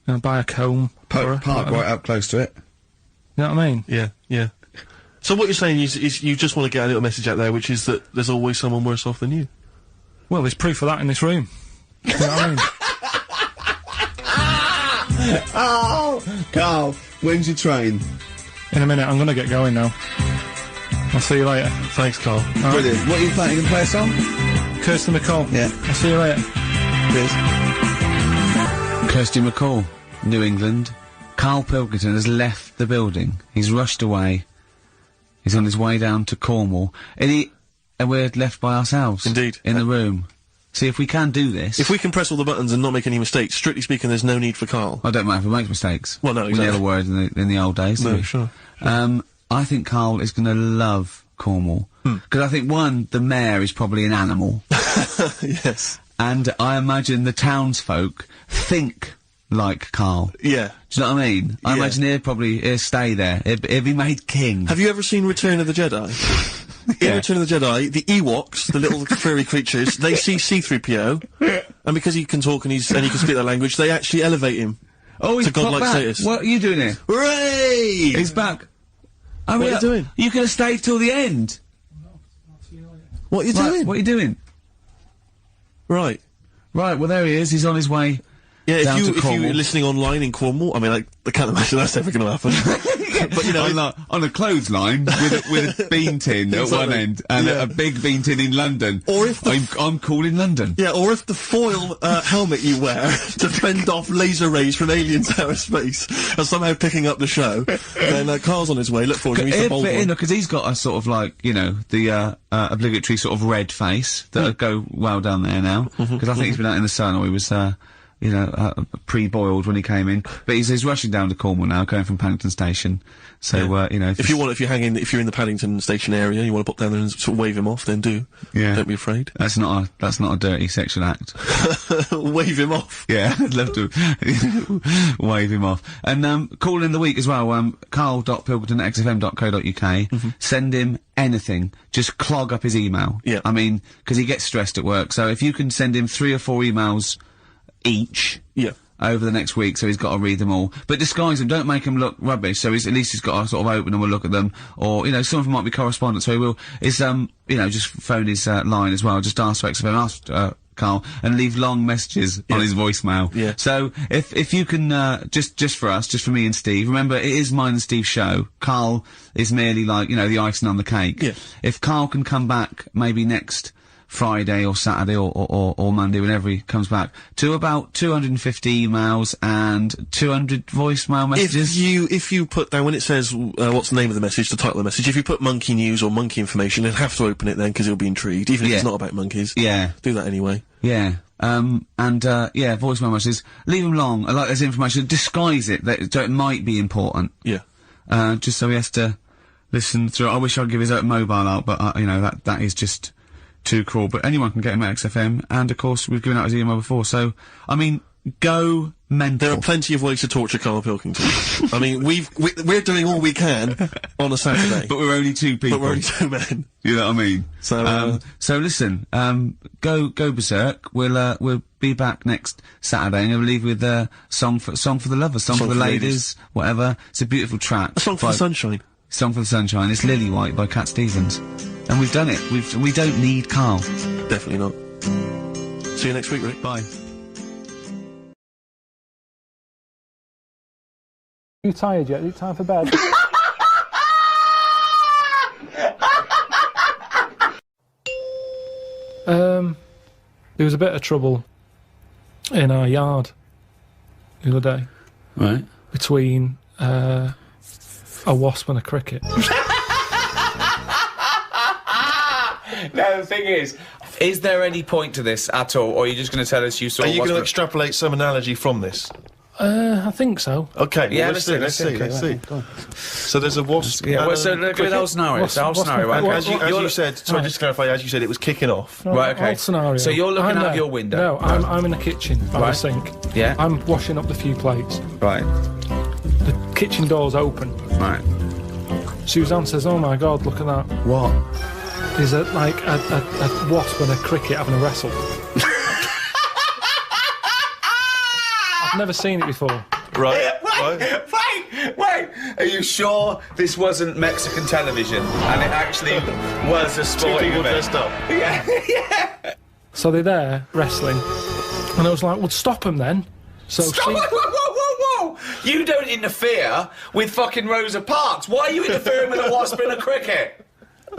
You know, buy a comb. Park right up close to it. You know what I mean? Yeah, yeah. So what you're saying is you just want to get a little message out there, which is that there's always someone worse off than you. Well, there's proof of that in this room. You know what I mean? Oh, Carl, when's your train? In a minute, I'm gonna get going now. I'll see you later. Thanks, Carl. Brilliant. What are you playing? You can play a song? Kirsty McCall. Yeah. I'll see you later. Cheers. Kirsty McCall, New England. Karl Pilkington has left the building. He's rushed away. He's on his way down to Cornwall. And we're left by ourselves. Indeed. In the room. See, if we can do this... If we can press all the buttons and not make any mistakes, strictly speaking, there's no need for Karl. I don't mind if we make mistakes. Well, no, We exactly. never worried in the old days, did No, we? sure. I think Karl is going to love Cornwall. Because I think, one, the mayor is probably an animal. Yes. And I imagine the townsfolk think like Karl. Yeah. Do you know what I mean? I Yeah. imagine he'll stay there. He'll be made king. Have you ever seen Return of the Jedi? In Return of the Jedi, the Ewoks, the little furry creatures, they see C-3PO, and because he can talk and he can speak their language, they actually elevate him. Oh, he's to godlike back. status. What are you doing here? Hooray! He's back. Oh, What are yeah. you doing? You could have stayed till the end. What are you Right, doing? what are you doing? Right. Right, well, there he is. He's on his way. Yeah, Down to if Cornwall. you're listening online in Cornwall, I mean, I can't imagine that's ever going to happen. But, you know, on a clothesline with a bean tin at one Exactly. end and Yeah. a big bean tin in London. Or if the I'm cool in London. yeah, or if the foil helmet you wear to fend off laser rays from aliens out of space are somehow picking up the show, then Carl's on his way. Look forward to him. He's the He'll bold fit in one. because he's got a sort of like, you know, the obligatory sort of red face that would go well down there now. Because I think he's been out in the sun, or he was, you know, pre-boiled when he came in. But he's rushing down to Cornwall now, going from Paddington Station. So, you know, If you're in the Paddington Station area, you want to pop down there and sort of wave him off, then do. Yeah. Don't be afraid. That's not a dirty sexual act. Wave him off. Yeah, I'd love to wave him off. And call in the week as well, carl.pilkington@xfm.co.uk. Send him anything. Just clog up his email. Yeah. I mean, because he gets stressed at work. So if you can send him 3 or 4 emails each. Yeah. Over the next week, so he's got to read them all. But disguise them, don't make them look rubbish, so at least he's got to sort of open them and look at them. Or, you know, some of them might be correspondence, so he will, you know, just phone his, line as well, just ask for XFM, ask, Karl, and leave long messages on his voicemail. Yeah. So, if you can, just for us, just for me and Steve, remember, it is mine and Steve's show. Karl is merely like, you know, the icing on the cake. Yeah. If Karl can come back, maybe next Friday or Saturday or Monday, whenever he comes back, to about 250 emails and 200 voicemail messages. If you put down, when it says, what's the name of the message, the title of the message, if you put monkey news or monkey information, he'll have to open it then, because he'll be intrigued, even if it's not about monkeys. Yeah. Do that anyway. Yeah. Yeah, voicemail messages. Leave them long. I like there's information. Disguise it, so it might be important. Yeah. Just so he has to listen through. I wish I'd give his mobile out, but, you know, that is just too cruel. But anyone can get him at XFM, and of course, we've given out his email before, so, I mean, go mental. There are plenty of ways to torture Karl Pilkington. I mean, we're doing all we can on a Saturday. But we're only two people. But we're only two men. You know what I mean? So, so listen, go berserk. We'll be back next Saturday, and we'll leave with song for the lovers, song for the ladies, whatever. It's a beautiful track. A song for the sunshine. Song for the sunshine. It's Lily White by Cat Stevens, and we've done it. We don't need Karl. Definitely not. See you next week, Rick. Bye. Are you tired yet? Is it time for bed? There was a bit of trouble in our yard the other day. Right. Between a wasp and a cricket. No, the thing is there any point to this at all, or are you just going to tell us you saw? Are you going to extrapolate some analogy from this? I think so. Okay. Yeah, well, let's see. So there's a wasp. Yeah. Well, so look at the whole scenario. As you said, sorry, just to clarify, as you said, it was kicking off. Right. Okay. Whole scenario. So you're looking out of your window. No, I'm in the kitchen by the sink. Yeah. I'm washing up the few plates. Right. The kitchen door's open. Right. Suzanne says, "Oh my God, look at that! What? There's a wasp and a cricket having a wrestle." I've never seen it before. Right. Wait! Are you sure this wasn't Mexican television and it actually was a sporting event? Dressed up. Yeah. So they're there wrestling, and I was like, "Well, stop them then." So Stop! Whoa! You don't interfere with fucking Rosa Parks. Why are you interfering with a wasp and a cricket?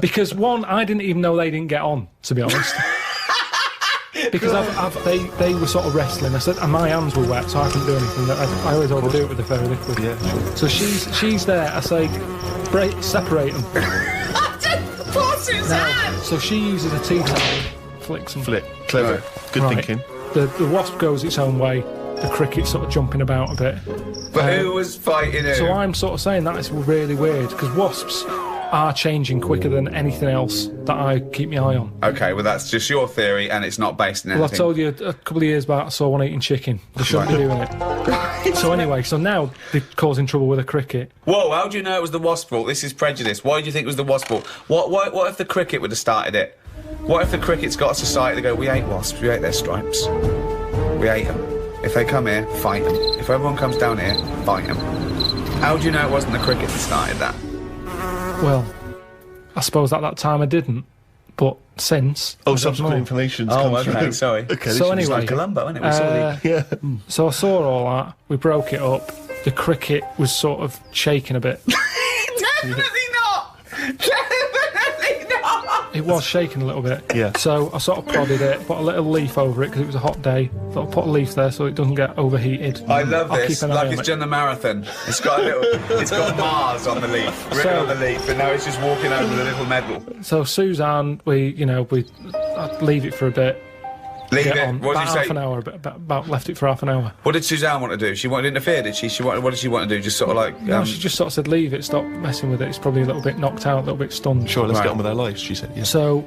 Because one, I didn't even know they didn't get on, to be honest. Because they were sort of wrestling. I said, and my hands were wet, so I couldn't do anything. I always overdo it with the fairy liquid. Yeah. So she's there. I say, separate them. So she uses a tea towel, flicks them. Clever. Right. Good thinking. The wasp goes its own way. The cricket's sort of jumping about a bit. But who was fighting who? So I'm sort of saying that is really weird, because wasps are changing quicker than anything else that I keep my eye on. Okay, well that's just your theory and it's not based on anything. Well, I told you a couple of years back I saw one eating chicken. They shouldn't be doing it. So anyway, so now they're causing trouble with a cricket. Whoa, how do you know it was the wasp's fault? This is prejudice. Why do you think it was the wasp's fault? What if the cricket would have started it? What if the cricket's got a society to go, we hate wasps, we hate their stripes. We hate them. If they come here, fight them. If everyone comes down here, fight them. How do you know it wasn't the cricket that started that? Well, I suppose at that time I didn't, but since... Oh, subsequent information's come through. Sorry. Okay, so anyway... Like Columbo, isn't it? We saw Yeah. So I saw all that, we broke it up, the cricket was sort of shaking a bit. Definitely not! Definitely not! It was shaking a little bit. Yeah. So I sort of prodded it, put a little leaf over it because it was a hot day. Thought I'd put a leaf there so it doesn't get overheated. I love I'll this. keep an eye Like on it's it. done the marathon. It's got a little. It's got Mars on the leaf, written on the leaf, and now it's just walking over with a little medal. So Suzanne, I'd leave it for a bit. Leave get it. on. What did About you say? half an hour, about left it for half an hour. What did Suzanne want to do? She wanted to interfere, did she? What did she want to do? Just sort of like. No, she just sort of said leave it, stop messing with it. It's probably a little bit knocked out, a little bit stunned. Sure, let's Right. get on with our lives, she said. Yeah. So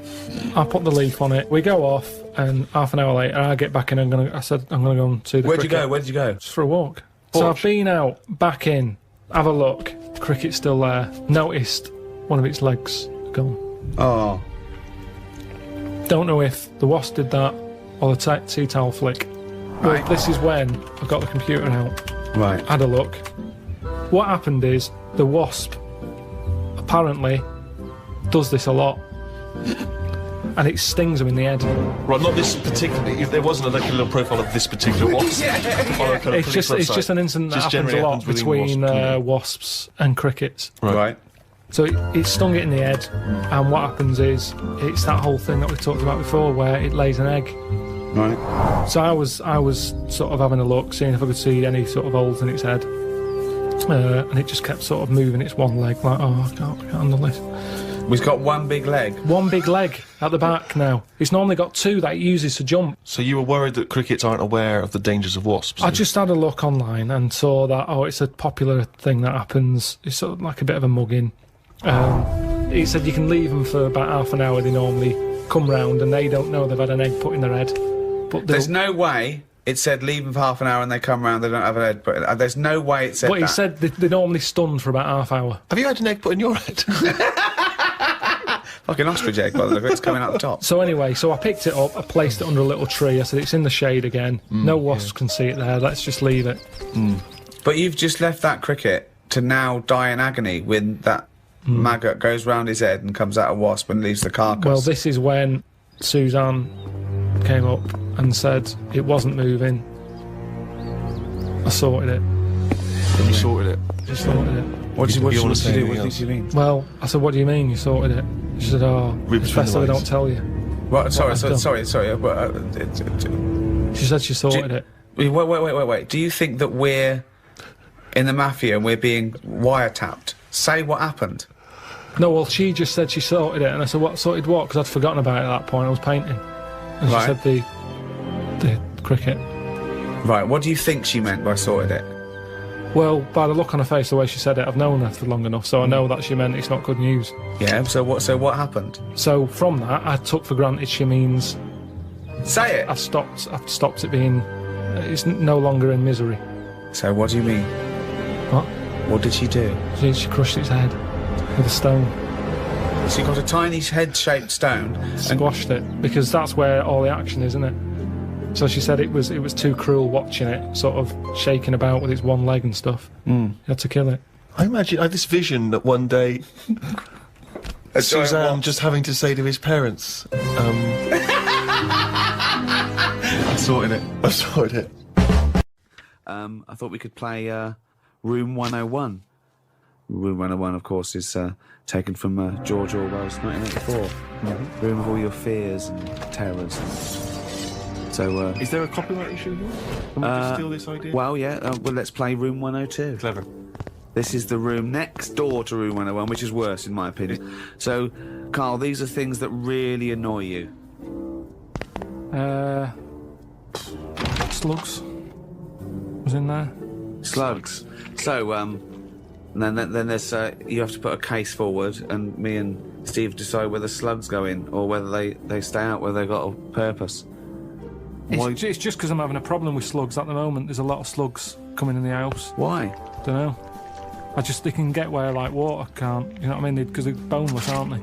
I put the leaf on it. We go off, and half an hour later, I get back in. I said I'm going to go and see the Where'd you cricket. go? Where did you go? Just for a walk. So I've been out, back in, have a look. Cricket's still there. Noticed one of its legs gone. Oh. Don't know if the wasp did that or the tea towel flick. Right. Well, this is when I got the computer out, Right. had a look. What happened is the wasp apparently does this a lot, and it stings them in the head. Right, not this particularly. If there wasn't like a little profile of this particular wasp. It's just an incident that Just happens a generally lot happens between within wasp wasps and crickets. Right. So it stung it in the head, and what happens is it's that whole thing that we talked about before, where it lays an egg. Right. So I was sort of having a look, seeing if I could see any sort of holes in its head, and it just kept sort of moving its one leg, like, oh, I can't handle this. We've got one big leg. One big leg at the back now. It's normally got two that it uses to jump. So you were worried that crickets aren't aware of the dangers of wasps? I just had a look online and saw that, it's a popular thing that happens. It's sort of like a bit of a mugging. He said you can leave them for about half an hour. They normally come round and they don't know they've had an egg put in their head. But There's no way it said leave them for half an hour and they come round, they don't have an egg put in. There's no way it said But that. he said they're normally stunned for about half hour. Have you had an egg put in your head? Like an ostrich egg, by the look of it, it's coming out the top. So anyway, I picked it up, I placed it under a little tree, I said it's in the shade again, no wasps can see it there, let's just leave it. But you've just left that cricket to now die in agony when that maggot goes round his head and comes out a wasp and leaves the carcass. Well, this is when Suzanne came up and said it wasn't moving. I sorted it. You sorted it. She sorted it. What did you do? What anything did you mean? Well, I said, what do you mean you sorted it? She said, Read it's between best the that I lines. don't tell you. What, sorry. I've Sorry. She said she sorted it. Wait. Do you think that we're in the mafia and we're being wiretapped? Say what happened. No, well, she just said she sorted it, and I said, what, sorted what? Because I'd forgotten about it at that point, I was painting. And she Right. said the cricket. Right, what do you think she meant by sorted it? Well, by the look on her face, the way she said it, I've known her for long enough, so I know that she meant it's not good news. Yeah, so what happened? So from that, I took for granted she means Say it! I've stopped it being, it's no longer in misery. So what do you mean? What? What did she do? She crushed its head with a stone. She got a tiny head-shaped stone and Squashed it, because that's where all the action is, isn't it? So she said it was too cruel watching it, sort of shaking about with its one leg and stuff. You had to kill it. I imagine I have this vision that one day Suzanne just having to say to his parents, I sorted it. I sorted it. I thought we could play Room 101. Room 101, of course, is taken from George Orwell's 1984. Room of all your fears and terrors. So, Is there a copyright issue here? Can we just steal this idea? well, yeah, well, let's play Room 102. Clever. This is the room next door to Room 101, which is worse, in my opinion. So, Carl, these are things that really annoy you. Slugs was in there. Slugs. So, then there's, you have to put a case forward, and me and Steve decide whether slugs go in, or whether they stay out, whether they've got a purpose. It's just because I'm having a problem with slugs at the moment. There's a lot of slugs coming in the house. Why? Don't know. They can get where, like, water can't. You know what I mean? Because they're boneless, aren't they?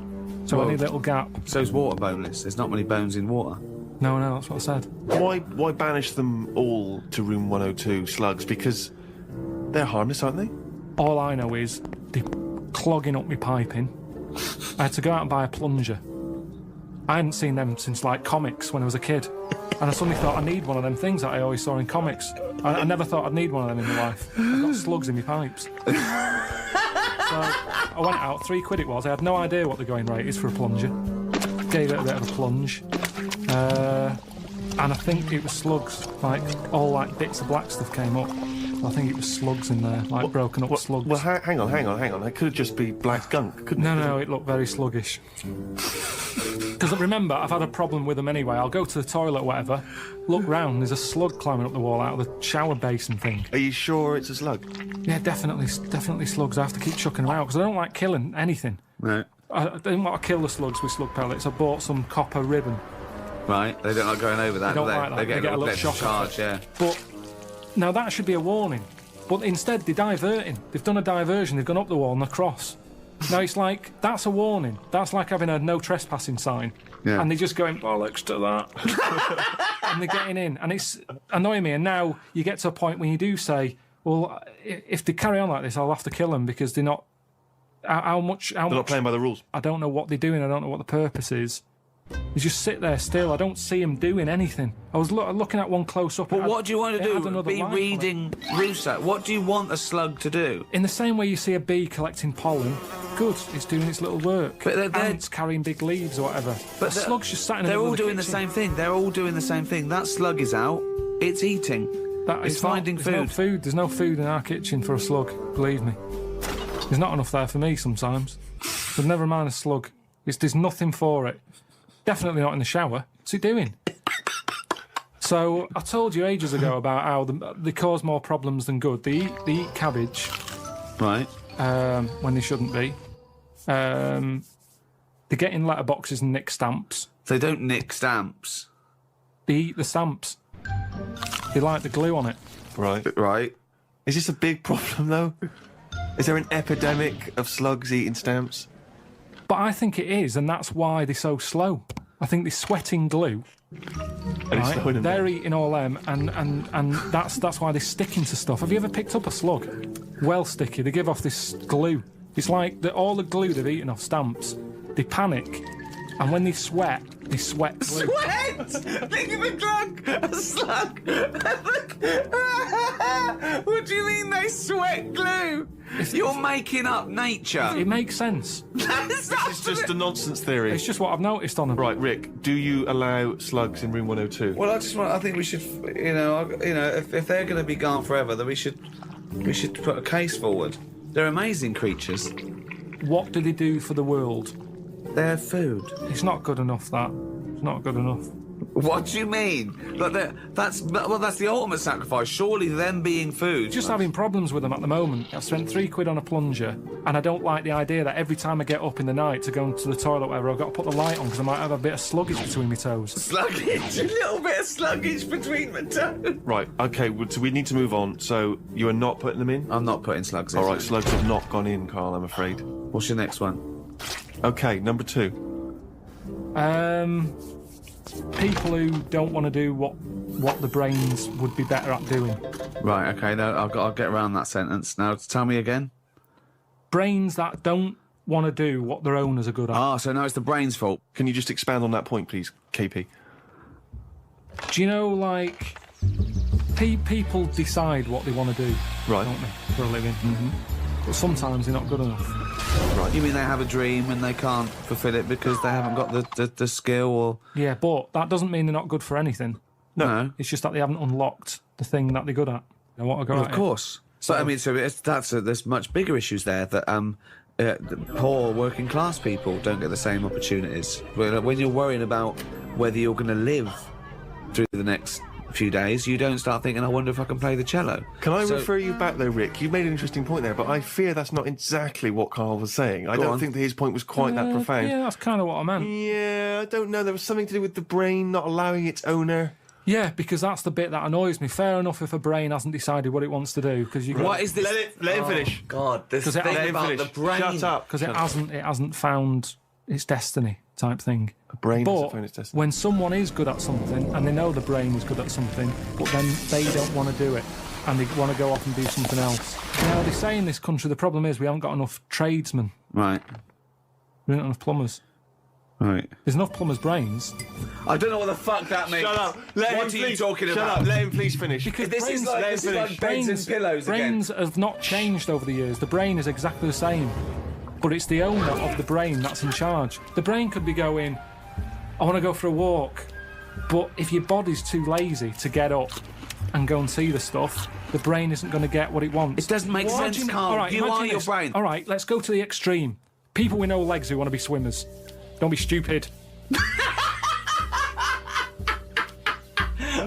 So Well, I need a little gap. So's water boneless. There's not many bones in water. No, that's what I said. Why banish them all to room 102, slugs? Because they're harmless, aren't they? All I know is they're clogging up my piping. I had to go out and buy a plunger. I hadn't seen them since, like, comics when I was a kid. And I suddenly thought I need one of them things that I always saw in comics. I never thought I'd need one of them in my life. I've got slugs in my pipes. So I went out, £3 it was. I had no idea what the going rate is for a plunger. Gave it a bit of a plunge. And I think it was slugs. Like, all, like, bits of black stuff came up. I think it was slugs in there, like broken up slugs. Well, hang on. It could just be black gunk, couldn't it? No, it looked very sluggish. Because remember, I've had a problem with them anyway. I'll go to the toilet or whatever, look round, there's a slug climbing up the wall out of the shower basin thing. Are you sure it's a slug? Yeah, definitely slugs. I have to keep chucking them out because I don't like killing anything. No. I didn't want to kill the slugs with slug pellets. I bought some copper ribbon. Right, they don't like going over that, They don't do they? like that. They get a little shock charge, off it. yeah. But now that should be a warning. But instead, they're diverting. They've done a diversion. They've gone up the wall and across. Now it's like, that's a warning. That's like having a no trespassing sign. Yeah. And they're just going, bollocks to that. And they're getting in. And it's annoying me. And now you get to a point when you do say, well, if they carry on like this, I'll have to kill them because they're not... How much... They're not playing by the rules. I don't know what they're doing. I don't know what the purpose is. They just sit there still. I don't see them doing anything. I was looking at one close up. But what do you want to it had do? another Be life on it. reading Rousseau. What do you want a slug to do? In the same way you see a bee collecting pollen, good, it's doing its little work. But they're Ants carrying big leaves or whatever. But a slug's just sat in the they're middle all of the doing the kitchen. same thing. They're all doing the same thing. That slug is out. It's eating. It's finding there's no food. food. There's no food in our kitchen for a slug, believe me. There's not enough there for me sometimes. But never mind a slug. There's nothing for it. Definitely not in the shower. What's he doing? So, I told you ages ago about how they cause more problems than good. They eat cabbage. Right. When they shouldn't be. They get in letterboxes and nick stamps. They don't nick stamps. They eat the stamps. They like the glue on it. Right. Right. Is this a big problem, though? Is there an epidemic of slugs eating stamps? But I think it is, and that's why they're so slow. I think they're sweating glue. And it's slowing them They're down. eating all them, and that's why they're sticking to stuff. Have you ever picked up a slug? Well sticky. They give off this glue. It's like all the glue they've eaten off stamps. They panic, and when they sweat glue. Sweat! Think of a slug! What do you mean they sweat glue? You're making up nature. It makes sense. That's It's just a nonsense theory. It's just what I've noticed on them. Right, Rick, do you allow slugs in room 102? Well, I think we should, if they're going to be gone forever, then we should put a case forward. They're amazing creatures. What do they do for the world? They're food. It's not good enough, that. It's not good enough. What do you mean? That's the ultimate sacrifice. Surely them being food. Just having problems with them at the moment. I've spent £3 on a plunger, and I don't like the idea that every time I get up in the night to go into the toilet or whatever, I've got to put the light on because I might have a bit of sluggage between my toes. Sluggage, a little bit of sluggage between my toes. Right, okay, so we need to move on. So, you are not putting them in? I'm not putting slugs in. Alright, slugs have not gone in, Carl, I'm afraid. What's your next one? Okay, number 2. People who don't want to do what the brains would be better at doing. Right, okay, no, I'll get around that sentence. Now, tell me again. Brains that don't want to do what their owners are good at. Ah, so now it's the brain's fault. Can you just expand on that point, please, KP? Do you know, like, people decide what they want to do, Right. don't they, for a living? Mm-hmm. But sometimes they're not good enough. Right. You mean they have a dream and they can't fulfill it because they haven't got the skill or... Yeah, but that doesn't mean they're not good for anything. No. It's just that they haven't unlocked the thing that they're good at. They want to go Well, at of it. course. So, I mean, there's much bigger issues there that the poor working class people don't get the same opportunities. When you're worrying about whether you're going to live through the next few days, you don't start thinking, I wonder if I can play the cello. Can I refer you back though, Rick? You made an interesting point there, but I fear that's not exactly what Carl was saying. I don't think that his point was quite that profound. Yeah, that's kind of what I meant. Yeah, I don't know. There was something to do with the brain not allowing its owner. Yeah, because that's the bit that annoys me. Fair enough if a brain hasn't decided what it wants to do, because you. What is this? Let him finish. God, this 'Cause thing let him about finish. the brain. Shut up. Because it hasn't found its destiny type thing. A brain But hasn't found its destiny. when someone is good at something and they know the brain is good at something, but then they don't want to do it and they want to go off and do something else. Now they say in this country the problem is we haven't got enough tradesmen. Right, We don't have enough plumbers. right. There's enough plumbers' brains. I don't know what the fuck that means. Shut up. Let What him are you please, talking shut about? Up. Let him please finish. Because This is like beds and pillows brains again. have not changed over the years. The brain is exactly the same. But it's the owner of the brain that's in charge. The brain could be going, I want to go for a walk. But if your body's too lazy to get up and go and see the stuff, the brain isn't going to get what it wants. It doesn't make sense, Imagine- Carl. all right, You imagine are your this. brain. All right, let's go to the extreme. People with no legs who want to be swimmers. Don't be stupid.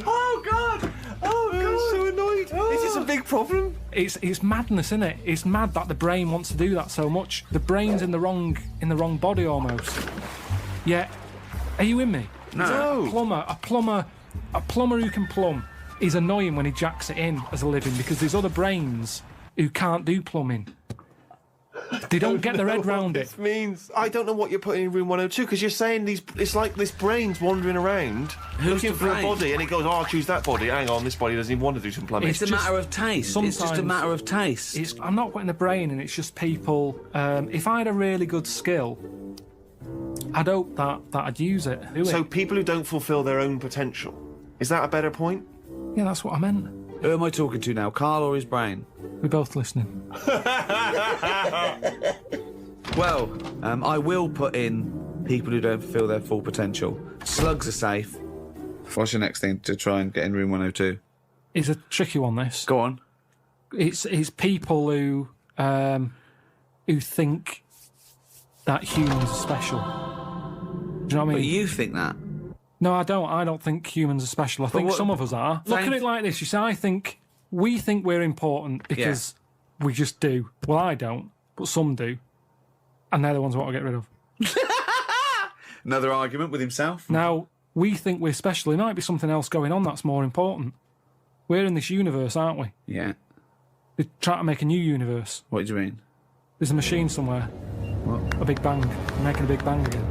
Oh God! Oh God! I'm so annoyed. Is this a big problem? It's madness, isn't it? It's mad that the brain wants to do that so much. The brain's in the wrong body almost. Yeah, are you in me? No. A plumber who can plumb is annoying when he jacks it in as a living because there's other brains who can't do plumbing. They don't get their head round it. This means I don't know what you're putting in room 102 because you're saying it's like this brain's wandering around looking the for a brain? body and it goes, oh, I'll choose that body. Hang on, this body doesn't even want to do some plumbing. It's a matter of taste. It's just a sometimes matter of taste. I'm not putting the brain in. It's just people. If I had a really good skill, I'd hope that I'd use it. So people who don't fulfil their own potential. Is that a better point? Yeah, that's what I meant. Who am I talking to now, Carl or his brain? We're both listening. Well, I will put in people who don't fulfil their full potential. Slugs are safe. What's your next thing to try and get in room 102? It's a tricky one, this. Go on. It's people who think that humans are special. Do you know what I mean? But you think that? No, I don't. I don't think humans are special. I think what- some of us are. Look at it like this. You see, we think we're important because we just do. Well, I don't, but some do. And they're the ones I want to get rid of. Another argument with himself? Now, we think we're special. There might be something else going on that's more important. We're in this universe, aren't we? Yeah. They're trying to make a new universe. What do you mean? There's a machine somewhere. What? A Big Bang. They're making a Big Bang again.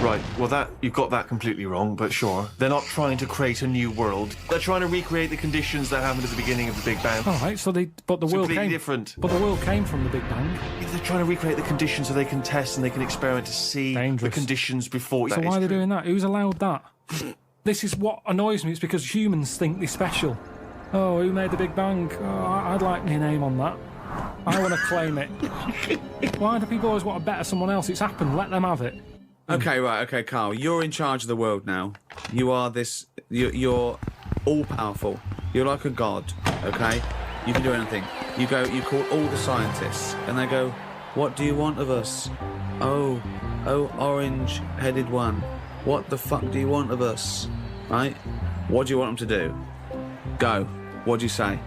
Right, well you've got that completely wrong, but sure. They're not trying to create a new world. They're trying to recreate the conditions that happened at the beginning of the Big Bang. All right, so the world completely came different. But the world came from the Big Bang. They're trying to recreate the conditions so they can test and they can experiment to see the conditions before. So why are they doing that? Who's allowed that? This is what annoys me. It's because humans think they're special. Oh, who made the Big Bang? Oh, I'd like my name on that. I want to claim it. Why do people always want to better someone else? It's happened. Let them have it. Okay, right, okay, Carl, you're in charge of the world now. You are this... You're all-powerful. You're like a god, okay? You can do anything. You call all the scientists, and they go, what do you want of us? Oh, orange-headed one. What the fuck do you want of us? Right? What do you want them to do? Go. What do you say?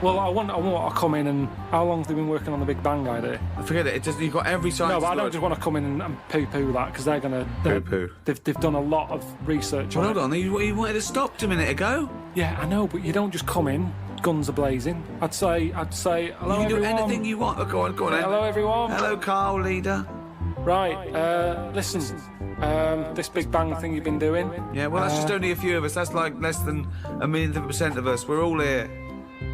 Well, I want to come in and... How long have they been working on the Big Bang idea? Forget it. You've got every scientist... No, but I don't just want to come in and poo-poo that, because they're going to... Poo-poo? They've done a lot of research on it. Hold on, you wanted to stop a minute ago. Yeah, I know, but you don't just come in, guns are blazing. I'd say, hello, you can do everyone. anything you want. Oh, go on then. Hello, everyone. Hello, Carl, leader. Right, listen, this Big Bang thing you've been doing... Yeah, well, that's just only a few of us. That's like less than 1,000,000% of us. We're all here.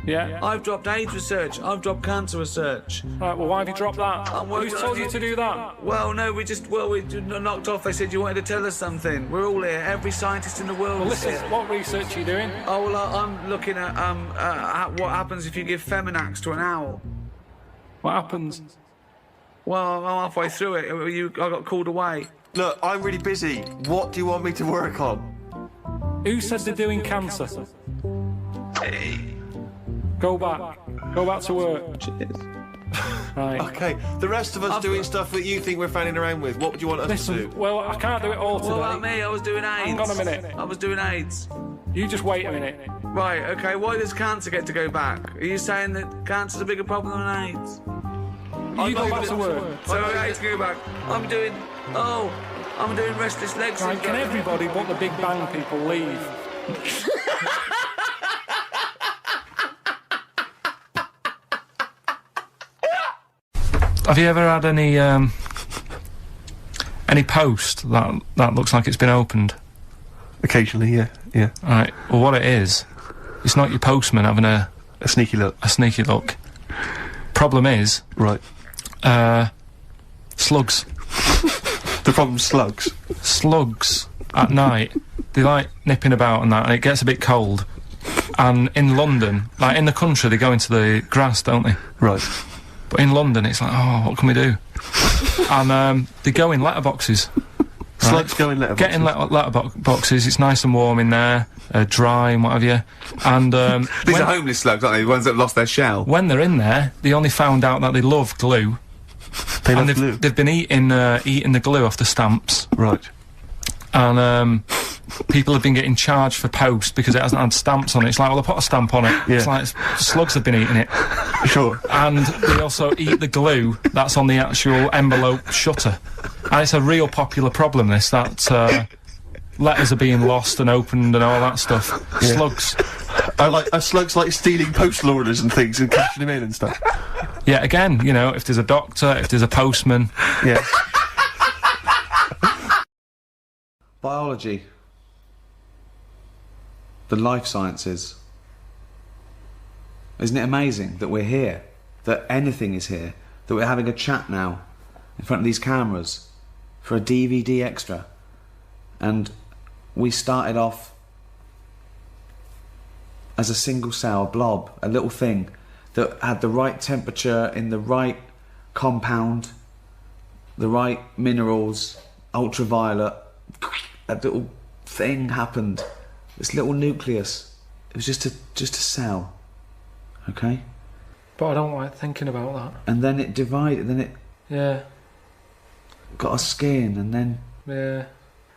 Yeah? I've dropped AIDS research. I've dropped cancer research. Right, well, why have you dropped that? Who's told you to do that? Well, no, we knocked off. They said you wanted to tell us something. We're all here. Every scientist in the world Well, is listen, here. what research are you doing? Oh, well, I'm looking at what happens if you give Feminax to an owl. What happens? Well, I'm halfway through it. I got called away. Look, I'm really busy. What do you want me to work on? Who said they're doing cancer? Go back to work. Cheers. Right. Okay, the rest of us doing stuff that you think we're fanning around with, what would you want us to do? Well, I can't do it all today. What about me? I was doing AIDS. Hang on a minute. I was doing AIDS. You just wait a minute. Right, okay, why does cancer get to go back? Are you saying that cancer's a bigger problem than AIDS? You go back to work. So AIDS go back. I'm doing restless legs. Right, can everybody but the Big Bang people leave? Have you ever had any post that looks like it's been opened? Occasionally, yeah. Right. Well, what it is, it's not your postman having a sneaky look. A sneaky look. Problem is, right. Slugs. The problem's slugs. Slugs at night. They like nipping about and that, and it gets a bit cold. And in London, like in the country, they go into the grass, don't they? Right. But in London, it's like, oh, what can we do? And they go in letterboxes. Slugs go in letterboxes? Get in letterboxes, it's nice and warm in there, dry and what have you. And these are homeless slugs, aren't they? The ones that have lost their shell. When they're in there, they only found out that they love glue. They've been eating the glue off the stamps. Right. And people have been getting charged for post because it hasn't had stamps on it. It's like, well, they put a stamp on it. Yeah. It's like slugs have been eating it. Sure. And they also eat the glue that's on the actual envelope shutter. And it's a real popular problem, this, that letters are being lost and opened and all that stuff. Yeah. Slugs. Are slugs like stealing postal orders and things and cashing them in and stuff? Yeah, again, you know, if there's a doctor, if there's a postman. Yeah. Biology. The life sciences. Isn't it amazing that we're here? That anything is here? That we're having a chat now in front of these cameras for a DVD extra? And we started off as a single cell blob, a little thing that had the right temperature in the right compound, the right minerals, ultraviolet. A little thing happened. This little nucleus. It was just a cell. Okay? But I don't like thinking about that. And then it divided, then it Yeah. got a skin, and then... Yeah.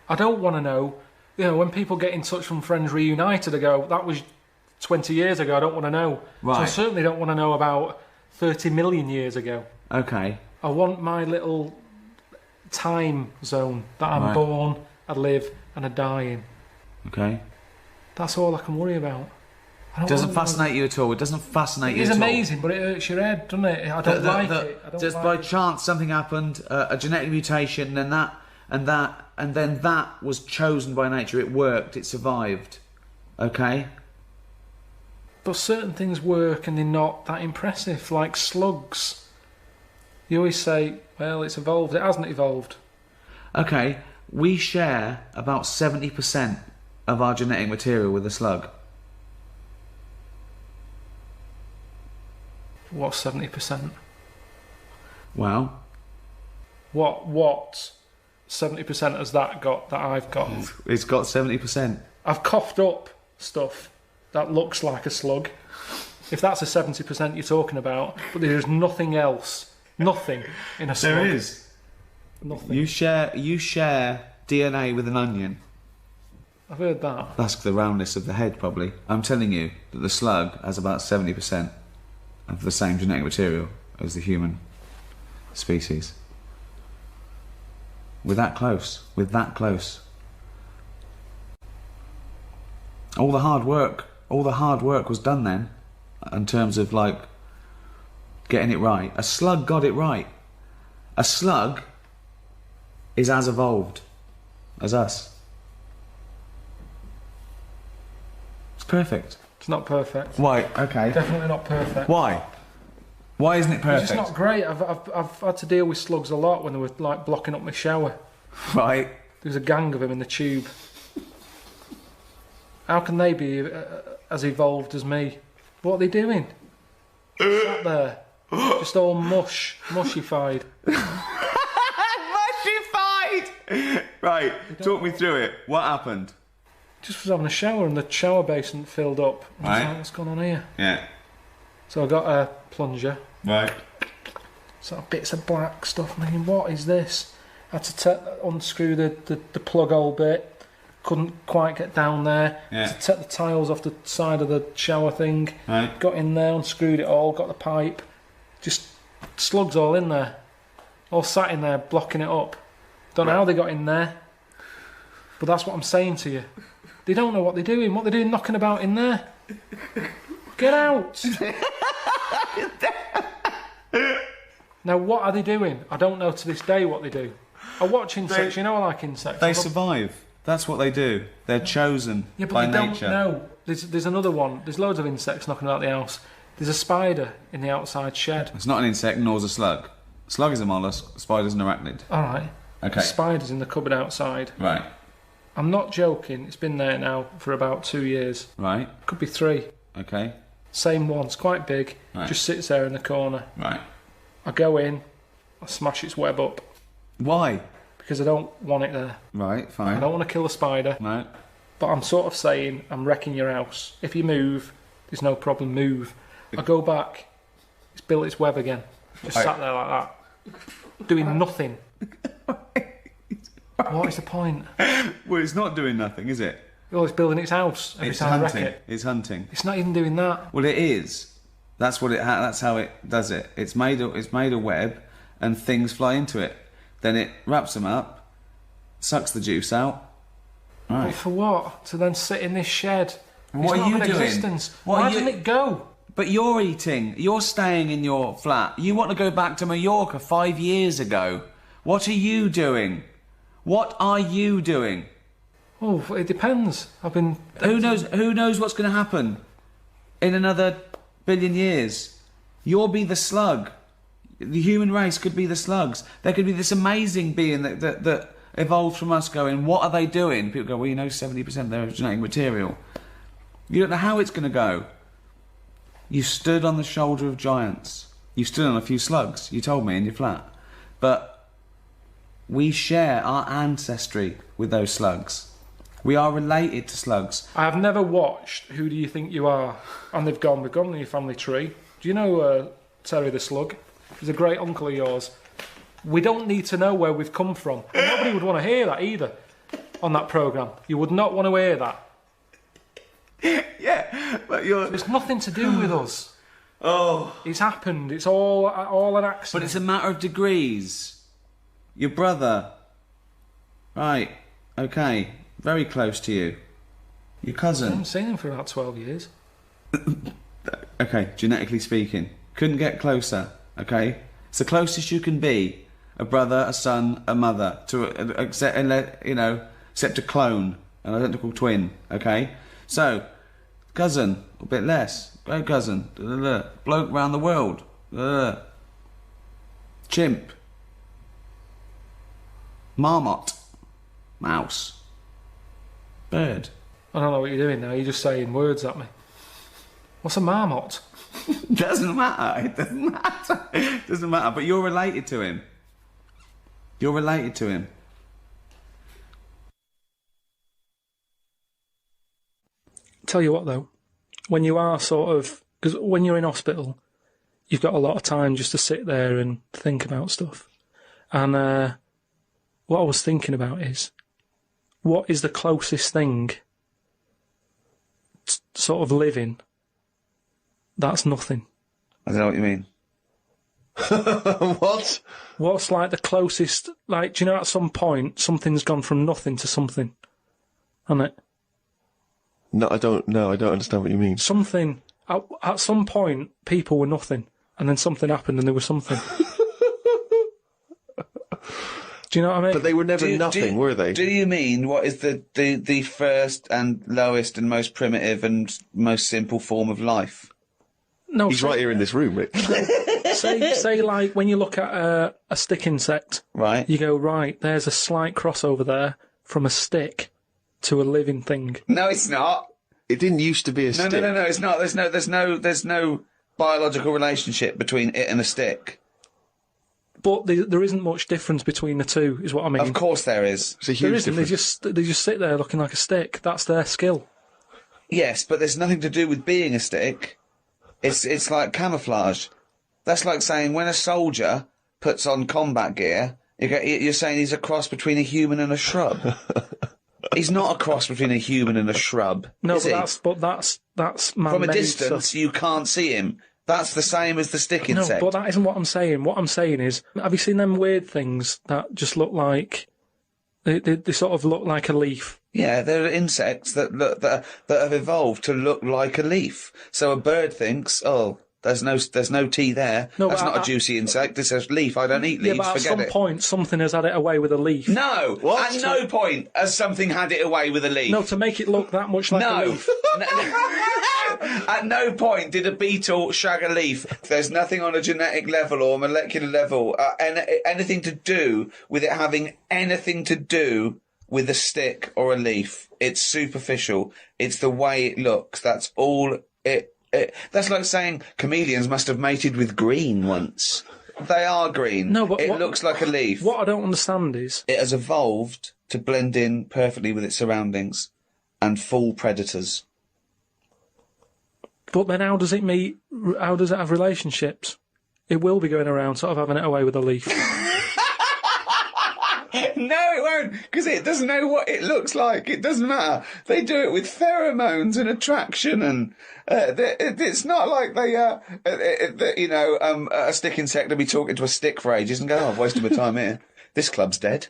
I don't want to know, you know, when people get in touch from Friends Reunited, I go, that was 20 years ago, I don't want to know. Right. So I certainly don't want to know about 30 million years ago. Okay. I want my little time zone that I'm born I'd live, and I'd die in. Okay. That's all I can worry about. I don't Doesn't wanna know- fascinate you at all. It doesn't fascinate you It's at all. amazing, but it hurts your head, doesn't it? I don't like it. I don't Just like by it. chance something happened, a genetic mutation, and then that was chosen by nature. It worked. It survived. Okay. But certain things work and they're not that impressive, like slugs. You always say, well, it's evolved. It hasn't evolved. Okay. We share about 70% of our genetic material with a slug. What's 70%? Well, What 70% has that got that I've got? it's got 70%. I've coughed up stuff that looks like a slug. If that's a 70% you're talking about, but there's nothing else. Nothing in a slug. There is. Nothing. You share DNA with an onion. I've heard that. That's the roundness of the head, probably. I'm telling you that the slug has about 70% of the same genetic material as the human species. We're that close. We're that close. All the hard work was done then, in terms of like getting it right. A slug got it right. A slug is as evolved as us. It's perfect. It's not perfect. Why? Okay. Definitely not perfect. Why? Why isn't it It's perfect? just not great. I've had to deal with slugs a lot when they were like blocking up my shower. Right. There was a gang of them in the tube. How can they be as evolved as me? What are they doing? Sat there, just all mushified. Mushified! Right, talk me through it. What happened? Just was having a shower and the shower basin filled up. I was Right. like, what's going on here? Yeah. So I got a plunger. Right. Sort of bits of black stuff. I'm thinking, what is this? I had to unscrew the plug hole bit. Couldn't quite get down there. Yeah. To take the tiles off the side of the shower thing. Right. Got in there, unscrewed it all, got the pipe. Just slugs all in there. All sat in there, blocking it up. Don't know how they got in there. But that's what I'm saying to you. They don't know what they're doing. What they're doing knocking about in there. Get out! Now, what are they doing? I don't know to this day what they do. I watch insects, you know I like insects. They survive. That's what they do. They're chosen Yeah, but by they nature. don't know. There's another one. There's loads of insects knocking about the house. There's a spider in the outside shed. It's not an insect, nor is a slug. Slug is a mollusk, a spider's an arachnid. Alright. Okay. Spider's in the cupboard outside. Right. I'm not joking. It's been there now for about 2 years. Right. Could be 3. Okay. Same one. It's quite big. Right. Just sits there in the corner. Right. I go in. I smash its web up. Why? Because I don't want it there. Right, fine. I don't want to kill the spider. Right. But I'm sort of saying, I'm wrecking your house. If you move, there's no problem, move. I go back, it's built its web again. Just Right. sat there like that. Doing nothing. What is the point? Well, it's not doing nothing, is it? Oh, it's building its house every It's time I wreck hunting. it. It's hunting. It's not even doing that. Well, it is. That's what it. That's how it does it. It's made a web, and things fly into it. Then it wraps them up, sucks the juice out. But Right. for what? To then sit in this shed. What It's are not you an doing? Existence. What Why are you- didn't it go? But you're eating. You're staying in your flat. You want to go back to Mallorca 5 years ago. What are you doing? What are you doing? Oh, it depends. I've been. Who knows? Who knows what's going to happen in another billion years? You'll be the slug. The human race could be the slugs. There could be this amazing being that evolved from us. Going, what are they doing? People go, well, you know, 70% of their genetic material. You don't know how it's going to go. You stood on the shoulder of giants. You stood on a few slugs. You told me in your flat, but we share our ancestry with those slugs. We are related to slugs. I have never watched Who Do You Think You Are? And we've gone in your family tree. Do you know Terry the Slug? He's a great uncle of yours. We don't need to know where we've come from. And nobody would want to hear that either on that programme. You would not want to hear that. Yeah, but you're... It's nothing to do with us. Oh. It's happened. It's all an accident. But it's a matter of degrees. Your brother. Right. okay? Very close to you. Your I cousin. haven't seen him for about 12 years. Okay, genetically speaking. Couldn't get closer, okay? It's the closest you can be. A brother, a son, a mother. Except a clone. An identical twin, okay? So, cousin, a bit less. Great cousin. Bloke round the world. Chimp. Marmot. Mouse. Bird. I don't know what you're doing now. You're just saying words at me. What's a marmot? Doesn't matter. It doesn't matter. It doesn't matter. But you're related to him. You're related to him. Tell you what, though. When you are because when you're in hospital, you've got a lot of time just to sit there and think about stuff. And what I was thinking about is, what is the closest thing sort of living that's nothing? I don't know what you mean. What? What's like the closest, like, do you know at some point something's gone from nothing to something? Hasn't it? No, I don't understand what you mean. Something, at some point people were nothing, and then something happened and there was something. Do you know what I mean? But they were never nothing, were they? Do you mean what is the first and lowest and most primitive and most simple form of life? No, He's right here in this room, Rick. say like when you look at a stick insect, right? You go, right, there's a slight crossover there from a stick to a living thing. No, it's not. It didn't used to be a stick. No, it's not. There's no biological relationship between it and a stick. But there isn't much difference between the two, is what I mean. Of course there is. It's a huge there isn't. difference. They just sit there looking like a stick. That's their skill. Yes, but there's nothing to do with being a stick. It's like camouflage. That's like saying when a soldier puts on combat gear, you're saying he's a cross between a human and a shrub. He's not a cross between a human and a shrub. No, is he? that's man-made From a distance, stuff. you can't see him. That's the same as the stick insect. No, but that isn't what I'm saying. What I'm saying is, have you seen them weird things that just look like they sort of look like a leaf? Yeah, there are insects that have evolved to look like a leaf. So a bird thinks, oh, there's no tea there. No, that's not a juicy insect. This is leaf. I don't eat leaves. Yeah, but at Forget some it. point, something has had it away with a leaf. No, at no point has something had it away with a leaf. No, to make it look that much like a leaf. At no point did a beetle shag a leaf. There's nothing on a genetic level or molecular level, anything to do with it having anything to do with a stick or a leaf. It's superficial. It's the way it looks. That's all it. That's like saying chameleons must have mated with green once. They are green. No, but it looks like a leaf. What I don't understand is it has evolved to blend in perfectly with its surroundings and fool predators. But then how does it have relationships? It will be going around sort of having it away with a leaf. No, it won't, because it doesn't know what it looks like. It doesn't matter. They do it with pheromones and attraction, and it's not like a stick insect will be talking to a stick for ages and go, oh, I've wasted my time here. This club's dead.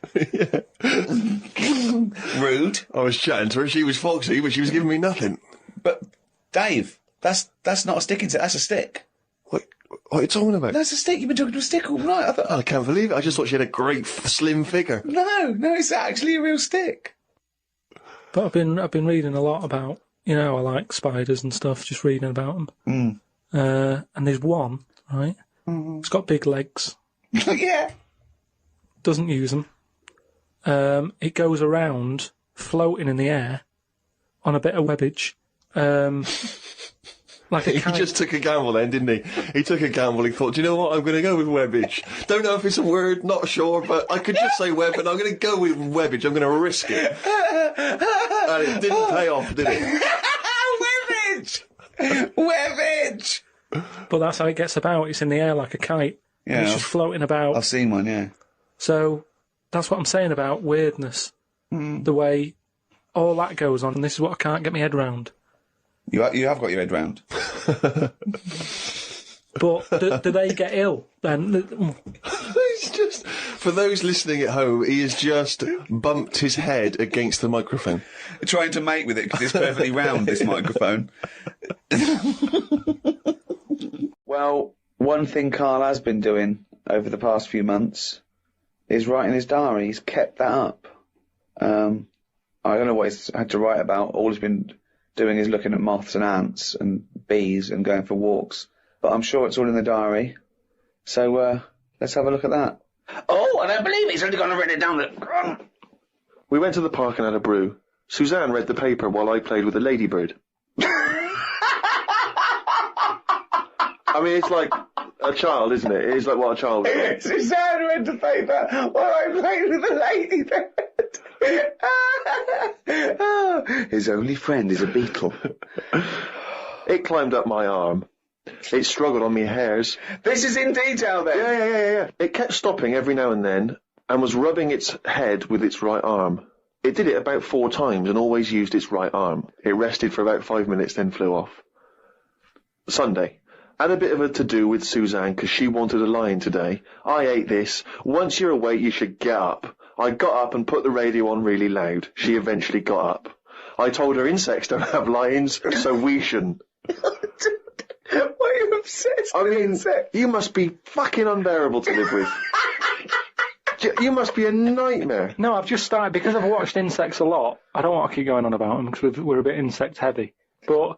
Rude. I was chatting to her. She was foxy, but she was giving me nothing. But, Dave, that's not a stick insect, that's a stick. What are you talking about? That's a stick. You've been talking to a stick all night. I can't believe it. I just thought she had a great slim figure. No, it's actually a real stick. But I've been reading a lot about, I like spiders and stuff, just reading about them. And there's one, right? Mm-hmm. It's got big legs. Yeah. Doesn't use them. It goes around floating in the air on a bit of webbage. Like a kite. He just took a gamble then, didn't he? He took a gamble. He thought, do you know what? I'm going to go with webbage. Don't know if it's a word, not sure, but I could just say web, and I'm going to go with webbage. I'm going to risk it. And it didn't pay off, did it? Webbage! Webbage! But that's how it gets about. It's in the air like a kite. Yeah. And it's just floating about. I've seen one, yeah. So that's what I'm saying about weirdness. The way all that goes on, and this is what I can't get my head round. You have got your head round. But do they get ill then? It's just For those listening at home, he has just bumped his head against the microphone. Trying to mate with it because it's perfectly round, this microphone. Well, one thing Karl has been doing over the past few months is writing his diary. He's kept that up. I don't know what he's had to write about. All he's been doing is looking at moths and ants and bees and going for walks. But I'm sure it's all in the diary. So, let's have a look at that. Oh, I don't believe it. He's only gone and written it down. We went to the park and had a brew. Suzanne read the paper while I played with a ladybird. I mean, it's like a child, isn't it? It is like what a child would do. Suzanne read the paper while I played with the ladybird. His only friend is a beetle. It climbed up my arm. It struggled on me hairs. This is in detail, then? Yeah. It kept stopping every now and then and was rubbing its head with its right arm. It did it about 4 times and always used its right arm. It rested for about 5 minutes, then flew off. Sunday. Had a bit of a to-do with Suzanne because she wanted a line today. I ate this. Once you're awake, you should get up. I got up and put the radio on really loud. She eventually got up. I told her insects don't have lines, so we shouldn't. Why are you obsessed with insects? You must be fucking unbearable to live with. You must be a nightmare. No, I've just started, because I've watched insects a lot, I don't want to keep going on about them because we're a bit insect heavy. But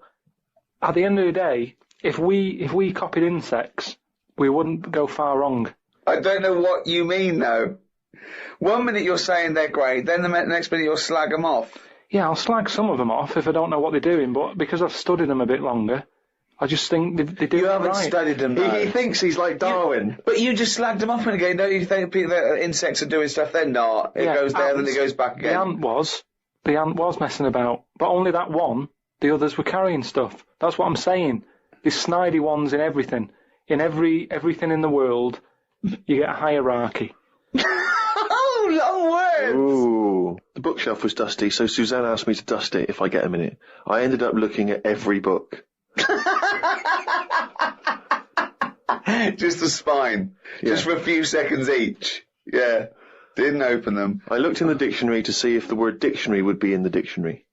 at the end of the day, if we copied insects, we wouldn't go far wrong. I don't know what you mean, though. 1 minute you're saying they're great, then the next minute you'll slag them off. Yeah, I'll slag some of them off if I don't know what they're doing, but because I've studied them a bit longer, I just think they do it right. You haven't studied them, though. He thinks he's like Darwin. But you just slagged them off again. Don't you think that insects are doing stuff? They're not. It goes there, then it goes back again. The ant was messing about, but only that one. The others were carrying stuff. That's what I'm saying. There's snidey ones in everything. In everything in the world, you get a hierarchy. Oh, long words! Ooh. The bookshelf was dusty, so Suzanne asked me to dust it if I get a minute. I ended up looking at every book. Just the spine. Yeah. Just for a few seconds each. Yeah. Didn't open them. I looked in the dictionary to see if the word dictionary would be in the dictionary.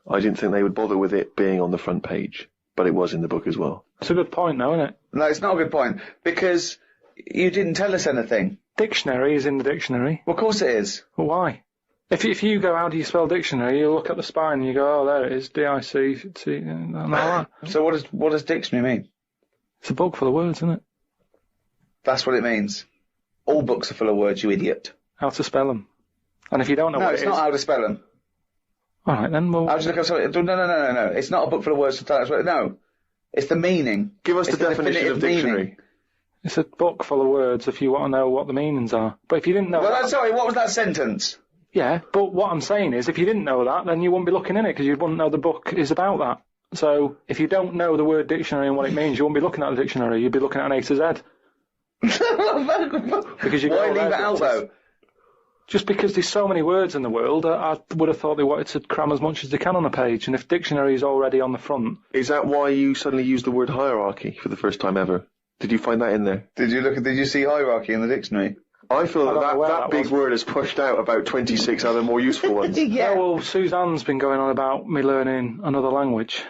I didn't think they would bother with it being on the front page, but it was in the book as well. It's a good point, though, isn't it? No, it's not a good point, because you didn't tell us anything. Dictionary is in the dictionary. Well, of course it is. Well, why? If you go, how do you spell dictionary, you look at the spine and you go, oh, there it is, D-I-C-C, and all that. So what does dictionary mean? It's a book full of words, isn't it? That's what it means. All books are full of words, you idiot. How to spell them. And if you don't know what it is... No, it's not how to spell them. All right, then we'll... I'll just look up something. No. It's not a book full of words to tell us what... No. It's the meaning. Give us the definition of dictionary. Meaning. It's a book full of words if you want to know what the meanings are. But if you didn't know... Well, sorry, what was that sentence? Yeah, but what I'm saying is, if you didn't know that, then you wouldn't be looking in it, because you wouldn't know the book is about that. So, if you don't know the word dictionary and what it means, you wouldn't be looking at the dictionary, you'd be looking at an A to Z. Because you Why leave it out, though? Just because there's so many words in the world, I would have thought they wanted to cram as much as they can on a page, and if dictionary is already on the front... Is that why you suddenly used the word hierarchy for the first time ever? Did you find that in there? Did you see hierarchy in the dictionary? I feel that big word has pushed out about 26 other more useful ones. Yeah, well, Suzanne's been going on about me learning another language,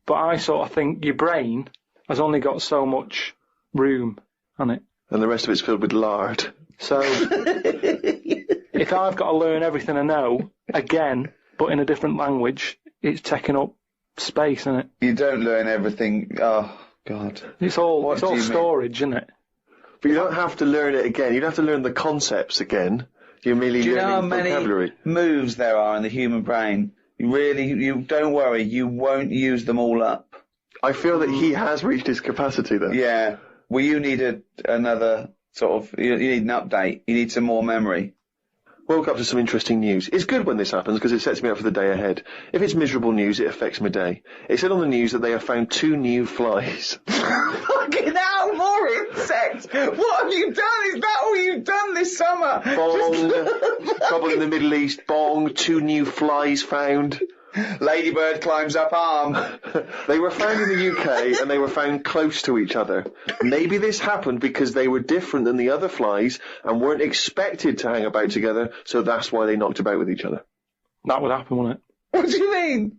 but I sort of think your brain has only got so much room on it. And the rest of it's filled with lard. So, if I've got to learn everything I know, again, but in a different language, it's taking up space, isn't it? You don't learn everything, oh, God. It's all storage, isn't it? But you don't have to learn it again. You don't have to learn the concepts again. You're merely learning vocabulary. Do you know how many moves there are in the human brain? You don't worry, you won't use them all up. I feel that he has reached his capacity, though. Yeah. Well, you need another sort of... You need an update. You need some more memory. Woke up to some interesting news. It's good when this happens because it sets me up for the day ahead. If it's miserable news, it affects my day. It said on the news that they have found 2 new flies. Fucking hell, more insects! What have you done? Is that all you've done this summer? Bong. Trouble in the Middle East. Bong. 2 new flies found. Ladybird climbs up arm. They were found in the UK and they were found close to each other. Maybe this happened because they were different than the other flies and weren't expected to hang about together, so that's why they knocked about with each other. That would happen, wouldn't it? What do you mean?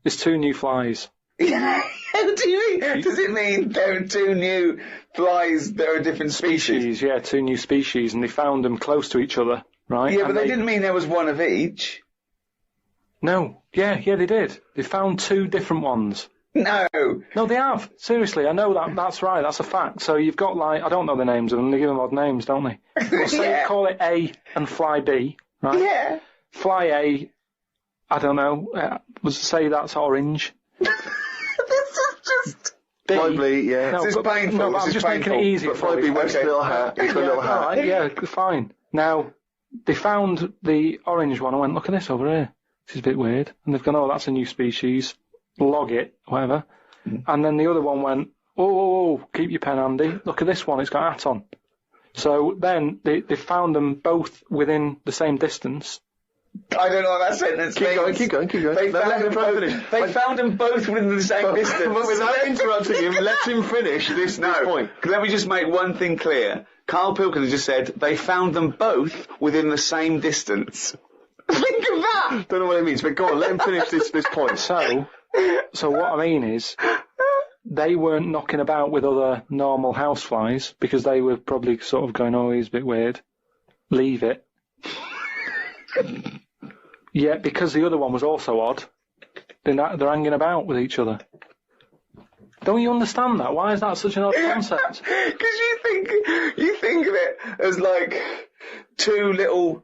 There's 2 new flies. What do you mean? Does it mean there are 2 new flies that are different species? Yeah, 2 new species, and they found them close to each other, right? Yeah, and but they didn't mean there was one of each. No. Yeah, they did. They found 2 different ones. No. No, they have. Seriously, I know that. That's right. That's a fact. So you've got, like, I don't know the names of them. They give them odd names, don't they? Well, say call it A and Fly B, right? Yeah. Fly A, I don't know, say that's orange. This is just... B, Fly yeah. No, this is painful. No, but I'm just making it easy. But Fly B wears a little hat. It's got a little hat. Right, yeah, fine. Now, they found the orange one. I went, look at this over here. This is a bit weird. And they've gone, oh, that's a new species. Log it, whatever. And then the other one went, oh, keep your pen handy. Look at this one. It's got a hat on. So then they found them both within the same distance. I don't know what that sentence means. Keep going. They found them both within the same distance. But without interrupting him, let him finish this point. Let me just make one thing clear. Karl Pilkington just said they found them both within the same distance. Think of that! Don't know what it means, but go on, let him finish this point. So what I mean is, they weren't knocking about with other normal houseflies, because they were probably sort of going, oh, he's a bit weird. Leave it. Yeah, because the other one was also odd, they're hanging about with each other. Don't you understand that? Why is that such an odd concept? Because you think of it as like 2 little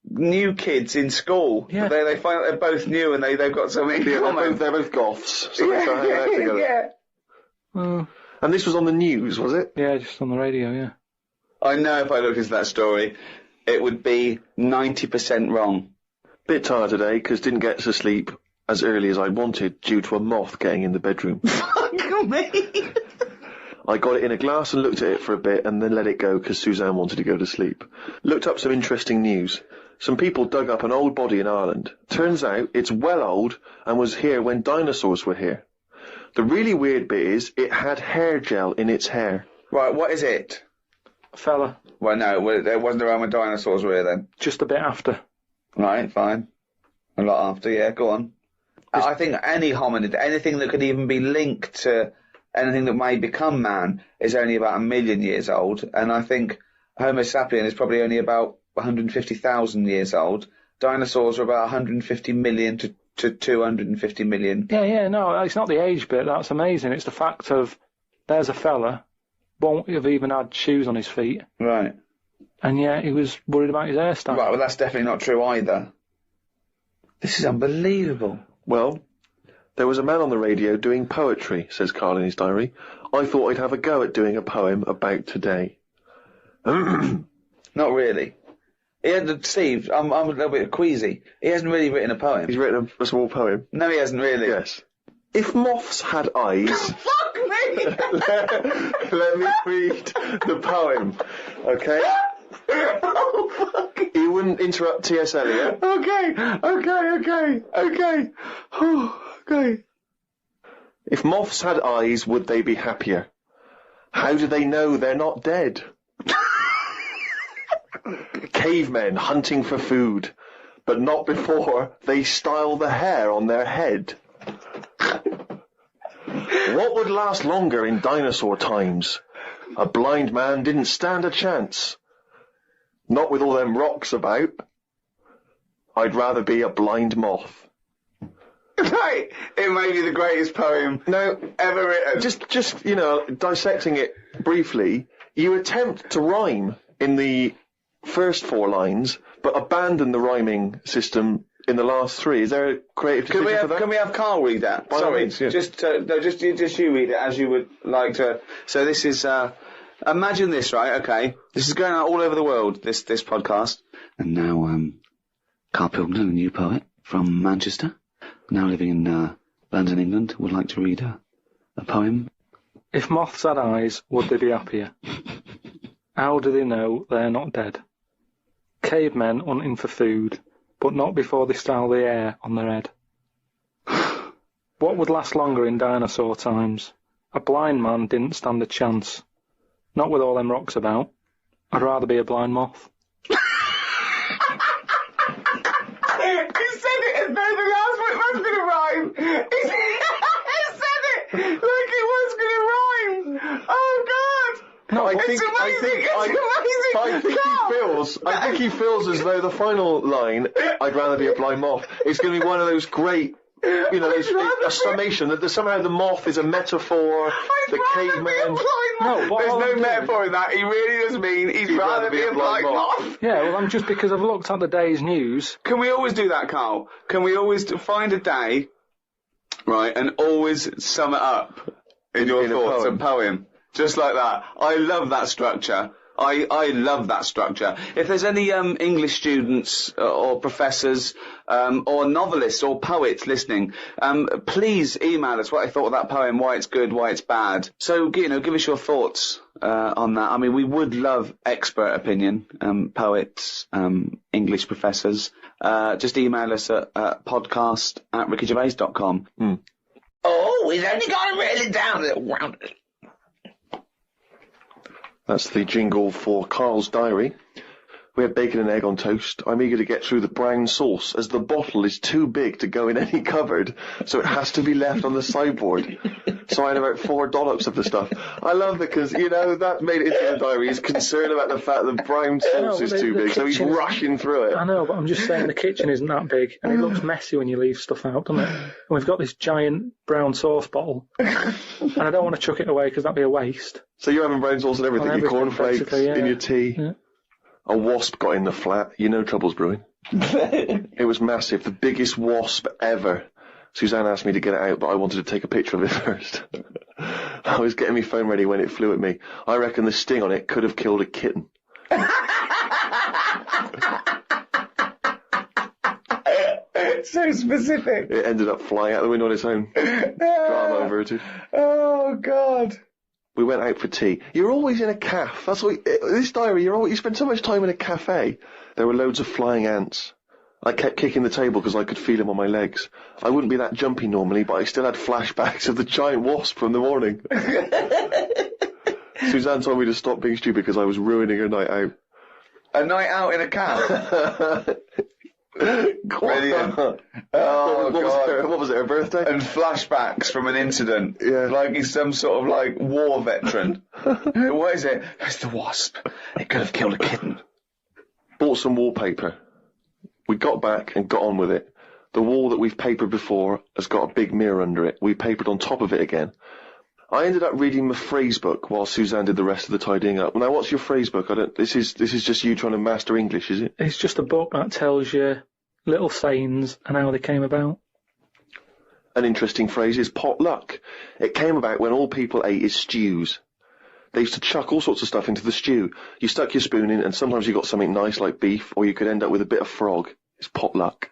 new kids in school. Yeah. They find that they're both new and they've got something in common. They're both goths, so they start hanging out together. Yeah. And this was on the news, was it? Yeah, just on the radio, yeah. I know if I looked into that story, it would be 90% wrong. Bit tired today, because didn't get to sleep as early as I wanted due to a moth getting in the bedroom. Fuck me! I got it in a glass and looked at it for a bit and then let it go because Suzanne wanted to go to sleep. Looked up some interesting news. Some people dug up an old body in Ireland. Turns out it's well old and was here when dinosaurs were here. The really weird bit is it had hair gel in its hair. Right, what is it? Fella. Well, no, it wasn't around when dinosaurs were here then. Just a bit after. Right, fine. A lot after, yeah, go on. I think any hominid, anything that could even be linked to anything that may become man is only about 1 million years old, and I think Homo sapien is probably only about 150,000 years old. Dinosaurs are about 150 million to 250 million. Yeah, no, it's not the age bit, that's amazing. It's the fact of, there's a fella, won't have even had shoes on his feet. Right. And yet he was worried about his hairstyle. Right, well that's definitely not true either. This is unbelievable. Well, there was a man on the radio doing poetry, says Karl in his diary. I thought I'd have a go at doing a poem about today. Not really. Steve, I'm a little bit queasy. He hasn't really written a poem. He's written a small poem. No, he hasn't really. Yes. If moths had eyes... Fuck me! let me read the poem, okay? Oh, fuck. You wouldn't interrupt T.S. Eliot. Okay. Okay. If moths had eyes, would they be happier? How do they know they're not dead? Cavemen hunting for food, but not before they style the hair on their head. What would last longer in dinosaur times? A blind man didn't stand a chance. Not with all them rocks about. I'd rather be a blind moth. Right, it may be the greatest poem ever written. Just dissecting it briefly, you attempt to rhyme in the first 4 lines, but abandon the rhyming system in the last 3. Is there a creative decision for that? Can we have Karl read that? By all Sorry, means, yes. just you read it as you would like to. So this is, imagine this, right? Okay, this is going out all over the world. This podcast. And now, Karl Pilkington, a new poet from Manchester, now living in London, England, would like to read a poem. If moths had eyes, would they be happier? How do they know they're not dead? Cavemen hunting for food, but not before they style the hair on their head. What would last longer in dinosaur times? A blind man didn't stand a chance. Not with all them rocks about. I'd rather be a blind moth. He said it as though the last bit was going to rhyme. He said it like it was going to rhyme. Oh, God. No, I think he feels as though the final line, I'd rather be a blind moth, is going to be one of those great, you know, a summation that somehow the moth is a metaphor, the caveman. No, There's no metaphor in that. He really does mean he'd rather be a blind moth. Yeah, well, I'm just because I've looked at the day's news. Can we always do that, Carl? Can we always find a day, right, and always sum it up in your thoughts, a poem? Just like that. I love that structure. I love that structure. If there's any English students or professors or novelists or poets listening, please email us what I thought of that poem, why it's good, why it's bad. So, you know, give us your thoughts on that. I mean, we would love expert opinion, poets, English professors. Just email us at podcast@rickygervais.com. Oh, he's only got to really down a little round. That's the jingle for Carl's diary. We had bacon and egg on toast. I'm eager to get through the brown sauce, as the bottle is too big to go in any cupboard, so it has to be left on the sideboard. So I had about 4 dollops of the stuff. I love it because, you know, that made it into the diary. He's concerned about the fact the brown sauce is too big, so he's rushing through it. I know, but I'm just saying the kitchen isn't that big, and it looks messy when you leave stuff out, doesn't it? And we've got this giant brown sauce bottle, and I don't want to chuck it away because that'd be a waste. So you're having brown sauce and everything, your cornflakes, in your tea. Yeah. A wasp got in the flat. You know trouble's brewing. It was massive, the biggest wasp ever. Suzanne asked me to get it out, but I wanted to take a picture of it first. I was getting my phone ready when it flew at me. I reckon the sting on it could have killed a kitten. So specific. It ended up flying out the window on its own. Drama averted. Oh, God. We went out for tea. You're always in a cafe. That's what this diary. You spend so much time in a cafe. There were loads of flying ants. I kept kicking the table because I could feel them on my legs. I wouldn't be that jumpy normally, but I still had flashbacks of the giant wasp from the morning. Suzanne told me to stop being stupid because I was ruining her night out. A night out in a cab. Brilliant. Oh, God. What was it, her birthday? And flashbacks from an incident. Yeah. Like he's some sort of, like, war veteran. What is it? It's the wasp. It could have killed a kitten. Bought some wallpaper. We got back and got on with it. The wall that we've papered before has got a big mirror under it. We papered on top of it again. I ended up reading my phrase book while Suzanne did the rest of the tidying up. Now, what's your phrase book? This is just you trying to master English, is it? It's just a book that tells you little sayings and how they came about. An interesting phrase is potluck. It came about when all people ate is stews. They used to chuck all sorts of stuff into the stew. You stuck your spoon in, and sometimes you got something nice like beef, or you could end up with a bit of frog. It's potluck.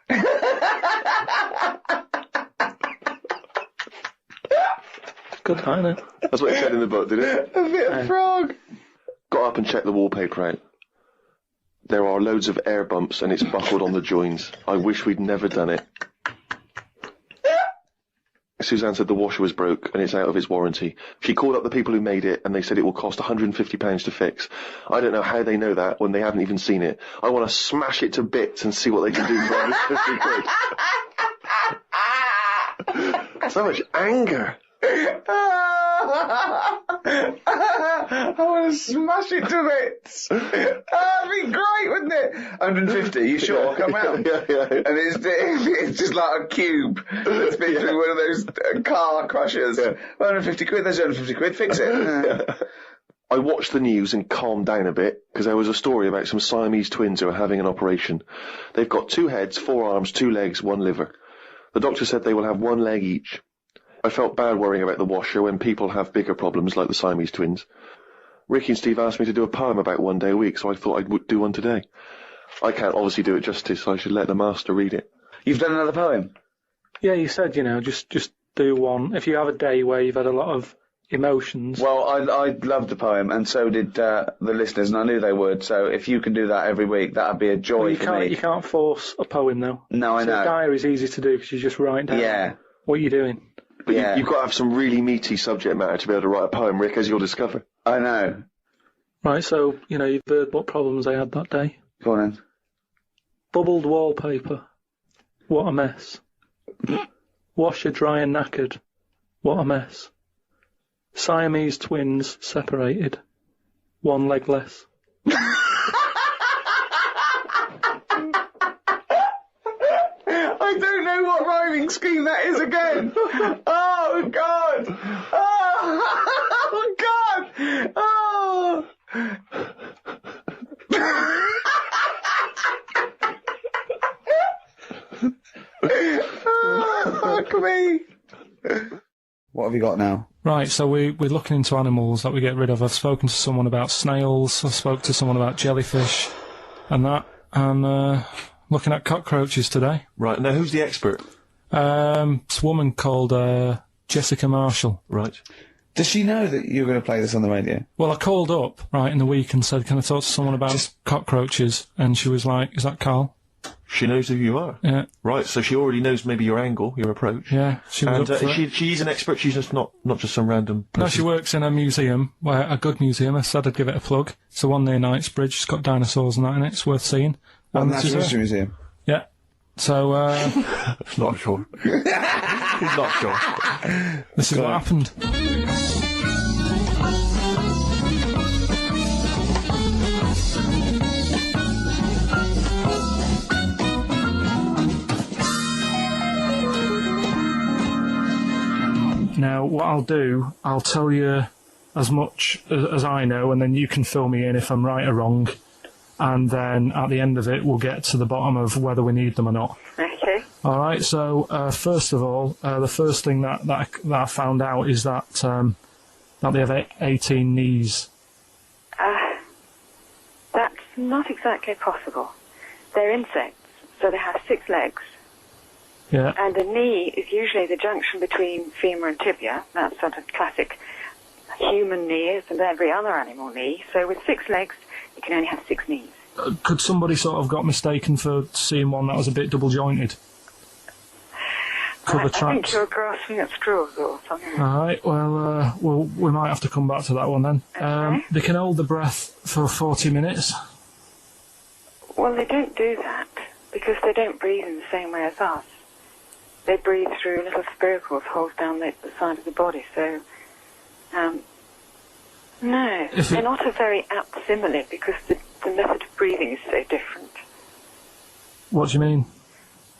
Good, isn't it? That's what it said in the book, did it? A bit of frog. Got up and checked the wallpaper out. There are loads of air bumps and it's buckled on the joins. I wish we'd never done it. Suzanne said the washer was broke and it's out of its warranty. She called up the people who made it and they said it will cost £150 to fix. I don't know how they know that when they haven't even seen it. I want to smash it to bits and see what they can do for £150. So much anger. I want to smash it to bits. That'd be great, wouldn't it? 150, you sure? Come round. Yeah. And it's just like a cube that's been through one of those car crushers. Yeah. 150 quid, there's 150 quid, fix it. I watched the news and calmed down a bit because there was a story about some Siamese twins who are having an operation. They've got 2 heads, 4 arms, 2 legs, 1 liver. The doctor said they will have 1 leg each. I felt bad worrying about the washer when people have bigger problems like the Siamese twins. Ricky and Steve asked me to do a poem about 1 day a week, so I thought I would do one today. I can't obviously do it justice, so I should let the master read it. You've done another poem? Yeah, you said, just do one. If you have a day where you've had a lot of emotions. Well, I loved the poem, and so did the listeners, and I knew they would. So if you can do that every week, that'd be a joy for me. You can't force a poem, though. No, I know. A diary is easy to do because you just write down. Yeah. What are you doing? But Yeah. you've got to have some really meaty subject matter to be able to write a poem, Rick, as you'll discover. I know. Right, so, you've heard what problems I had that day. Go on then. Bubbled wallpaper. What a mess. Washer dry and knackered. What a mess. Siamese twins separated. One leg less. I don't know what rhyming scheme that is again. Oh, God. Oh, God. Oh. Oh, fuck me. What have you got now? Right, so we're looking into animals that we get rid of. I've spoken to someone about snails, I spoke to someone about jellyfish, and that, and looking at cockroaches today. Right, now who's the expert? It's a woman called Jessica Marshall. Right. Does she know that you're going to play this on the radio? Well, I called up, right, in the week and said, can I talk to someone about cockroaches? And she was like, is that Karl? She knows who you are. Yeah. Right, so she already knows maybe your angle, your approach. Yeah, she was And up for it. she's an expert, she's just not just some random person. No, she works in a museum, a good museum. I said I'd give it a plug. It's the one near Knightsbridge. It's got dinosaurs and that in it. It's worth seeing. Well, this is Natural her. History Museum. Yeah. So, Not sure. He's not sure. this is what happened. Now, what I'll do, I'll tell you as much as I know, and then you can fill me in if I'm right or wrong. And then at the end of it, we'll get to the bottom of whether we need them or not. Okay. All right. So first of all, the first thing that I found out is that they have 18 knees. That's not exactly possible. They're insects, so they have 6 legs. Yeah. And a knee is usually the junction between femur and tibia. That's sort of classic human knee and every other animal knee. So with 6 legs, you can only have 6 knees. Could somebody sort of got mistaken for seeing one that was a bit double jointed? I think you're grasping at straws or something. All right. Well, we might have to come back to that one then. Okay. They can hold the breath for 40 minutes. Well, they don't do that because they don't breathe in the same way as us. They breathe through little spiracles holes down the side of the body. So, no, they're not a very apt simile because the method of breathing is so different. What do you mean?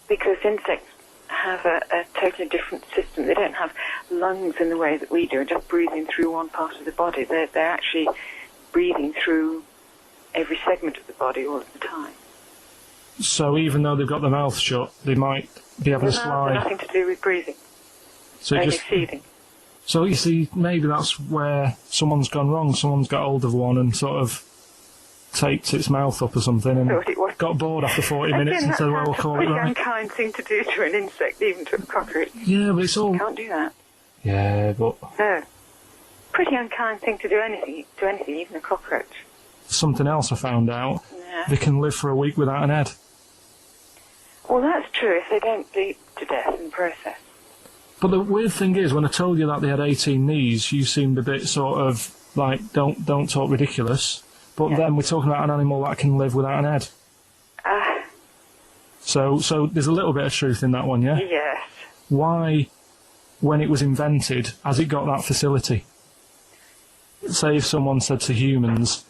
Because insects have a totally different system. They don't have lungs in the way that we do, just breathing through one part of the body. They're actually breathing through every segment of the body all of the time. So even though they've got their mouth shut, they might be able to The mouth has slide. nothing to do with breathing, So only just feeding. so you see, maybe that's where someone's gone wrong. Someone's got hold of one and sort of taped its mouth up or something, and Thought it was. got bored after 40 minutes and said, "Well, we'll call it That's a right." pretty unkind thing to do to an insect, even to a cockroach. Yeah, but it's all. You can't do that. Yeah, but No. Pretty unkind thing to do anything, even a cockroach. something else I found out. Yeah. They can live for a week without an head. Well, that's true if they don't bleed to death in the process. But the weird thing is, when I told you that they had 18 knees, you seemed a bit sort of like, don't talk ridiculous. But then we're talking about an animal that can live without an head. So there's a little bit of truth in that one, yeah? Yes. Why, when it was invented, has it got that facility? Say if someone said to humans,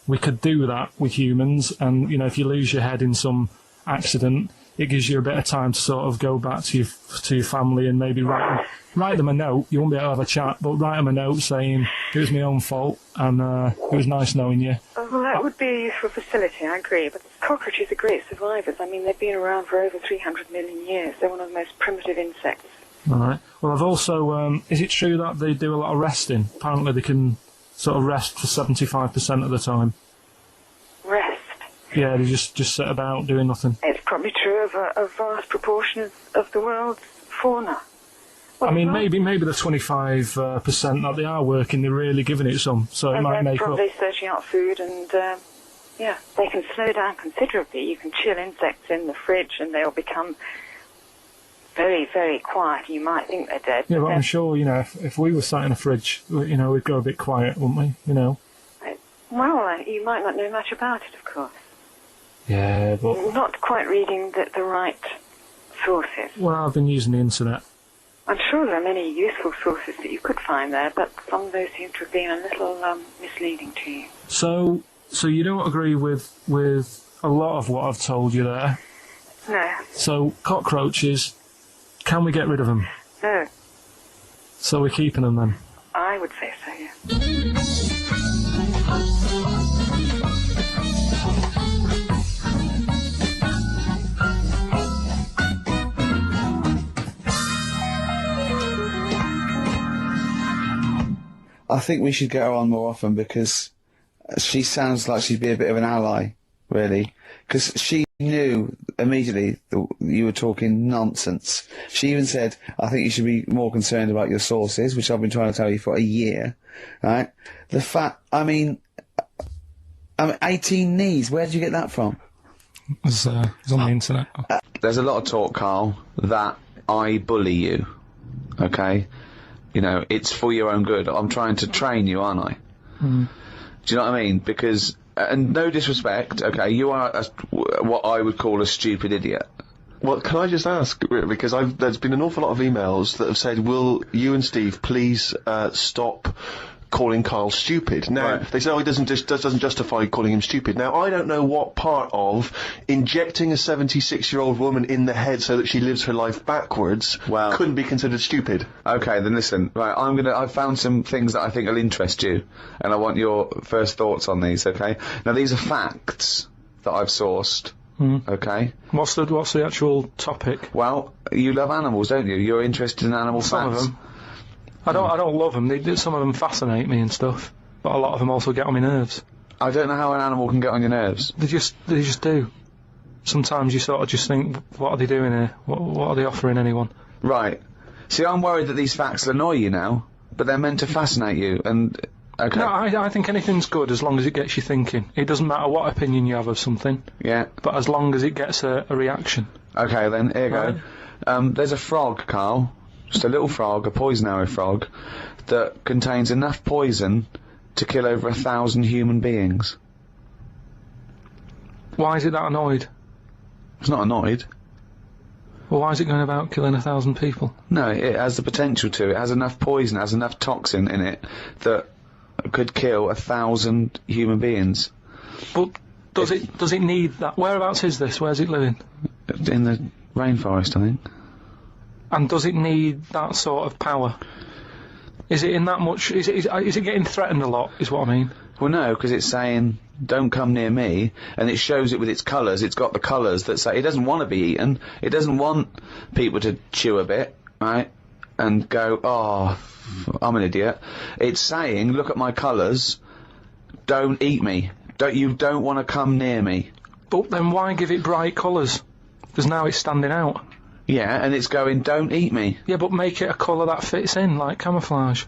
we could do that with humans, and, if you lose your head in some accident, it gives you a bit of time to sort of go back to your family and maybe write them a note. You won't be able to have a chat, but write them a note saying, it was my own fault, and it was nice knowing you. Well, that would be a useful facility, I agree. But cockroaches are great survivors. I mean, they've been around for over 300 million years. They're one of the most primitive insects. All right. Well, I've also... is it true that they do a lot of resting? Apparently they can sort of rest for 75% of the time. Rest? Yeah, they just sit about doing nothing. It's probably true of a vast proportion of the world's fauna. I mean, maybe the 25% that they are working, they're really giving it some, so it And might they're make up. probably searching out food and, yeah, they can slow down considerably. You can chill insects in the fridge and they'll become very, very quiet. You might think they're dead. Yeah, but I'm sure, you know, if we were sat in a fridge, you know, we'd go a bit quiet, wouldn't we? You know? Well, you might not know much about it, of course. Yeah, but... You're not quite reading the right sources. Well, I've been using the internet. I'm sure there are many useful sources that you could find there, but some of those seem to have been a little misleading to you. So you don't agree with a lot of what I've told you there? No. So, cockroaches, can we get rid of them? No. So we're keeping them then? I would say so, yeah. I think we should get her on more often because she sounds like she'd be a bit of an ally, really. Because she knew immediately that you were talking nonsense. She even said, I think you should be more concerned about your sources, which I've been trying to tell you for a year, right? The fact, I mean 18 knees, where did you get that from? It's on the internet. There's a lot of talk, Carl, that I bully you, okay? You know, it's for your own good. I'm trying to train you, aren't I? Mm. Do you know what I mean? Because, and no disrespect, okay, you are what I would call a stupid idiot. Well, can I just ask, because there's been an awful lot of emails that have said, will you and Steve please stop calling Karl stupid? Now, Right. they say, oh, it doesn't justify calling him stupid. Now, I don't know what part of injecting a 76-year-old woman in the head so that she lives her life backwards couldn't be considered stupid. Okay, then listen, right, I've found some things that I think will interest you, and I want your first thoughts on these, okay? Now, these are facts that I've sourced, okay? What's the actual topic? Well, you love animals, don't you? You're interested in animal Some facts. of them. I don't love them. Some of them fascinate me and stuff, but a lot of them also get on my nerves. I don't know how an animal can get on your nerves. They just do. Sometimes you sort of just think, what are they doing here? What are they offering anyone? Right. See, I'm worried that these facts will annoy you now, but they're meant to fascinate you, and... Okay. No, I think anything's good as long as it gets you thinking. It doesn't matter what opinion you have of something. Yeah. But as long as it gets a reaction. Okay, then, here you Right. go. There's a frog, Carl. Just a little frog, a poison arrow frog, that contains enough poison to kill over 1,000 human beings. Why is it that annoyed? It's not annoyed. Well, why is it going about killing 1,000 people? No, it has the potential to. It has enough poison, it has enough toxin in it that could kill 1,000 human beings. But does it need that? Whereabouts is this? Where's it living? In the rainforest, I think. And does it need that sort of power? Is it in that much? Is it getting threatened a lot? Is what I mean. Well, no, because it's saying, don't come near me, and it shows it with its colours. It's got the colours that say it doesn't want to be eaten. It doesn't want people to chew a bit, right, and go, oh, I'm an idiot. It's saying, look at my colours, don't eat me. You don't want to come near me. But then why give it bright colours? Because now it's standing out. Yeah, and it's going, don't eat me. Yeah, but make it a colour that fits in, like camouflage.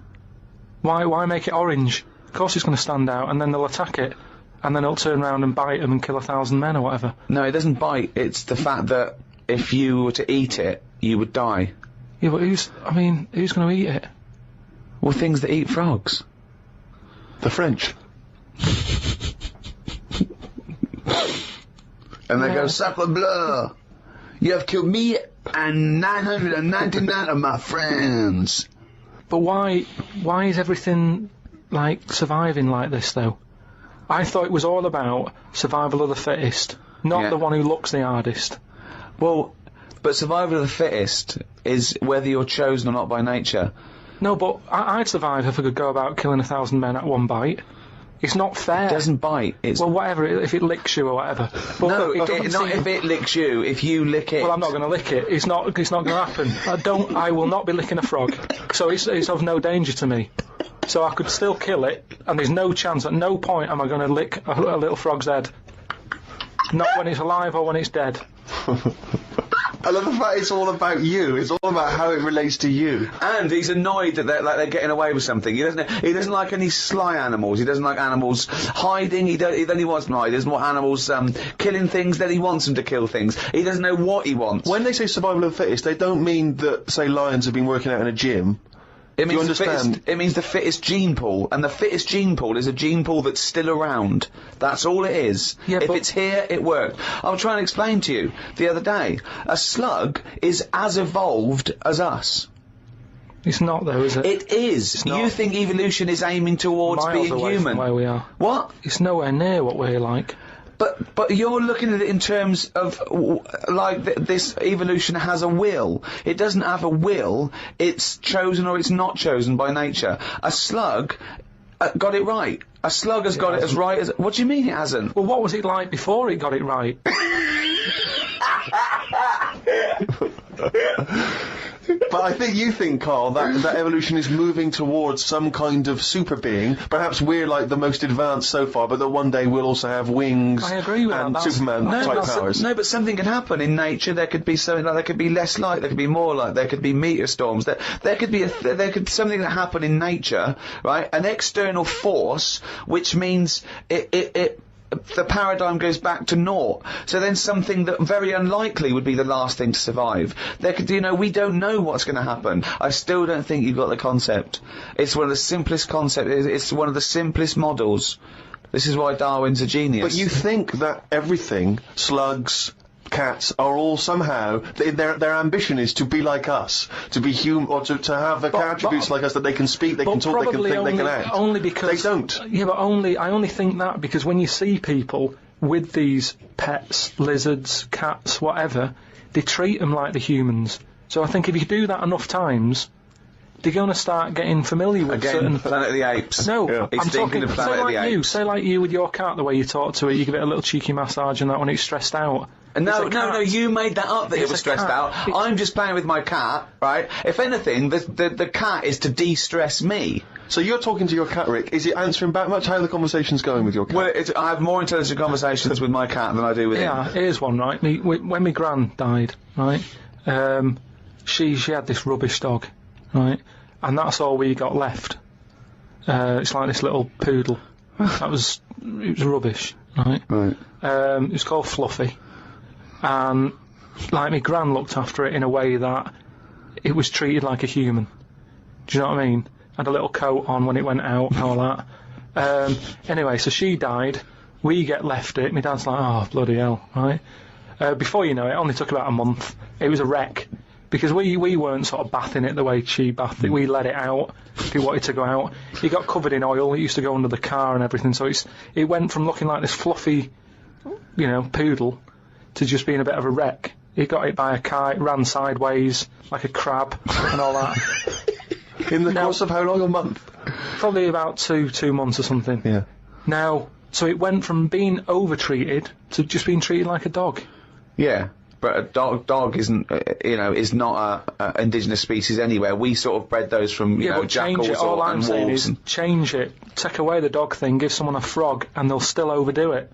Why make it orange? Of course it's going to stand out, and then they'll attack it, and then it'll turn around and bite them and kill 1,000 men or whatever. No, it doesn't bite. It's the fact that if you were to eat it, you would die. Yeah, but who's going to eat it? Well, things that eat frogs. The French. And they go, sacre bleu! You have killed me and 999 of my friends. But why is everything, like, surviving like this, though? I thought it was all about survival of the fittest, not the one who looks the hardest. Well, but survival of the fittest is whether you're chosen or not by nature. No, but I'd survive if I could go about killing 1,000 men at one bite. It's not fair. It doesn't bite. It's well, whatever, if it licks you or whatever. But no, it doesn't not if it licks you. If you lick it. Well, I'm not going to lick it. It's not going to happen. I will not be licking a frog. So it's of no danger to me. So I could still kill it, and there's no chance, at no point am I going to lick a little frog's head. Not when it's alive or when it's dead. I love the fact it's all about you. It's all about how it relates to you. And he's annoyed that they're getting away with something. He doesn't like any sly animals. He doesn't like animals hiding. He only wants them hide. He doesn't want animals killing things. Then he wants them to kill things. He doesn't know what he wants. When they say survival of the fittest, they don't mean that, say, lions have been working out in a gym. It means, you understand? it means the fittest gene pool, and the fittest gene pool is a gene pool that's still around. That's all it is. Yeah, if but it's here, it worked. I was trying to explain to you the other day. A slug is as evolved as us. It's not, though, is it? It is. It's not. You think evolution is aiming towards Miles being away human? from where we are. What? It's nowhere near what we're like. But you're looking at it in terms of, this evolution has a will. It doesn't have a will, it's chosen or it's not chosen by nature. A slug got it right. A slug has got it as right as... What do you mean it hasn't? Well, what was it like before it got it right? But I think you think, Carl, that evolution is moving towards some kind of super being. Perhaps we're like the most advanced so far, but that one day we'll also have wings I agree with and that. Superman type powers. No, but something can happen in nature. There could be something like, there could be less light, there could be more light, there could be meteor storms, there could be something that happen in nature, right? An external force, which means the paradigm goes back to naught. So then something that very unlikely would be the last thing to survive. There could, we don't know what's going to happen. I still don't think you've got the concept. It's one of the simplest concepts. It's one of the simplest models. This is why Darwin's a genius. But you think that everything, slugs, cats, are all somehow, their ambition is to be like us, to be human, or to have the attributes like us, that they can speak, they can talk, they can think, they can act. Only because they don't. Yeah, but I only think that because when you see people with these pets, lizards, cats, whatever, they treat them like the humans. So I think if you do that enough times, they're going to start getting familiar with certain... Planet of the Apes. No, yeah. I'm talking, say like you with your cat, the way you talk to it, you give it a little cheeky massage and that when it's stressed out. No, you made that up that it was stressed out. I'm just playing with my cat, right? If anything, the cat is to de-stress me. So you're talking to your cat, Rick. Is it answering back much? How are the conversations going with your cat? Well, I have more intelligent conversations with my cat than I do with him. Yeah, here's one, right? When my gran died, right, she had this rubbish dog, right, and that's all we got left. It's like this little poodle. It was rubbish, right? Right. It was called Fluffy. And, like, my gran looked after it in a way that it was treated like a human. Do you know what I mean? Had a little coat on when it went out and all that. Anyway, so she died. We left it. My dad's like, oh, bloody hell, right? Before you know it only took about a month. It was a wreck. Because we weren't sort of bathing it the way she bathed it. We let it out if it wanted to go out. It got covered in oil. It used to go under the car and everything. So it went from looking like this fluffy, poodle to just being a bit of a wreck. It got hit by a car, it ran sideways like a crab and all that. In the course of how long? A month? Probably about two months or something. Yeah. Now, so it went from being over-treated to just being treated like a dog. Yeah. But a dog isn't, is not a indigenous species anywhere. We sort of bred those from, jackals and wolves. Change it. Take away the dog thing, give someone a frog, and they'll still overdo it.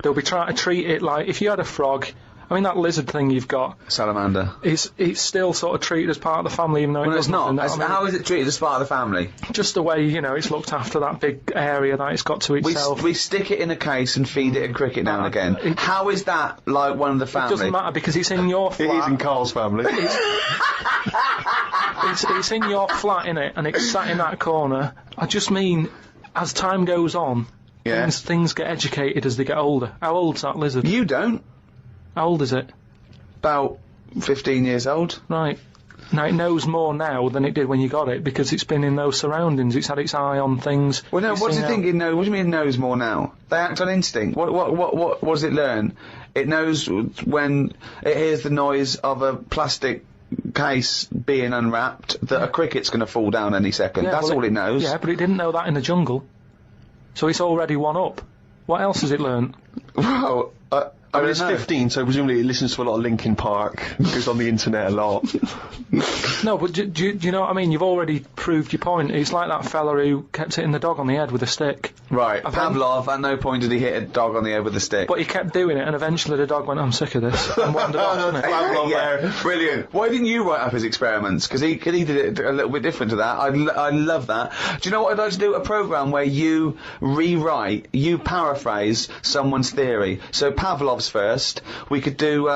They'll be trying to treat it like, if you had a frog, I mean that lizard thing you've got... Salamander. It's still sort of treated as part of the family, even though it's not. How is it treated as part of the family? Just the way, it's looked after, that big area that it's got to itself. We stick it in a case and feed it a cricket now and again. How is that like one of the family? It doesn't matter, because it's in your flat. It is in Carl's family. It's in your flat, innit, and it's sat in that corner. I just mean, as time goes on... Yeah. Things get educated as they get older. How old's that lizard? You don't. How old is it? About 15 years old. Right. Now, it knows more now than it did when you got it, because it's been in those surroundings, it's had its eye on things. Well, no, what do you think it knows? What do you mean it knows more now? They act on instinct. What does it learn? It knows when it hears the noise of a plastic case being unwrapped that a cricket's going to fall down any second. Yeah, that's all it knows. Yeah, but it didn't know that in the jungle. So it's already one up. What else has it learned? Well, I mean, don't it's know. 15, so presumably it listens to a lot of Linkin Park, goes on the internet a lot. No, but do you know what I mean? You've already proved your point. It's like that fella who kept hitting the dog on the head with a stick. Right, I think- Pavlov, at no point did he hit a dog on the head with a stick. But he kept doing it, and eventually the dog went, I'm sick of this, and wandered off, didn't it? Yeah, brilliant. Why didn't you write up his experiments? Because he did it a little bit different to that. I love that. Do you know what I'd like to do? A programme where you paraphrase someone's theory. So Pavlov's first. We could do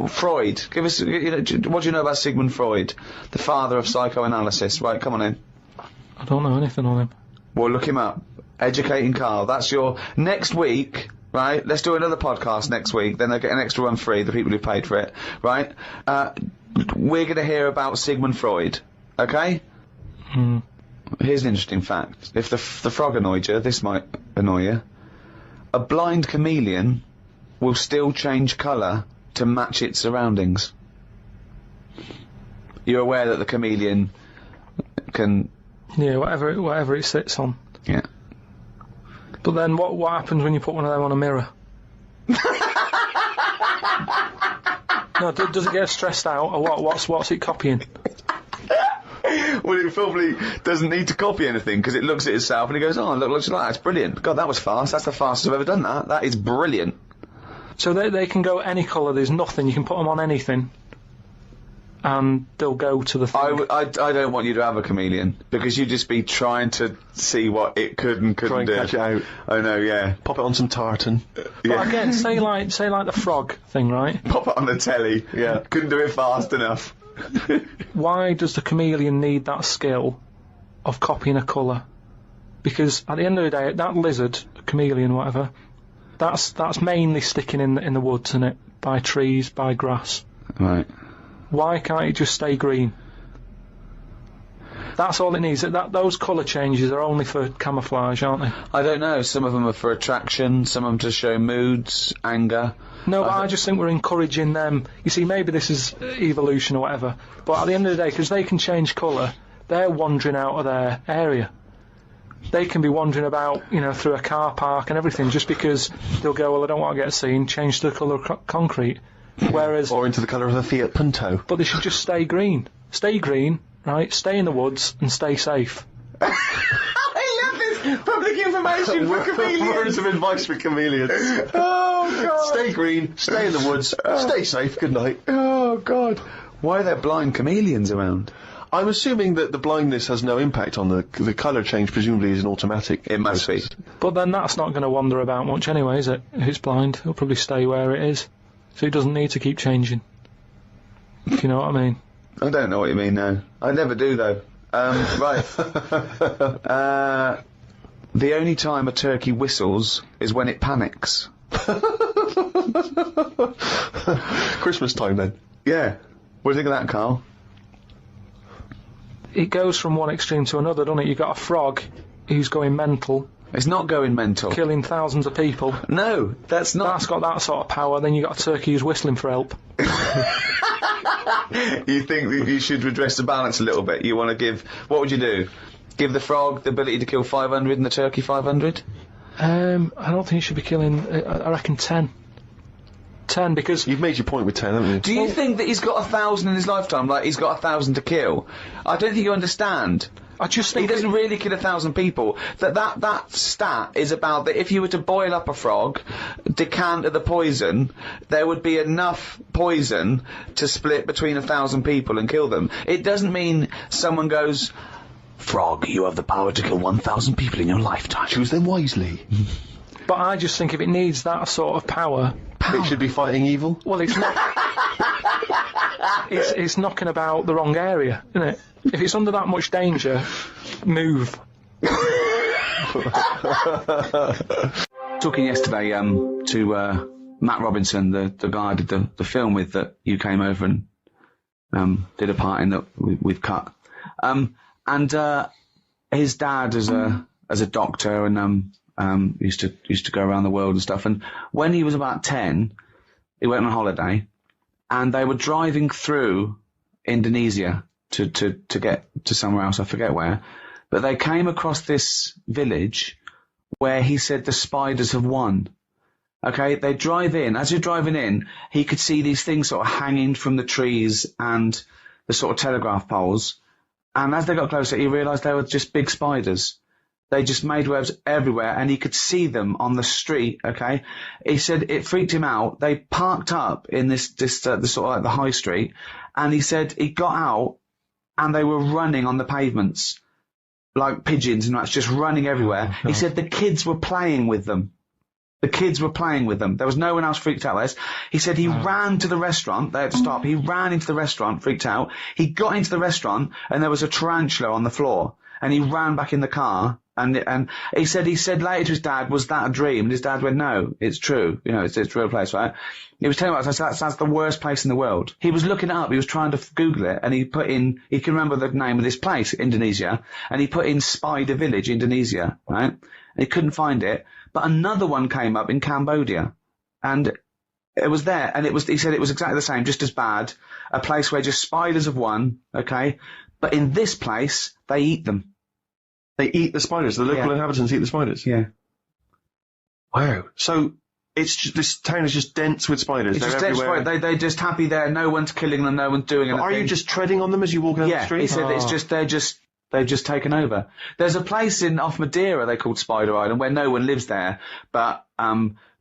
Freud. Give us, what do you know about Sigmund Freud, the father of psychoanalysis? Right, come on in. I don't know anything on him. Well, look him up. Educating Karl. That's your next week. Right, let's do another podcast next week, then they'll get an extra one free, the people who paid for it, right? We're going to hear about Sigmund Freud, okay? Here's an interesting fact. If the frog annoyed you, this might annoy you. A blind chameleon will still change colour to match its surroundings. You're aware that the chameleon can... Yeah, whatever it sits on. Yeah. But then what happens when you put one of them on a mirror? No, does it get stressed out, or what? What's it copying? Well, it probably doesn't need to copy anything, because it looks at itself and it goes, oh, look, looks like that. That's brilliant. God, that was fast. That's the fastest I've ever done that. That is brilliant. So they can go any colour, there's nothing, you can put them on anything, and they'll go to the thing. I don't want you to have a chameleon, because you'd just be trying to see what it could and couldn't Try and do. catch it out. I know, yeah. Pop it on some tartan. But again, say like the frog thing, right? Pop it on the telly. Yeah. Couldn't do it fast enough. Why does the chameleon need that skill of copying a colour? Because at the end of the day, that lizard, chameleon, whatever, that's mainly sticking in the woods, isn't it? By trees, by grass. Right. Why can't it just stay green? That's all it needs. Those colour changes are only for camouflage, aren't they? I don't know. Some of them are for attraction, some of them to show moods, anger. No, but I just think we're encouraging them. You see, maybe this is evolution or whatever, but at the end of the day, because they can change colour, they're wandering out of their area. They can be wandering about, through a car park and everything, just because they'll go, well, I don't want to get seen, change to the colour of concrete. Whereas... Or into the colour of a Fiat Punto. But they should just stay green. Stay green, right? Stay in the woods and stay safe. I love this public information for chameleons. Words of advice for chameleons. Oh, God. Stay green, stay in the woods, stay safe, good night. Oh, God. Why are there blind chameleons around? I'm assuming that the blindness has no impact on the colour change, presumably is an automatic. It must be. But then that's not going to wander about much anyway, is it? If it's blind, it'll probably stay where it is. So it doesn't need to keep changing. If you know what I mean. I don't know what you mean, no. I never do, though. Right. The only time a turkey whistles is when it panics. Christmas time, then. Yeah. What do you think of that, Karl? It goes from one extreme to another, doesn't it? You've got a frog who's going mental, It's not going mental. killing thousands of people. No, that's not. That's got that sort of power. Then you've got a turkey who's whistling for help. You think that you should redress the balance a little bit. You want to give... What would you do? Give the frog the ability to kill 500 and the turkey 500? I don't think it should be killing... I reckon 10. 10, because... You've made your point with 10, haven't you? Do you think that he's got 1,000 in his lifetime, like he's got 1,000 to kill? I don't think you understand. I just He think... doesn't really kill 1,000 people. That stat is about that if you were to boil up a frog, decant the poison, there would be enough poison to split between 1,000 people and kill them. It doesn't mean someone goes, "Frog, you have the power to kill 1,000 people in your lifetime. Choose them wisely. But I just think if it needs that sort of power... It should be fighting evil. Well, it's not... it's knocking about the wrong area, isn't it? If it's under that much danger, move. Talking yesterday to Matt Robinson, the guy I did the film with that you came over and did a part in that we've cut. And his dad as a doctor and used to go around the world and stuff. And when he was about 10, he went on holiday, and they were driving through Indonesia to get to somewhere else. I forget where, but they came across this village where he said the spiders have won. Okay, they drive in. As you're driving in, he could see these things sort of hanging from the trees and the sort of telegraph poles. And as they got closer, he realised they were just big spiders. They just made webs everywhere, and he could see them on the street, okay? He said it freaked him out. They parked up in the sort of like the high street, and he said he got out, and they were running on the pavements, like pigeons and that's just running everywhere. He said the kids were playing with them. The kids were playing with them. There was no one else freaked out less. He said he ran to the restaurant. They had to stop. He ran into the restaurant, freaked out. He got into the restaurant, and there was a tarantula on the floor. And he ran back in the car. And he said later to his dad, was that a dream? And his dad went, no, it's true. You know, it's a real place, right? He was telling us that's the worst place in the world. He was looking it up. He was trying to Google it, and he can remember the name of this place, Indonesia, and he put in Spider Village, Indonesia, right? And he couldn't find it. But another one came up in Cambodia, and it was there, and he said it was exactly the same, just as bad. A place where just spiders have won, okay? But in this place, they eat them. They eat the spiders. The local inhabitants eat the spiders. Yeah. Wow. So this town is just dense with spiders. It's They're just everywhere. They're just happy there. No one's killing them. No one's doing anything. Are you just treading on them as you walk down the street? He said it's just they've just taken over. There's a place off Madeira they called Spider Island where no one lives there, but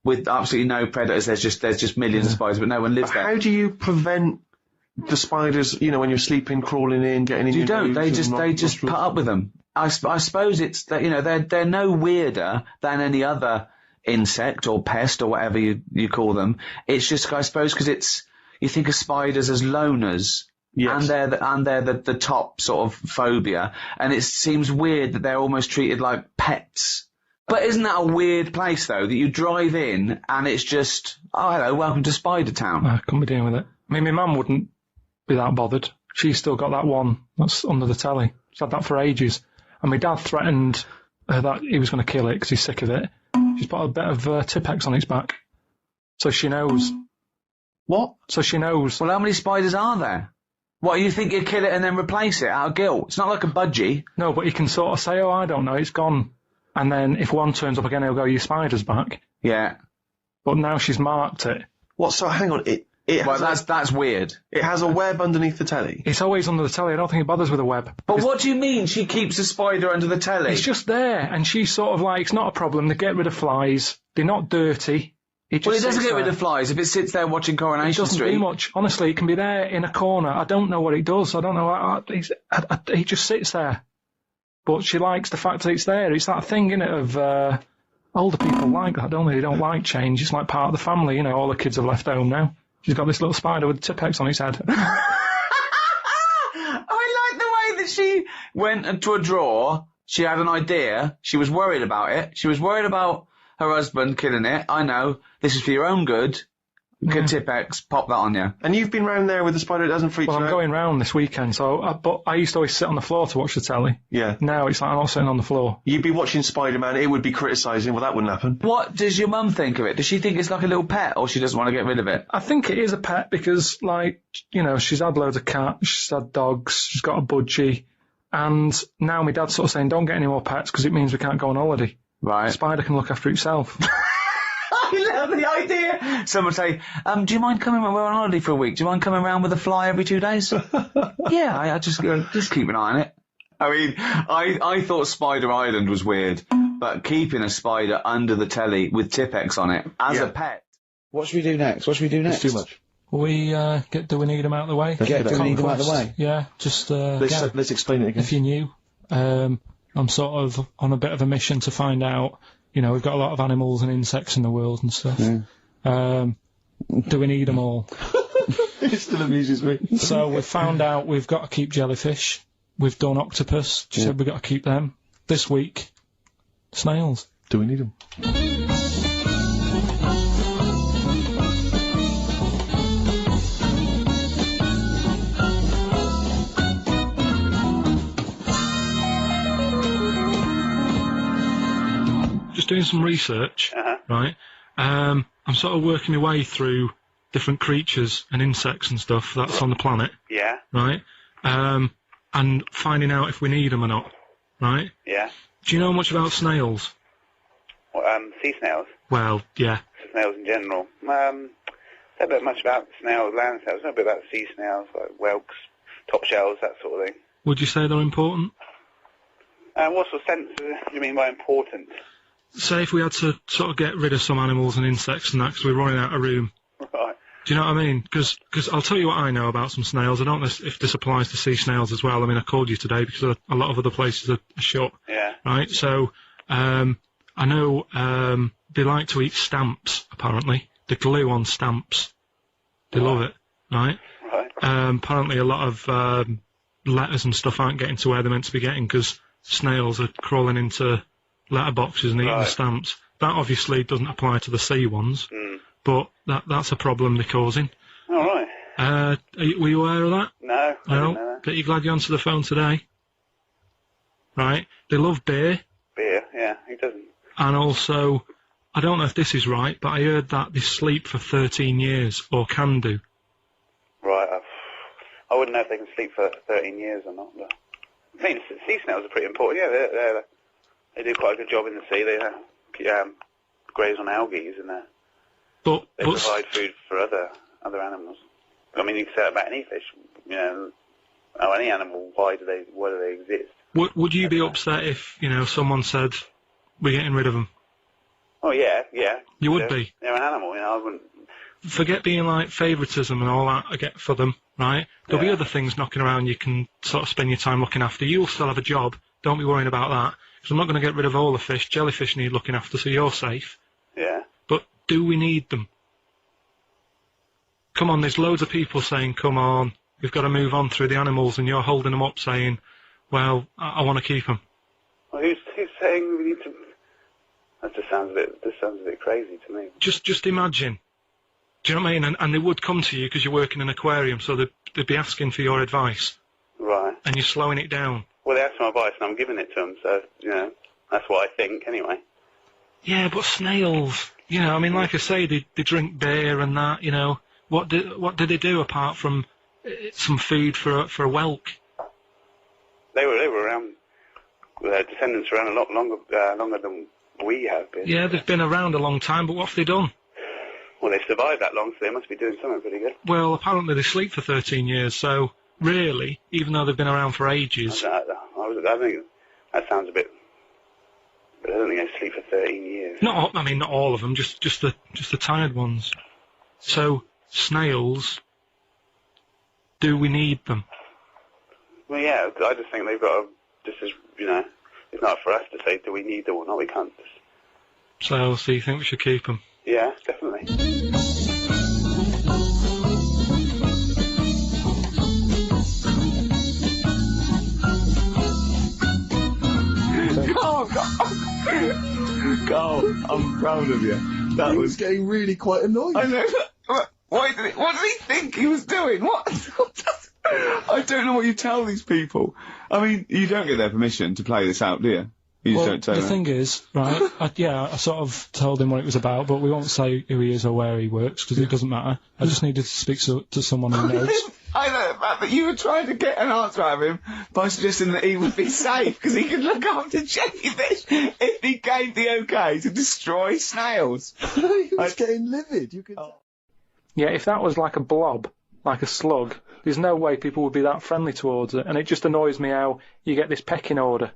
with absolutely no predators. There's just millions of spiders, but no one lives there. How do you prevent the spiders? You know, when you're sleeping, crawling in, getting in. You your don't. nose They just put up with them. I suppose it's that, you know, they're no weirder than any other insect or pest or whatever you call them. It's just, I suppose, because you think of spiders as loners. Yes. And they're the top sort of phobia, and it seems weird that they're almost treated like pets. But isn't that a weird place though, that you drive in and it's just, oh hello, welcome to Spider Town. I couldn't be dealing with it. I mean, my mum wouldn't be that bothered. She's still got that one that's under the telly. She's had that for ages. And my dad threatened that he was going to kill it because he's sick of it. She's put a bit of Tipex on its back. So she knows. What? So she knows. Well, how many spiders are there? What, you think you'd kill it and then replace it out of guilt? It's not like a budgie. No, but you can sort of say, oh, I don't know, it's gone. And then if one turns up again, he'll go, your spider's back. Yeah. But now she's marked it. What, so hang on, that's weird. It has a web underneath the telly. It's always under the telly. I don't think it bothers with a web. But what do you mean she keeps a spider under the telly? It's just there, and she's sort of like, it's not a problem. They get rid of flies. They're not dirty. It doesn't get rid of flies if it sits there watching Coronation Street. It doesn't do much. Honestly, it can be there in a corner. I don't know what it does. I don't know. He just sits there. But she likes the fact that it's there. It's that thing, innit, of older people like that, don't they? They don't like change. It's like part of the family, you know. All the kids have left home now. She's got this little spider with Tipex on its head. I like the way that she went into a drawer. She had an idea. She was worried about it. She was worried about her husband killing it. I know. This is for your own good. Good Tipex, pop that on you. And you've been round there with the spider, it doesn't freak you out? Well, I'm going round this weekend, but I used to always sit on the floor to watch the telly. Yeah. Now it's like I'm not sitting on the floor. You'd be watching Spider-Man, it would be criticising, well that wouldn't happen. What does your mum think of it? Does she think it's like a little pet, or she doesn't want to get rid of it? I think it is a pet because, like, you know, she's had loads of cats, she's had dogs, she's got a budgie, and now my dad's sort of saying, don't get any more pets because it means we can't go on holiday. Right. Spider can look after itself. I love the idea. Someone say, do you mind coming when we're on holiday for a week? Do you mind coming around with a fly every 2 days? Yeah, I just keep an eye on it. I mean, I thought Spider Island was weird, but keeping a spider under the telly with Tipex on it as a pet. What should we do next? It's too much. We do we need them out of the way? Do we need them out of the way? Yeah, just let's explain it again. If you're new, I'm sort of on a bit of a mission to find out. You know, we've got a lot of animals and insects in the world and stuff. Yeah. Do we need them all? It still amuses me. So we've found out we've got to keep jellyfish. We've done octopus. She said we've got to keep them. This week, snails. Do we need them? Just doing some research, right? I'm sort of working my way through different creatures and insects and stuff that's on the planet. Yeah. Right? And finding out if we need them or not. Right? Yeah. Do you know much about snails? Well, sea snails. Well, yeah. Snails in general. Don't know much about snails, land snails. I know a bit about sea snails, like whelks, top shells, that sort of thing. Would you say they're important? What sort of sense do you mean by important? Say if we had to sort of get rid of some animals and insects and that because we're running out of room. Right. Do you know what I mean? Because I'll tell you what I know about some snails. I don't know if this applies to sea snails as well. I mean, I called you today because a lot of other places are shut. Yeah. Right? So, I know they like to eat stamps, apparently. The glue on stamps. They love it, right? Right. Apparently a lot of letters and stuff aren't getting to where they're meant to be getting because snails are crawling into letterboxes and eating the stamps. That obviously doesn't apply to the sea ones, but that's a problem they're causing. All right. Were you aware of that? No, I didn't know that. Bet you're glad you answered the phone today. Right? They love beer. Beer, yeah, who doesn't? And also, I don't know if this is right, but I heard that they sleep for 13 years, or can do. Right, I wouldn't know if they can sleep for 13 years or not, but I think sea snails are pretty important. Yeah, they do quite a good job in the sea. They graze on algae, and they provide food for other animals. I mean, you can say that about any fish. You know, any animal. Why do they exist? Would you be upset if someone said we're getting rid of them? Oh yeah. You would be. They're an animal, I wouldn't. Forget being like favouritism and all that I get for them, right? There'll be other things knocking around you can sort of spend your time looking after. You'll still have a job. Don't be worrying about that. Because I'm not going to get rid of all the fish. Jellyfish need looking after, so you're safe. Yeah. But do we need them? Come on, there's loads of people saying, come on, we've got to move on through the animals, and you're holding them up saying, well, I want to keep them. Well, who's saying we need to... That just sounds a bit crazy to me. Just imagine. Do you know what I mean? And they would come to you because you work in an aquarium, so they'd be asking for your advice. Right. And you're slowing it down. Well, they asked my advice and I'm giving it to them, so, that's what I think, anyway. Yeah, but snails, I mean, like I say, they drink beer and that, What do they do apart from some food for a whelk? They were around, their descendants were around a lot longer than we have been. Yeah, they've been around a long time, but what have they done? Well, they've survived that long, so they must be doing something pretty good. Well, apparently they sleep for 13 years, so really, even though they've been around for ages... I think that sounds a bit... But I don't think they sleep for 13 years. Not all of them, just the tired ones. So, snails, do we need them? Well, yeah, I just think they've got to... it's not for us to say, do we need them or not, we can't just... So you think we should keep them? Yeah, definitely. Oh, God. Carl, I'm proud of you. That was getting really quite annoying. I know. What did he think he was doing? What? I don't know what you tell these people. I mean, you don't get their permission to play this out, do you? You just don't tell the them. thing is, right, I sort of told him what it was about, but we won't say who he is or where he works, because it doesn't matter. I just needed to speak to someone who knows. I know the fact that you were trying to get an answer out of him by suggesting that he would be safe, because he could look after jellyfish if he gave the okay to destroy snails. He was getting livid, you could... Yeah, if that was like a blob, like a slug, there's no way people would be that friendly towards it, and it just annoys me how you get this pecking order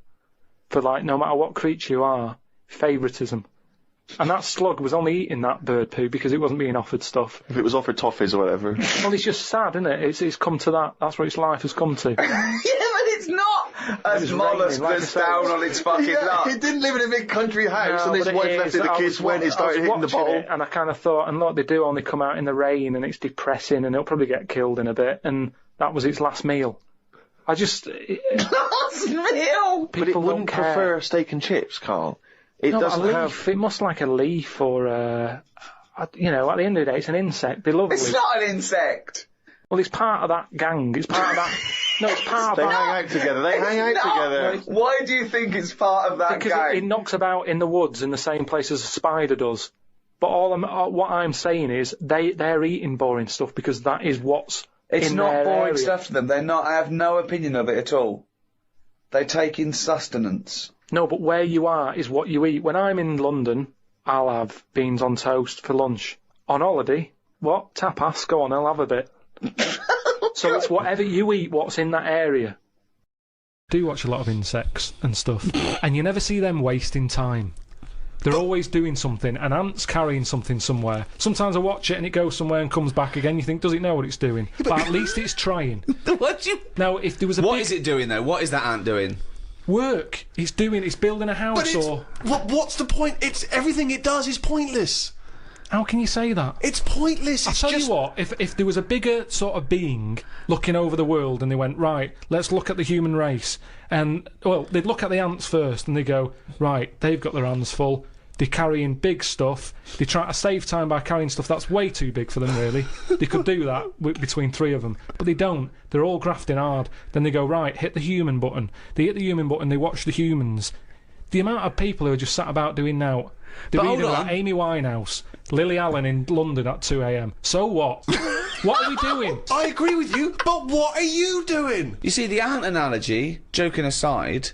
for, like, no matter what creature you are, favouritism. And that slug was only eating that bird poo because it wasn't being offered stuff. If it was offered toffees or whatever. Well, it's just sad, isn't it? It's come to that. That's what its life has come to. Yeah, but it's not as mollusk that's down on its fucking luck. He didn't live in a big country house, No, and his but wife it left is. it, the kids went and started hitting the bottle. It, and I kind of thought, and look, they do only come out in the rain, and it's depressing, and it'll probably get killed in a bit, and that was its last meal. Last meal? But it wouldn't prefer steak and chips, Carl. It doesn't have... It must like a leaf or, at the end of the day, it's an insect. They love It's not an insect! Well, it's part of that gang. It's part of that... No, it's part of that... They hang out together. They hang out together. Why do you think it's part of that gang? Because it knocks about in the woods in the same place as a spider does. But what I'm saying is they're eating boring stuff because that is what's It's in not their boring area. stuff to them. I have no opinion of it at all. They take in sustenance. No, but where you are is what you eat. When I'm in London, I'll have beans on toast for lunch. On holiday, what? Tapas? Go on, I'll have a bit. So it's whatever you eat, what's in that area. I do watch a lot of insects and stuff, and you never see them wasting time. They're always doing something. An ant's carrying something somewhere. Sometimes I watch it and it goes somewhere and comes back again. You think, does it know what it's doing? But at least it's trying. What do you... Now, if there was a What is it doing, though? What is that ant doing? work, it's building a house, or... What's the point? It's everything it does is pointless. How can you say that? It's pointless. I'll tell you what, if there was a bigger sort of being looking over the world and they went, right, let's look at the human race, and, well, they'd look at the ants first and they go, right, they've got their hands full, they're carrying big stuff, they try to save time by carrying stuff that's way too big for them, really. They could do that between three of them, but they don't. They're all grafting hard. Then they go, right, hit the human button. They hit the human button, they watch the humans. The amount of people who are just sat about doing now. They're reading about Amy Winehouse, Lily Allen in London at 2 a.m. So what? What are we doing? I agree with you, but what are you doing? You see, the ant analogy, joking aside,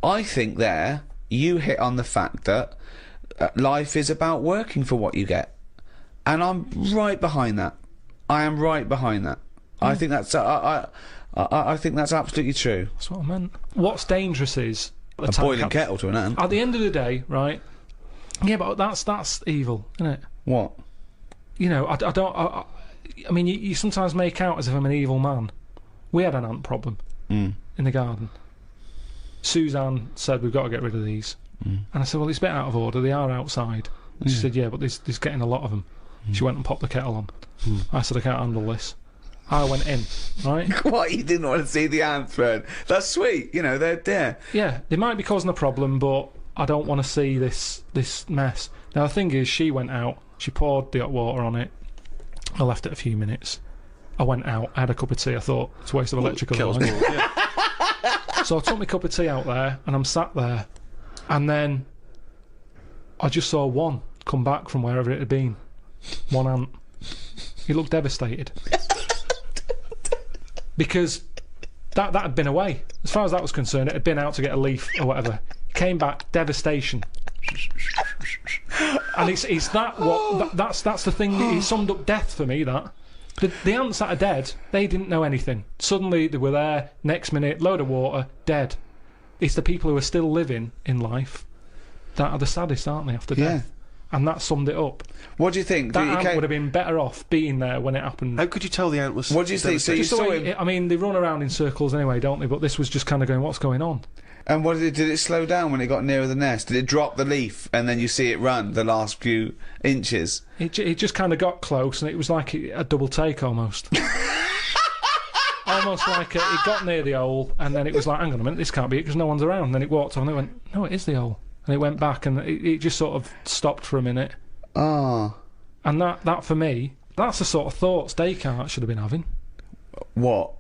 I think there you hit on the fact that life is about working for what you get. And I'm right behind that. I am right behind that. I think that's I think that's absolutely true. That's what I meant. What's dangerous is a boiling kettle to an ant. At the end of the day, right? Yeah, but that's evil, isn't it? What? You know, I mean, you sometimes make out as if I'm an evil man. We had an ant problem in the garden. Suzanne said, we've got to get rid of these. And I said, well, it's a bit out of order, they are outside. And she said, yeah, but there's getting a lot of them. She went and popped the kettle on. I said, I can't handle this. I went in, right? What, you didn't want to see the ants, man? That's sweet, you know, they're there. Yeah, they might be causing a problem, but I don't want to see this mess. Now, the thing is, she went out, she poured the hot water on it, I left it a few minutes, I went out, I had a cup of tea, I thought, it's a waste of electrical line. So I took my cup of tea out there, and I'm sat there, and then I just saw one come back from wherever it had been. One ant. He looked devastated. Because that had been away. As far as that was concerned, it had been out to get a leaf or whatever. Came back, devastation. And it's that what that's the thing that he summed up death for me. That the ants that are dead, they didn't know anything. Suddenly they were there. Next minute, load of water, dead. It's the people who are still living in life that are the saddest, aren't they? After death. And that summed it up. What do you think? That ant would have been better off being there when it happened. How could you tell the ant was... What do you think? So you saw him... I mean, they run around in circles anyway, don't they? But this was just kind of going, what's going on? And what did it slow down when it got nearer the nest? Did it drop the leaf and then you see it run the last few inches? It just kind of got close and it was like a double take almost. Almost like it got near the hole and then it was like, hang on a minute, this can't be it because no one's around. And then it walked on and it went, no, it is the hole. And it went back and it just sort of stopped for a minute. Ah. And that for me, that's the sort of thoughts Descartes should have been having. What?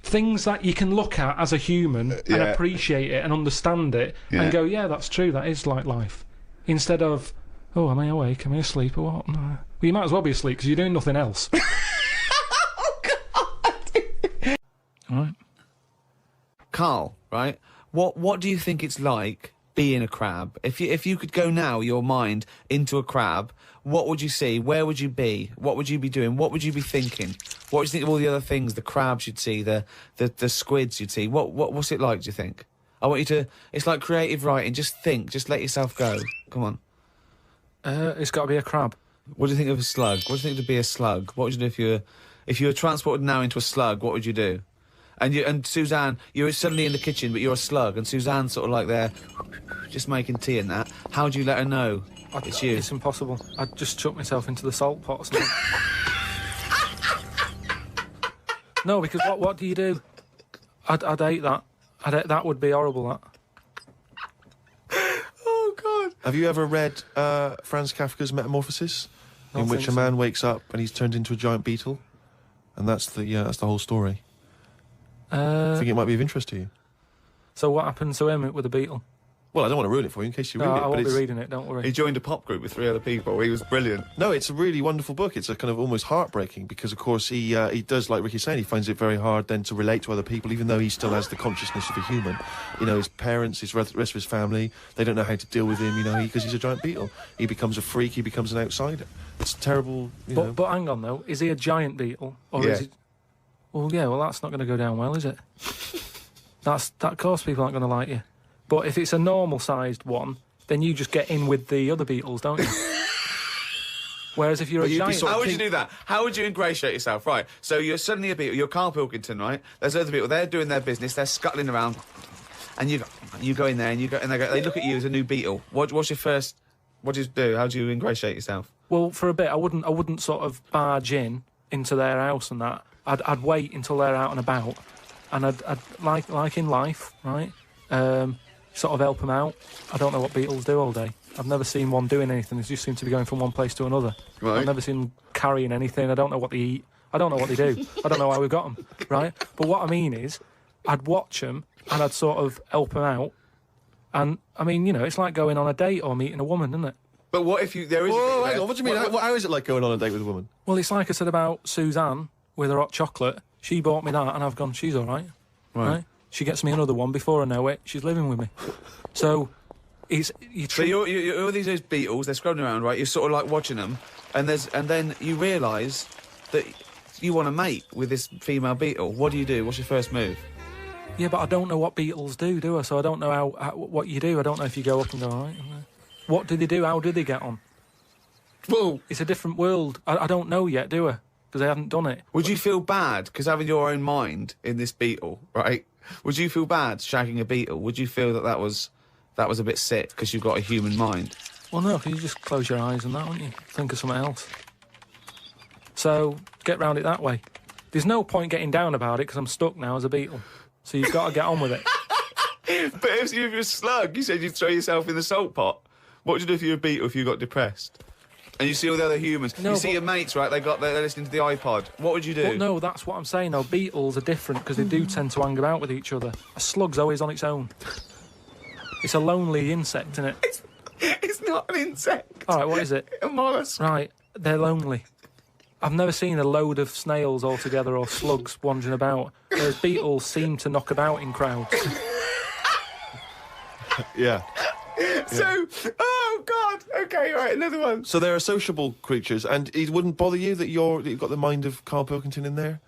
Things that you can look at as a human and appreciate it and understand it and go, yeah, that's true, that is like life. Instead of, oh, am I awake, am I asleep or what? No. Well, you might as well be asleep because you're doing nothing else. Oh, God! Alright. Karl, right? What do you think it's like being a crab? If you could go now, your mind, into a crab, what would you see? Where would you be? What would you be doing? What would you be thinking? What do you think of all the other things? The crabs you'd see, the squids you'd see. What's it like, do you think? I want you to... It's like creative writing. Just think. Just let yourself go. Come on. It's got to be a crab. What do you think of a slug? What do you think to be a slug? What would you do if you were transported now into a slug? What would you do? And Suzanne, you're suddenly in the kitchen, but you're a slug, and Suzanne's sort of like there, just making tea and that. How do you let her know it's you? It's impossible. I'd just chuck myself into the salt pot or something. No, because what do you do? I'd hate that. That would be horrible, that. Oh, God. Have you ever read Franz Kafka's Metamorphosis? In which a man wakes up and he's turned into a giant beetle? And that's the whole story. I think it might be of interest to you. So what happened to him with the beetle? Well, I don't want to ruin it for you in case you read it. I but won't be it's- reading it, don't worry. He joined a pop group with 3 other people. He was brilliant. No, it's a really wonderful book. It's a kind of almost heartbreaking because, of course, he does, like Ricky's saying, he finds it very hard then to relate to other people, even though he still has the consciousness of a human. You know, his parents, his rest of his family, they don't know how to deal with him, you know, because he's a giant beetle. He becomes a freak, he becomes an outsider. It's terrible, you know. But hang on, though. Is he a giant beetle? Or Yeah. is he... Well, yeah, well, that's not going to go down well, is it? That, of course, people aren't going to like you. But if it's a normal-sized one, then you just get in with the other beetles, don't you? Whereas if you're a giant... How would you do that? How would you ingratiate yourself? Right, so you're suddenly a beetle, you're Karl Pilkington, right? There's other people, they're doing their business, they're scuttling around, and you go in there and they look at you as a new beetle. What's your first... What do you do? How do you ingratiate yourself? Well, for a bit, I wouldn't sort of barge into their house and that. I'd wait until they're out and about, and I'd like in life, right? Sort of help them out. I don't know what beetles do all day. I've never seen one doing anything. They just seem to be going from one place to another. Right. I've never seen them carrying anything. I don't know what they eat. I don't know what they do. I don't know how we got them, right? But what I mean is, I'd watch them and I'd sort of help them out. And, I mean, you know, it's like going on a date or meeting a woman, isn't it? But what if there is... Whoa, hang on, what do you mean? How is it like going on a date with a woman? Well, it's like I said about Suzanne with her hot chocolate. She bought me that and I've gone, she's all right. Right? She gets me another one. Before I know it, she's living with me. So, it's... So you're all these beetles, they're scrolling around, right? You're sort of like watching them, and then you realise that you want to mate with this female beetle. What do you do? What's your first move? Yeah, but I don't know what beetles do I? So I don't know what you do. I don't know if you go up and go, all right. What do they do? How do they get on? Well, it's a different world. I don't know yet, do I? Because I haven't done it. Would you feel bad, because having your own mind in this beetle, right? Would you feel bad shagging a beetle? Would you feel that was a bit sick, because you've got a human mind? Well, no, because you just close your eyes and that, wouldn't you? Think of something else. So, get round it that way. There's no point getting down about it, because I'm stuck now as a beetle. So you've got to get on with it. But if you're a slug, you said you'd throw yourself in the salt pot. What would you do if you were a beetle if you got depressed? And you see all the other humans. No, you see your mates, right? They're listening to the iPod. What would you do? Well, no, that's what I'm saying. No, beetles are different because they do tend to hang about with each other. A slug's always on its own. It's a lonely insect, isn't it? It's not an insect. All right, what is it? A mollusk. Right, they're lonely. I've never seen a load of snails all together or slugs wandering about. Whereas beetles seem to knock about in crowds. Yeah. So, oh God, okay, all right, another one. So they're sociable creatures, and it wouldn't bother you that you've got the mind of Karl Pilkington in there?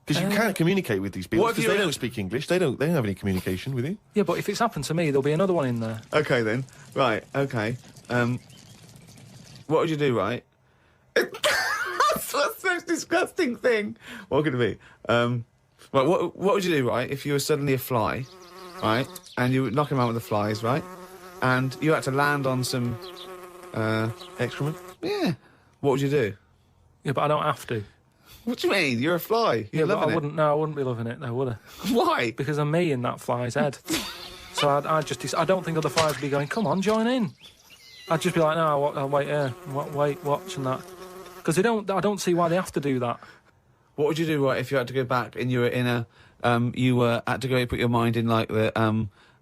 Because you can't communicate with these people, because they don't speak English, they don't have any communication with you. Yeah, but if it's happened to me, there'll be another one in there. Okay then, right, okay. What would you do, right? That's the most disgusting thing. What could it be? Right, what would you do, right, if you were suddenly a fly, right, and you were knocking around with the flies, right, and you had to land on some excrement? Yeah. What would you do? Yeah, but I don't have to. What do you mean? You're a fly. You're but loving I it. wouldn't. No, I wouldn't be loving it, though, would I? Why? Because I'm me in that fly's head. So I don't think other flies would be going, come on, join in. I'd just be like, no, I'll wait here, wait, watch and that. Because I don't see why they have to do that. What would you do, right, if you had to go back and you were in a, had to go put your mind in like the,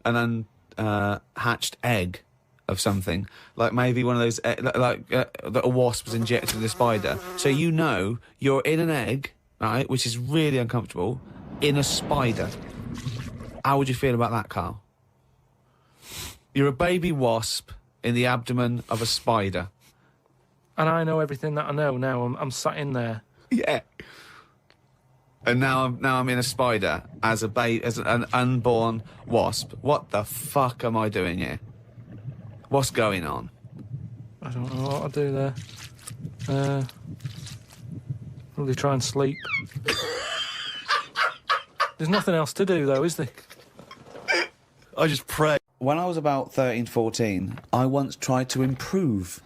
an unhatched egg of something, like maybe one of those, that a wasp was injected in a spider. So you know you're in an egg, right, which is really uncomfortable, in a spider. How would you feel about that, Karl? You're a baby wasp in the abdomen of a spider. And I know everything that I know now. I'm sat in there. Yeah. And now I'm in a spider as an unborn wasp. What the fuck am I doing here? What's going on? I don't know what I'll do there. Probably try and sleep. There's nothing else to do, though, is there? I just pray. When I was about 13, 14, I once tried to improve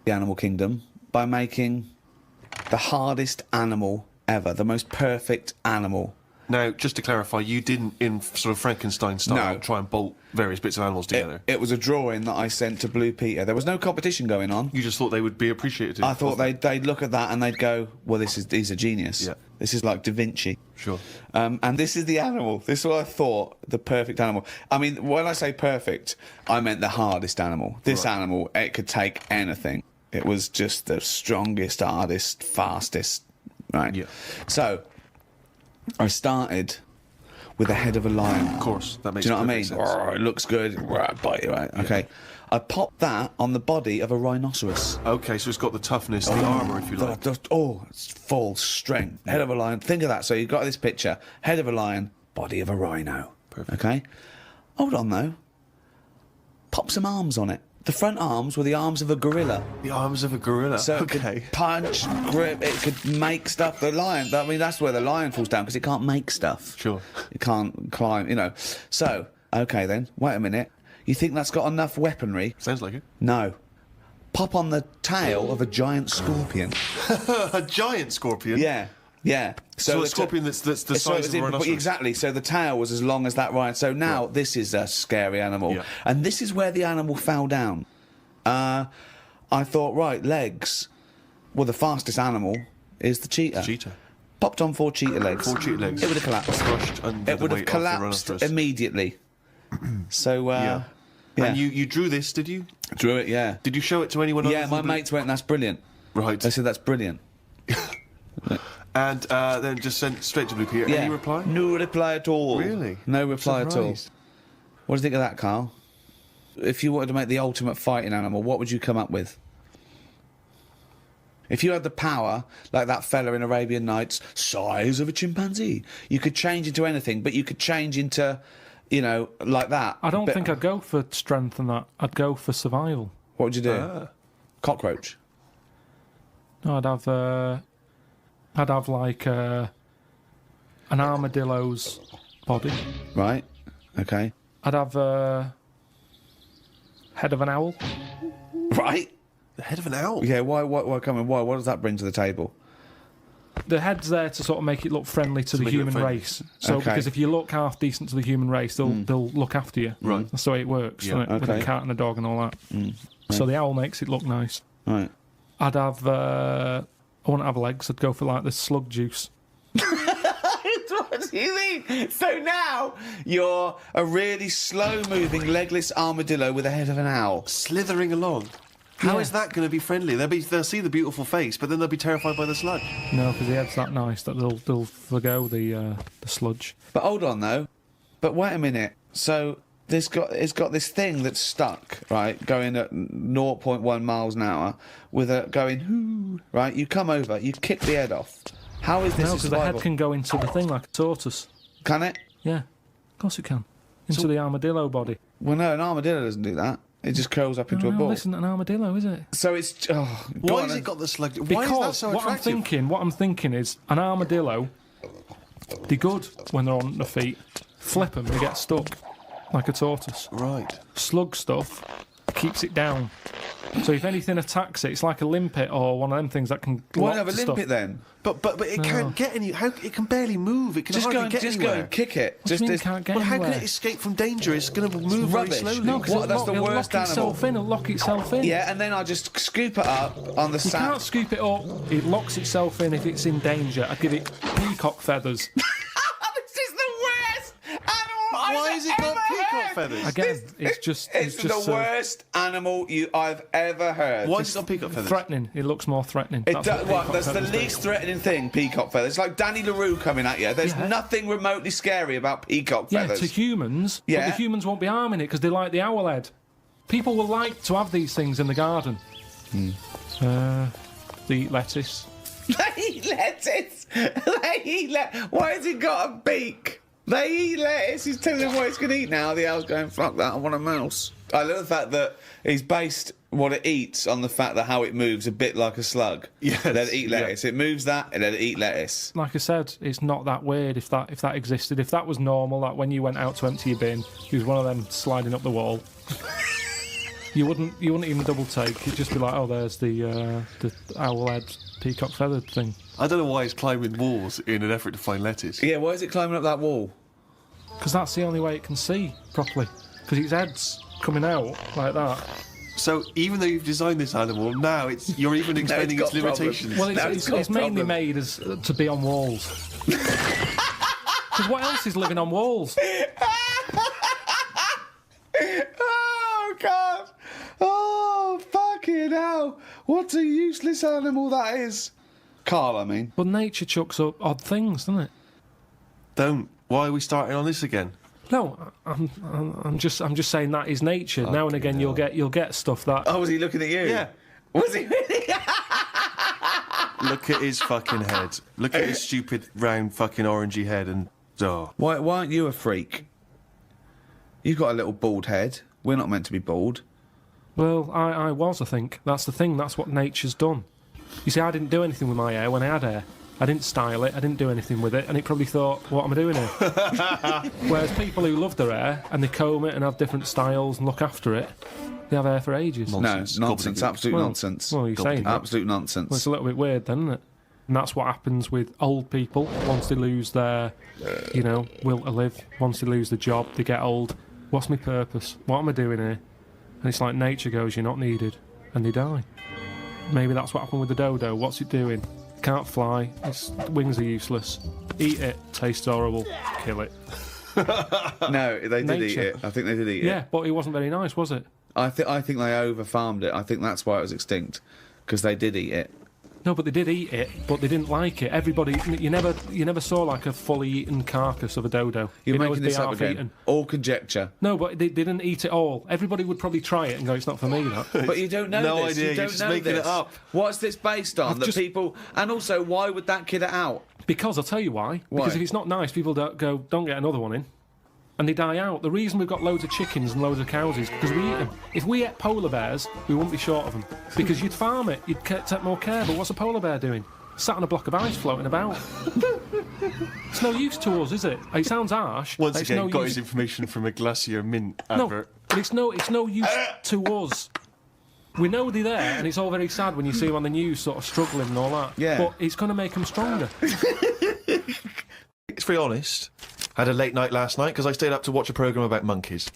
the animal kingdom by making the hardest animal ever, the most perfect animal. Now, just to clarify, you didn't, in sort of Frankenstein style, No. try and bolt various bits of animals together. It was a drawing that I sent to Blue Peter. There was no competition going on. You just thought they would be appreciated. I thought they'd look at that and they'd go, well, he's a genius. Yeah. This is like Da Vinci. Sure. And this is the animal. This is what I thought, the perfect animal. I mean, when I say perfect, I meant the hardest animal. This animal, it could take anything. It was just the strongest, hardest, fastest. Right. Yeah. So, I started with the head of a lion. Of course, that makes Do you know what I mean? perfect sense. It looks good. Bite you, right? Okay. I popped that on the body of a rhinoceros. Okay, so it's got the toughness, the armour, if you like. It's full strength. Head of a lion. Think of that. So you've got this picture. Head of a lion, body of a rhino. Perfect. Okay? Hold on, though. Pop some arms on it. The front arms were the arms of a gorilla. The arms of a gorilla. So it okay. could punch, grip, it could make stuff. The lion, I mean, that's where the lion falls down, because it can't make stuff. Sure. It can't climb, you know. So, okay then, wait a minute. You think that's got enough weaponry? Sounds like it. No. Pop on the tail of a giant scorpion. A giant scorpion? Yeah, yeah. So a scorpion that's the size of a rhinoceros? Exactly, so the tail was as long as that rhino. So now this is a scary animal. Yeah. And this is where the animal fell down. I thought, right, legs. Well, the fastest animal is the cheetah. Cheetah. Popped on 4 cheetah legs. 4 cheetah legs. It would have collapsed. Crushed under It the would have weight of the collapsed rhinoceros. immediately. So, Yeah. yeah. And you drew this, did you? Drew it, yeah. Did you show it to anyone Yeah, other my than mates went, that's brilliant. Right. They said, that's brilliant. And then just sent straight to Blue Peter. Yeah. Any reply? No reply at all. Really? No reply at all. Surprised. What do you think of that, Carl? If you wanted to make the ultimate fighting animal, what would you come up with? If you had the power, like that fella in Arabian Nights, size of a chimpanzee, you could change into anything, but you could change into, you know, like that. I don't But think I'd go for strength and that. I'd go for survival. What would you do? Cockroach. No, I'd have like an armadillo's body. Right. Okay. I'd have head of an owl. Right. The head of an owl? Yeah, why, come on, why? What does that bring to the table? The head's there to sort of make it look friendly to the make it look human friendly. race. So Okay. because if you look half decent to the human race, they'll look after you. Right. That's the way it works, Yeah, doesn't it? With okay. a cat and a dog and all that. So the owl makes it look nice. Right. I'd have I wouldn't have legs, I'd go for like the slug juice. What do you mean? So now you're a really slow-moving, legless armadillo with the head of an owl. Slithering along. How is that going to be friendly? They'll see the beautiful face, but then they'll be terrified by the sludge. No, because the head's that nice that they'll forgo the sludge. But hold on though. But wait a minute. So it's got this thing that's stuck, right, going at 0.1 miles an hour, with a going whoo, right. You come over, you kick the head off. How is this? No, a because the survival? head can go into the thing like a tortoise. Can it? Yeah, of course it can. Into the armadillo body. Well, no, an armadillo doesn't do that. It just curls up into a No, ball. this isn't an armadillo, is it? So it's Why has it got the slug? Why Because is that so what attractive? I'm thinking is an armadillo. They're good when they're on their feet. Flip them, they get stuck like a tortoise. Right. Slug stuff keeps it down. So if anything attacks it, it's like a limpet or one of them things that can. Why lock have a to limpet stuff. then? But it can't get any. How it can barely move. It can Just hardly go and get just anywhere. go and kick it. What do you mean it can't get Well, how anywhere? can it escape from danger? It's going to move Rubbish. very slowly. No, because What? That's the it'll worst lock itself animal. in. It'll lock itself in. Yeah, and then I just scoop it up on the You sack. can't scoop it up. It locks itself in if it's in danger. I'd give it peacock feathers. This is the worst animal Why has it got peacock feathers? Again, it's just the worst animal I've ever heard. Why has it got peacock feathers? threatening. It looks more threatening. It That's does, what peacock that's the feathers do. least threatening thing, peacock feathers. It's like Danny LaRue coming at you. There's Yeah. nothing remotely scary about peacock Yeah, feathers. to humans, Yeah. but the humans won't be harming it because they like the owl head. People will like to have these things in the garden. They eat lettuce. They eat lettuce. Why has it got a beak? They eat lettuce. He's telling them what it's going to eat now. The owl's going, fuck that, I want a mouse. I love the fact that he's based what it eats on the fact that how it moves a bit like a slug. Yes, Let it eat lettuce. It moves that and let it eat lettuce. Like I said, it's not that weird if that existed. If that was normal, that when you went out to empty your bin, there was one of them sliding up the wall. You wouldn't even double take. You'd just be like, oh, there's the owl head peacock feathered thing. I don't know why it's climbing walls in an effort to find lettuce. Yeah, why is it climbing up that wall? Because that's the only way it can see properly. Because its head's coming out like that. So even though you've designed this animal, now you're even explaining its limitations. Well, it's mainly made as to be on walls. Because what else is living on walls? Oh, God! Oh, fucking hell! What a useless animal that is! Carl, I mean. But nature chucks up odd things, doesn't it? Don't. Why are we starting on this again? No, I'm just saying that is nature. Now and again, you'll get stuff that. Oh, was he looking at you? Yeah. Was he really? Look at his fucking head. Look at his stupid round fucking orangey head and. Oh. Why aren't you a freak? You've got a little bald head. We're not meant to be bald. Well, I was, I think. That's the thing, that's what nature's done. You see, I didn't do anything with my hair when I had hair. I didn't style it, I didn't do anything with it, and it probably thought, what am I doing here? Whereas people who love their hair, and they comb it and have different styles and look after it, they have hair for ages. Nonsense. No, nonsense, absolute nonsense. Well, you're saying absolute nonsense. Well, it's a little bit weird then, isn't it? And that's what happens with old people. Once they lose their, will to live, once they lose the job, they get old. What's my purpose? What am I doing here? And it's like nature goes, you're not needed. And they die. Maybe that's what happened with the dodo. What's it doing? Can't fly. Its wings are useless. Eat it. Tastes horrible. Kill it. No, they did eat it. I think they did eat it. Yeah, but it wasn't very nice, was it? I think they over-farmed it. I think that's why it was extinct. Because they did eat it. No, but they did eat it, but they didn't like it. Everybody, you never saw like a fully eaten carcass of a dodo. You're making this up again. All conjecture. No, but they didn't eat it all. Everybody would probably try it and go, "It's not for me." That. But you don't know no this. idea. You don't You're just know making this. it up. What's this based on? People, and also, why would that kid it out? Because I'll tell you why. Because if it's not nice, people don't get another one in. And they die out. The reason we've got loads of chickens and loads of cows is because we eat them. If we ate polar bears, we wouldn't be short of them. Because you'd farm it, you'd take more care, but what's a polar bear doing? Sat on a block of ice floating about. It's no use to us, is it? It sounds harsh. Once again, got his information from a Glacier Mint advert. No, but it's no use to us. We know they're there, and it's all very sad when you see them on the news sort of struggling and all that. Yeah. But it's going to make them stronger. It's very honest. I had a late night last night because I stayed up to watch a programme about monkeys.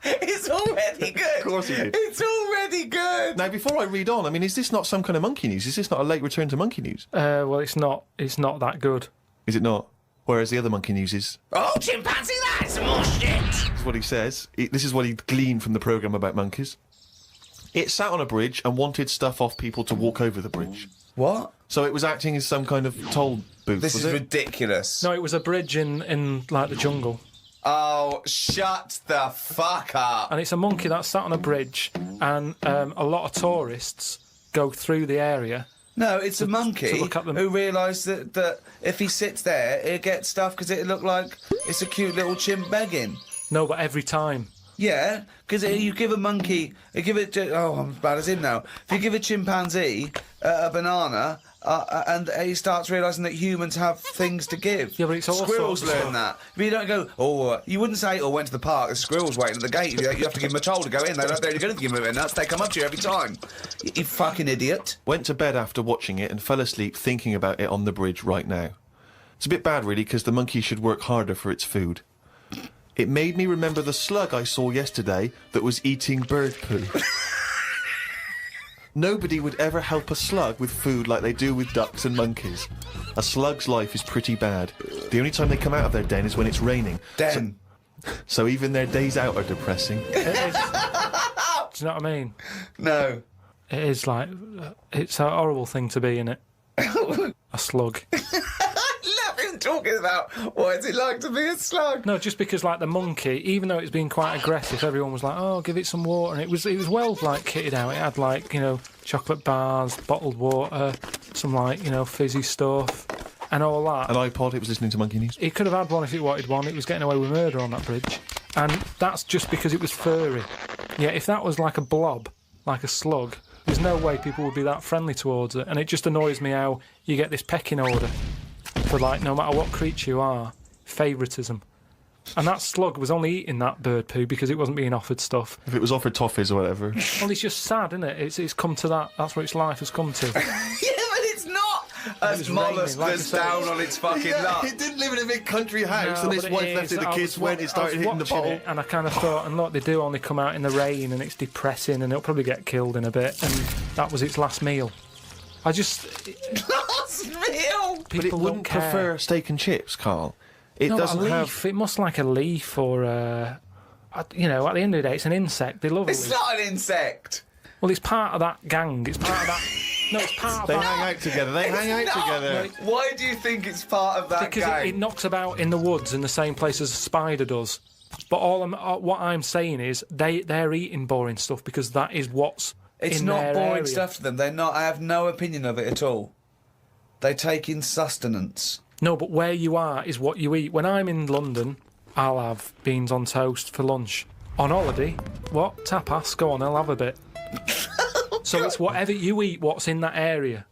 It's already good. Of course you did. It's already good. Now, before I read on, I mean, is this not some kind of monkey news? Is this not a late return to monkey news? Well, it's not that good. Is it not? Whereas the other monkey news is... Oh, chimpanzee, that's more shit! This is what he says. This is what he gleaned from the programme about monkeys. It sat on a bridge and wanted stuff off people to walk over the bridge. What? So it was acting as some kind of toll booth, This was is it? ridiculous. No, it was a bridge in like the jungle. Oh, shut the fuck up. And it's a monkey that's sat on a bridge, and a lot of tourists go through the area. No, it's a monkey to look at them. who realised that if he sits there, he'll get stuff because it'll look like it's a cute little chimp begging. No, but every time. Yeah, because you give a monkey, I'm as bad as him now. If you give a chimpanzee a banana, and he starts realising that humans have things to give. Yeah, but it's all squirrels sorts of learn that. But you don't go, you wouldn't say, went to the park, there's squirrels waiting at the gate. You have to give them a toll to go in. They're only going to give them a nuts. They come up to you every time. You fucking idiot. Went to bed after watching it and fell asleep thinking about it on the bridge right now. It's a bit bad, really, because the monkey should work harder for its food. It made me remember the slug I saw yesterday that was eating bird poo. Nobody would ever help a slug with food like they do with ducks and monkeys. A slug's life is pretty bad. The only time they come out of their den is when it's raining. Den. So even their days out are depressing. It is. Do you know what I mean? No. It is like, it's a horrible thing to be, innit? A slug. Love him talking about what it's like to be a slug. No, just because like the monkey, even though it's been quite aggressive, everyone was like, "Oh, give it some water," and it was well like kitted out. It had like chocolate bars, bottled water, some like fizzy stuff, and all that. An iPod. It was listening to Monkey News. It could have had one if it wanted one. It was getting away with murder on that bridge, and that's just because it was furry. Yeah, if that was like a blob, like a slug, there's no way people would be that friendly towards it. And it just annoys me how you get this pecking order for like no matter what creature you are, favouritism. And that slug was only eating that bird poo because it wasn't being offered stuff. If it was offered toffees or whatever. Well, it's just sad, isn't it? It's come to that. That's where its life has come to. Yeah, but it's not a mollusk that's down on its fucking luck. He didn't live in a big country house, No, and his but wife left it. The kids went. It started hitting the bottle. It, and I kind of thought, and look, they do only come out in the rain, and it's depressing, and it'll probably get killed in a bit. And that was its last meal. I just last meal. But it wouldn't prefer steak and chips, Carl. It doesn't have. It must like a leaf or you know. At the end of the day, it's an insect. They love it. It's not an insect. Well, it's part of that gang. It's part of that. No, it's part of They that. hang out together. They hang out together. Why do you think it's part of that Because gang? it knocks about in the woods in the same place as a spider does. But what I'm saying is they're eating boring stuff because that is what's It's in not their boring area. stuff to them. They're not. I have no opinion of it at all. They take in sustenance. No, but where you are is what you eat. When I'm in London, I'll have beans on toast for lunch. On holiday, what? Tapas? Go on, I'll have a bit. So it's whatever you eat, what's in that area.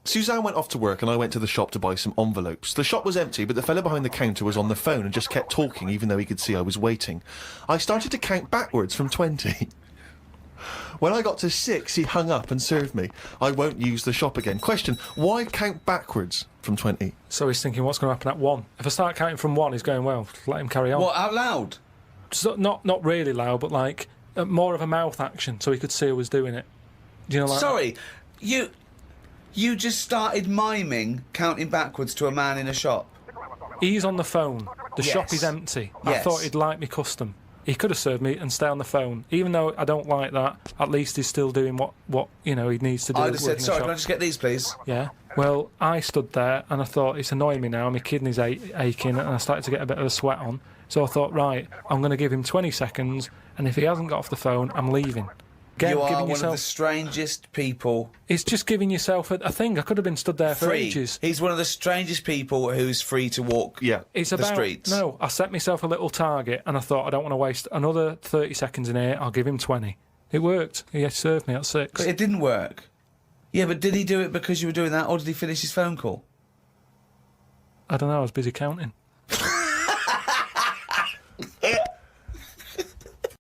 Suzanne went off to work and I went to the shop to buy some envelopes. The shop was empty, but the fella behind the counter was on the phone and just kept talking even though he could see I was waiting. I started to count backwards from 20. When I got to 6, he hung up and served me. I won't use the shop again. Question, why count backwards from 20? So he's thinking, what's going to happen at 1? If I start counting from 1, he's going, well, let him carry on. What, out loud? So, not really loud, but like more of a mouth action so he could see who was doing it. Do you know, like Sorry, you just started miming counting backwards to a man in a shop. He's on the phone. The Yes. shop is empty. I Yes. thought he'd like me custom. He could have served me and stay on the phone. Even though I don't like that, at least he's still doing what you know he needs to do. I'd have said, working the sorry, shop. can I just get these, please? Yeah. Well, I stood there and I thought, it's annoying me now. My kidneys aching and I started to get a bit of a sweat on. So I thought, right, I'm going to give him 20 seconds and if he hasn't got off the phone, I'm leaving. You are giving one of yourself, the strangest people. It's just giving yourself a thing. I could have been stood there for Free. ages. He's one of the strangest people who's free to walk It's the about, streets. No, I set myself a little target and I thought, I don't want to waste another 30 seconds in here. I'll give him 20. It worked. He served me at 6. But it didn't work. Yeah, but did he do it because you were doing that, or did he finish his phone call? I don't know, I was busy counting.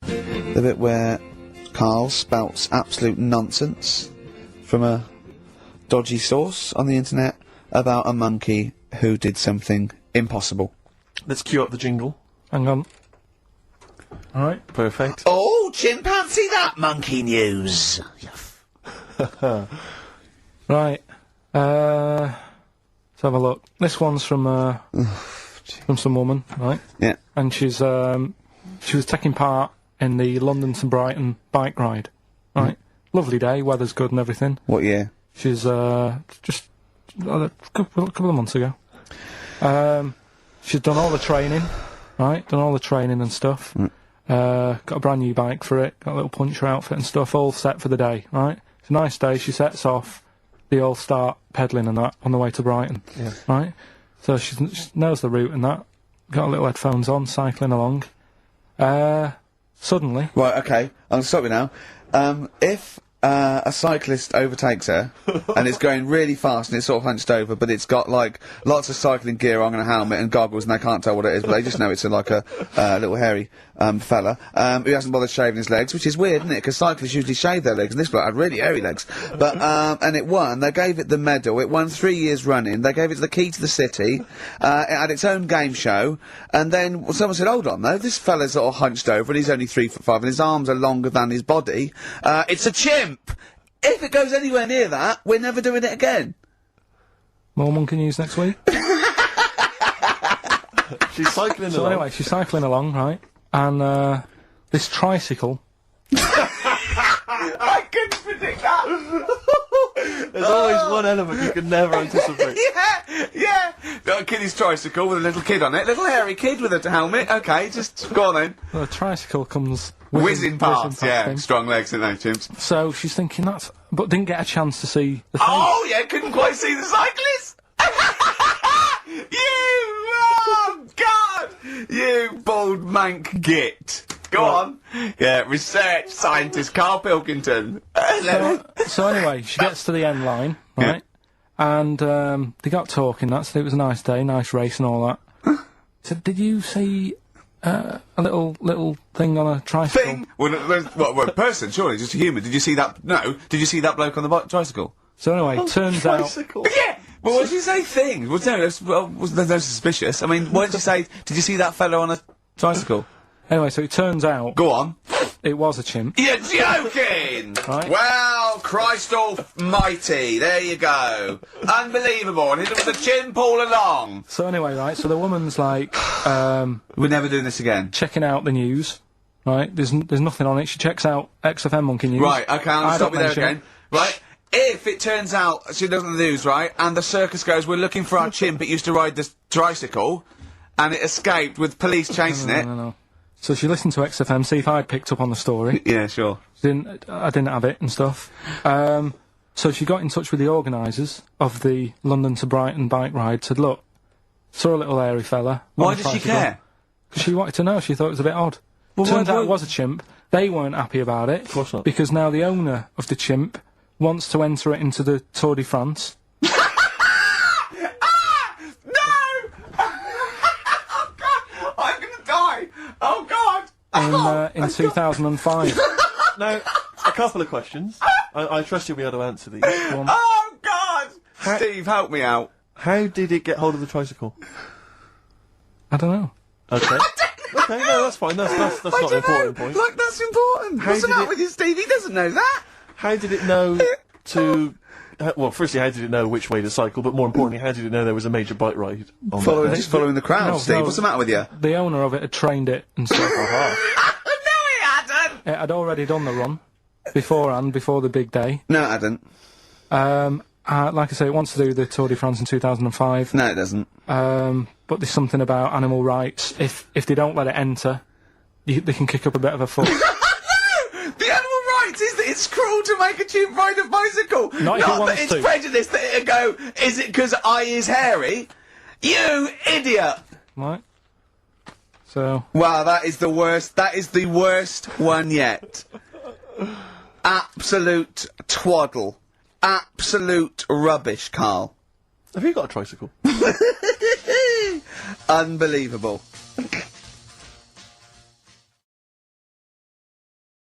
The bit where Carl spouts absolute nonsense from a dodgy source on the internet about a monkey who did something impossible. Let's cue up the jingle. Hang on. Alright. Perfect. Oh, chimpanzee, that monkey news. Right. Let's have a look. This one's from some woman, right? Yeah. And she was taking part in the London to Brighton bike ride, right? Lovely day, weather's good and everything. What year? She's just a couple of months ago. She's done all the training, right? Done all the training and stuff. Got a brand new bike for it. Got a little puncher outfit and stuff, all set for the day, right? It's a nice day. She sets off. They all start pedalling and that on the way to Brighton, right? So she knows the route and that. Got her little headphones on, cycling along. Suddenly, Right, okay, I'm sorry now. If a cyclist overtakes her and it's going really fast and it's sort of hunched over, but it's got like lots of cycling gear on and a helmet and goggles and they can't tell what it is, but they just know it's like a little hairy fella who hasn't bothered shaving his legs, which is weird, isn't it? Because cyclists usually shave their legs, and this bloke had really hairy legs. But and it won. They gave it the medal. It won 3 years running. They gave it the key to the city. It had its own game show, and then someone said, "Hold on, though, this fella's sort of hunched over and he's only 3'5" and his arms are longer than his body. It's a chimp." If it goes anywhere near that, we're never doing it again. more monkey news next week. She's cycling So along. anyway, she's cycling along, right? And this tricycle. I couldn't predict that! There's always one element you can never anticipate. Yeah! Got a kiddie's tricycle with a little kid on it, little hairy kid with a helmet. Okay, just go on then. The tricycle comes Whizzing past, yeah. him. Strong legs, in those chimps. So she's thinking but didn't get a chance to see the thing. Oh, yeah, couldn't quite see the cyclist! Oh, God! You bald mank git. Go on. Yeah, research scientist Karl Pilkington. So anyway, she gets to the end line, right? And they got talking. It was a nice day, nice race and all that. So did you see A little thing on a tricycle. Thing? Well, well, a person, surely, just a human. Did you see that? No. Did you see that bloke on the tricycle? So anyway, turns out... Tricycle. Yeah! Well, why did you say thing? Well, no, there's no suspicious. I mean, why did you say, did you see that fellow on a tricycle? Anyway, so it turns out... Go on. It was a chimp. You're joking! Right. Well, Christ almighty, there you go. Unbelievable, and it was a chimp all along. So anyway, right, so the woman's like, We're never doing this again. checking out the news, right? There's nothing on it. She checks out XFM Monkey News. Right, okay, I'll stop you there mention it. again. Right, if it turns out she doesn't lose, right, and the circus goes, we're looking for our chimp, it used to ride this tricycle, and it escaped with police chasing it. No. So she listened to XFM, see if I'd picked up on the story. Yeah, sure. I didn't have it and stuff. So she got in touch with the organisers of the London to Brighton bike ride, said, look, saw a little hairy fella. Why did she care? Because she wanted to know, she thought it was a bit odd. Well, Turns why- out it was a chimp. They weren't happy about it. Of course not. Because now the owner of the chimp wants to enter it into the Tour de France. I'm gonna die! Oh, God! In 2005. Now, a couple of questions. I trust you'll be able to answer these. Oh, God! Steve, help me out. How did it get hold of the tricycle? I don't know. Okay. Okay, no, that's fine. That's not an important point. Like, that's important. How What's the did matter it- with you, Steve? He doesn't know that. How did it know to... well, firstly, how did it know which way to cycle? But more importantly, how did it know there was a major bike ride on that day? Just following the crowd, No, Steve. no. What's the matter with you? The owner of it had trained it and stuff. No, he hadn't! It had already done the run beforehand, before the big day. No, it hadn't. Like I say, it wants to do the Tour de France in 2005. No, it doesn't. But there's something about animal rights. If they don't let it enter, they can kick up a bit of a fuss. The animal rights is that it's cruel to make a chimp ride a bicycle. Not if it that wants it's to. prejudice that it'll go, is it because I is hairy? You idiot! Right? So... Wow, that is the worst. That is the worst one yet. Absolute twaddle. Absolute rubbish, Carl. Have you got a tricycle? Unbelievable.